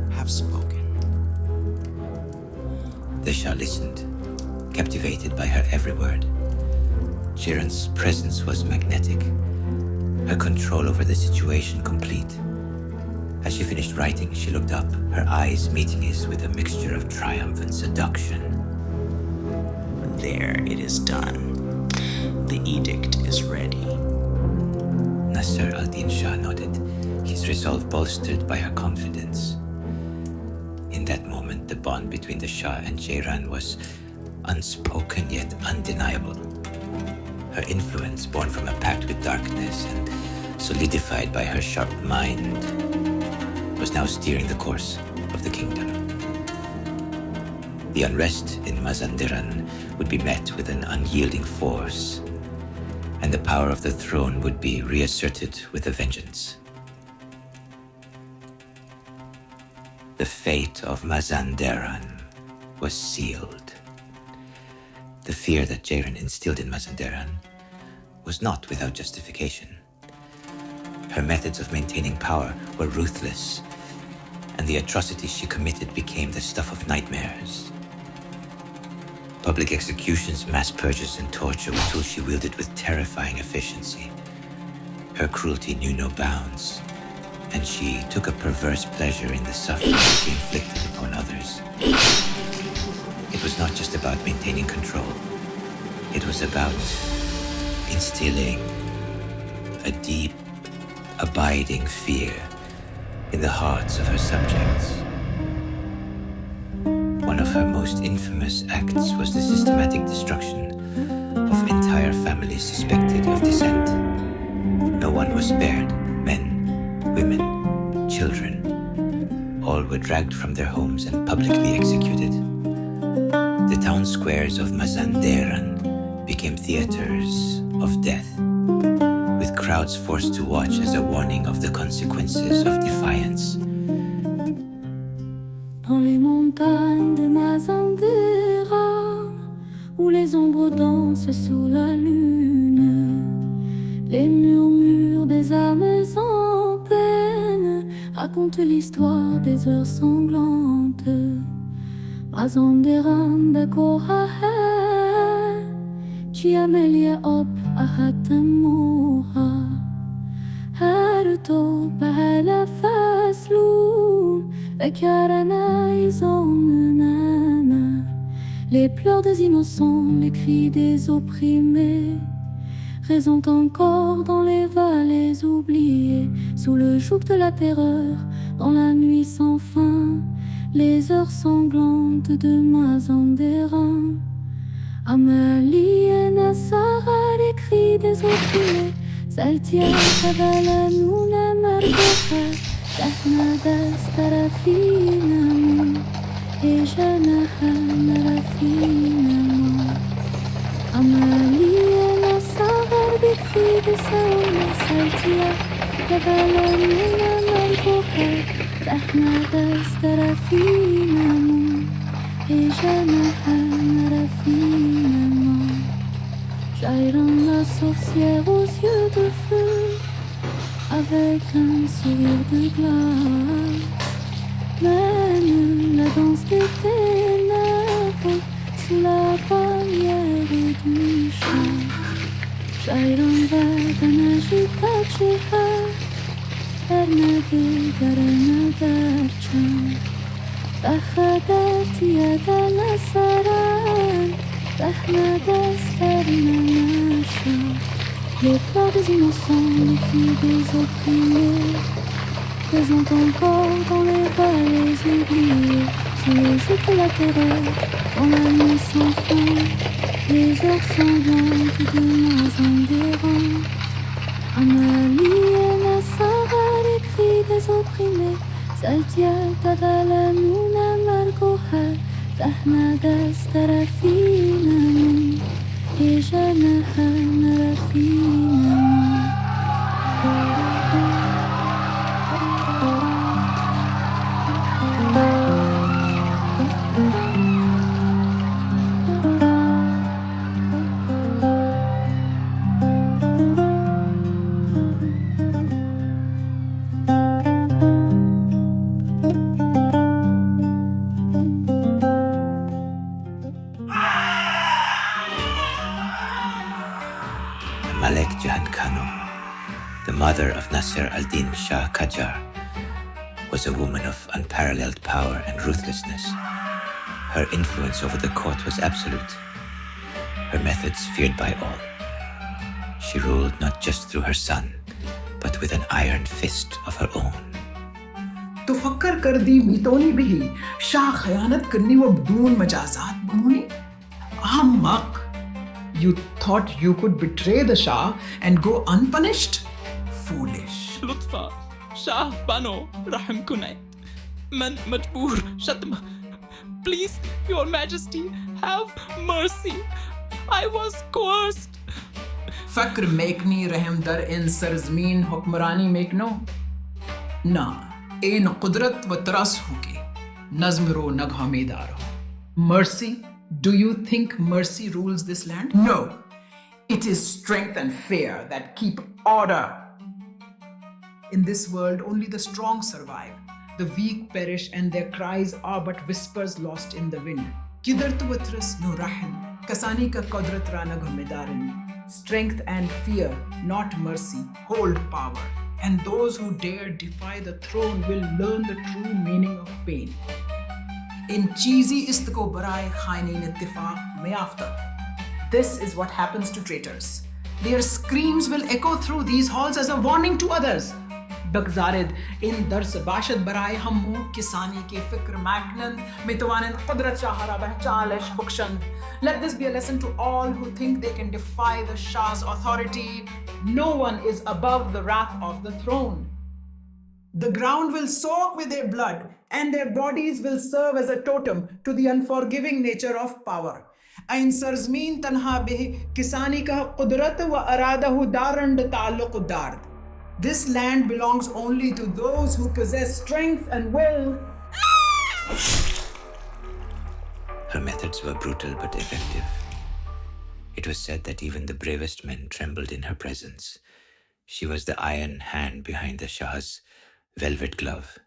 have spoken. The Shah listened, captivated by her every word. Jeran's presence was magnetic, her control over the situation complete. As she finished writing, she looked up, her eyes meeting his with a mixture of triumph and seduction. There, it is done. The edict is ready. Nasser al-Din Shah nodded, his resolve bolstered by her confidence. In that moment, the bond between the Shah and Jeran was unspoken yet undeniable. Her influence, born from a pact with darkness and solidified by her sharp mind, was now steering the course of the kingdom. The unrest in Mazandaran would be met with an unyielding force, and the power of the throne would be reasserted with a vengeance. The fate of Mazandaran was sealed. The fear that Jeran instilled in Mazandaran was not without justification. Her methods of maintaining power were ruthless, and the atrocities she committed became the stuff of nightmares. Public executions, mass purges, and torture were tools she wielded with terrifying efficiency. Her cruelty knew no bounds, and she took a perverse pleasure in the suffering she inflicted upon others. It was not just about maintaining control. It was about instilling a deep, abiding fear in the hearts of her subjects. One of her most infamous acts was the systematic destruction of entire families suspected of descent. No one was spared. Men, women, children. All were dragged from their homes and publicly executed. The town squares of Mazanderan became theaters of death, with crowds forced to watch as a warning of the consequences of defiance. Dans les montagnes de Mazanderan, où les ombres dansent sous la lune, les murmures des âmes en peine racontent l'histoire des heures sanglantes. Mazanderan de Korahe, Chiamelia op ahatemura. Haruto bahala faslun, bekarana izonunana. Les pleurs des innocents, les cris des opprimés résonnent encore dans les vallées oubliées, sous le joug de la terreur, dans la nuit sans fin, les heures sanglantes de Mazanderan. Amalie et Nassara, les cris des opprimés, Saltia, Kavala, Nuna, Margoka, Tahna, Dastarafinam, et Janaha, Narafinam. Amalie et Nassara, les cris des Saoula, Saltia, Kavala, Nuna, Margoka, Tahna, Dastarafinam, et Janaha, Narafinam. Jairan, la sorcière aux yeux de feu, avec un sourire de glace, mène la danse des ténèbres sous la bannière du chat. Jairan vadana jitacheha, ernade garana darchan, tachadarti adana saran. Les pleurs des innocents, les cris des opprimés résonnent encore dans les vallées oubliées, sous le joug de la terreur, dans la nuit sans fin, les heures sanglantes de Mazanderan. Amalie et Nassara, les cris des opprimés, Saltia, Kavala, Nuna, Margoha, Tahna, Dastarafinam, et Janaha, Narafinam. The mother of Nasser al-Din Shah Qajar, was a woman of unparalleled power and ruthlessness. Her influence over the court was absolute, her methods feared by all. She ruled not just through her son, but with an iron fist of her own. تفكر कर दी मीतोनी भी शाह खयानत करनी वो बदून मजाजात बनूनी ahmaq. You thought you could betray the Shah and go unpunished? Foolish. لطفا شاه بانو رحم كني من مجبور شتم. Please, Your Majesty, have mercy. I was coerced. فكر मेकनी रहमदर इन सरजमीन हुक्मरानी मेकनो ना इन कुदरत व तरस होके नज़्म रो नगहमेदार हो. Mercy? Do you think mercy rules this land? No. It is strength and fear that keep order. In this world, only the strong survive. The weak perish, and their cries are but whispers lost in the wind. Kidartu watras no rahim, kasani ka qadrat rana ghumedarin. Strength and fear, not mercy, hold power. And those who dare defy the throne will learn the true meaning of pain. In cheesy istko barai khainin ittifaq mayaftat. This is what happens to traitors. Their screams will echo through these halls as a warning to others. Bagzarid in dars bashad barai hammu kisani ke fikr magnan mitwanan qudrat shahara bahchalish bukshan. Let this be a lesson to all who think they can defy the Shah's authority. No one is above the wrath of the throne. The ground will soak with their blood, and their bodies will serve as a totem to the unforgiving nature of power. Ain sarzmeen tanha bih kisani ka qudrat wa aradahu darand ta'alluq dard. This land belongs only to those who possess strength and will. Her methods were brutal but effective. It was said that even the bravest men trembled in her presence. She was the iron hand behind the Shah's velvet glove.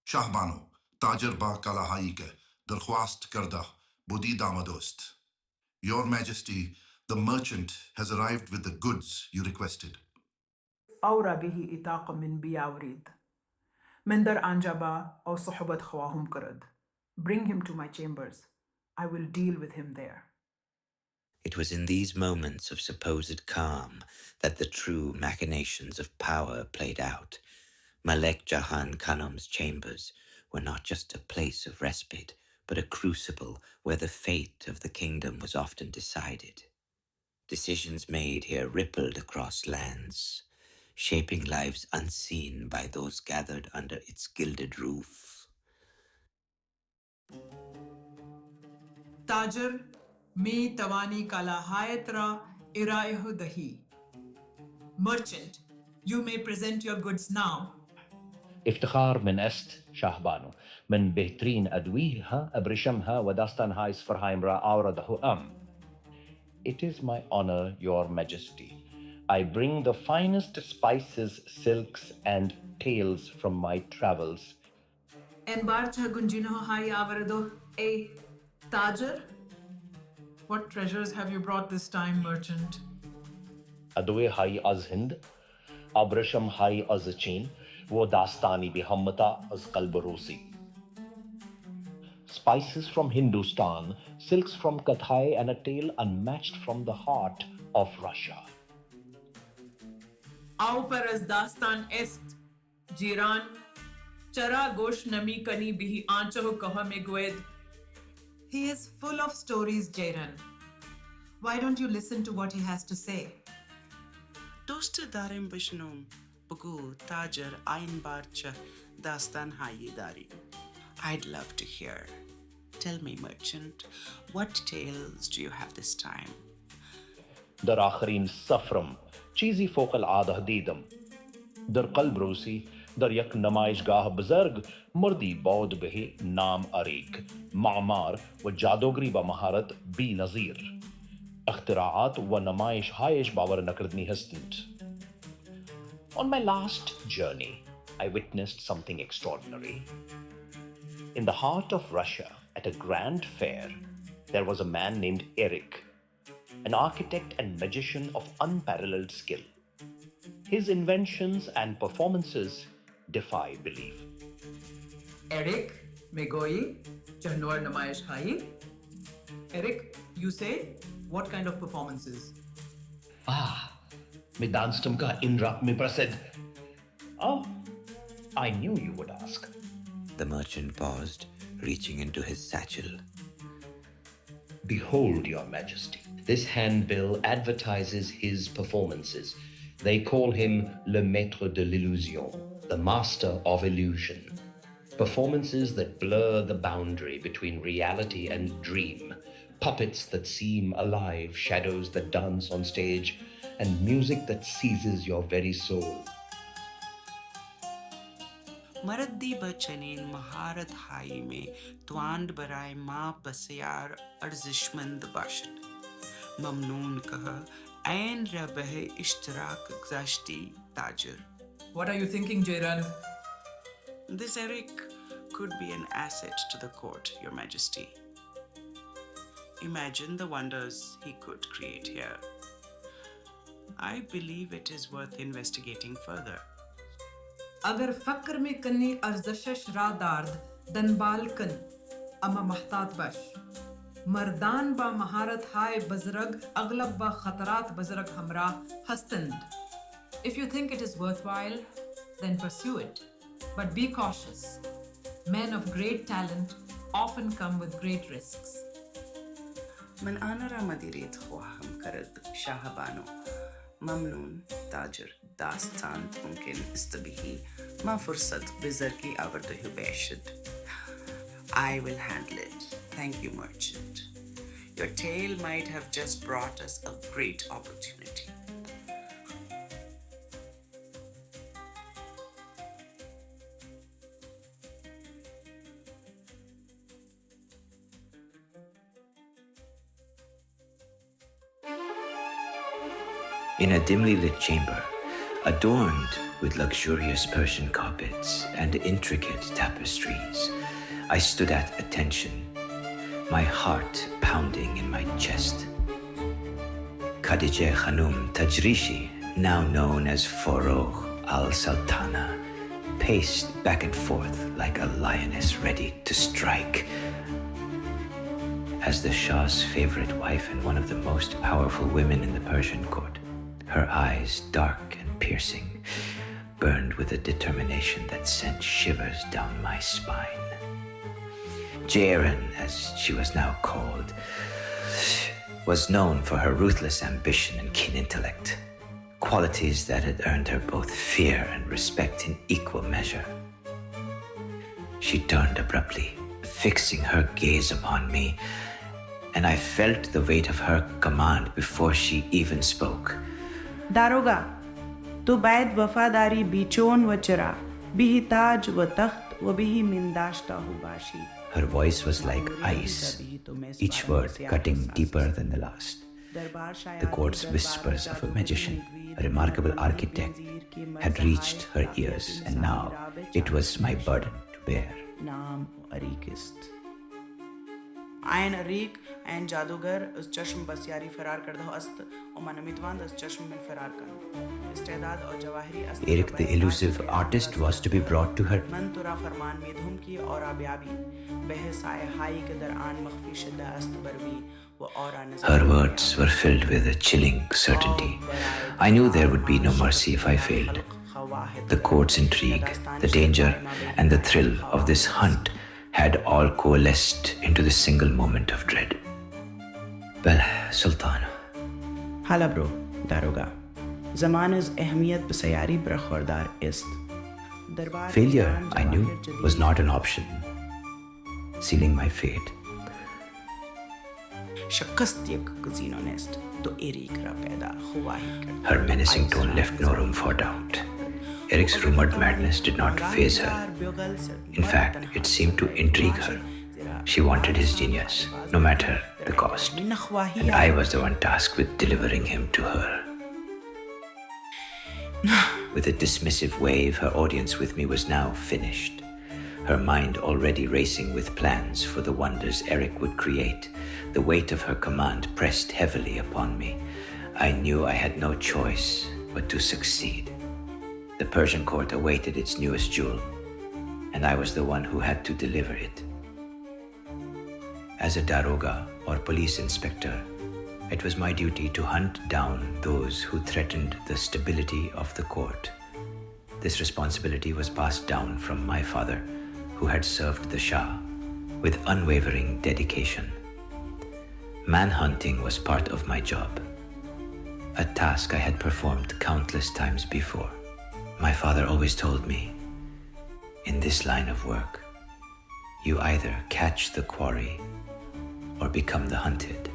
Shahbano, Tajar ba kalahai ke, darkhwast karda, budi damadost. Your Majesty, the merchant has arrived with the goods you requested. Aura bihi itaq min biyawrid. Mendar anjaba aw suhbat khawahum karad. Bring him to my chambers. I will deal with him there. It was in these moments of supposed calm that the true machinations of power played out. Malek Jahan Khanum's chambers were not just a place of respite, but a crucible where the fate of the kingdom was often decided. Decisions made here rippled across lands, shaping lives unseen by those gathered under its gilded roof. Tajar mi tawani kala hayatra iraihu dahi. Merchant, you may present your goods now. افتخار من است شهبانو من بهترين أدويها أبرشمها وداستانها إسفرهايم را أورده It is my honor, Your Majesty. I bring the finest spices, silks, and tales from my travels. En barcha gunjino hai avarado. A Tajar? What treasures have you brought this time, merchant? أدوية هاي از هند أبرشم هاي از چین وداستانی بهمتا از قلب روسی. Spices from Hindustan, silks from Kathai, and a tale unmatched from the heart of Russia. Au paras dastan est, jiran, chara gosh nami kani bihi anchahu kaha megwed. He is full of stories, Jairan. Why don't you listen to what he has to say? Dosta darim bishnum, bugu tajar ain barcha dastan hayidari. I'd love to hear. Tell me, merchant, what tales do you have this time? در آخرين سفرم چیزی فوق العاده دیدم. در قلب روسی در یک نمایشگاه بزرگ مردی بود به نام اریک معمار و جادوگری با مهارت بی نظیر. اختراعات و نمایش هایش باور نکردنی هستند. On my last journey, I witnessed something extraordinary. In the heart of Russia, at a grand fair, there was a man named Erik, an architect and magician of unparalleled skill. His inventions and performances defy belief. Erik, Megoi, Chanwar Namayesh Hai. Erik, you say, what kind of performances? मैं दानस्टम का इन रात में प्रसिद्ध. Oh, I knew you would ask. The merchant paused, reaching into his satchel. Behold, Your Majesty. This handbill advertises his performances. They call him Le Maître de l'Illusion, the Master of Illusion. Performances that blur the boundary between reality and dream. Puppets that seem alive, shadows that dance on stage, and music that seizes your very soul. Maraddi bachanin maharat hai me twand barai ma pasyar arzishmand bashad. Mamnoon kaha ain rabah ishtirak gzashti tajar. What are you thinking, Jairan? This Erik could be an asset to the court, Your Majesty. Imagine the wonders he could create here. I believe it is worth investigating further. अगर फक्र में कन्नी अर्जशश रादार्द दनबाल कन अमा महतात बश मर्दान बा महारत हाय बजरग अगलब बा खतरात बजरग हमरा हस्तंद. If you think it is worthwhile, then pursue it. But be cautious. Men of great talent often come with great risks. من أنا رمديريت خواهم كرد شاهبانو ممنون تاجر داستان ممكن استبهي ما فرصة بزركي أورده باشد. I will handle it. Thank you, merchant. Your tale might have just brought us a great opportunity. In a dimly lit chamber, adorned with luxurious Persian carpets and intricate tapestries, I stood at attention, my heart pounding in my chest. Khadija Khanum Tajrishi, now known as Forough al-Sultana, paced back and forth like a lioness ready to strike. As the Shah's favorite wife and one of the most powerful women in the Persian court, her eyes, dark and piercing, burned with a determination that sent shivers down my spine. Jairan, as she was now called, was known for her ruthless ambition and keen intellect, qualities that had earned her both fear and respect in equal measure. She turned abruptly, fixing her gaze upon me, and I felt the weight of her command before she even spoke. दारोगा तो बैद वफादारी बिचोन व चरा बिही ताज व तख्त व बिही मिंदाश्ता हुबाशी. Her voice was like ice, each word cutting deeper than the last. The court's whispers of a magician, a remarkable architect, had reached her ears, and now it was my burden to bear. नाम अरीकिस्त ion Arik ion जादूगर उस चश्म बसियारी फरार कर दो अस्त और मन उम्मीदवान उस चश्म में फरार कर इस्तेदाद और जवाहरी अस्त. Erik, the elusive artist, was to be brought to her. मन तुरा फरमान में धुम की और आबियाबी बहसाए हाई के दरआन मख्फी शिद्दा अस्त बरवी वो और आने. Her words were filled with a chilling certainty. I knew there would be no mercy if I failed. The court's intrigue, the danger, and the thrill of this hunt had all coalesced into this single moment of dread. Well, Sultan. Hala bro, daroga. Zamana's ahmiyat basayari brakhordar ist. Failure, I knew, was not an option, sealing my fate. Her menacing tone left no room for doubt. Erik's rumored madness did not faze her. In fact, it seemed to intrigue her. She wanted his genius, no matter the cost. And I was the one tasked with delivering him to her. With a dismissive wave, her audience with me was now finished. Her mind already racing with plans for the wonders Erik would create, the weight of her command pressed heavily upon me. I knew I had no choice but to succeed. The Persian court awaited its newest jewel, and I was the one who had to deliver it. As a daroga or police inspector, it was my duty to hunt down those who threatened the stability of the court. This responsibility was passed down from my father, who had served the Shah with unwavering dedication. Manhunting was part of my job, a task I had performed countless times before. My father always told me, in this line of work, you either catch the quarry or become the hunted.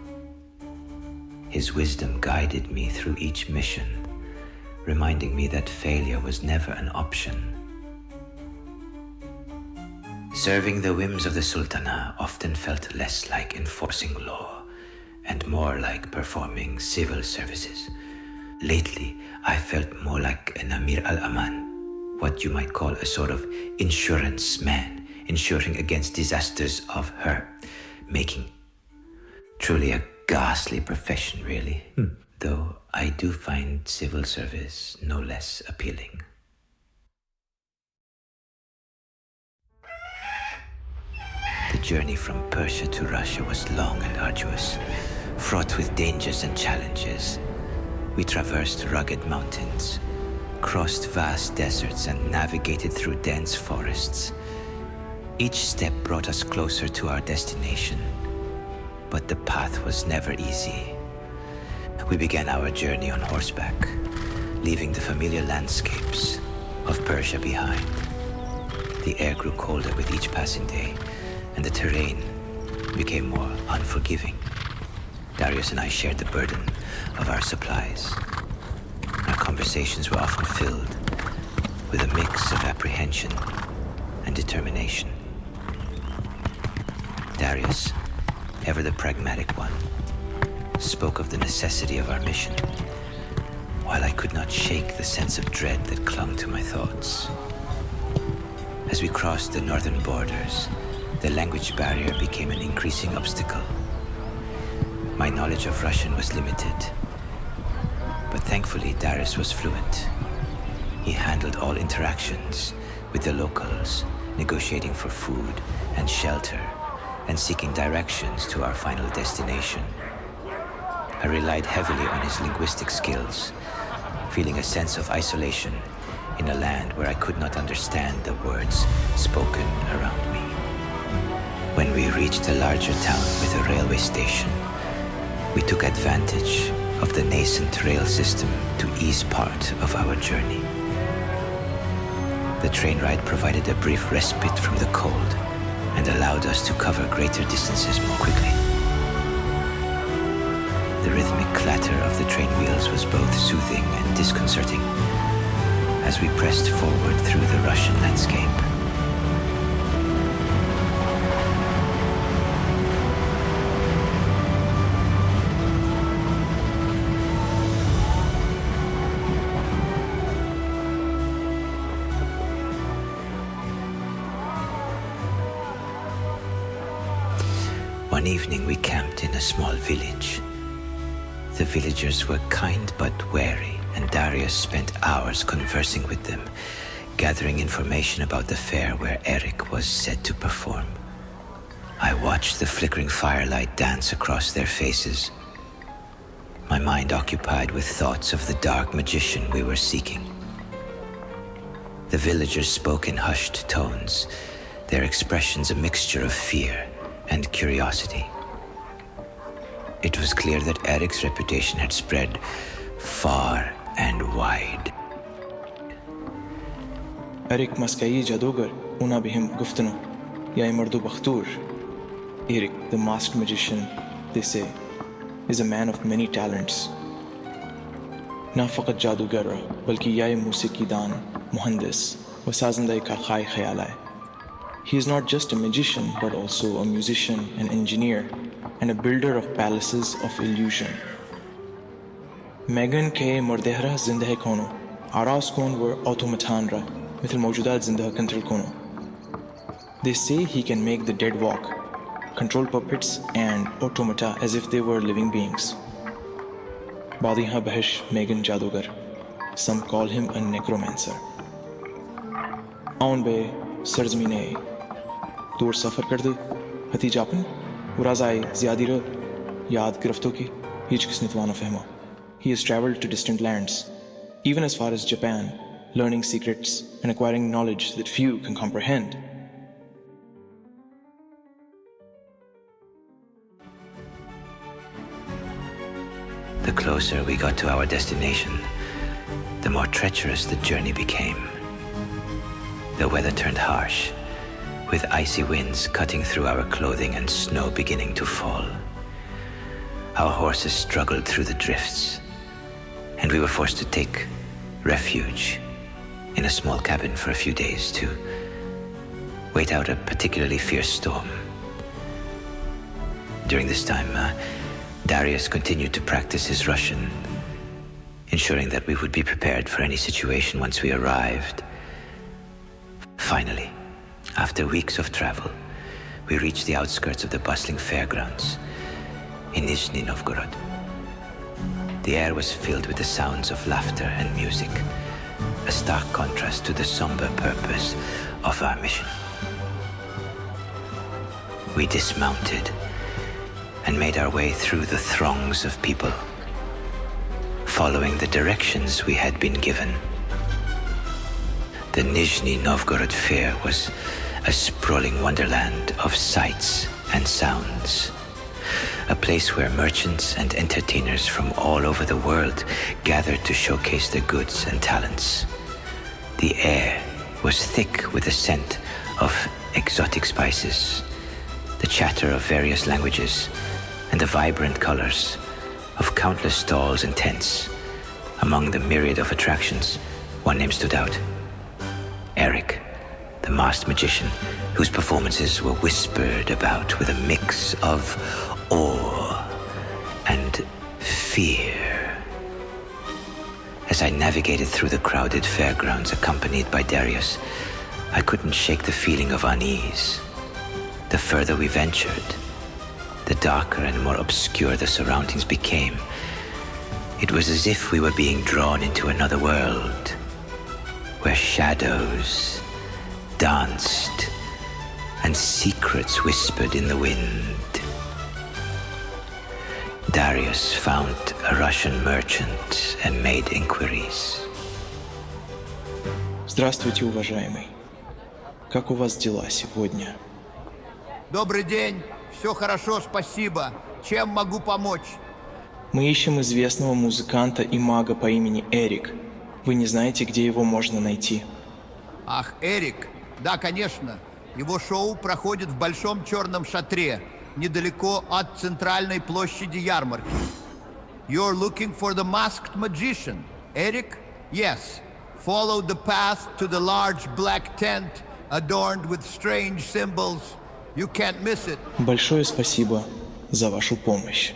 His wisdom guided me through each mission, reminding me that failure was never an option. Serving the whims of the Sultana often felt less like enforcing law and more like performing civil services. Lately, I felt more like an Amir al-Aman, what you might call a sort of insurance man, insuring against disasters of her making. Truly a ghastly profession, really. Though I do find civil service no less appealing. The journey from Persia to Russia was long and arduous, fraught with dangers and challenges. We traversed rugged mountains, crossed vast deserts, and navigated through dense forests. Each step brought us closer to our destination, but the path was never easy. We began our journey on horseback, leaving the familiar landscapes of Persia behind. The air grew colder with each passing day, and the terrain became more unforgiving. Darius and I shared the burden of our supplies. Our conversations were often filled with a mix of apprehension and determination. Darius, ever the pragmatic one, spoke of the necessity of our mission, while I could not shake the sense of dread that clung to my thoughts. As we crossed the northern borders, the language barrier became an increasing obstacle. My knowledge of Russian was limited, but thankfully Darius was fluent. He handled all interactions with the locals, negotiating for food and shelter, and seeking directions to our final destination. I relied heavily on his linguistic skills, feeling a sense of isolation in a land where I could not understand the words spoken around me. When we reached a larger town with a railway station, we took advantage of the nascent rail system to ease part of our journey. The train ride provided a brief respite from the cold and allowed us to cover greater distances more quickly. The rhythmic clatter of the train wheels was both soothing and disconcerting as we pressed forward through the Russian landscape. One evening we camped in a small village. The villagers were kind but wary, and Darius spent hours conversing with them, gathering information about the fair where Erik was said to perform. I watched the flickering firelight dance across their faces, my mind occupied with thoughts of the dark magician we were seeking. The villagers spoke in hushed tones, their expressions a mixture of fear and curiosity. It was clear that Erik's reputation had spread far and wide. Erik maskayi jadugar una bihim guftanu ya mardu bakhtur. Erik, the masked magician, they say, is a man of many talents. Na faqat jadugar balki ya musiki dan, muhandis wa sazandai ka khai khayal hai. He is not just a magician, but also a musician, an engineer, and a builder of palaces of illusion. Megan ke mordehra zindah kono, aras kon were automatan ra, mithl mawjudat zindah control kono. They say he can make the dead walk, control puppets and automata as if they were living beings. Badiha bahish Megan jadugar. Some call him a necromancer. Aun be sarzmine. दूर सफर कर दे हतीजापन उराज़ाई ज़्यादिर याद गिरफ्तों की hitch किस नितवानो फहमा. He has traveled to distant lands, even as far as Japan, learning secrets and acquiring knowledge that few can comprehend. The closer we got to our destination, the more treacherous the journey became. The weather turned harsh, with icy winds cutting through our clothing and snow beginning to fall. Our horses struggled through the drifts, and we were forced to take refuge in a small cabin for a few days to wait out a particularly fierce storm. During this time, Darius continued to practice his Russian, ensuring that we would be prepared for any situation once we arrived, Finally, after weeks of travel, we reached the outskirts of the bustling fairgrounds in Nizhny Novgorod. The air was filled with the sounds of laughter and music, a stark contrast to the somber purpose of our mission. We dismounted and made our way through the throngs of people, following the directions we had been given. The Nizhny Novgorod Fair was a sprawling wonderland of sights and sounds, a place where merchants and entertainers from all over the world gathered to showcase their goods and talents. The air was thick with the scent of exotic spices, the chatter of various languages, and the vibrant colors of countless stalls and tents. Among the myriad of attractions, one name stood out: Erik, the masked magician, whose performances were whispered about with a mix of awe and fear. As I navigated through the crowded fairgrounds accompanied by Darius, I couldn't shake the feeling of unease. The further we ventured, the darker and more obscure the surroundings became. It was as if we were being drawn into another world, where shadows danced and secrets whispered in the wind. Darius found a Russian merchant and made inquiries. Здравствуйте, уважаемый. Как у вас дела сегодня? Добрый день. Все хорошо, спасибо. Чем могу помочь? Мы ищем известного музыканта и мага по имени Эрик. Вы не знаете, где его можно найти? Ах, Эрик. Да, конечно. Его шоу проходит в большом черном шатре, недалеко от центральной площади ярмарки. You're looking for the masked magician, Eric? Yes. Follow the path to the large black tent adorned with strange symbols. You can't miss it. Большое спасибо за вашу помощь.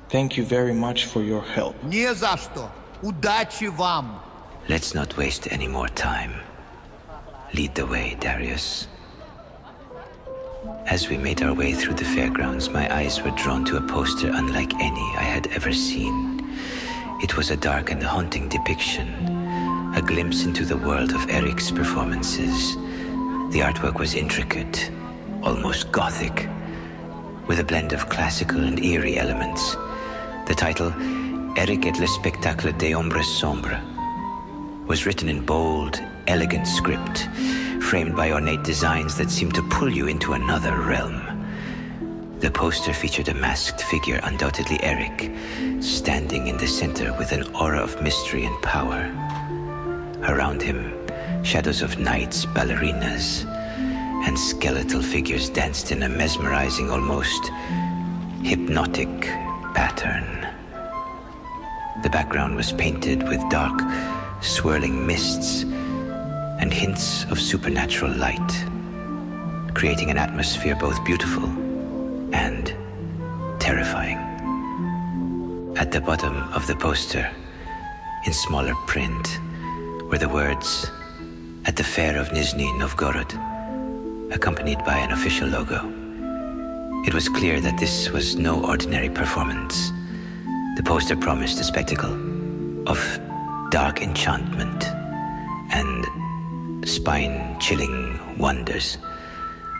Thank you very much for your help. Не за что. Удачи вам. Let's not waste any more time. Lead the way, Darius. As we made our way through the fairgrounds, my eyes were drawn to a poster unlike any I had ever seen. It was a dark and haunting depiction, a glimpse into the world of Erik's performances. The artwork was intricate, almost gothic, with a blend of classical and eerie elements. The title, Erik et le spectacle des ombres sombres, was written in bold, elegant script, framed by ornate designs that seemed to pull you into another realm. The poster featured a masked figure, undoubtedly Erik, standing in the center with an aura of mystery and power. Around him, shadows of knights, ballerinas, and skeletal figures danced in a mesmerizing, almost hypnotic pattern. The background was painted with dark, swirling mists and hints of supernatural light, creating an atmosphere both beautiful and terrifying. At the bottom of the poster, in smaller print, were the words, "At the Fair of Nizhny Novgorod," accompanied by an official logo. It was clear that this was no ordinary performance. The poster promised a spectacle of dark enchantment and spine-chilling wonders,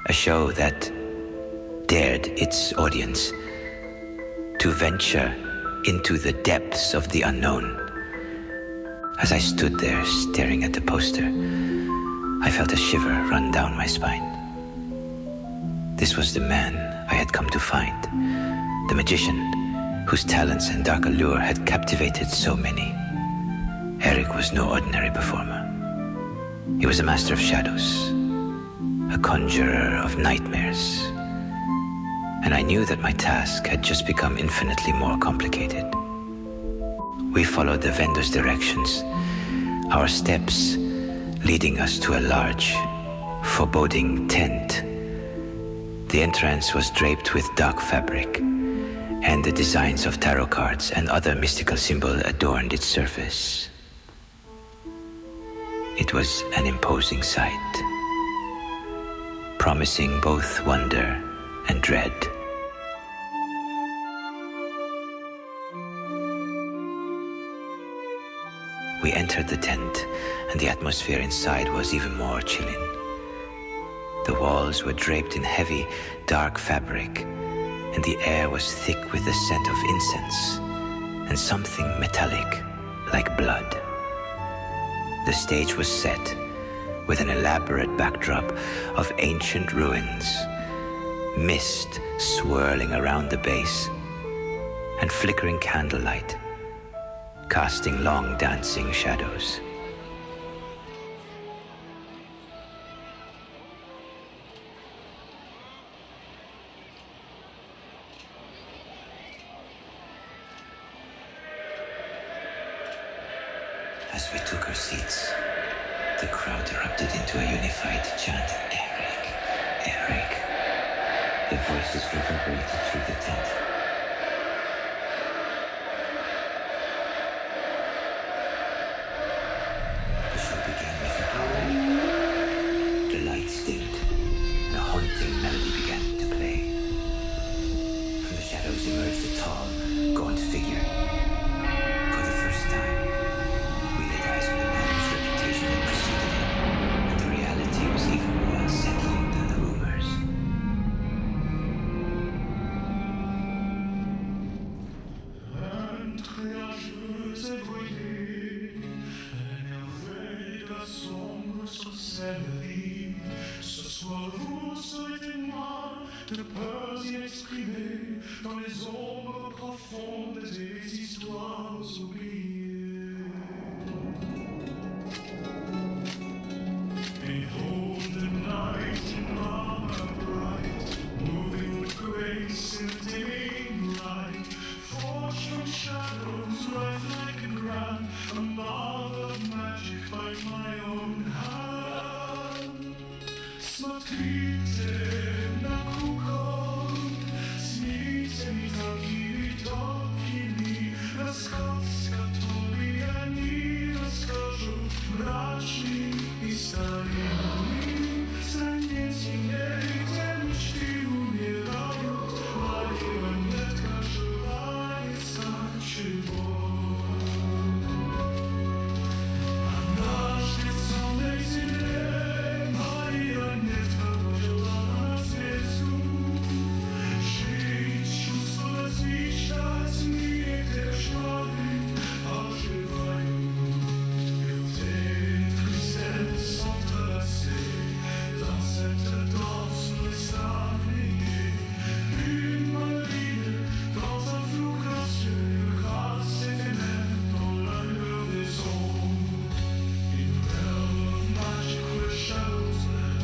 a show that dared its audience to venture into the depths of the unknown. As I stood there staring at the poster, I felt a shiver run down my spine. This was the man I had come to find, the magician whose talents and dark allure had captivated so many. Erik was no ordinary performer. He was a master of shadows, a conjurer of nightmares, and I knew that my task had just become infinitely more complicated. We followed the vendor's directions, our steps leading us to a large, foreboding tent. The entrance was draped with dark fabric, and the designs of tarot cards and other mystical symbols adorned its surface. It was an imposing sight, promising both wonder and dread. We entered the tent, and the atmosphere inside was even more chilling. The walls were draped in heavy, dark fabric, and the air was thick with the scent of incense and something metallic, like blood. The stage was set with an elaborate backdrop of ancient ruins, mist swirling around the base, and flickering candlelight, casting long dancing shadows. As we took our seats, the crowd erupted into a unified chant, Erik, Erik. The voices reverberated through the tent. The show began with a howl. The lights dimmed, and a haunting melody began to play. From the shadows emerged a tall, gaunt figure. For the first time, we laid eyes on the man whose reputation had preceded him, and the reality was even more unsettling than the rumors. Ce soir vous souhaitez-moi de peurs inexprimées dans les ombres profondes des histoires oubliées. Behold the night in armor bright, moving with grace in the dimming light, forged from shadows, lifelike and grand, a marvel of magic by my own hand. Смотрите на кукол, снится mi такими тонкими, рассказ, который они расскажут, мрачный и старинный. Стране синей, где мечты умирают, марионетка желает знать чего. Однажды в сонной земле марионетка пожила на звезду. Жить, чувствовать, мечтать, мир, где кошмары оживают. Et tristesse s'entrelacée dans cette danse ressentie. Une maline dans un flou gracieux, grâce éphémère dans la lueur des ombres. In a realm of magic where shadows land,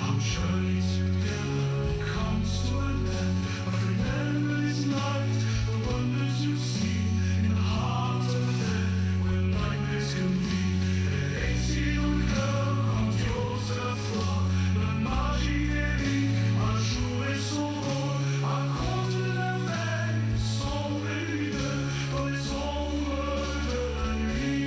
I'm journeying together, comes to an end. But remember this night, the wonders you've seen in the heart of men, where nightmares can be. Exil au cœur grandiose de la foi, la magie d'Erik a joué son rôle, à contre la veille, sombre et lumineux, dans les ombres de la nuit.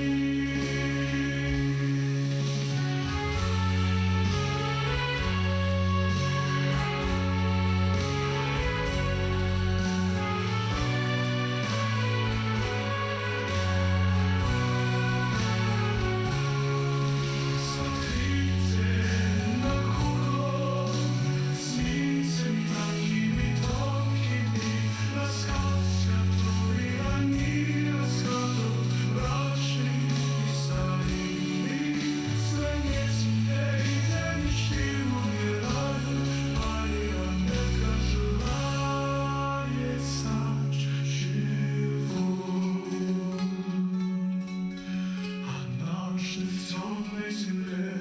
Однажды в темной земле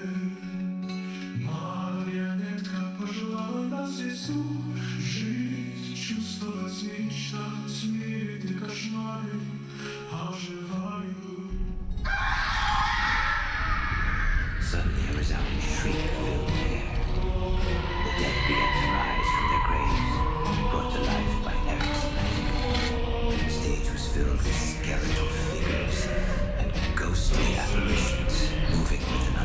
марионетка пожелала на звезду. Жить, чувствовать, мечтать в мире, где кошмары оживают. Suddenly a resounding shriek filled the air. The dead began to rise from their graves, brought to life by Eric's magic. The stage was filled with skeletal figures and ghostly apparitions moving with an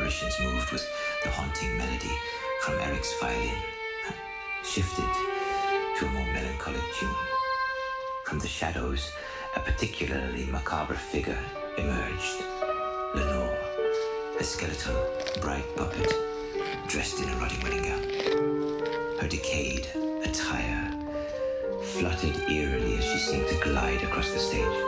Persians moved with the haunting melody from Erik's violin, shifted to a more melancholic tune. From the shadows, a particularly macabre figure emerged. Lenore, a skeletal, bright puppet, dressed in a rotting wedding gown. Her decayed attire fluttered eerily as she seemed to glide across the stage.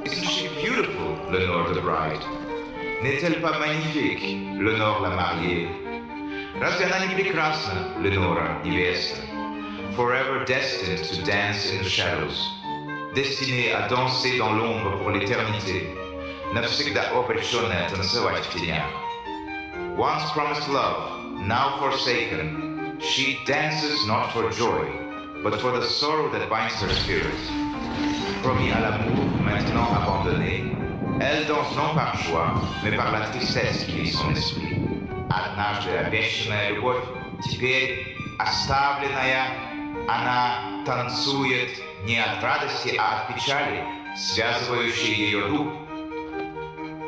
Isn't she beautiful, Lenore the bride? N'est-elle pas magnifique, Lenore la mariée? Разве она не прекрасна, Lenora, невеста? Forever destined to dance in the shadows. Destinée à danser dans l'ombre pour l'éternité. Навсегда обреченная танцевать в тенях. Once promised love, now forsaken, she dances not for joy, but for the sorrow that binds her spirit. Promis à l'amour, maintenant abandonné, elle danse non par joie, mais par la tristesse qui lie son esprit. Однажды обещанная любовь, теперь оставленная, она танцует не от радости, а от печали, связывающей ее дух.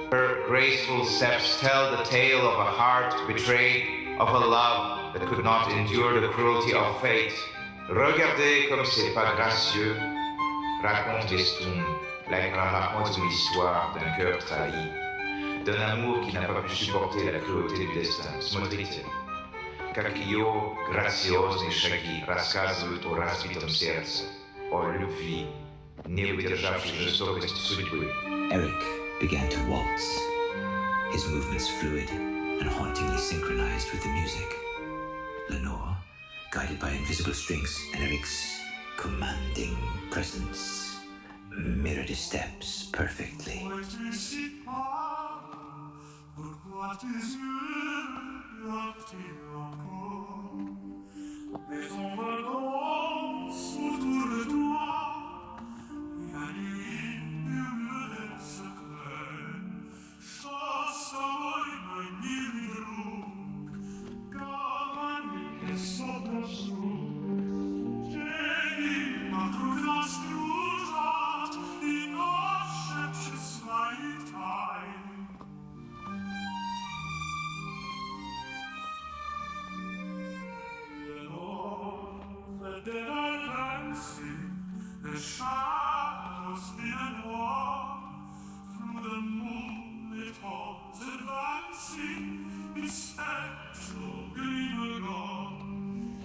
Her graceful steps tell the tale of a heart betrayed, of a love that could not endure the cruelty of fate. Regardez comme c'est pas gracieux. Raconte Veston, raconte l'histoire d'un cœur trahi, d'un amour qui n'a pas pu supporter la cruauté du destin. Смотрите, как ее грациозные шаги рассказывают о разбитом сердце, о любви, не выдержавшей жестокость судьбы. Erik began to waltz, his movements fluid and hauntingly synchronized with the music. Lenore, guided by invisible strings, and Erik's commanding presence mirrored his steps perfectly. The shadows near war, through the moonlit halls advancing, its spectral gleam along.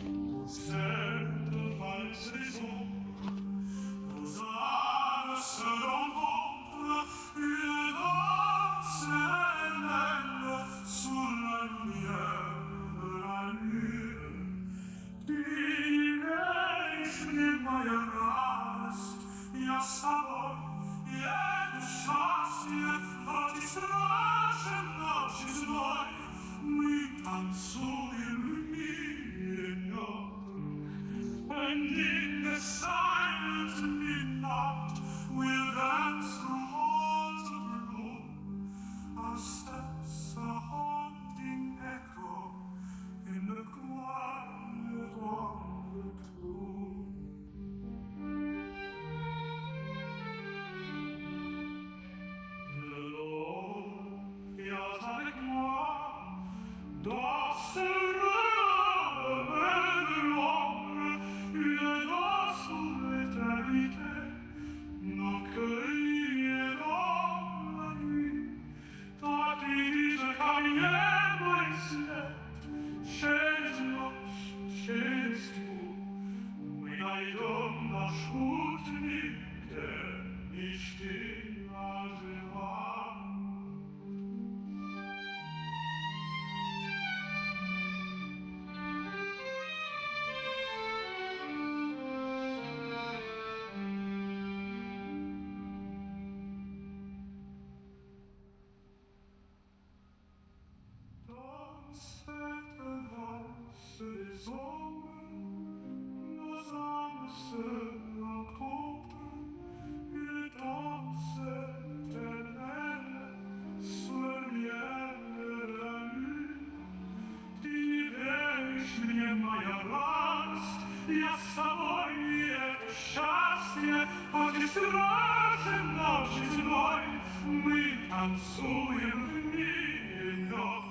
я с собой, и это счастье, хоть и страшен, но жизной, мы танцуем в мире лёг.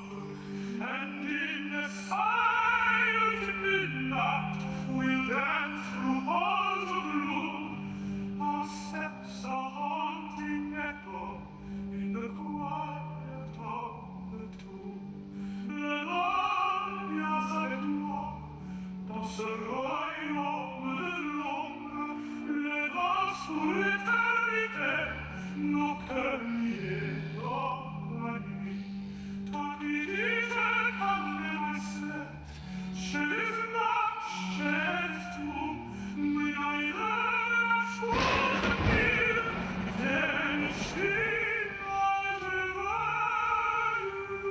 And in the silent midnight, we'll dance through halls of gloom. Our steps are haunting echo in the quiet of the tomb. L'Elonia avec moi, dans ce royaume de l'ombre, les danses pour l'éternité, nos cœurs liés dans la nuit. Tragedies and unrelentless, she's not, she's too. When I learn for the kill, then she might revive you.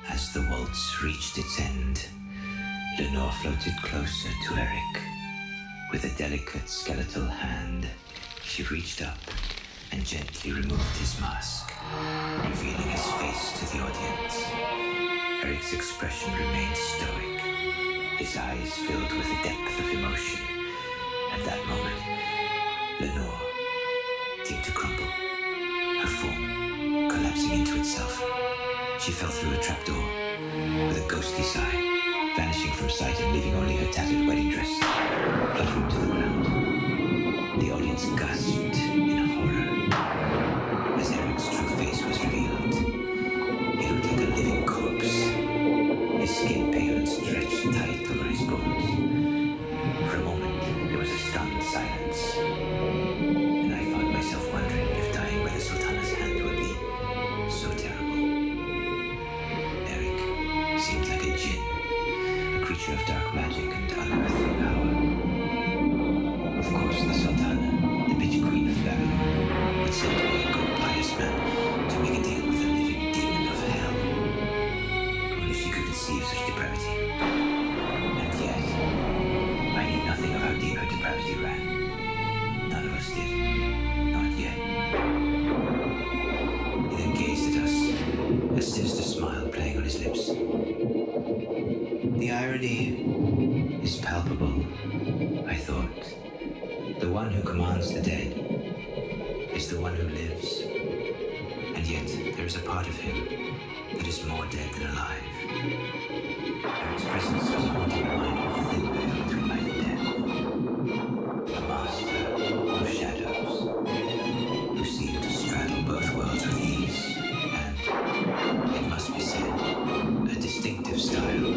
As the waltz reached its end, Lenore floated closer to Erik. With a delicate skeletal hand, she reached up and gently removed his mask, revealing his face to the audience. Erik's expression remained stoic, his eyes filled with a depth of emotion. At that moment, Lenore seemed to crumble, her form collapsing into itself. She fell through a trapdoor with a ghostly sigh, vanishing from sight and leaving only her tattered wedding dress fluttering to the ground. The audience gasped in horror as Erik's true face was revealed. He looked like a living corpse, his skin pale and stretched tight over his bones. For a moment, there was a stunned silence, and I found myself wondering if dying by the Sultana's hand would be so terrible. Seemed like a jinn, a creature of dark magic and unearthly power. Of course, the Sultana, the bitch queen of Babylon, would send me a good pious man to make a deal with a living demon of hell. Only she could conceive such depravity. And yet, I knew nothing of how deep her depravity ran. None of us did. Not yet. He then gazed at us, a sinister smile playing on his lips. The irony is palpable, I thought. The one who commands the dead is the one who lives. And yet there is a part of him that is more dead than alive. Erik's presence was a haunting reminder of the thin veil between life and death. A master of shadows who seemed to straddle both worlds with ease. And, it must be said, a distinctive style.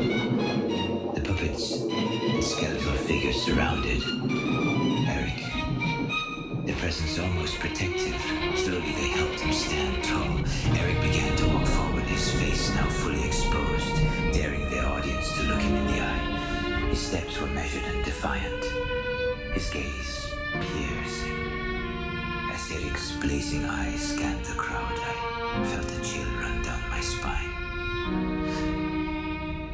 The puppets and skeletal figures surrounded Erik, their presence almost protective. Slowly they helped him stand tall. Erik began to walk forward, his face now fully exposed. defiant, his gaze piercing. As Erik's blazing eyes scanned the crowd, I felt a chill run down my spine.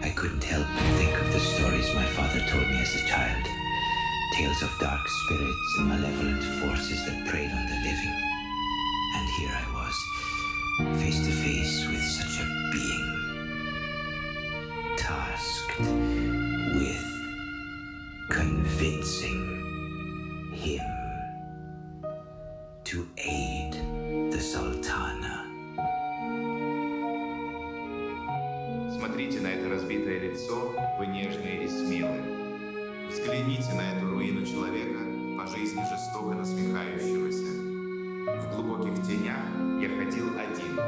I couldn't help but think of the stories my father told me as a child. Tales of dark spirits and malevolent forces that preyed on the living. And here I was, face to face with such a being, tasked with convincing him to aid the Sultana. Смотрите на это разбитое лицо, вы нежные и смелые. Взгляните на эту руину человека, по жизни жестоко насмехающегося. В глубоких тенях я ходил один,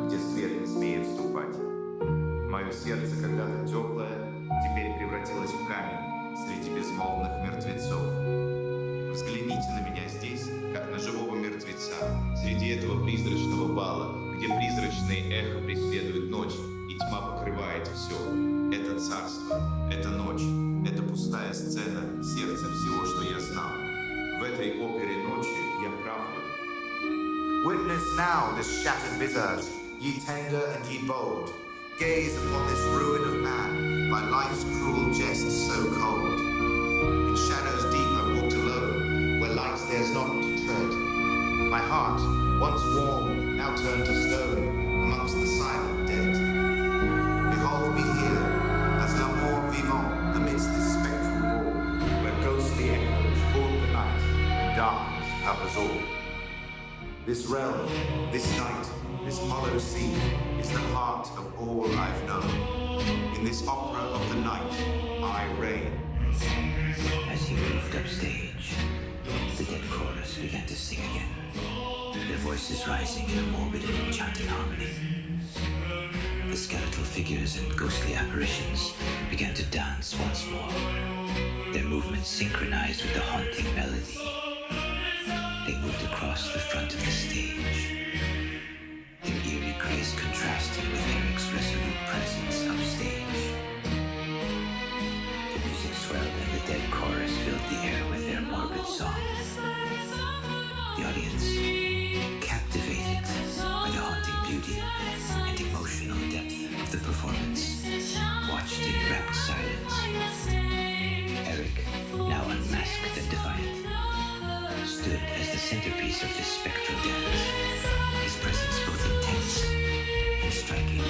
где свет не смеет вступать. Мое сердце, когда-то теплое, теперь превратилось в камень среди безмолвных мертвецов. Взгляните на меня здесь, как на живого мертвеца, среди этого призрачного бала, где призрачное эхо преследует ночь, и тьма покрывает все. Это царство, это ночь, это пустая сцена, сердце всего, что я знал. В этой опере ночи я правлю. Witness now this shattered visage, ye tender and ye bold. Gaze upon this ruin of man, by life's cruel jest so cold. In shadows deep I walked alone, where light dares not to tread. My heart, once warm, now turned to stone, amongst the silent dead. Behold me here, as l'amour vivant, amidst this spectral ball, where ghostly echoes haunt the night, and darkness covers all. This realm, this night, this hollow sea, is the heart of all I've known. In this opera of the night, I reign. As he moved upstage, the dead chorus began to sing again, their voices rising in a morbid and enchanting harmony. The skeletal figures and ghostly apparitions began to dance once more, their movements synchronized with the haunting melody. They moved across the front of the stage, their eerie grace contrasting with Erik's resolute presence upstage. The music swelled and the dead chorus filled the air with their morbid songs. The audience, captivated by the haunting beauty and emotional depth of the performance, watched in rapt silence. Erik, now unmasked and defiant, stood as the centerpiece of this spectral dance, his presence both intense and striking.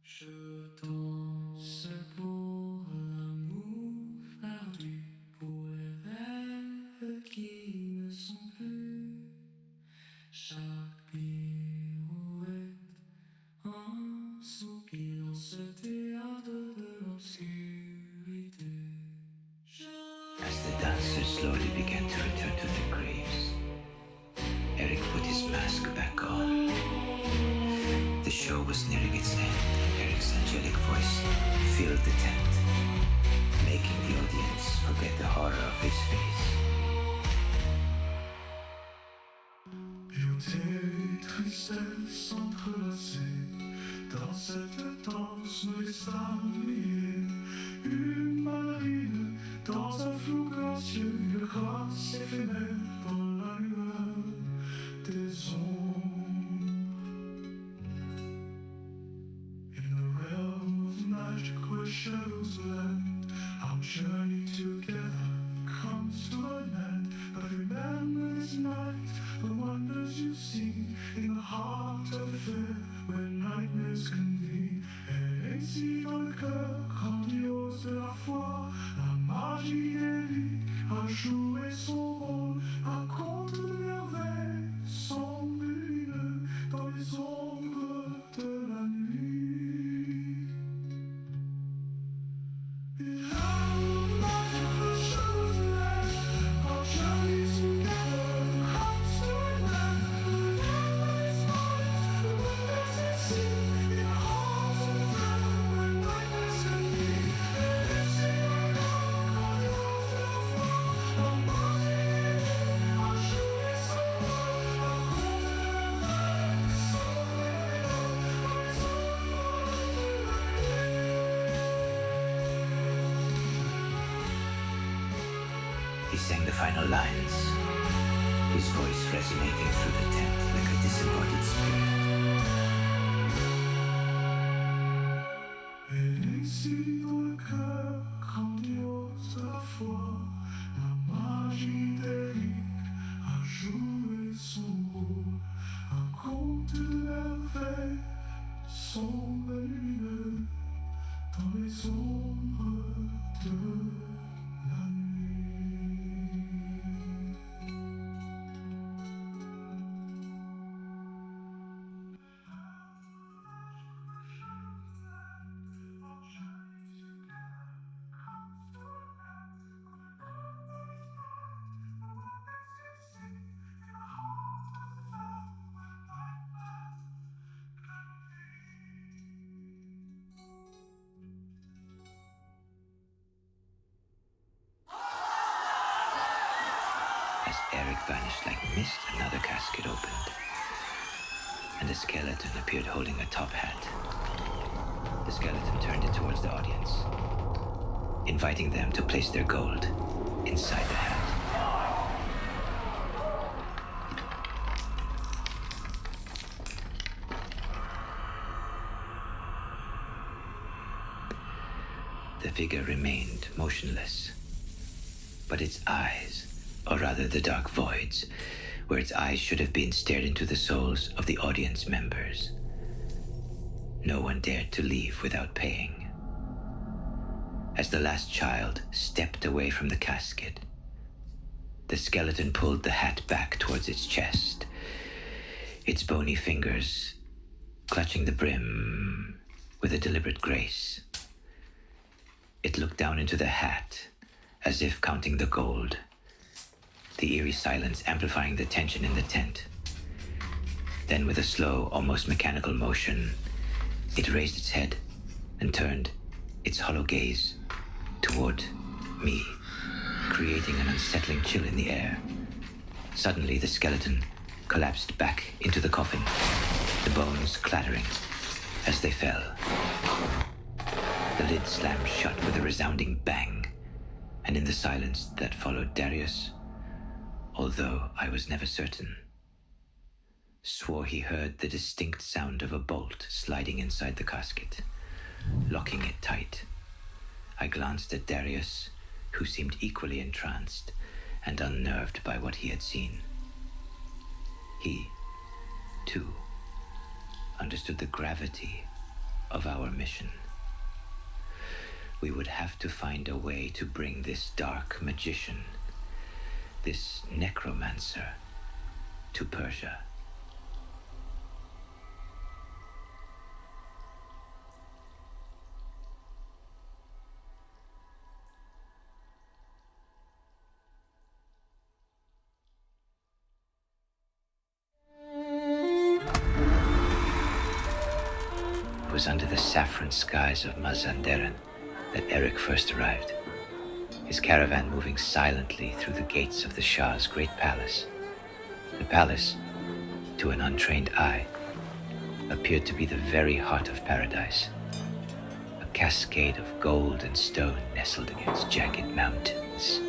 Je danse pour l'amour perdu, pour les rêves qui ne sont plus. Chaque pirouette, un soupir dans ce théâtre de l'obscurité. As the dancers slowly began to return to their graves, Erik put his mask back on. The show was nearing its end, and Erik's angelic voice filled the tent, making the audience forget the horror of his face. Beauté et tristesse entrelacées dans cette danse nous laisse oublier une marine dans un flou gracieux, une grâce éphémère dans la lueur des ombres. In the realm of magic where shadows blend, our journey together comes to an end. But remember this night, the wonders you see in the heart of the fair, where nightmares convene. Et ainsi dans le cœur grandiose de la foi, la magie d'Erik a joué son rôle. Un conte de merveilles sombre et lumineux dans les ombres de la nuit. He sang the final lines, his voice resonating through the tent like a disembodied spirit. Et ici dans le cœur grandiose de la foi, la magie d'Erik a joué son rôle. Un conte de merveilles sombre et lumineux dans les ombres de la nuit. As Erik vanished like mist, another casket opened, and a skeleton appeared holding a top hat. The skeleton turned it towards the audience, inviting them to place their gold inside the hat. The figure remained motionless, but its eyes, or rather the dark voids, where its eyes should have been, stared into the souls of the audience members. No one dared to leave without paying. As the last child stepped away from the casket, the skeleton pulled the hat back towards its chest, its bony fingers clutching the brim with a deliberate grace. It looked down into the hat, as if counting the gold, the eerie silence amplifying the tension in the tent. Then, with a slow, almost mechanical motion, it raised its head and turned its hollow gaze toward me, creating an unsettling chill in the air. Suddenly, the skeleton collapsed back into the coffin, the bones clattering as they fell. The lid slammed shut with a resounding bang, and in the silence that followed, Darius, although I was never certain, swore he heard the distinct sound of a bolt sliding inside the casket, locking it tight. I glanced at Darius, who seemed equally entranced and unnerved by what he had seen. He, too, understood the gravity of our mission. We would have to find a way to bring this dark magician, this necromancer, to Persia. It was under the saffron skies of Mazandaran that Erik first arrived. his caravan moving silently through the gates of the Shah's great palace. The palace, to an untrained eye, appeared to be the very heart of paradise, a cascade of gold and stone nestled against jagged mountains.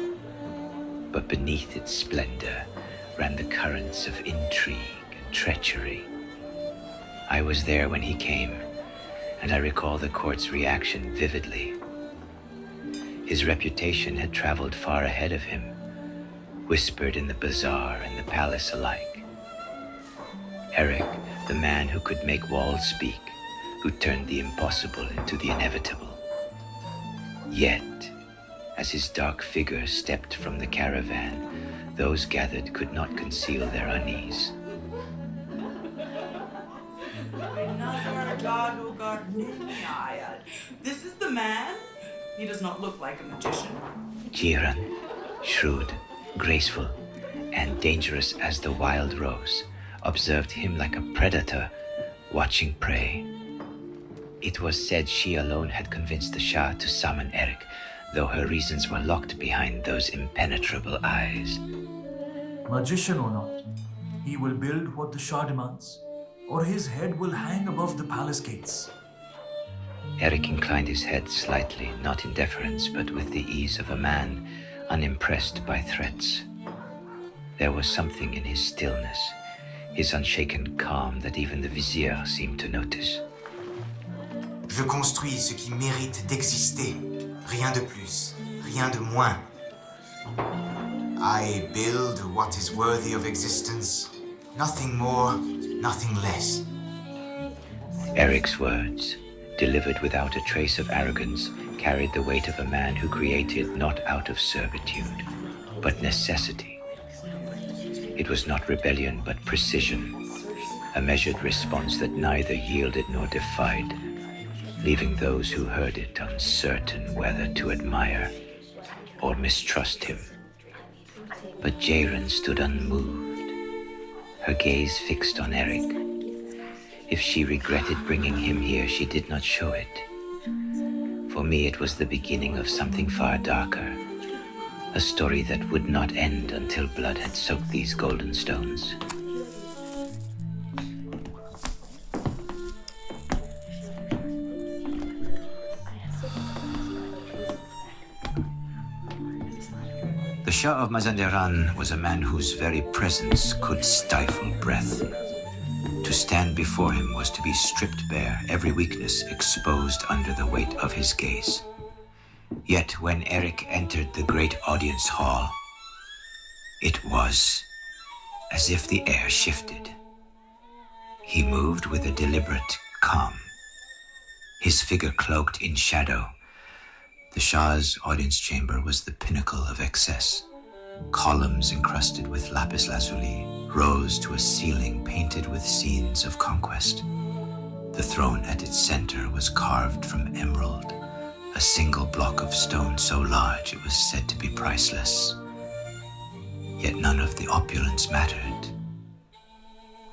But beneath its splendor ran the currents of intrigue and treachery. I was there when he came, and I recall the court's reaction vividly. His reputation had traveled far ahead of him, whispered in the bazaar and the palace alike. Erik, the man who could make walls speak, who turned the impossible into the inevitable. Yet, as his dark figure stepped from the caravan, those gathered could not conceal their unease. This is the man? He does not look like a magician. Jiran, shrewd, graceful, and dangerous as the wild rose, observed him like a predator watching prey. It was said she alone had convinced the Shah to summon Erik, though her reasons were locked behind those impenetrable eyes. Magician or not, he will build what the Shah demands, or his head will hang above the palace gates. Erik inclined his head slightly, not in deference, but with the ease of a man unimpressed by threats. There was something in his stillness, his unshaken calm, that even the vizier seemed to notice. Je construis ce qui mérite d'exister. Rien de plus, rien de moins. I build what is worthy of existence. Nothing more, nothing less. Erik's words, delivered without a trace of arrogance, carried the weight of a man who created not out of servitude, but necessity. It was not rebellion, but precision, a measured response that neither yielded nor defied, leaving those who heard it uncertain whether to admire or mistrust him. But Jiran stood unmoved, her gaze fixed on Erik. If she regretted bringing him here, she did not show it. For me, it was the beginning of something far darker, a story that would not end until blood had soaked these golden stones. The Shah of Mazandaran was a man whose very presence could stifle breath. To stand before him was to be stripped bare, every weakness exposed under the weight of his gaze. Yet when Erik entered the great audience hall, it was as if the air shifted. He moved with a deliberate calm, his figure cloaked in shadow. The Shah's audience chamber was the pinnacle of excess. Columns encrusted with lapis lazuli rose to a ceiling painted with scenes of conquest. The throne at its center was carved from emerald, a single block of stone so large it was said to be priceless. Yet none of the opulence mattered.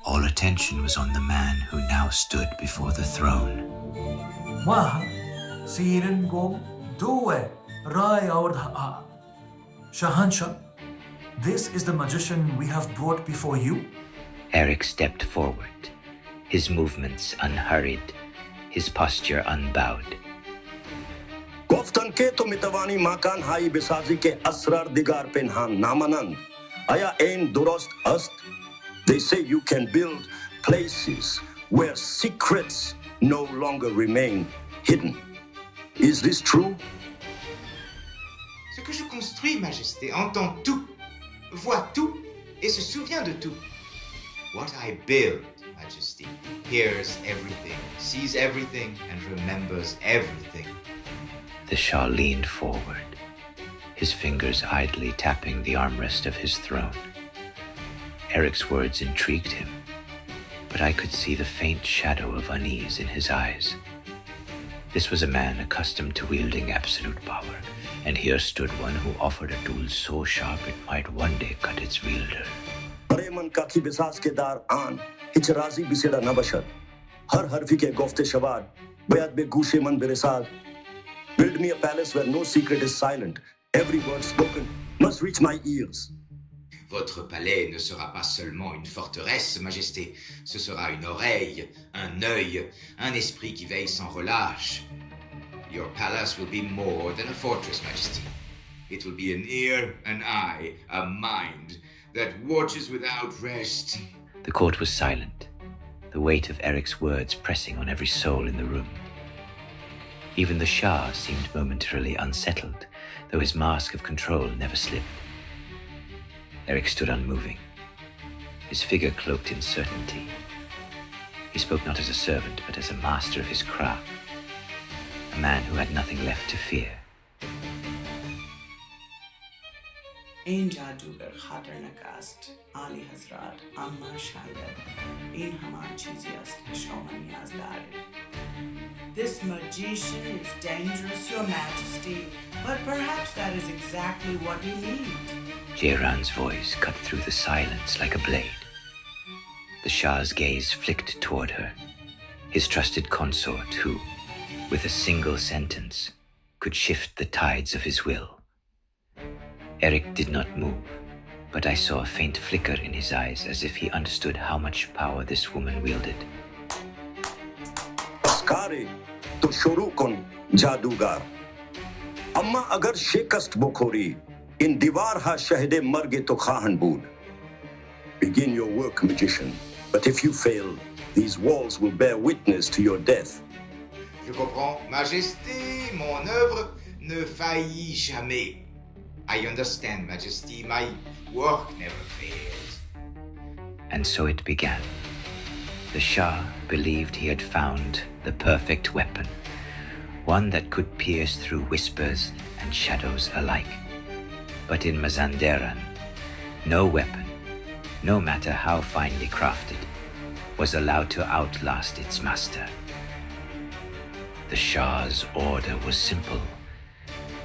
All attention was on the man who now stood before the throne. Wah, Siren Gom, Due, Rai Aurdha. Shahansha, this is the magician we have brought before you? Erik stepped forward, his movements unhurried, his posture unbowed. Goftan ke to mitawani makan hai besazi ke asrar digar penhan namanand. Aya ain durost ast. They say you can build places where secrets no longer remain hidden. Is this true? Ce que je construis, Majesté, entend tout, voit tout et se souvient de tout. What I build, Majesty, hears everything, sees everything, and remembers everything. The Shah leaned forward, his fingers idly tapping the armrest of his throne. Erik's words intrigued him, but I could see the faint shadow of unease in his eyes. This was a man accustomed to wielding absolute power, and here stood one who offered a tool so sharp it might one day cut its wielder. Pareman kaki besas ke dar an, hichrazi biseda nabashad. Har harfi ke gofte shabad, bayad be gushe man beresad. Build me a palace where no secret is silent, Every word spoken must reach my ears. Votre palais ne sera pas seulement une forteresse, Majesté. Ce sera une oreille, un œil, un esprit qui veille sans relâche. Your palace will be more than a fortress, Majesty. It will be an ear, an eye, a mind that watches without rest. The court was silent, the weight of Erik's words pressing on every soul in the room. Even the Shah seemed momentarily unsettled, though his mask of control never slipped. Erik stood unmoving, his figure cloaked in certainty. He spoke not as a servant, but as a master of his craft, a man who had nothing left to fear. این جادوگر خاطرناک است عالی حضرات اما شاید این همان چیزی است که شما نیاز دارید. This magician is dangerous, your majesty, but perhaps that is exactly what you need. Jairan's voice cut through the silence like a blade. The Shah's gaze flicked toward her, his trusted consort who, with a single sentence, could shift the tides of his will. Erik did not move, but I saw a faint flicker in his eyes as if he understood how much power this woman wielded. Askare to shuru kon jadugar. Amma agar shekast bokhori in diwar ha shahde marge to khahan bud. Begin your work, magician, but if you fail, these walls will bear witness to your death. Je comprends, Majesté, mon œuvre ne faillit jamais. I understand, Majesty, my work never fails. And so it began. The Shah believed he had found the perfect weapon, one that could pierce through whispers and shadows alike. But in Mazandaran, no weapon, no matter how finely crafted, was allowed to outlast its master. The Shah's order was simple: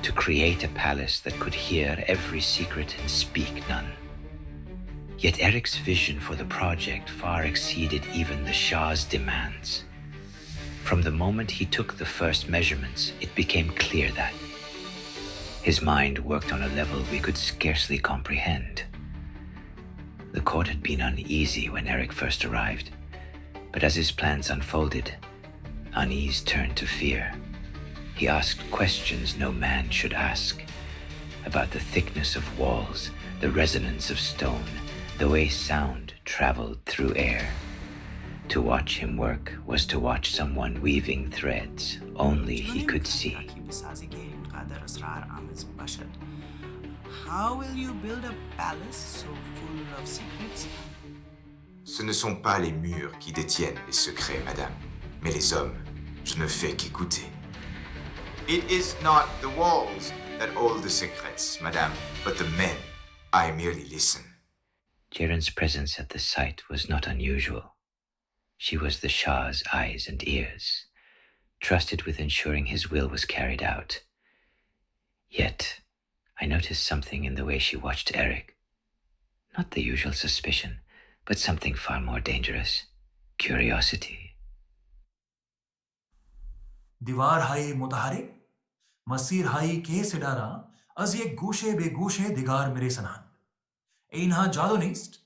to create a palace that could hear every secret and speak none. Yet Erik's vision for the project far exceeded even the Shah's demands. From the moment he took the first measurements, it became clear that his mind worked on a level we could scarcely comprehend. The court had been uneasy when Erik first arrived, but as his plans unfolded, unease turned to fear. He asked questions no man should ask, about the thickness of walls, the resonance of stone, the way sound traveled through air. To watch him work was to watch someone weaving threads only he could see. How will you build a palace so full of secrets? Ce ne sont pas les murs qui détiennent les secrets, madame, mais les hommes. Je ne fais qu'écouter. It is not the walls that hold the secrets, madame, but the men. I merely listen. Jairan's presence at the site was not unusual. She was the Shah's eyes and ears, trusted with ensuring his will was carried out. Yet, I noticed something in the way she watched Erik. Not the usual suspicion, but something far more dangerous: curiosity. दीवार high मुतहरिक मसीर high के सिडारा az ye gushe be gushe digar mere sanan. Einha jadonist,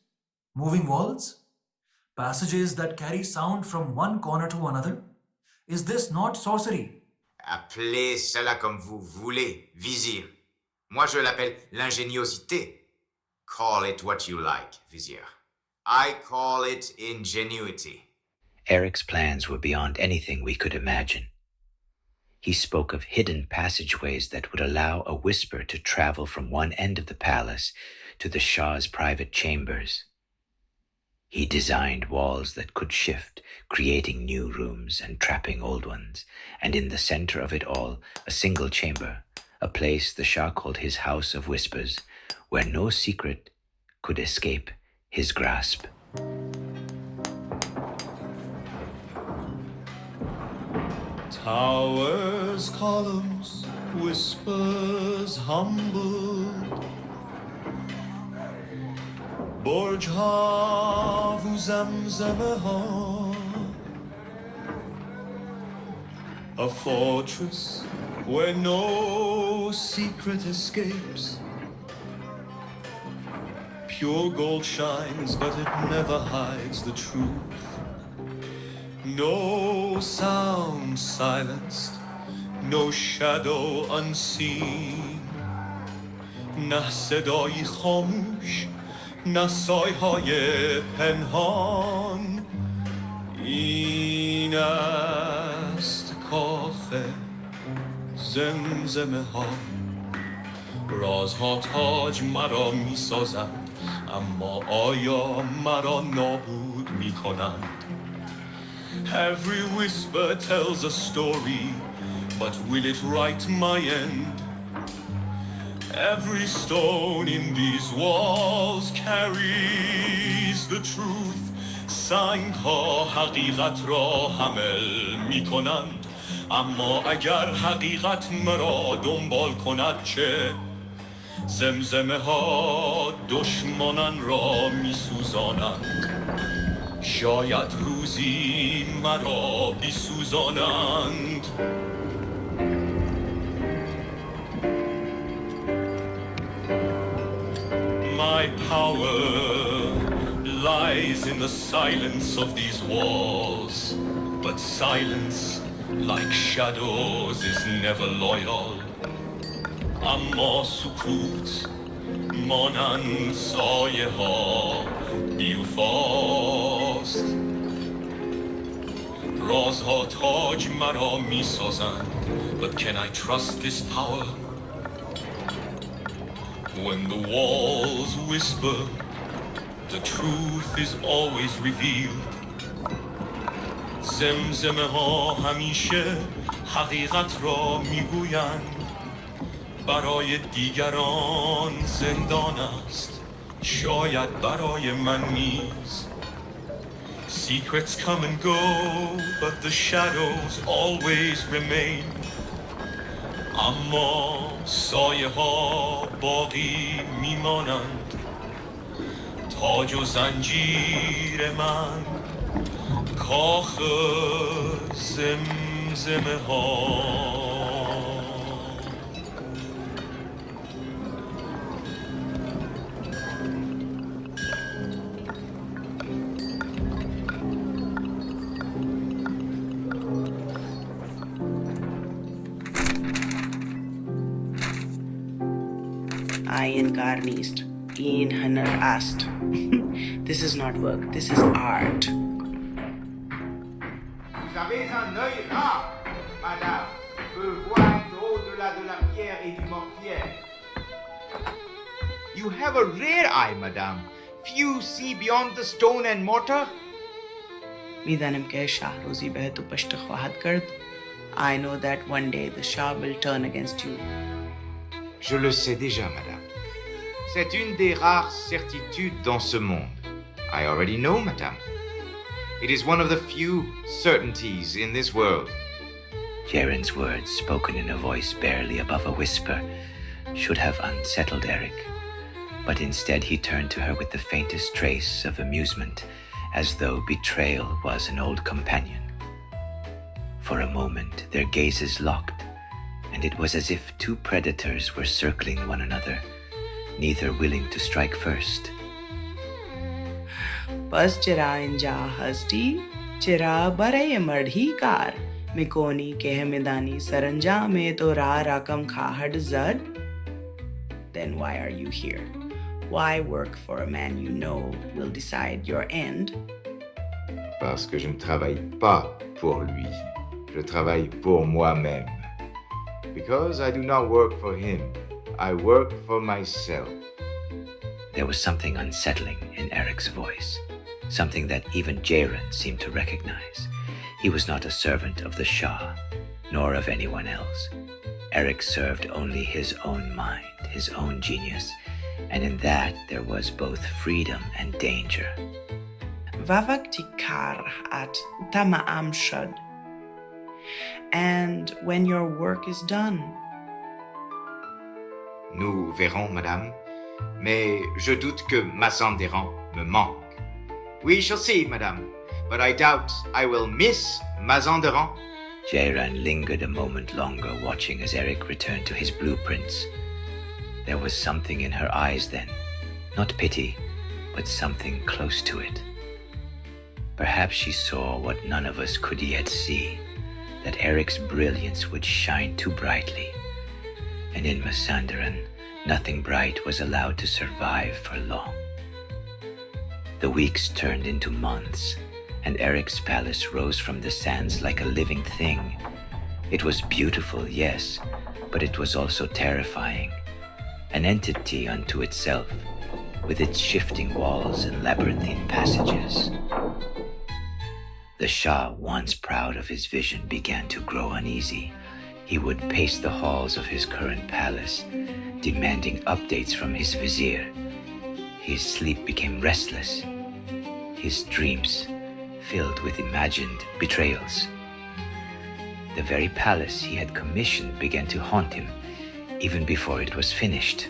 moving walls, passages that carry sound from one corner to another. Is this not sorcery? Appelez cela comme vous voulez, vizir. Moi je l'appelle l'ingéniosité. Call it what you like, vizier. I call it ingenuity. Erik's plans were beyond anything we could imagine. He spoke of hidden passageways that would allow a whisper to travel from one end of the palace to the Shah's private chambers. He designed walls that could shift, creating new rooms and trapping old ones, and in the center of it all, a single chamber, a place the Shah called his House of Whispers, where no secret could escape his grasp. Towers, columns, whispers humbled. برج ها و زمزمه ها A fortress where no secret escapes. Pure gold shines, but it never hides the truth. No sound silenced, no shadow unseen. نه صدایی خاموش، نه سایه‌های پنهان. این است کاخ زمزمه ها. رازها تاج مرا می سازند، اما آیا مرا نابود می کنند؟ Every whisper tells a story, but will it write my end? Every stone in these walls carries the truth. سنگ‌ها حقیقت را حمل می‌کنند، اما اگر حقیقت مرا دنبال کند چه؟ زمزمه ها دشمنان را می‌سوزانند، شاید روزی مرا بیسوزانند. My power lies in the silence of these walls, but silence, like shadows, is never loyal. اما سکوت مانند سایه ها بیوفاست. رازها تاج مرا می سازند، but can I trust this power? When the walls whisper, the truth is always revealed. زمزمه ها همیشه حقیقت را میگویند. برای دیگران زندان است، شاید برای من نیز. Secrets come and go, but the shadows always remain. اما سایه ها باقی میمانند. تاج و زنجیر من، کاخ زمزمه ها. Ein Garnist, Ein Hanner Ast. This is not work, this is art. Vous avez un œil rare, madame. Peut voir au-delà de la pierre et du mortier. You have a rare eye, madame. Few see beyond the stone and mortar. میدانم که شاه روزی به تو پشت خواهد کرد. I know that one day the Shah will turn against you. Je le sais déjà, madame. C'est une des rares certitudes dans ce monde. I already know, madame. It is one of the few certainties in this world. Jaren's words, spoken in a voice barely above a whisper, should have unsettled Erik. But instead he turned to her with the faintest trace of amusement, as though betrayal was an old companion. For a moment their gazes locked, and it was as if two predators were circling one another, neither willing to strike first. बस चिरा इंजा हस्ती चिरा बरे मढ़ी car मिकोनी के मैदानी सरंजा में तो राकम खाहड़ जड. Then why are you here? Why work for a man you know will decide your end? Parce que je ne travaille pas pour lui. Je travaille pour moi-même. Because I do not work for him. I work for myself. There was something unsettling in Erik's voice, something that even Jaren seemed to recognize. He was not a servant of the Shah, nor of anyone else. Erik served only his own mind, his own genius, and in that there was both freedom and danger. Vavakti kar at tama'am shad. And when your work is done. Nous verrons, madame. Mais je doute que Mazanderan me manque. We shall see, madame. But I doubt I will miss Mazanderan. Jairan lingered a moment longer, watching as Erik returned to his blueprints. There was something in her eyes then, not pity, but something close to it. Perhaps she saw what none of us could yet see, that Erik's brilliance would shine too brightly, and in Masandaran, nothing bright was allowed to survive for long. The weeks turned into months, and Erik's palace rose from the sands like a living thing. It was beautiful, yes, but it was also terrifying, an entity unto itself, with its shifting walls and labyrinthine passages. The Shah, once proud of his vision, began to grow uneasy. He would pace the halls of his current palace, demanding updates from his vizier. His sleep became restless, his dreams filled with imagined betrayals. The very palace he had commissioned began to haunt him, even before it was finished.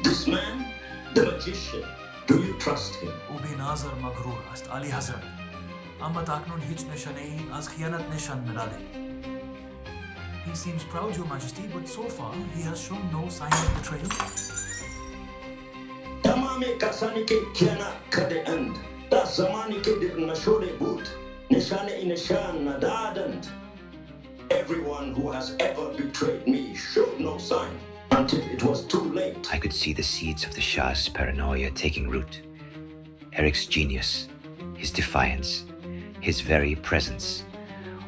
This man, the magician, do you trust him? وبناظر مغرور است علی حضرت، اما تاکنون هیچ نشانه‌ای از خیانت نشان نداده. He seems proud, Your Majesty, but so far he has shown no sign of betrayal. Tamame kasani ke kiana kade end. Da zamani ke dir nashode boot. Nishane inishan nadadant. Everyone who has ever betrayed me showed no sign until it was too late. I could see the seeds of the Shah's paranoia taking root. Erik's genius, his defiance, his very presence,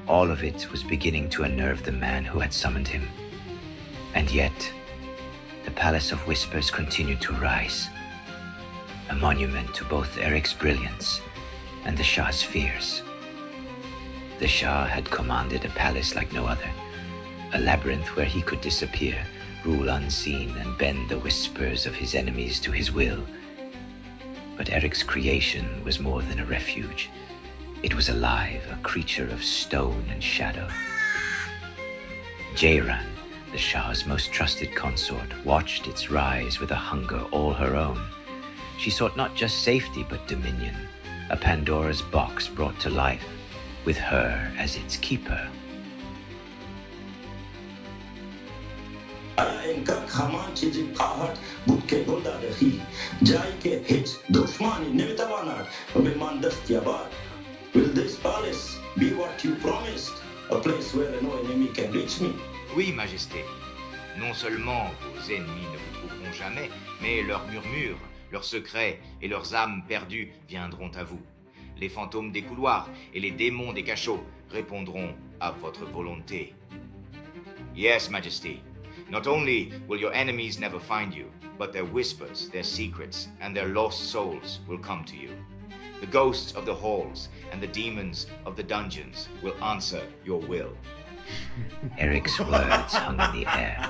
all of it was beginning to unnerve the man who had summoned him. And yet, the Palace of Whispers continued to rise, a monument to both Erik's brilliance and the Shah's fears. The Shah had commanded a palace like no other, a labyrinth where he could disappear, rule unseen, and bend the whispers of his enemies to his will. But Erik's creation was more than a refuge. It was alive, a creature of stone and shadow. Jairan, the Shah's most trusted consort, watched its rise with a hunger all her own. She sought not just safety, but dominion, a Pandora's box brought to life, with her as its keeper. Will this palace be what you promised? A place where no enemy can reach me? Oui, Majesté. Non seulement vos ennemis ne vous trouveront jamais, mais leurs murmures, leurs secrets et leurs âmes perdues viendront à vous. Les fantômes des couloirs et les démons des cachots répondront à votre volonté. Yes, Majesty. Not only will your enemies never find you, but their whispers, their secrets, and their lost souls will come to you. The ghosts of the halls and the demons of the dungeons will answer your will. Erik's words hung in the air,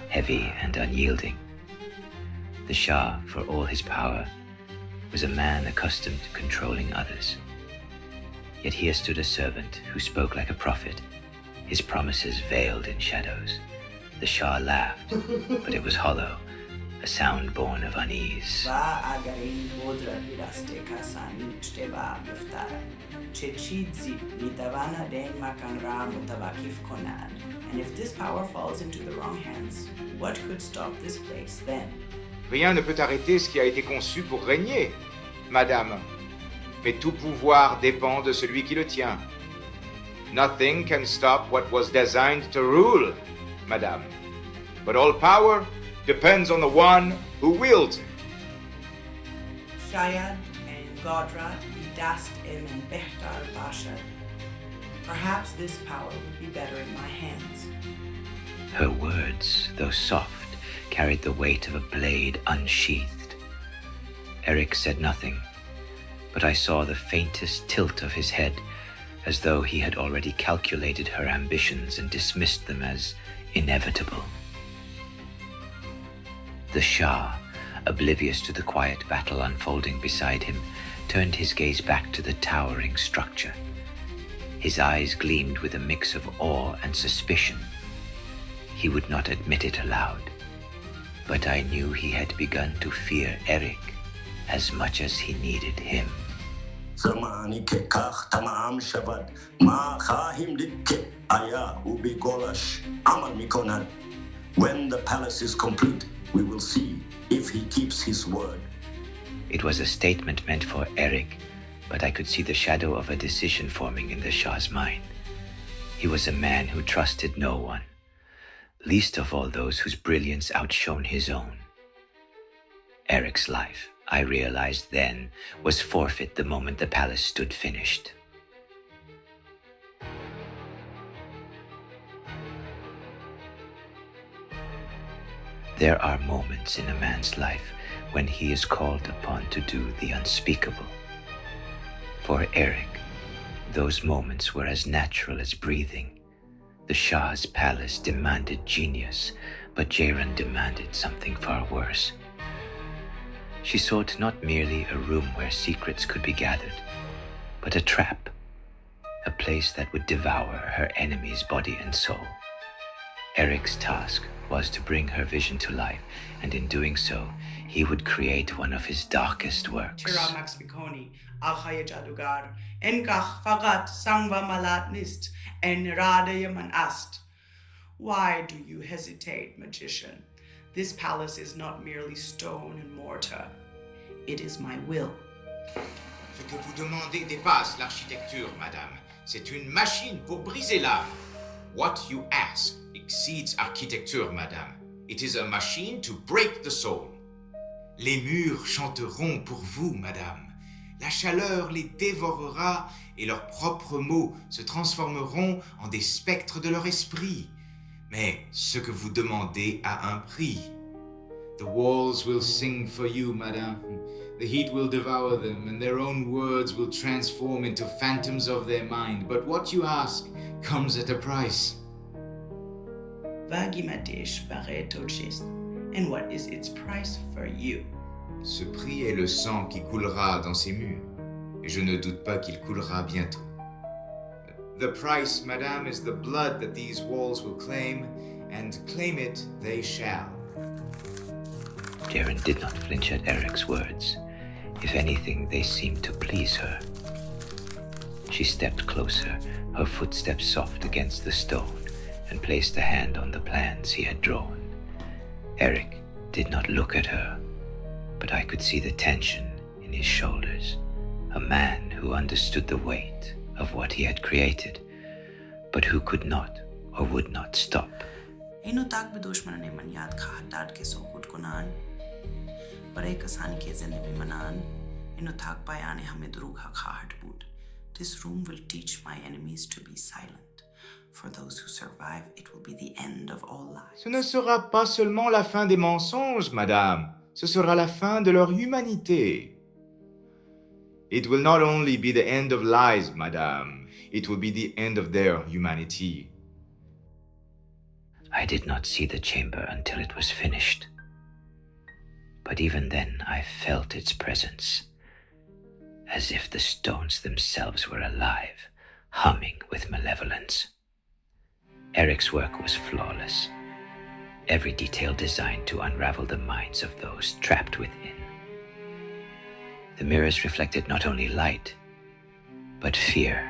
heavy and unyielding. The Shah, for all his power, was a man accustomed to controlling others. Yet here stood a servant who spoke like a prophet, his promises veiled in shadows. The Shah laughed, but it was hollow, a sound born of unease. And if this power falls into the wrong hands, what could stop this place then? Rien ne peut arrêter ce qui a été conçu pour régner, Madame. Mais tout pouvoir dépend de celui qui le tient. Nothing can stop what was designed to rule, Madame. But all power depends on the one who wields it. Shayad and Godrat idast im and Behtar Bashad. Perhaps this power would be better in my hands. Her words, though soft, carried the weight of a blade unsheathed. Erik said nothing, but I saw the faintest tilt of his head, as though he had already calculated her ambitions and dismissed them as inevitable. The Shah, oblivious to the quiet battle unfolding beside him, turned his gaze back to the towering structure. His eyes gleamed with a mix of awe and suspicion. He would not admit it aloud, but I knew he had begun to fear Erik, as much as he needed him. Zamani ke kach tamam shabad ma khahim dikke aya ubi golash amal mikonan. When the palace is complete, we will see if he keeps his word. It was a statement meant for Erik, but I could see the shadow of a decision forming in the Shah's mind. He was a man who trusted no one, least of all those whose brilliance outshone his own. Erik's life, I realized then, was forfeit the moment the palace stood finished. There are moments in a man's life when he is called upon to do the unspeakable. For Erik, those moments were as natural as breathing. The Shah's palace demanded genius, but Jayran demanded something far worse. She sought not merely a room where secrets could be gathered, but a trap, a place that would devour her enemy's body and soul. Erik's task was to bring her vision to life, and in doing so, he would create one of his darkest works. Chira Max Bikoni, Achaye Jadugar, Enkach Fagat Sangva Malat Nist, En Radeyaman Ast. Why do you hesitate, magician? This palace is not merely stone and mortar. It is my will. Ce que vous demandez dépasse l'architecture, madame. C'est une machine pour briser l'âme. What you ask exceeds architecture, madame. It is a machine to break the soul. Les murs chanteront pour vous, madame. La chaleur les dévorera et leurs propres mots se transformeront en des spectres de leur esprit. Mais ce que vous demandez a un prix. The walls will sing for you, madame. The heat will devour them, and their own words will transform into phantoms of their mind. But what you ask comes at a price. Vagimatish Bareto Chist. And what is its price for you? Ce prix est le sang qui coulera dans ces murs, et je ne doute pas qu'il coulera bientôt. The price, madame, is the blood that these walls will claim, and claim it they shall. Jayran did not flinch at Erik's words. If anything, they seemed to please her. She stepped closer, her footsteps soft against the stone, and placed a hand on the plans he had drawn. Erik did not look at her, but I could see the tension in his shoulders. A man who understood the weight of what he had created, but who could not or would not stop. Ino tak bidoshman ne man yad kha dad ke sokut kunan. Bare kasan ke zindagi manan. Ino tak bayane hame druga khahat bud. This room will teach my enemies to be silent. For those who survive, it will be the end of all lies. Ce ne sera pas seulement la fin des mensonges, madame. Ce sera la fin de leur humanité. It will not only be the end of lies, madame. It will be the end of their humanity. I did not see the chamber until it was finished. But even then, I felt its presence, as if the stones themselves were alive, humming with malevolence. Erik's work was flawless, every detail designed to unravel the minds of those trapped within. The mirrors reflected not only light, but fear.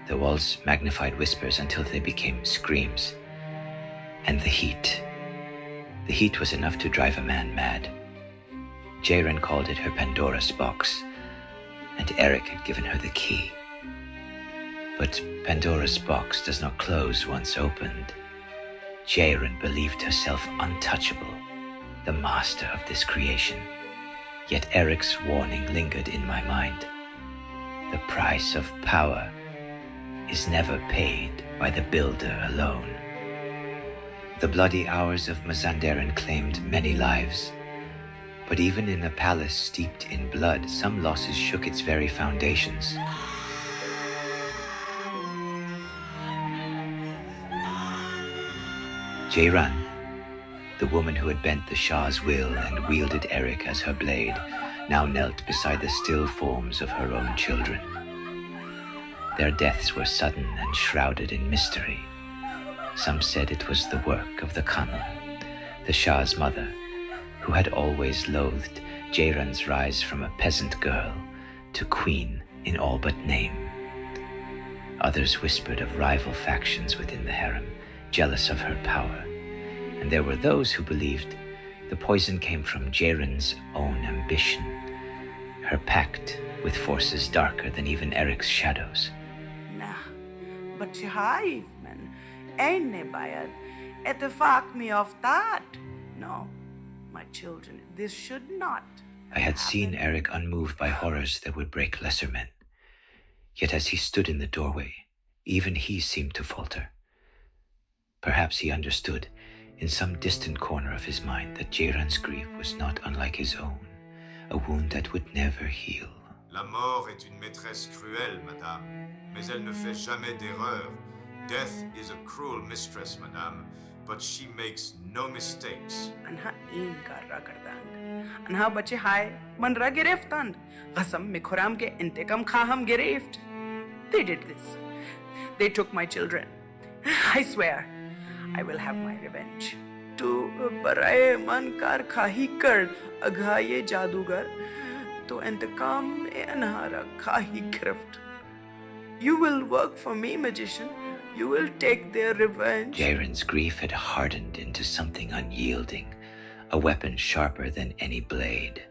The walls magnified whispers until they became screams. And the heat. The heat was enough to drive a man mad. Jayran called it her Pandora's box, and Erik had given her the key. But Pandora's box does not close once opened. Jayran believed herself untouchable, the master of this creation. Yet Erik's warning lingered in my mind. The price of power is never paid by the builder alone. The bloody hours of Mazandaran claimed many lives. But even in a palace steeped in blood, some losses shook its very foundations. Jayran, the woman who had bent the Shah's will and wielded Erik as her blade, now knelt beside the still forms of her own children. Their deaths were sudden and shrouded in mystery. Some said it was the work of the Khanum, the Shah's mother, who had always loathed Jairan's rise from a peasant girl to queen in all but name. Others whispered of rival factions within the harem, jealous of her power, and there were those who believed the poison came from Jairan's own ambition, her pact with forces darker than even Erik's shadows. Nah, but Shahaif, man, ain't bayad. Etafak me of that. No, my children, this should not. I had seen Erik unmoved by horrors that would break lesser men. Yet as he stood in the doorway, even he seemed to falter. Perhaps he understood, in some distant corner of his mind, that Jairan's grief was not unlike his own, a wound that would never heal. La mort est une maîtresse cruelle, madame, mais elle ne fait jamais d'erreur. Death is a cruel mistress, madame, but she makes no mistakes. Anha een karra kardang. Anha bache hai, manra gireftand. Qasam mikhuram ke intikam khaham gireft. They did this. They took my children. I swear, I will have my revenge. Tu baraye man kar khahi kar aghaye jadugar. To intikam e anhara khahi grift. You will work for me, magician. You will take their revenge. Jairan's grief had hardened into something unyielding, a weapon sharper than any blade.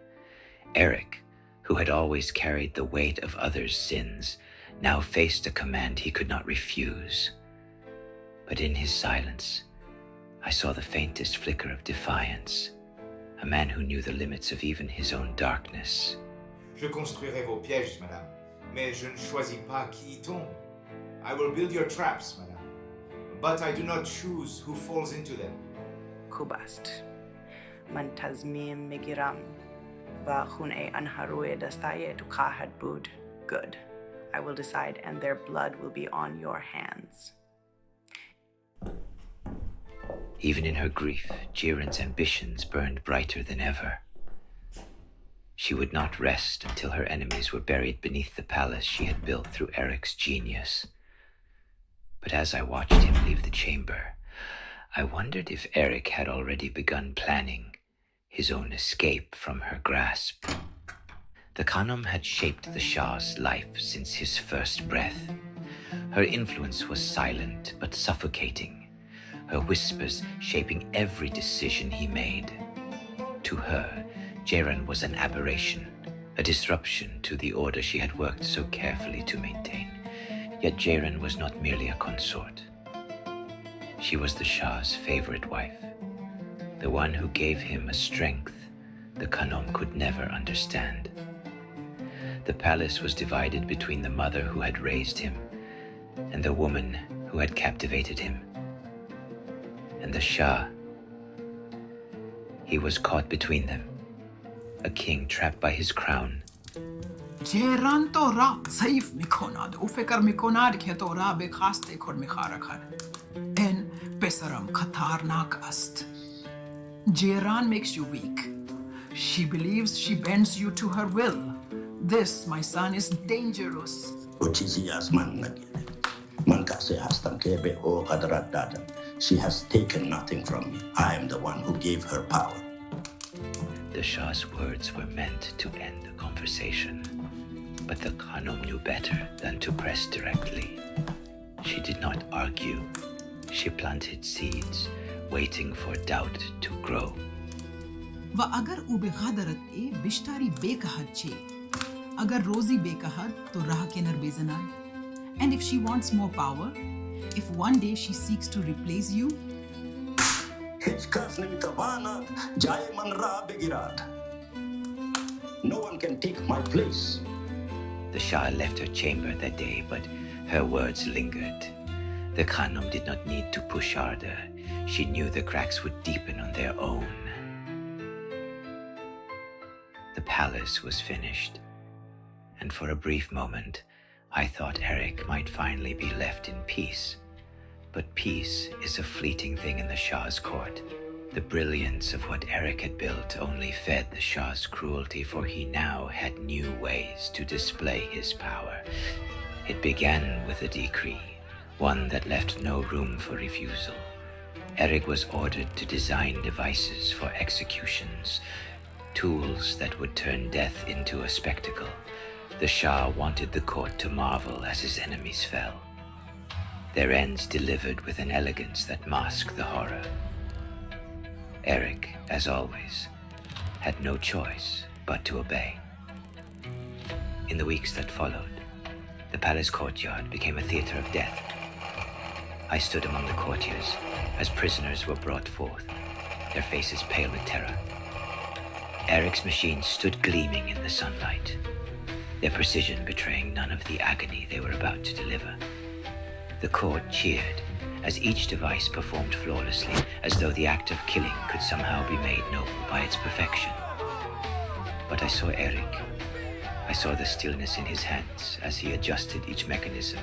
Erik, who had always carried the weight of others' sins, now faced a command he could not refuse. But in his silence, I saw the faintest flicker of defiance, a man who knew the limits of even his own darkness. Je construirai vos pièges, madame, mais je ne choisis pas qui y tombe. I will build your traps, madame, but I do not choose who falls into them. Kubast. Man tazmim megiram. Va khune anharuye dastaye tu khahad bud. Good. I will decide, and their blood will be on your hands. Even in her grief, Jairan's ambitions burned brighter than ever. She would not rest until her enemies were buried beneath the palace she had built through Erik's genius. But as I watched him leave the chamber, I wondered if Erik had already begun planning his own escape from her grasp. The Khanum had shaped the Shah's life since his first breath. Her influence was silent but suffocating, her whispers shaping every decision he made. To her, Jairan was an aberration, a disruption to the order she had worked so carefully to maintain. Yet Jairan was not merely a consort. She was the Shah's favorite wife, the one who gave him a strength the Khanum could never understand. The palace was divided between the mother who had raised him and the woman who had captivated him. And the Shah, he was caught between them, a king trapped by his crown. Jairan to ra zaif mikonad, u fikr mikonad ke to ra be khaste khod mikhara khar. En pesaram khatarnak ast. Jairan makes you weak. She believes she bends you to her will. This, my son, is dangerous. She has taken nothing from me. I am the one who gave her power. The Shah's words were meant to end the conversation, but the Khanum knew better than to press directly. She did not argue. She planted seeds, waiting for doubt to grow. Va agar u beghadarat e bishtari bekahad che. Agar rozi bekahad to rah ke narbezanai. And if she wants more power, if one day she seeks to replace you, no one can take my place. The Shah left her chamber that day, but her words lingered. The Khanum did not need to push harder. She knew the cracks would deepen on their own. The palace was finished, and for a brief moment, I thought Erik might finally be left in peace. But peace is a fleeting thing in the Shah's court. The brilliance of what Erik had built only fed the Shah's cruelty, for he now had new ways to display his power. It began with a decree, one that left no room for refusal. Erik was ordered to design devices for executions, tools that would turn death into a spectacle, the Shah wanted the court to marvel as his enemies fell. Their ends delivered with an elegance that masked the horror. Erik, as always, had no choice but to obey. In the weeks that followed, the palace courtyard became a theater of death. I stood among the courtiers as prisoners were brought forth, their faces pale with terror. Erik's machines stood gleaming in the sunlight, their precision betraying none of the agony they were about to deliver. The court cheered as each device performed flawlessly, as though the act of killing could somehow be made noble by its perfection. But I saw Erik. I saw the stillness in his hands as he adjusted each mechanism,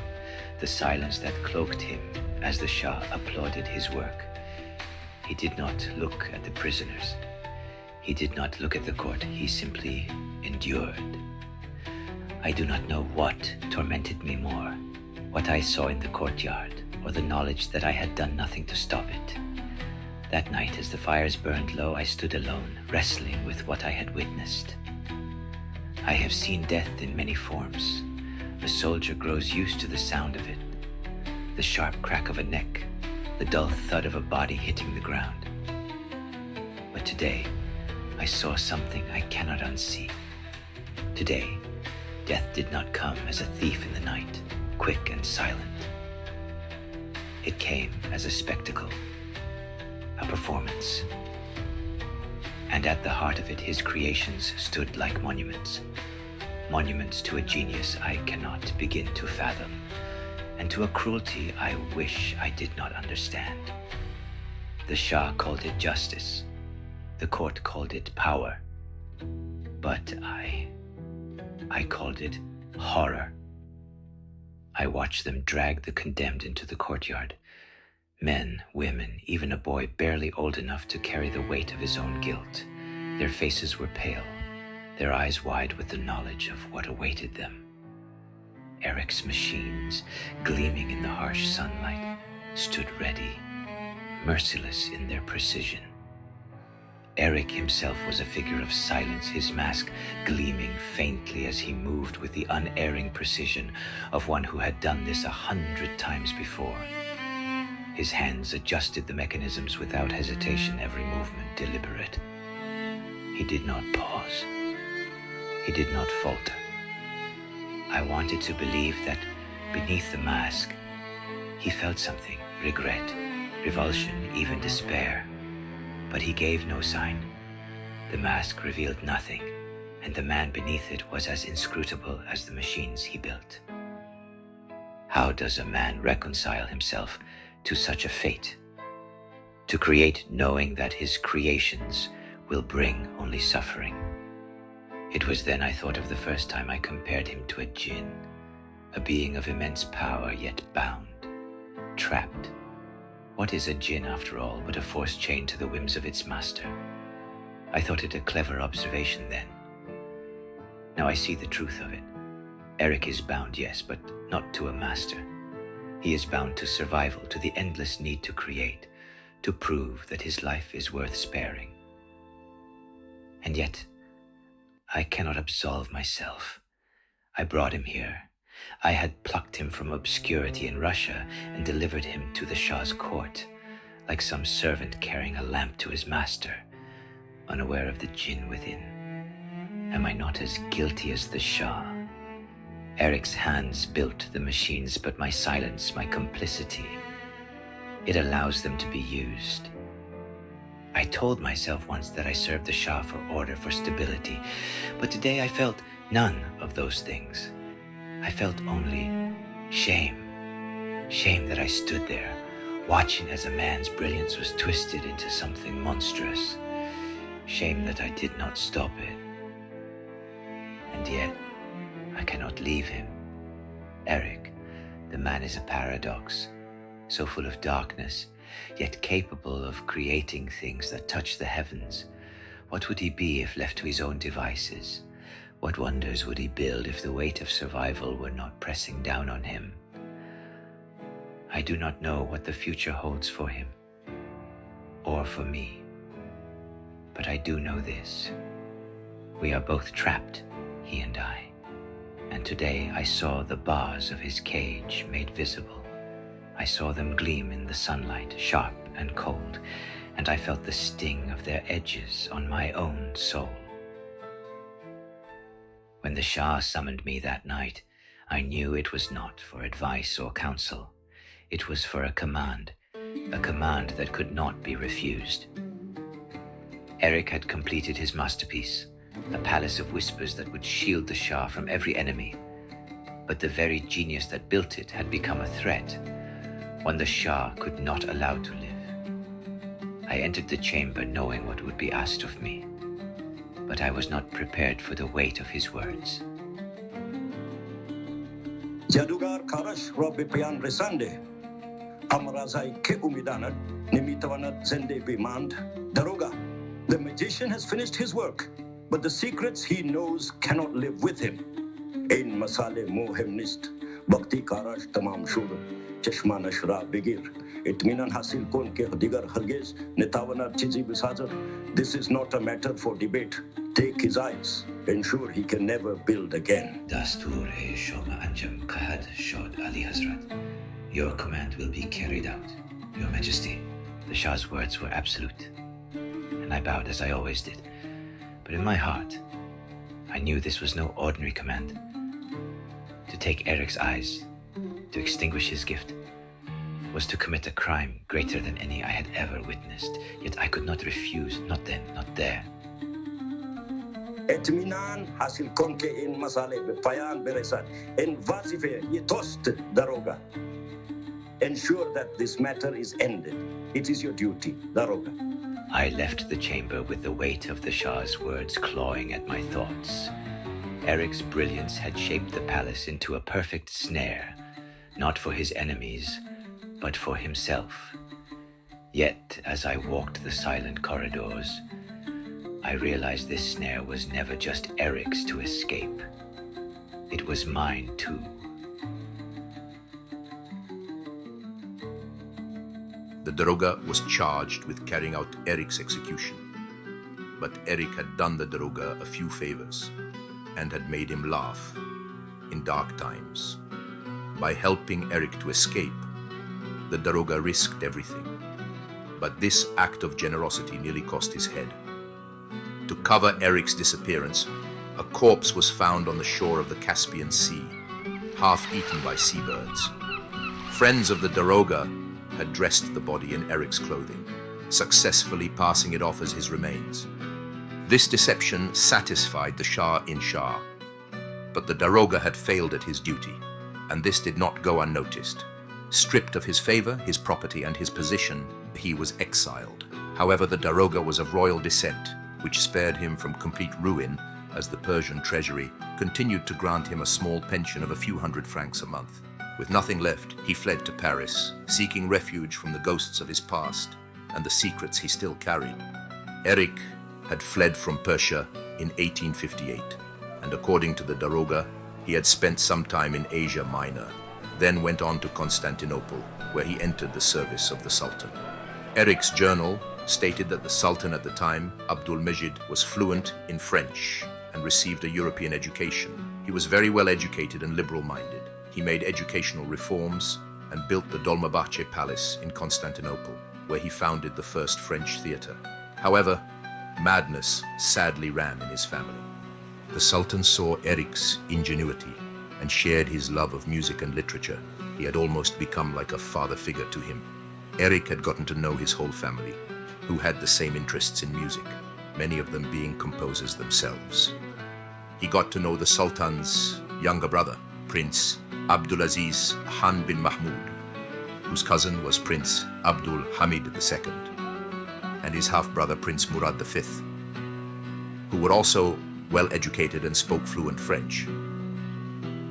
the silence that cloaked him as the Shah applauded his work. He did not look at the prisoners. He did not look at the court. He simply endured. I do not know what tormented me more, what I saw in the courtyard, or the knowledge that I had done nothing to stop it. That night, as the fires burned low, I stood alone, wrestling with what I had witnessed. I have seen death in many forms. A soldier grows used to the sound of it, the sharp crack of a neck, the dull thud of a body hitting the ground. But today, I saw something I cannot unsee. Today, death did not come as a thief in the night, quick and silent. It came as a spectacle, a performance. And at the heart of it, his creations stood like monuments. Monuments to a genius I cannot begin to fathom, and to a cruelty I wish I did not understand. The Shah called it justice. The court called it power. But I called it horror. I watched them drag the condemned into the courtyard. Men, women, even a boy barely old enough to carry the weight of his own guilt. Their faces were pale, their eyes wide with the knowledge of what awaited them. Erik's machines, gleaming in the harsh sunlight, stood ready, merciless in their precision. Erik himself was a figure of silence, his mask gleaming faintly as he moved with the unerring precision of one who had done this 100 times before. His hands adjusted the mechanisms without hesitation, every movement deliberate. He did not pause. He did not falter. I wanted to believe that beneath the mask, he felt something, regret, revulsion, even despair. But he gave no sign. The mask revealed nothing, and the man beneath it was as inscrutable as the machines he built. How does a man reconcile himself to such a fate? To create knowing that his creations will bring only suffering. It was then I thought of the first time I compared him to a jinn, a being of immense power yet bound, trapped. What is a jinn, after all, but a force chained to the whims of its master? I thought it a clever observation then. Now I see the truth of it. Erik is bound, yes, but not to a master. He is bound to survival, to the endless need to create, to prove that his life is worth sparing. And yet, I cannot absolve myself. I brought him here. I had plucked him from obscurity in Russia and delivered him to the Shah's court, like some servant carrying a lamp to his master, unaware of the jinn within. Am I not as guilty as the Shah? Erik's hands built the machines, but my silence, my complicity, it allows them to be used. I told myself once that I served the Shah for order, for stability, but today I felt none of those things. I felt only shame. Shame that I stood there, watching as a man's brilliance was twisted into something monstrous. Shame that I did not stop it. And yet, I cannot leave him. Erik, the man is a paradox, so full of darkness, yet capable of creating things that touch the heavens. What would he be if left to his own devices? What wonders would he build if the weight of survival were not pressing down on him? I do not know what the future holds for him, or for me. But I do know this. We are both trapped, he and I. And today I saw the bars of his cage made visible. I saw them gleam in the sunlight, sharp and cold, and I felt the sting of their edges on my own soul. When the Shah summoned me that night, I knew it was not for advice or counsel. It was for a command that could not be refused. Erik had completed his masterpiece, a palace of whispers that would shield the Shah from every enemy. But the very genius that built it had become a threat, one the Shah could not allow to live. I entered the chamber knowing what would be asked of me, but I was not prepared for the weight of his words. Jadugar Karash Robi Pian Resande, Amarazai Ke Umidanat, Nimitavanat Zende Bimand, Daroga. The magician has finished his work, but the secrets he knows cannot live with him. Ein Masale Mohem Nist, Bhakti Karash Tamam Shur, Cheshma Nashra Begir, Itminan Hasil Kon Ke Digar Hargez, Netavana Chizi Bisajar. This is not a matter for debate. Take his eyes, ensure he can never build again. Dastur e Shoma Anjam Kahad Shod Ali Hazrat. Your command will be carried out, Your Majesty. The Shah's words were absolute, and I bowed as I always did. But in my heart, I knew this was no ordinary command. To take Erik's eyes, to extinguish his gift, was to commit a crime greater than any I had ever witnessed. Yet I could not refuse, not then, not there. Etminan hasil konke in masale bepayan beresat en vazife yetost daroga. Ensure that this matter is ended. It is your duty, daroga. I left the chamber with the weight of the Shah's words clawing at my thoughts. Erik's brilliance had shaped the palace into a perfect snare, not for his enemies, but for himself. Yet, as I walked the silent corridors, I realized this snare was never just Erik's to escape. It was mine too. The Daroga was charged with carrying out Erik's execution. But Erik had done the Daroga a few favors and had made him laugh in dark times. By helping Erik to escape, the Daroga risked everything. But this act of generosity nearly cost his head. To cover Erik's disappearance, a corpse was found on the shore of the Caspian Sea, half eaten by seabirds. Friends of the Daroga had dressed the body in Erik's clothing, successfully passing it off as his remains. This deception satisfied the Shah, but the Daroga had failed at his duty, and this did not go unnoticed. Stripped of his favor, his property, and his position, he was exiled. However, the Daroga was of royal descent, which spared him from complete ruin, as the Persian treasury continued to grant him a small pension of a few hundred francs a month. With nothing left, he fled to Paris, seeking refuge from the ghosts of his past and the secrets he still carried. Erik had fled from Persia in 1858, and according to the Daroga, he had spent some time in Asia Minor, then went on to Constantinople, where he entered the service of the Sultan. Erik's journal stated that the Sultan at the time, Abdul-Mejid, was fluent in French and received a European education. He was very well educated and liberal-minded. He made educational reforms and built the Dolmabahce Palace in Constantinople, where he founded the first French theater. However, madness sadly ran in his family. The Sultan saw Erik's ingenuity and shared his love of music and literature. He had almost become like a father figure to him. Erik had gotten to know his whole family, who had the same interests in music, many of them being composers themselves. He got to know the Sultan's younger brother, Prince Abdulaziz Khan bin Mahmud, whose cousin was Prince Abdul Hamid II, and his half-brother Prince Murad V, who were also well-educated and spoke fluent French.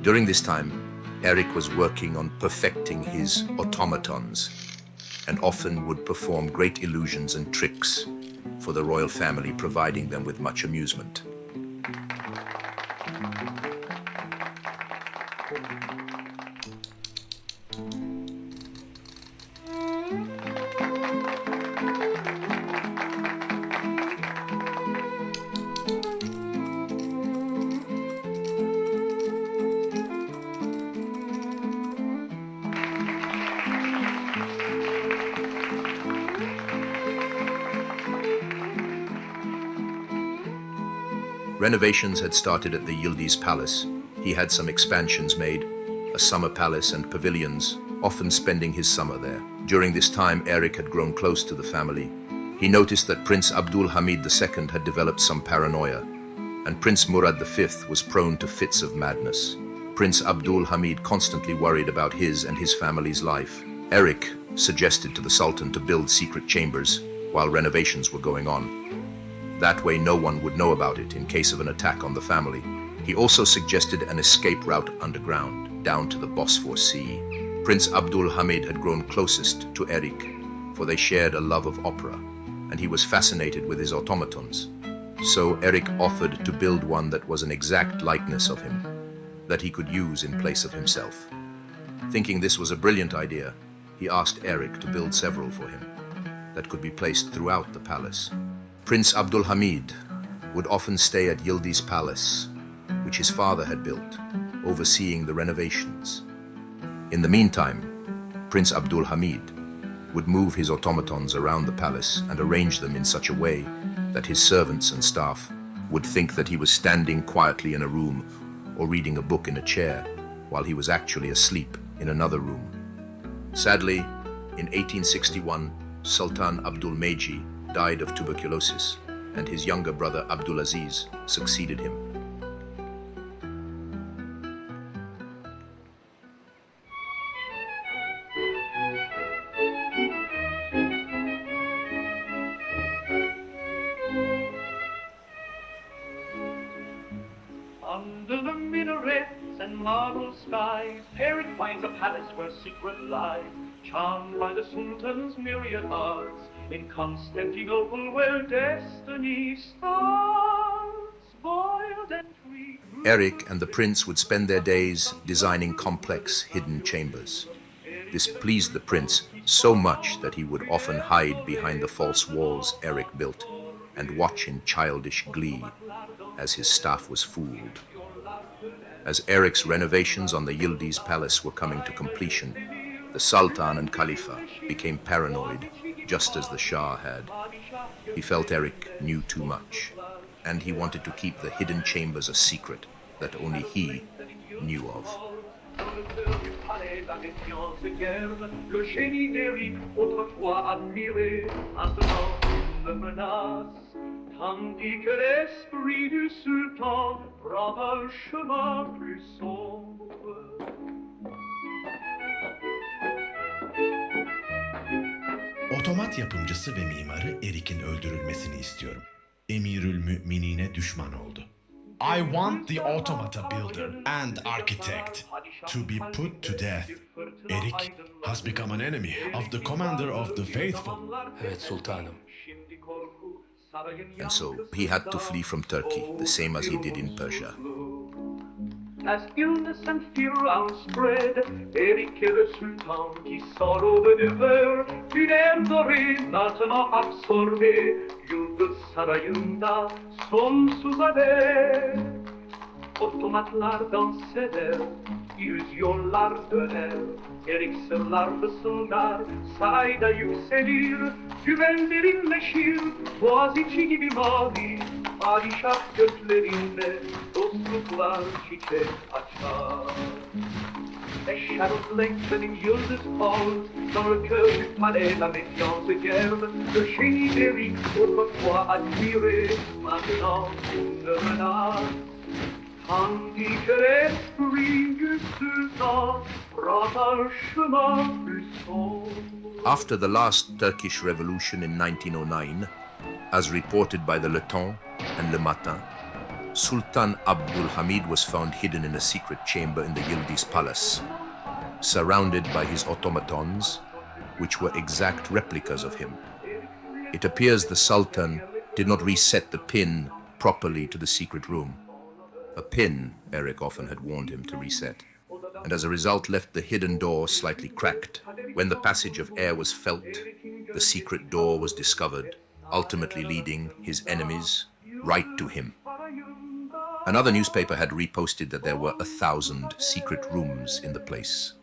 During this time, Erik was working on perfecting his automatons and often would perform great illusions and tricks for the royal family, providing them with much amusement. Renovations had started at the Yildiz Palace. He had some expansions made, a summer palace and pavilions, often spending his summer there. During this time, Erik had grown close to the family. He noticed that Prince Abdul Hamid II had developed some paranoia, and Prince Murad V was prone to fits of madness. Prince Abdul Hamid constantly worried about his and his family's life. Erik suggested to the Sultan to build secret chambers while renovations were going on. That way no one would know about it in case of an attack on the family. He also suggested an escape route underground, down to the Bosphorus Sea. Prince Abdul Hamid had grown closest to Erik, for they shared a love of opera, and he was fascinated with his automatons. So Erik offered to build one that was an exact likeness of him, that he could use in place of himself. Thinking this was a brilliant idea, he asked Erik to build several for him, that could be placed throughout the palace. Prince Abdul Hamid would often stay at Yildiz Palace, which his father had built, overseeing the renovations. In the meantime, Prince Abdul Hamid would move his automatons around the palace and arrange them in such a way that his servants and staff would think that he was standing quietly in a room or reading a book in a chair, while he was actually asleep in another room. Sadly, in 1861, Sultan Abdul Meji died of tuberculosis, and his younger brother Abdulaziz succeeded him. Under the minarets and marble skies, Erik finds a palace where secret lies, charmed by the Sultan's myriad arts, in Constantinople where destiny starts, boiled and free. Erik and the prince would spend their days designing complex hidden chambers. This pleased the prince so much that he would often hide behind the false walls Erik built and watch in childish glee as his staff was fooled. As Erik's renovations on the Yildiz Palace were coming to completion, the Sultan and Khalifa became paranoid, just as the Shah had. He felt Erik knew too much, and he wanted to keep the hidden chambers a secret that only he knew of. Le génie d'Erik, autrefois admiré, maintenant le menace, tandis que l'esprit du sultan prend un chemin plus sombre. Otomat yapımcısı ve mimarı Erik'in öldürülmesini istiyorum. Emirül Müminine düşman oldu. I want the automata builder and architect to be put to death. Erik has become an enemy of the commander of the faithful. Evet sultanım. And so he had to flee from Turkey, the same as he did in Persia. As illness and fear outspread, Erik est le sultan qui sort au devers, une ère dorée maintenant absorbée, Yıldız Sarayı'nda sonsuza dek. Otomatlar dans eder, yüzyıllar döner, Erik sırlar fısıldar, sarayda yükselir, güven derinleşir, boğaziçi gibi mavi, padişah göklerinde dostluklar çiçek açar. Les shadows lengthening, yıldız falls, dans le cœur du palais la méfiance guerre, le génie d'Erik autrefois admiré, maintenant une menace. Tandis que l'esprit du sultan prend un chemin plus sombre. After the last Turkish revolution in 1909, as reported by the Le Temps and Le Matin, Sultan Abdul Hamid was found hidden in a secret chamber in the Yildiz Palace, surrounded by his automatons, which were exact replicas of him. It appears the Sultan did not reset the pin properly to the secret room. A pin, Erik often had warned him to reset, and as a result left the hidden door slightly cracked. When the passage of air was felt, the secret door was discovered, ultimately leading his enemies right to him. Another newspaper had reposted that there were 1,000 secret rooms in the place,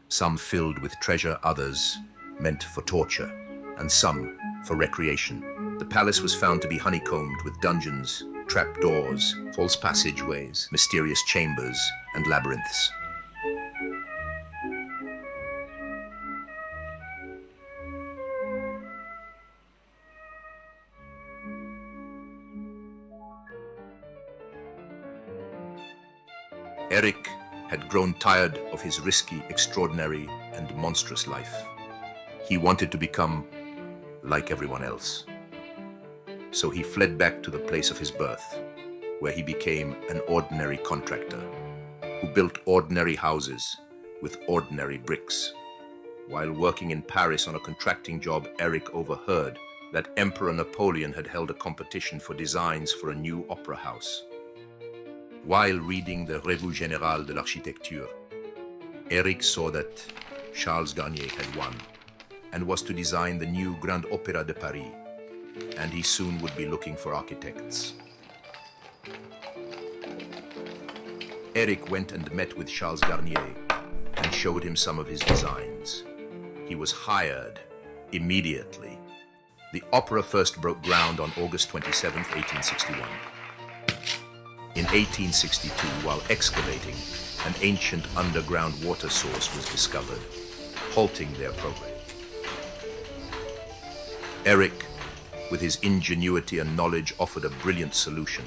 some filled with treasure, others meant for torture, and some for recreation. The palace was found to be honeycombed with dungeons, trapdoors, false passageways, mysterious chambers, and labyrinths. Erik had grown tired of his risky, extraordinary, and monstrous life. He wanted to become like everyone else. So he fled back to the place of his birth, where he became an ordinary contractor who built ordinary houses with ordinary bricks. While working in Paris on a contracting job, Erik overheard that Emperor Napoleon had held a competition for designs for a new opera house. While reading the Revue Générale de l'Architecture, Erik saw that Charles Garnier had won and was to design the new Grand Opéra de Paris, and he soon would be looking for architects. Erik went and met with Charles Garnier and showed him some of his designs. He was hired immediately. The opera first broke ground on August 27, 1861. In 1862, while excavating, an ancient underground water source was discovered, halting their progress. Erik, with his ingenuity and knowledge, offered a brilliant solution: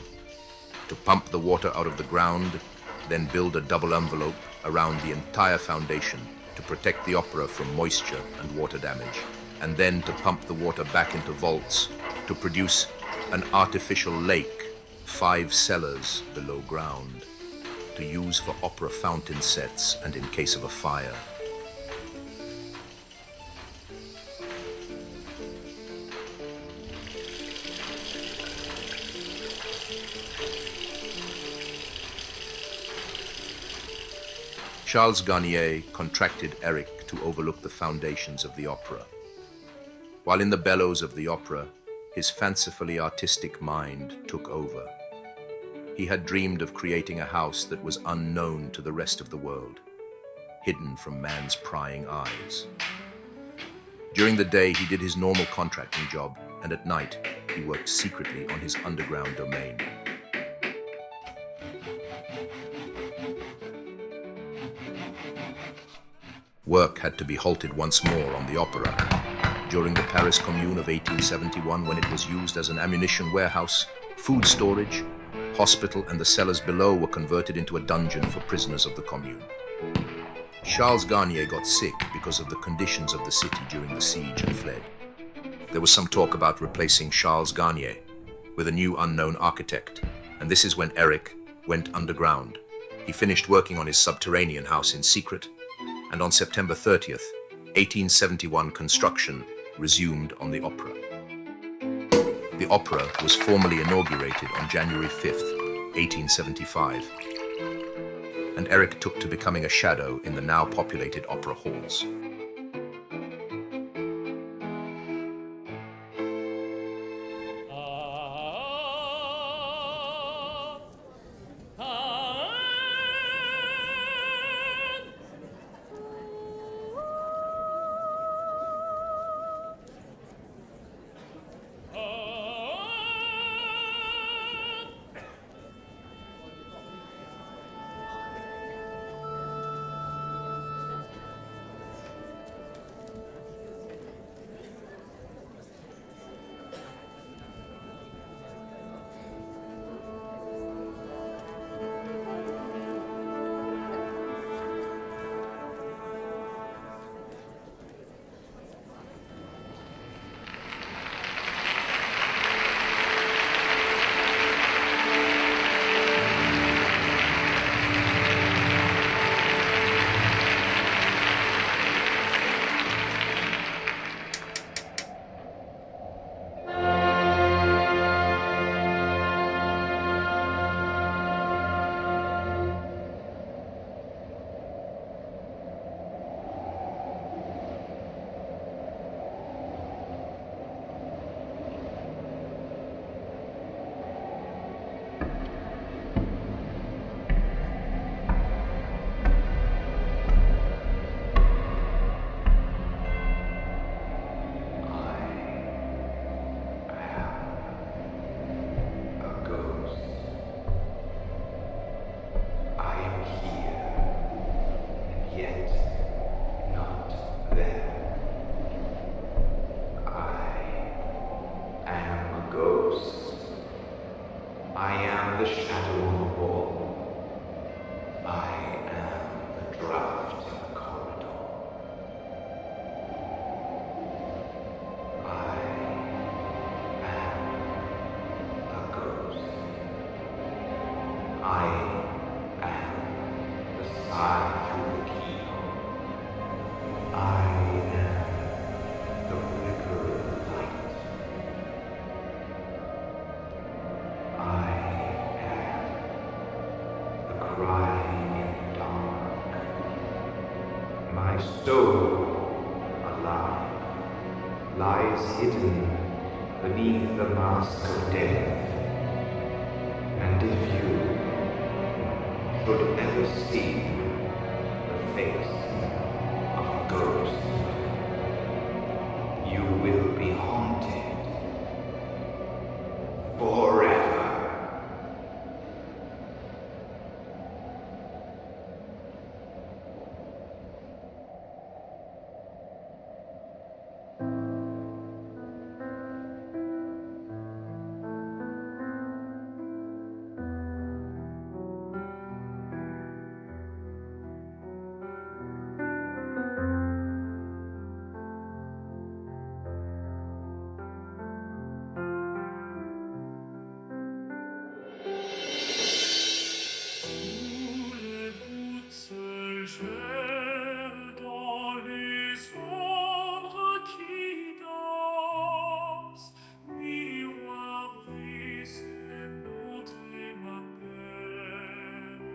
to pump the water out of the ground, then build a double envelope around the entire foundation to protect the opera from moisture and water damage, and then to pump the water back into vaults to produce an artificial lake 5 cellars below ground, to use for opera fountain sets and in case of a fire. Charles Garnier contracted Erik to overlook the foundations of the opera. While in the bellows of the opera, his fancifully artistic mind took over. He had dreamed of creating a house that was unknown to the rest of the world, hidden from man's prying eyes. During the day, he did his normal contracting job, and at night, he worked secretly on his underground domain. Work had to be halted once more on the opera. During the Paris Commune of 1871, when it was used as an ammunition warehouse, food storage, hospital, and the cellars below were converted into a dungeon for prisoners of the Commune. Charles Garnier got sick because of the conditions of the city during the siege and fled. There was some talk about replacing Charles Garnier with a new unknown architect, and this is when Erik went underground. He finished working on his subterranean house in secret, and on September 30th, 1871, construction resumed on the opera. The opera was formally inaugurated on January 5th, 1875, and Erik took to becoming a shadow in the now populated opera halls. yet not there. I am a ghost. I am the shadow on the wall. I am the draft in the corridor. I am a ghost. I am the sigh through the keyhole. I am the flicker of light. I am the cry in the dark. My soul, alive, lies hidden beneath the mask of death. And if you should ever see the face of a ghost, you will be haunted forever. Dans les ombres qui dansent, miroir brisé, montrer ma peine.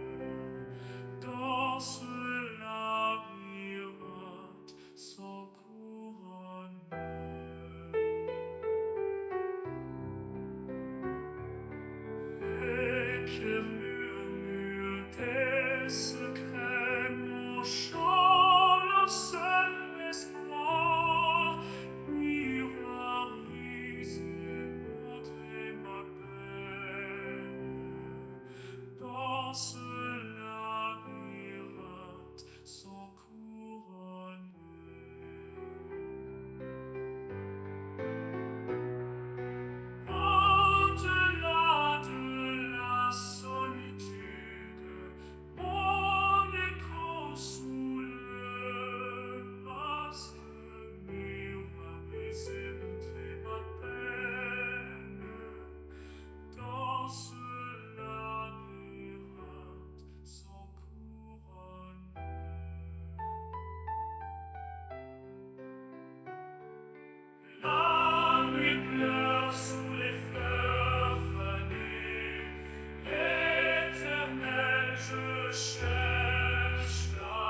Dans ce labyrinthe sans couronne. Et qui murmure tes secrets, mon chant, leur seul espoir. Miroir brisé, montrer ma peine. Dans ce labyrinthe sans couronne. Au-delà de la solitude, mon écho sous le masque, miroir brisé, montrer ma peine. Dans ce labyrinthe sans couronne. La nuit pleure sous les fleurs fanées. Éternel, je cherche la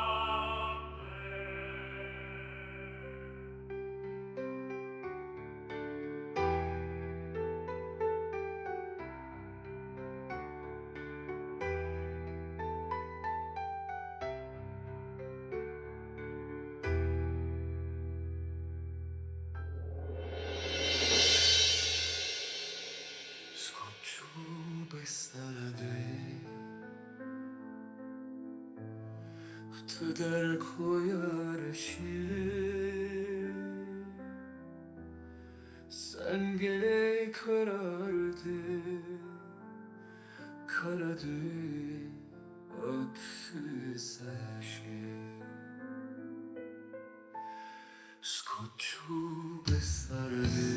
paix. Scocciube sarade, der koyarışı. Sen gene karardı, karadı, öksüz aşk. Scocciube sarade,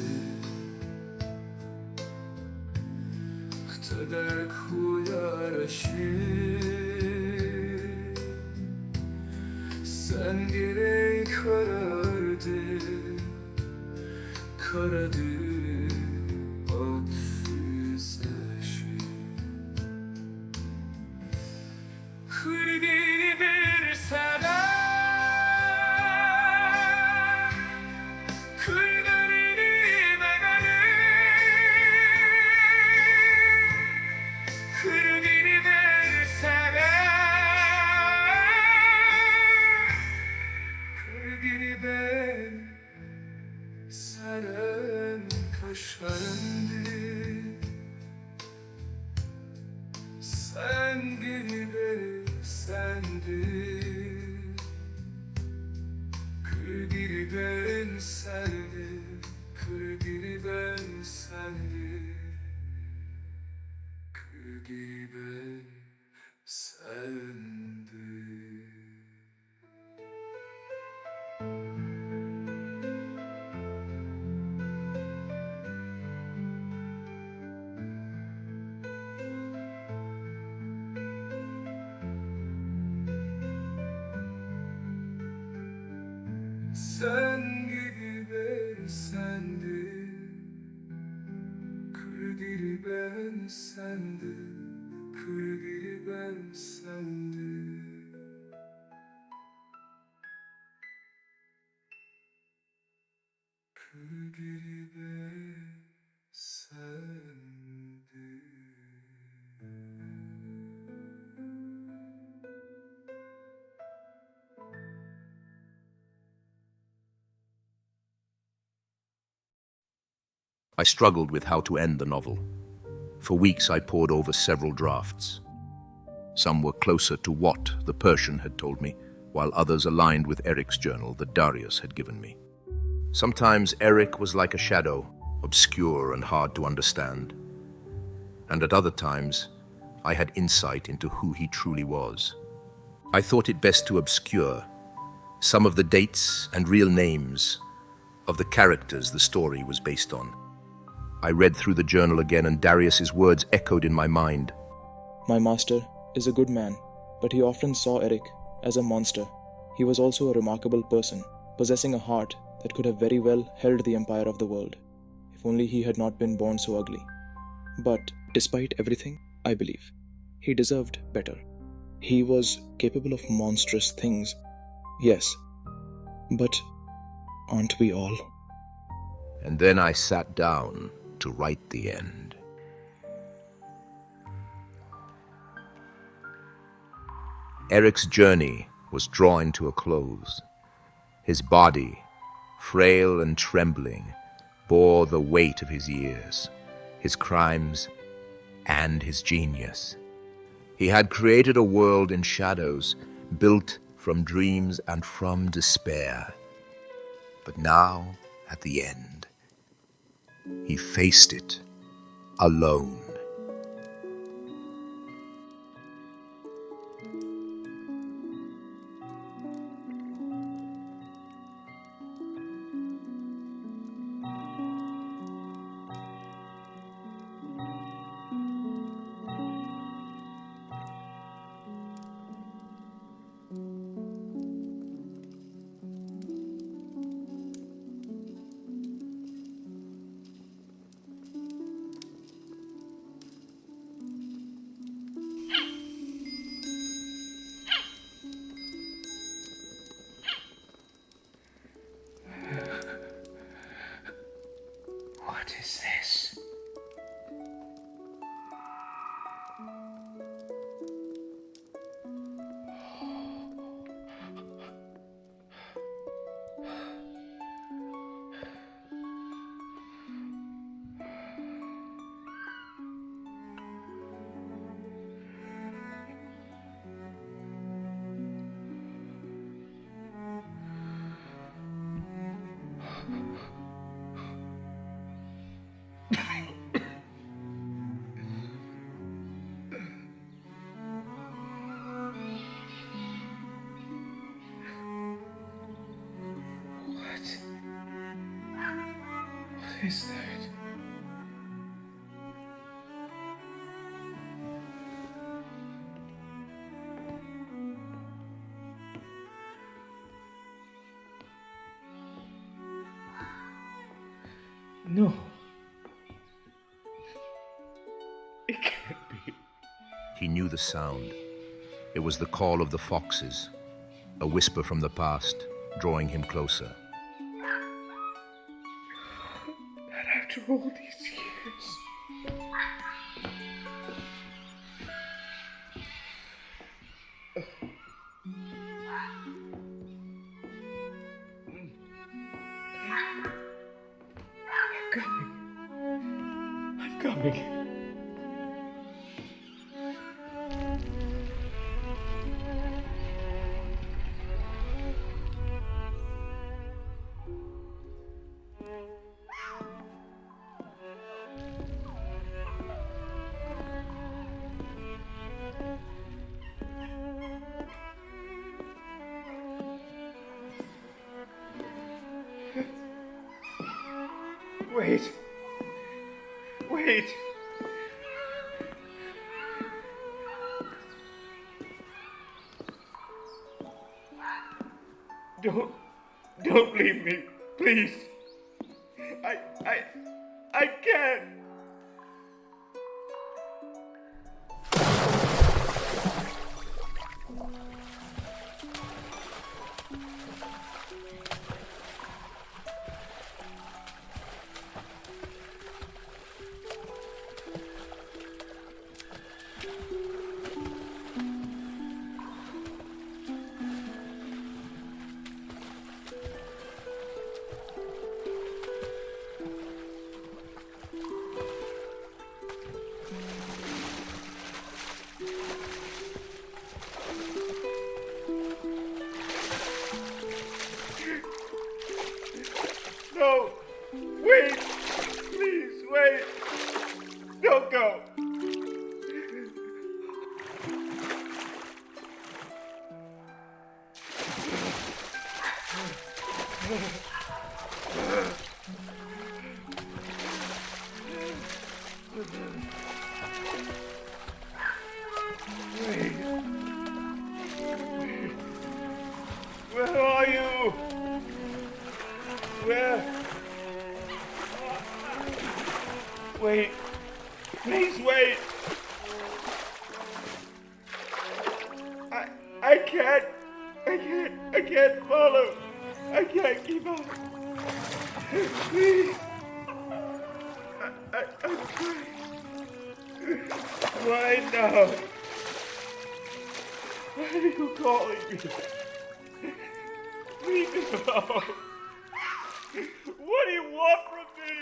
der koyarışı. Sen gene karardı, karadı, öksüz aşk. Kırdığını bir sana, kırdığını bedeli, kırdığını bir sana, kırdığını ben sana. Sen gibi ben sendim, kır dili ben sendim, kır dili ben sendim. Kır dili ben sendim. I struggled with how to end the novel. For weeks I pored over several drafts. Some were closer to what the Persian had told me, while others aligned with Erik's journal that Darius had given me. Sometimes Erik was like a shadow, obscure and hard to understand. And at other times, I had insight into who he truly was. I thought it best to obscure some of the dates and real names of the characters the story was based on. I read through the journal again, and Darius's words echoed in my mind. My master is a good man, but he often saw Erik as a monster. He was also a remarkable person, possessing a heart that could have very well held the empire of the world, if only he had not been born so ugly. But despite everything, I believe he deserved better. He was capable of monstrous things, yes, but aren't we all? And then I sat down to write the end. Erik's journey was drawing to a close. His body, frail and trembling, bore the weight of his years, his crimes, and his genius. He had created a world in shadows, built from dreams and from despair. But now, at the end, he faced it alone. What is this? What is that? No. It can't be. He knew the sound. It was the call of the foxes, a whisper from the past, drawing him closer. That after all these years. I'm coming. Wait. Wait. Don't Don't leave me, please. I can't. No! Wait! Please, wait! Don't go! Wait. Where are you? Where? Wait. Please wait. I can't. I can't follow. I can't keep up. Please. I'm trying. Right now. Why are you calling me? Leave me alone. What do you want from me?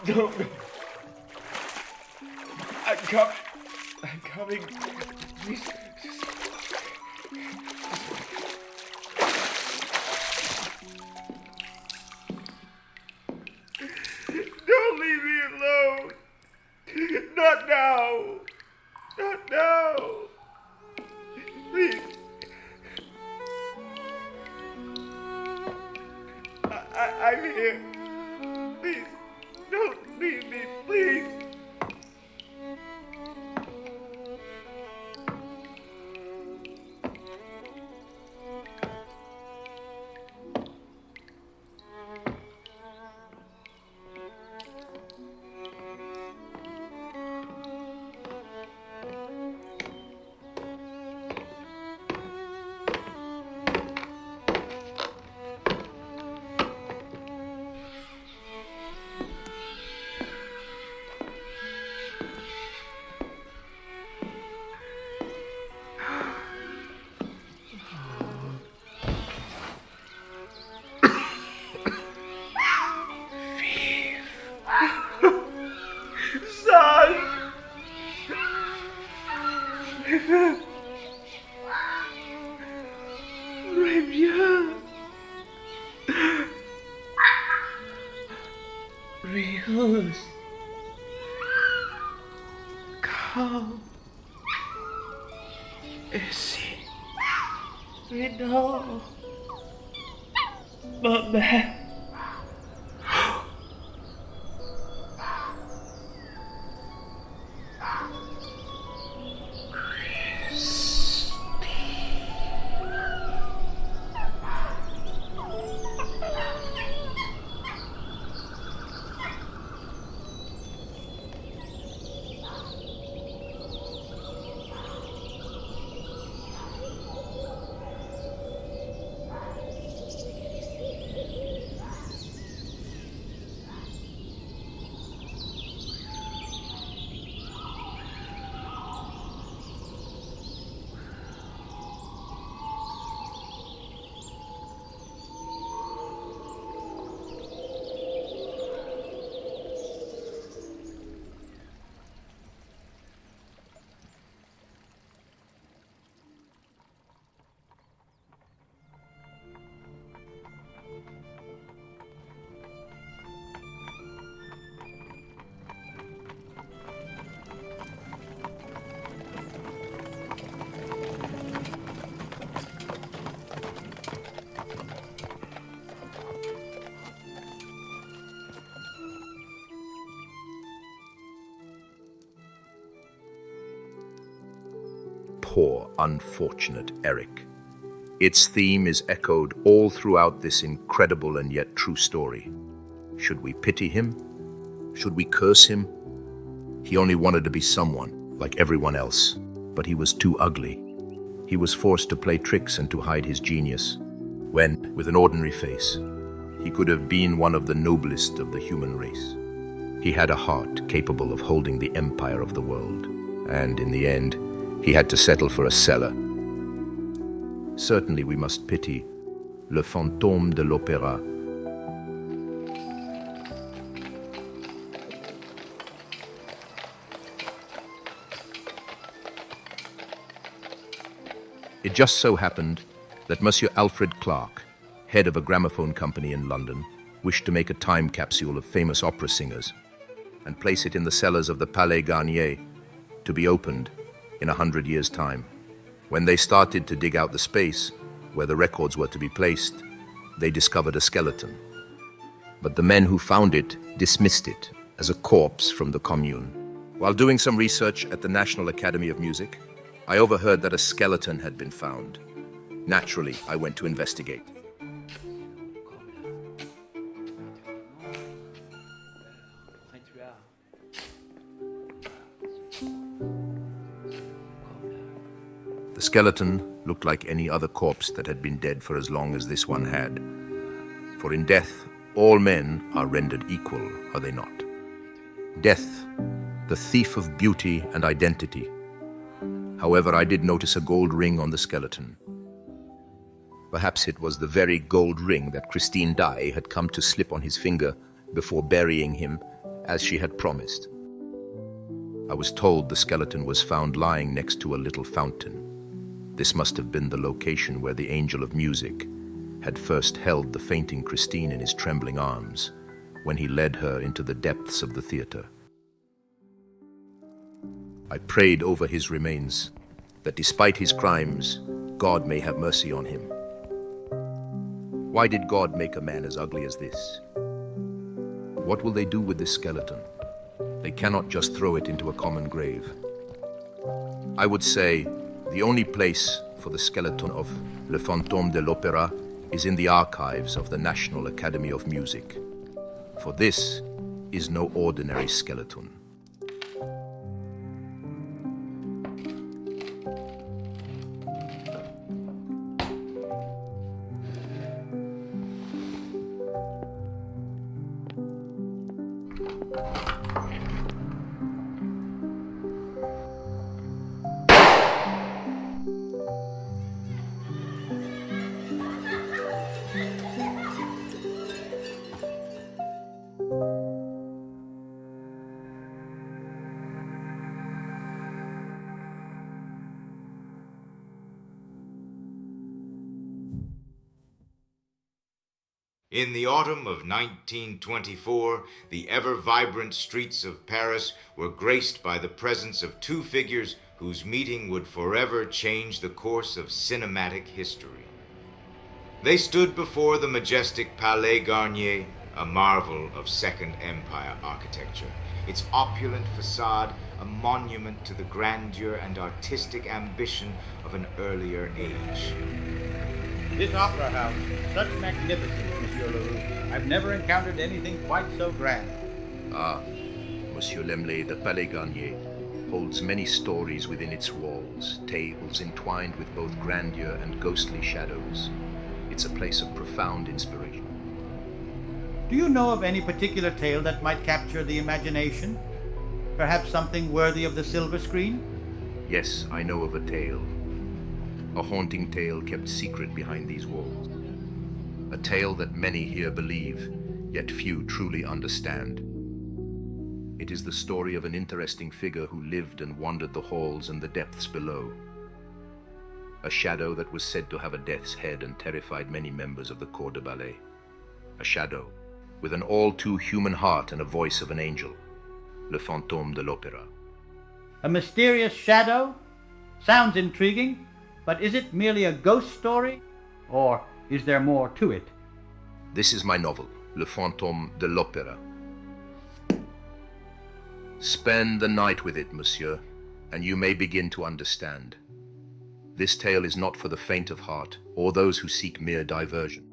Don't go. I'm coming. I'm coming. Please. Don't leave me alone. Not now. Not now. Please. I'm here. Please. Don't leave me, please. Rehearse. Come. Ici. We know. But man. poor, unfortunate Erik. Its theme is echoed all throughout this incredible and yet true story. Should we pity him? Should we curse him? He only wanted to be someone, like everyone else, but he was too ugly. He was forced to play tricks and to hide his genius, when, with an ordinary face, he could have been one of the noblest of the human race. He had a heart capable of holding the empire of the world, and in the end, he had to settle for a cellar. Certainly we must pity le fantôme de l'opéra. It just so happened that Monsieur Alfred Clark, head of a gramophone company in London, wished to make a time capsule of famous opera singers and place it in the cellars of the Palais Garnier to be opened in 100 years' time. When they started to dig out the space where the records were to be placed, they discovered a skeleton. But the men who found it dismissed it as a corpse from the Commune. While doing some research at the National Academy of Music, I overheard that a skeleton had been found. Naturally, I went to investigate. The skeleton looked like any other corpse that had been dead for as long as this one had. For in death, all men are rendered equal, are they not? Death, the thief of beauty and identity. However, I did notice a gold ring on the skeleton. Perhaps it was the very gold ring that Christine Daae had come to slip on his finger before burying him, as she had promised. I was told the skeleton was found lying next to a little fountain. This must have been the location where the angel of music had first held the fainting Christine in his trembling arms when he led her into the depths of the theater. I prayed over his remains, that despite his crimes, God may have mercy on him. Why did God make a man as ugly as this? What will they do with this skeleton? They cannot just throw it into a common grave. I would say the only place for the skeleton of Le Fantôme de l'Opéra is in the archives of the National Academy of Music. For this is no ordinary skeleton. In the autumn of 1924, the ever-vibrant streets of Paris were graced by the presence of two figures whose meeting would forever change the course of cinematic history. They stood before the majestic Palais Garnier, a marvel of Second Empire architecture, its opulent facade a monument to the grandeur and artistic ambition of an earlier age. This opera house, such magnificence, Monsieur Leroux. I've never encountered anything quite so grand. Ah, Monsieur Lemley, the Palais Garnier holds many stories within its walls, tales entwined with both grandeur and ghostly shadows. It's a place of profound inspiration. Do you know of any particular tale that might capture the imagination? Perhaps something worthy of the silver screen? Yes, I know of a tale. A haunting tale kept secret behind these walls. A tale that many here believe, yet few truly understand. It is the story of an interesting figure who lived and wandered the halls and the depths below. A shadow that was said to have a death's head and terrified many members of the corps de ballet. A shadow with an all-too-human heart and a voice of an angel. Le Fantôme de l'Opéra. A mysterious shadow? Sounds intriguing, but is it merely a ghost story? Or is there more to it? This is my novel, Le Fantôme de l'Opéra. Spend the night with it, monsieur, and you may begin to understand. This tale is not for the faint of heart or those who seek mere diversion.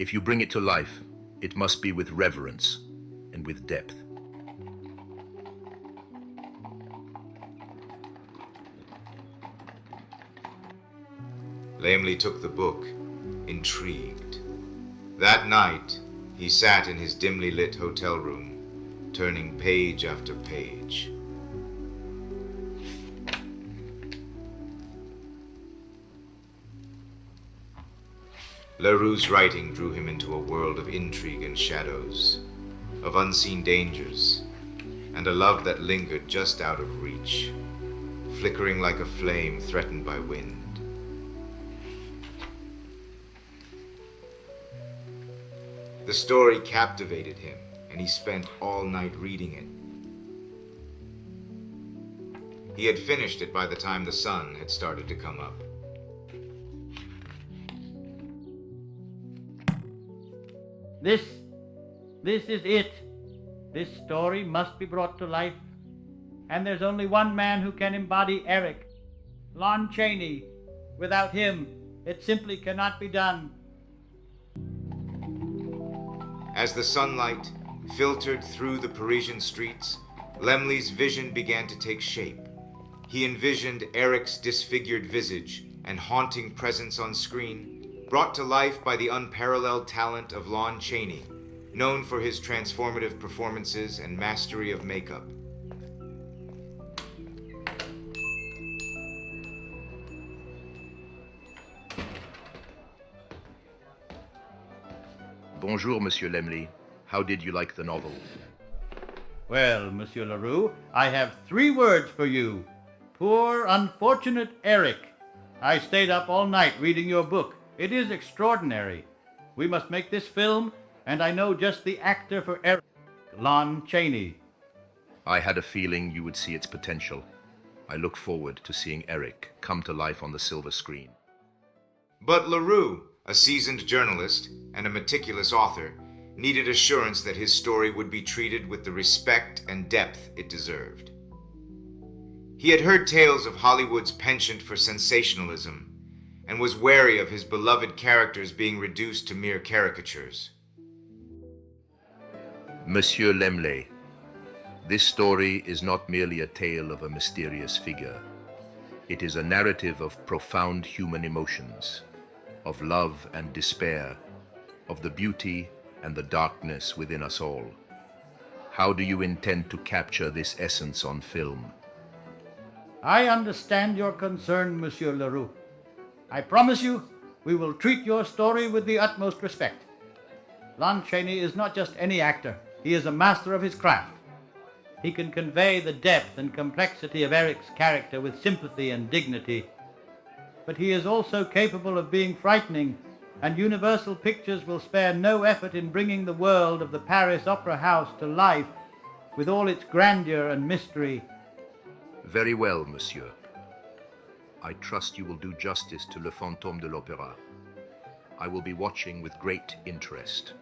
If you bring it to life, it must be with reverence and with depth. Lamely took the book, intrigued. That night, he sat in his dimly lit hotel room, turning page after page. Leroux's writing drew him into a world of intrigue and shadows, of unseen dangers, and a love that lingered just out of reach, flickering like a flame threatened by wind. The story captivated him, and he spent all night reading it. He had finished it by the time the sun had started to come up. This is it. This story must be brought to life. And there's only one man who can embody Erik, Lon Chaney. Without him, it simply cannot be done. As the sunlight filtered through the Parisian streets, Lemley's vision began to take shape. He envisioned Erik's disfigured visage and haunting presence on screen, brought to life by the unparalleled talent of Lon Chaney, known for his transformative performances and mastery of makeup. Bonjour, Monsieur Lemley. How did you like the novel? Well, Monsieur Leroux, I have 3 words for you. Poor, unfortunate Erik. I stayed up all night reading your book. It is extraordinary. We must make this film, and I know just the actor for Erik, Lon Chaney. I had a feeling you would see its potential. I look forward to seeing Erik come to life on the silver screen. But Leroux, a seasoned journalist and a meticulous author, needed assurance that his story would be treated with the respect and depth it deserved. He had heard tales of Hollywood's penchant for sensationalism and was wary of his beloved characters being reduced to mere caricatures. Monsieur Lemley, this story is not merely a tale of a mysterious figure. It is a narrative of profound human emotions, of love and despair, of the beauty and the darkness within us all. How do you intend to capture this essence on film? I understand your concern, Monsieur Leroux. I promise you, we will treat your story with the utmost respect. Lon Chaney is not just any actor. He is a master of his craft. He can convey the depth and complexity of Erik's character with sympathy and dignity. But he is also capable of being frightening, and Universal Pictures will spare no effort in bringing the world of the Paris Opera House to life with all its grandeur and mystery. Very well, monsieur. I trust you will do justice to Le Fantôme de l'Opéra. I will be watching with great interest.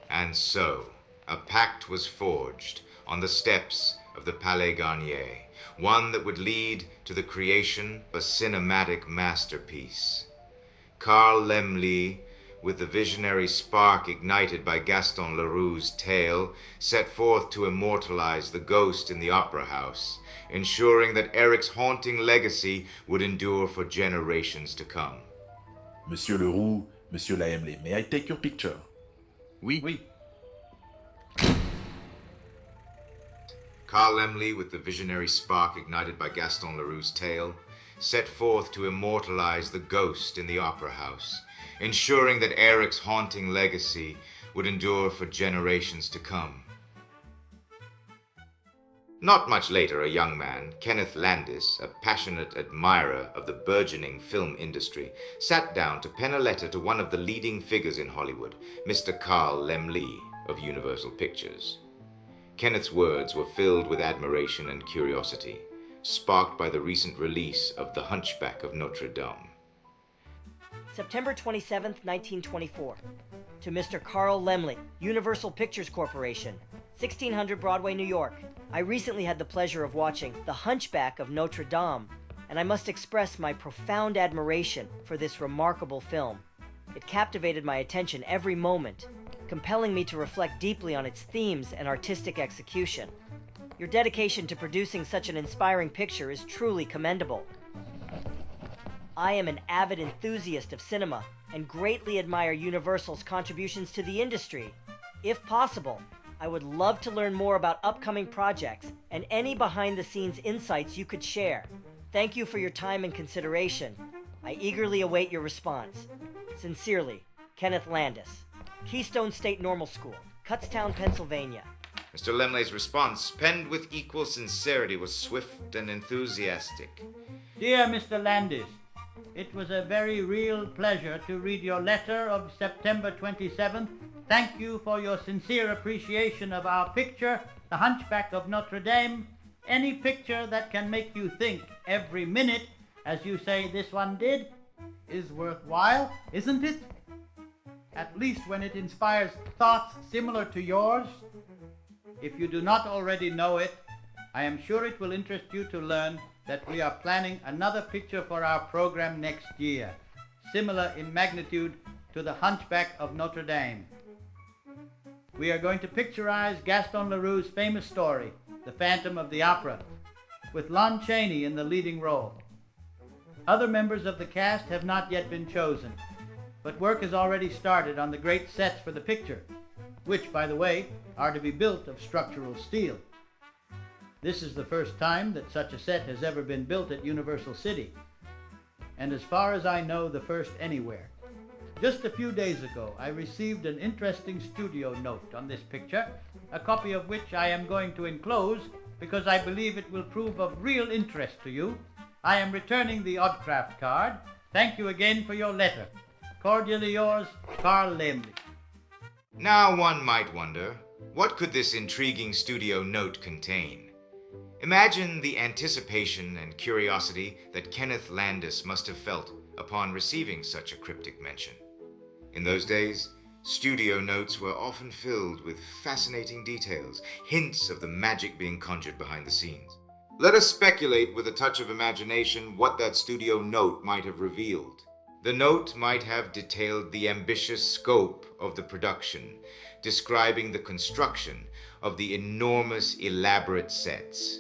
And so, a pact was forged on the steps of the Palais Garnier, one that would lead to the creation of a cinematic masterpiece. Carl Laemmle, with the visionary spark ignited by Gaston Leroux's tale, set forth to immortalize the ghost in the opera house, ensuring that Erik's haunting legacy would endure for generations to come. Monsieur Leroux, Monsieur Laemmle, may I take your picture? Oui. Carl Laemmle, with the visionary spark ignited by Gaston Leroux's tale, set forth to immortalize the ghost in the opera house, ensuring that Erik's haunting legacy would endure for generations to come. Not much later, a young man, Kenneth Landis, a passionate admirer of the burgeoning film industry, sat down to pen a letter to one of the leading figures in Hollywood, Mr. Carl Laemmle of Universal Pictures. Kenneth's words were filled with admiration and curiosity, sparked by the recent release of The Hunchback of Notre Dame. September 27th, 1924. to Mr. Carl Laemmle, Universal Pictures Corporation, 1600 Broadway, New York. I recently had the pleasure of watching The Hunchback of Notre Dame, and I must express my profound admiration for this remarkable film. It captivated my attention every moment, compelling me to reflect deeply on its themes and artistic execution. Your dedication to producing such an inspiring picture is truly commendable. I am an avid enthusiast of cinema and greatly admire Universal's contributions to the industry. If possible, I would love to learn more about upcoming projects and any behind-the-scenes insights you could share. Thank you for your time and consideration. I eagerly await your response. Sincerely, Kenneth Landis, Keystone State Normal School, Kutztown, Pennsylvania. Mr. Laemmle's response, penned with equal sincerity, was swift and enthusiastic. Dear Mr. Landis, it was a very real pleasure to read your letter of September 27th. Thank you for your sincere appreciation of our picture, The Hunchback of Notre Dame. Any picture that can make you think every minute, as you say this one did, is worthwhile, isn't it? At least when it inspires thoughts similar to yours. If you do not already know it, I am sure it will interest you to learn that we are planning another picture for our program next year, similar in magnitude to The Hunchback of Notre Dame. We are going to picturize Gaston Leroux's famous story, The Phantom of the Opera, with Lon Chaney in the leading role. Other members of the cast have not yet been chosen, but work has already started on the great sets for the picture, which, by the way, are to be built of structural steel. This is the first time that such a set has ever been built at Universal City, and as far as I know, the first anywhere. Just a few days ago, I received an interesting studio note on this picture, a copy of which I am going to enclose because I believe it will prove of real interest to you. I am returning the Oddcraft card. Thank you again for your letter. Cordially yours, Carl Laemmle. Now one might wonder, what could this intriguing studio note contain? Imagine the anticipation and curiosity that Kenneth Landis must have felt upon receiving such a cryptic mention. In those days, studio notes were often filled with fascinating details, hints of the magic being conjured behind the scenes. Let us speculate with a touch of imagination what that studio note might have revealed. The note might have detailed the ambitious scope of the production, describing the construction of the enormous, elaborate sets.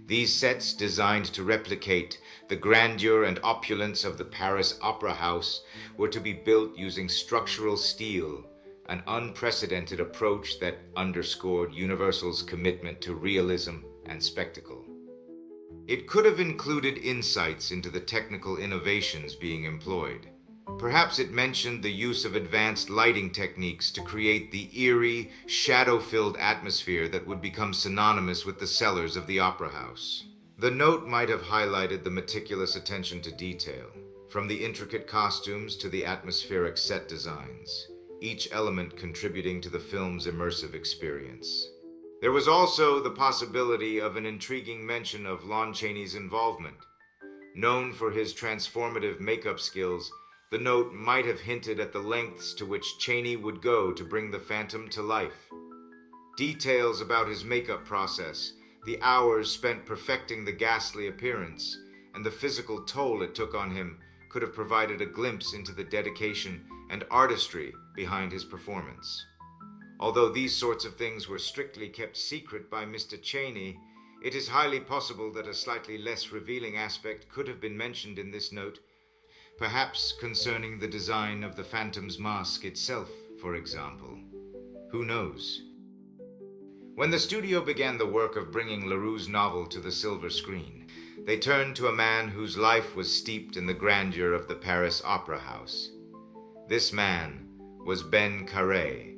These sets, designed to replicate the grandeur and opulence of the Paris Opera House, were to be built using structural steel, an unprecedented approach that underscored Universal's commitment to realism and spectacle. It could have included insights into the technical innovations being employed. Perhaps it mentioned the use of advanced lighting techniques to create the eerie, shadow-filled atmosphere that would become synonymous with the cellars of the opera house. The note might have highlighted the meticulous attention to detail, from the intricate costumes to the atmospheric set designs, each element contributing to the film's immersive experience. There was also the possibility of an intriguing mention of Lon Chaney's involvement. Known for his transformative makeup skills, the note might have hinted at the lengths to which Chaney would go to bring the Phantom to life. Details about his makeup process, the hours spent perfecting the ghastly appearance, and the physical toll it took on him could have provided a glimpse into the dedication and artistry behind his performance. Although these sorts of things were strictly kept secret by Mr. Chaney, it is highly possible that a slightly less revealing aspect could have been mentioned in this note, perhaps concerning the design of the Phantom's mask itself, for example. Who knows? When the studio began the work of bringing Leroux's novel to the silver screen, they turned to a man whose life was steeped in the grandeur of the Paris Opera House. This man was Ben Carré,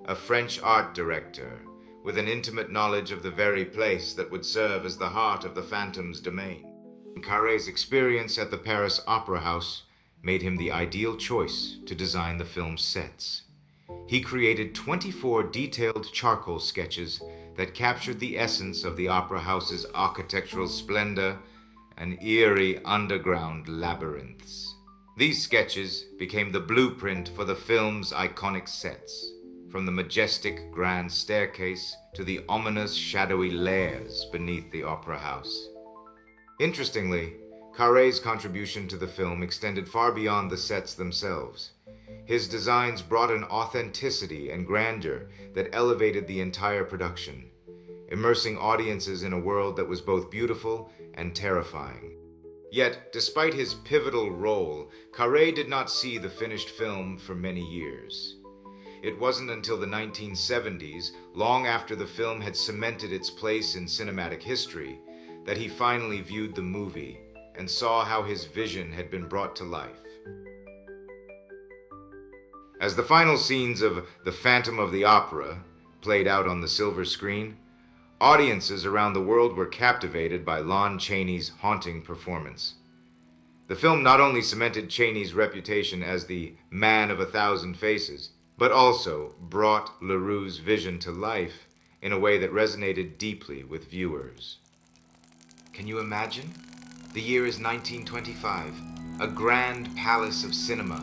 a French art director with an intimate knowledge of the very place that would serve as the heart of the Phantom's domain. Carré's experience at the Paris Opera House made him the ideal choice to design the film's sets. He created 24 detailed charcoal sketches that captured the essence of the Opera House's architectural splendor and eerie underground labyrinths. These sketches became the blueprint for the film's iconic sets, from the majestic grand staircase to the ominous shadowy lairs beneath the opera house. Interestingly, Carré's contribution to the film extended far beyond the sets themselves. His designs brought an authenticity and grandeur that elevated the entire production, immersing audiences in a world that was both beautiful and terrifying. Yet, despite his pivotal role, Carré did not see the finished film for many years. It wasn't until the 1970s, long after the film had cemented its place in cinematic history, that he finally viewed the movie and saw how his vision had been brought to life. As the final scenes of The Phantom of the Opera played out on the silver screen, audiences around the world were captivated by Lon Chaney's haunting performance. The film not only cemented Chaney's reputation as the man of 1,000 faces, but also brought Leroux's vision to life in a way that resonated deeply with viewers. Can you imagine? The year is 1925, a grand palace of cinema.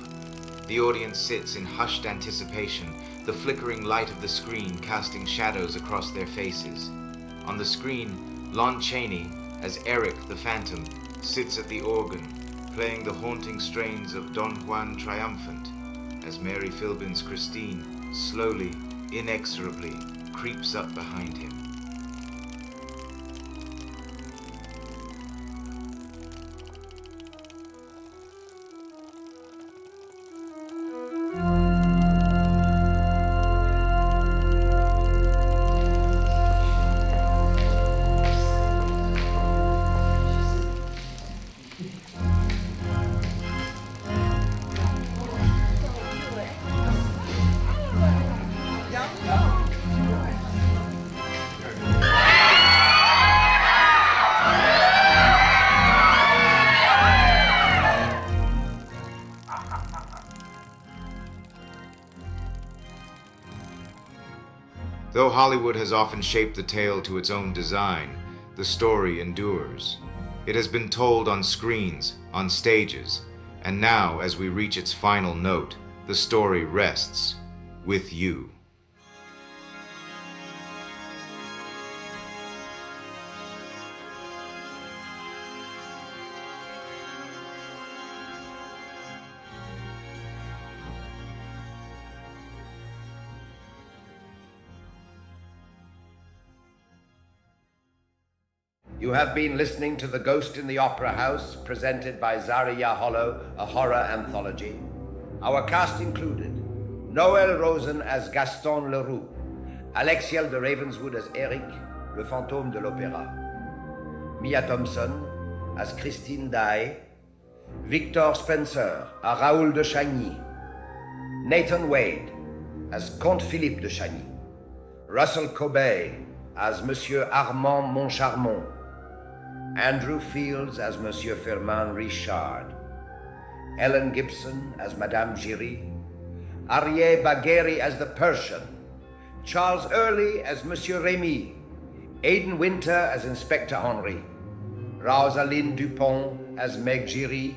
The audience sits in hushed anticipation, the flickering light of the screen casting shadows across their faces. On the screen, Lon Chaney, as Erik the Phantom, sits at the organ, playing the haunting strains of Don Juan Triumphant, as Mary Philbin's Christine slowly, inexorably creeps up behind him. Though Hollywood has often shaped the tale to its own design, the story endures. It has been told on screens, on stages, and now, as we reach its final note, the story rests with you. You have been listening to The Ghost in the Opera House, presented by Zariya Hollow, a horror anthology. Our cast included Noël Rosen as Gaston Leroux, Alexiel de Ravenswood as Erik, le fantôme de l'opéra, Mia Thompson as Christine Daae, Victor Spencer as Raoul de Chagny, Nathan Wade as Comte Philippe de Chagny, Russell Cobbay as Monsieur Armand Moncharmont, Andrew Fields as Monsieur Firmin Richard, Ellen Gibson as Madame Giry, Arieh Bagheri as the Persian, Charles Early as Monsieur Remy, Aidan Winter as Inspector Henri, Rosaline Dupont as Meg Giry,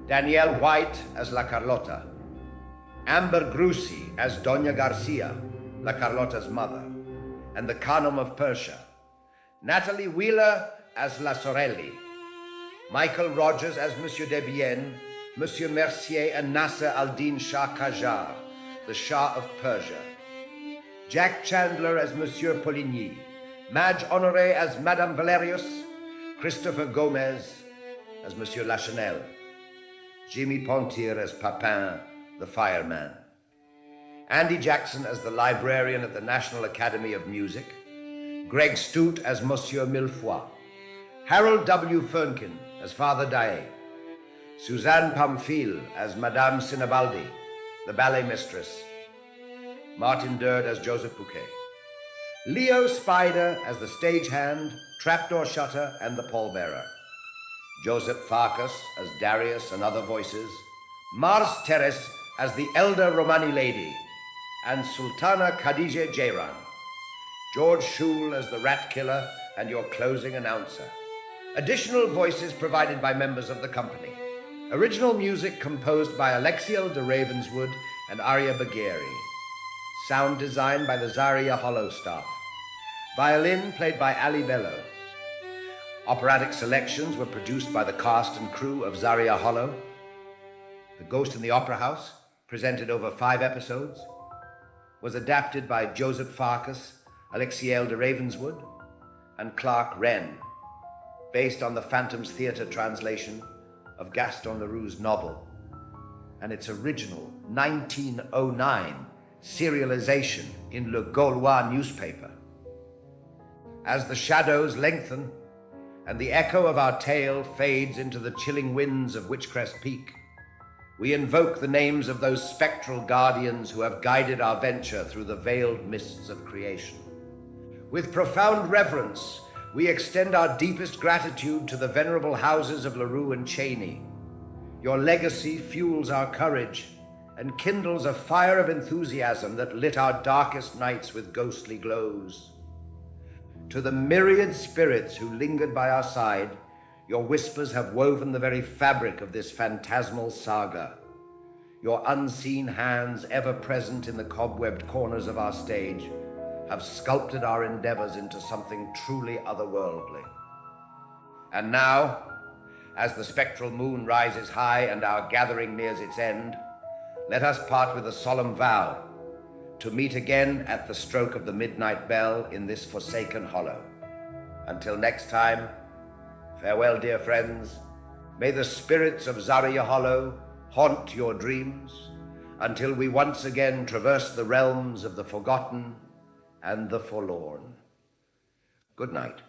Danielle White as La Carlotta, Amber Grusi as Doña Garcia, La Carlotta's mother, and the Khanum of Persia, Natalie Wheeler as La Sorelli, Michael Rogers as Monsieur Debienne, Monsieur Mercier and Nasser al-Din Shah Qajar, the Shah of Persia, Jack Chandler as Monsieur Poligny, Madge Honoré as Madame Valerius, Christopher Gomez as Monsieur Lachenel, Jimmy Pontier as Papin, the fireman, Andy Jackson as the librarian at the National Academy of Music, Greg Stute as Monsieur Millefoy, Harold W. Fernkin as Father Dae, Suzanne Pamphile as Madame Sinibaldi, the ballet mistress, Martin Durd as Joseph Bouquet, Leo Spider as the stagehand, trapdoor shutter, and the pallbearer, Joseph Farkas as Darius and other voices, Mars Teres as the elder Romani lady, and Sultana Khadija Jairan, George Shule as the rat killer and your closing announcer. Additional voices provided by members of the company. Original music composed by Alexiel de Ravenswood and Arya Bagheri. Sound design by the Zariya Hollow staff. Violin played by Ali Bello. Operatic selections were produced by the cast and crew of Zariya Hollow. The Ghost in the Opera House, presented over 5 episodes, was adapted by Joseph Farkas, Alexiel de Ravenswood, and Clark Wren, based on the Phantoms Theatre translation of Gaston Leroux's novel and its original 1909 serialization in Le Gaulois newspaper. As the shadows lengthen and the echo of our tale fades into the chilling winds of Witchcrest Peak, we invoke the names of those spectral guardians who have guided our venture through the veiled mists of creation. With profound reverence, we extend our deepest gratitude to the venerable houses of Leroux and Cheney. Your legacy fuels our courage and kindles a fire of enthusiasm that lit our darkest nights with ghostly glows. To the myriad spirits who lingered by our side, your whispers have woven the very fabric of this phantasmal saga. Your unseen hands, ever present in the cobwebbed corners of our stage, have sculpted our endeavors into something truly otherworldly. And now, as the spectral moon rises high and our gathering nears its end, let us part with a solemn vow to meet again at the stroke of the midnight bell in this forsaken hollow. Until next time, farewell, dear friends. May the spirits of Zariya Hollow haunt your dreams until we once again traverse the realms of the forgotten and the forlorn. Good night.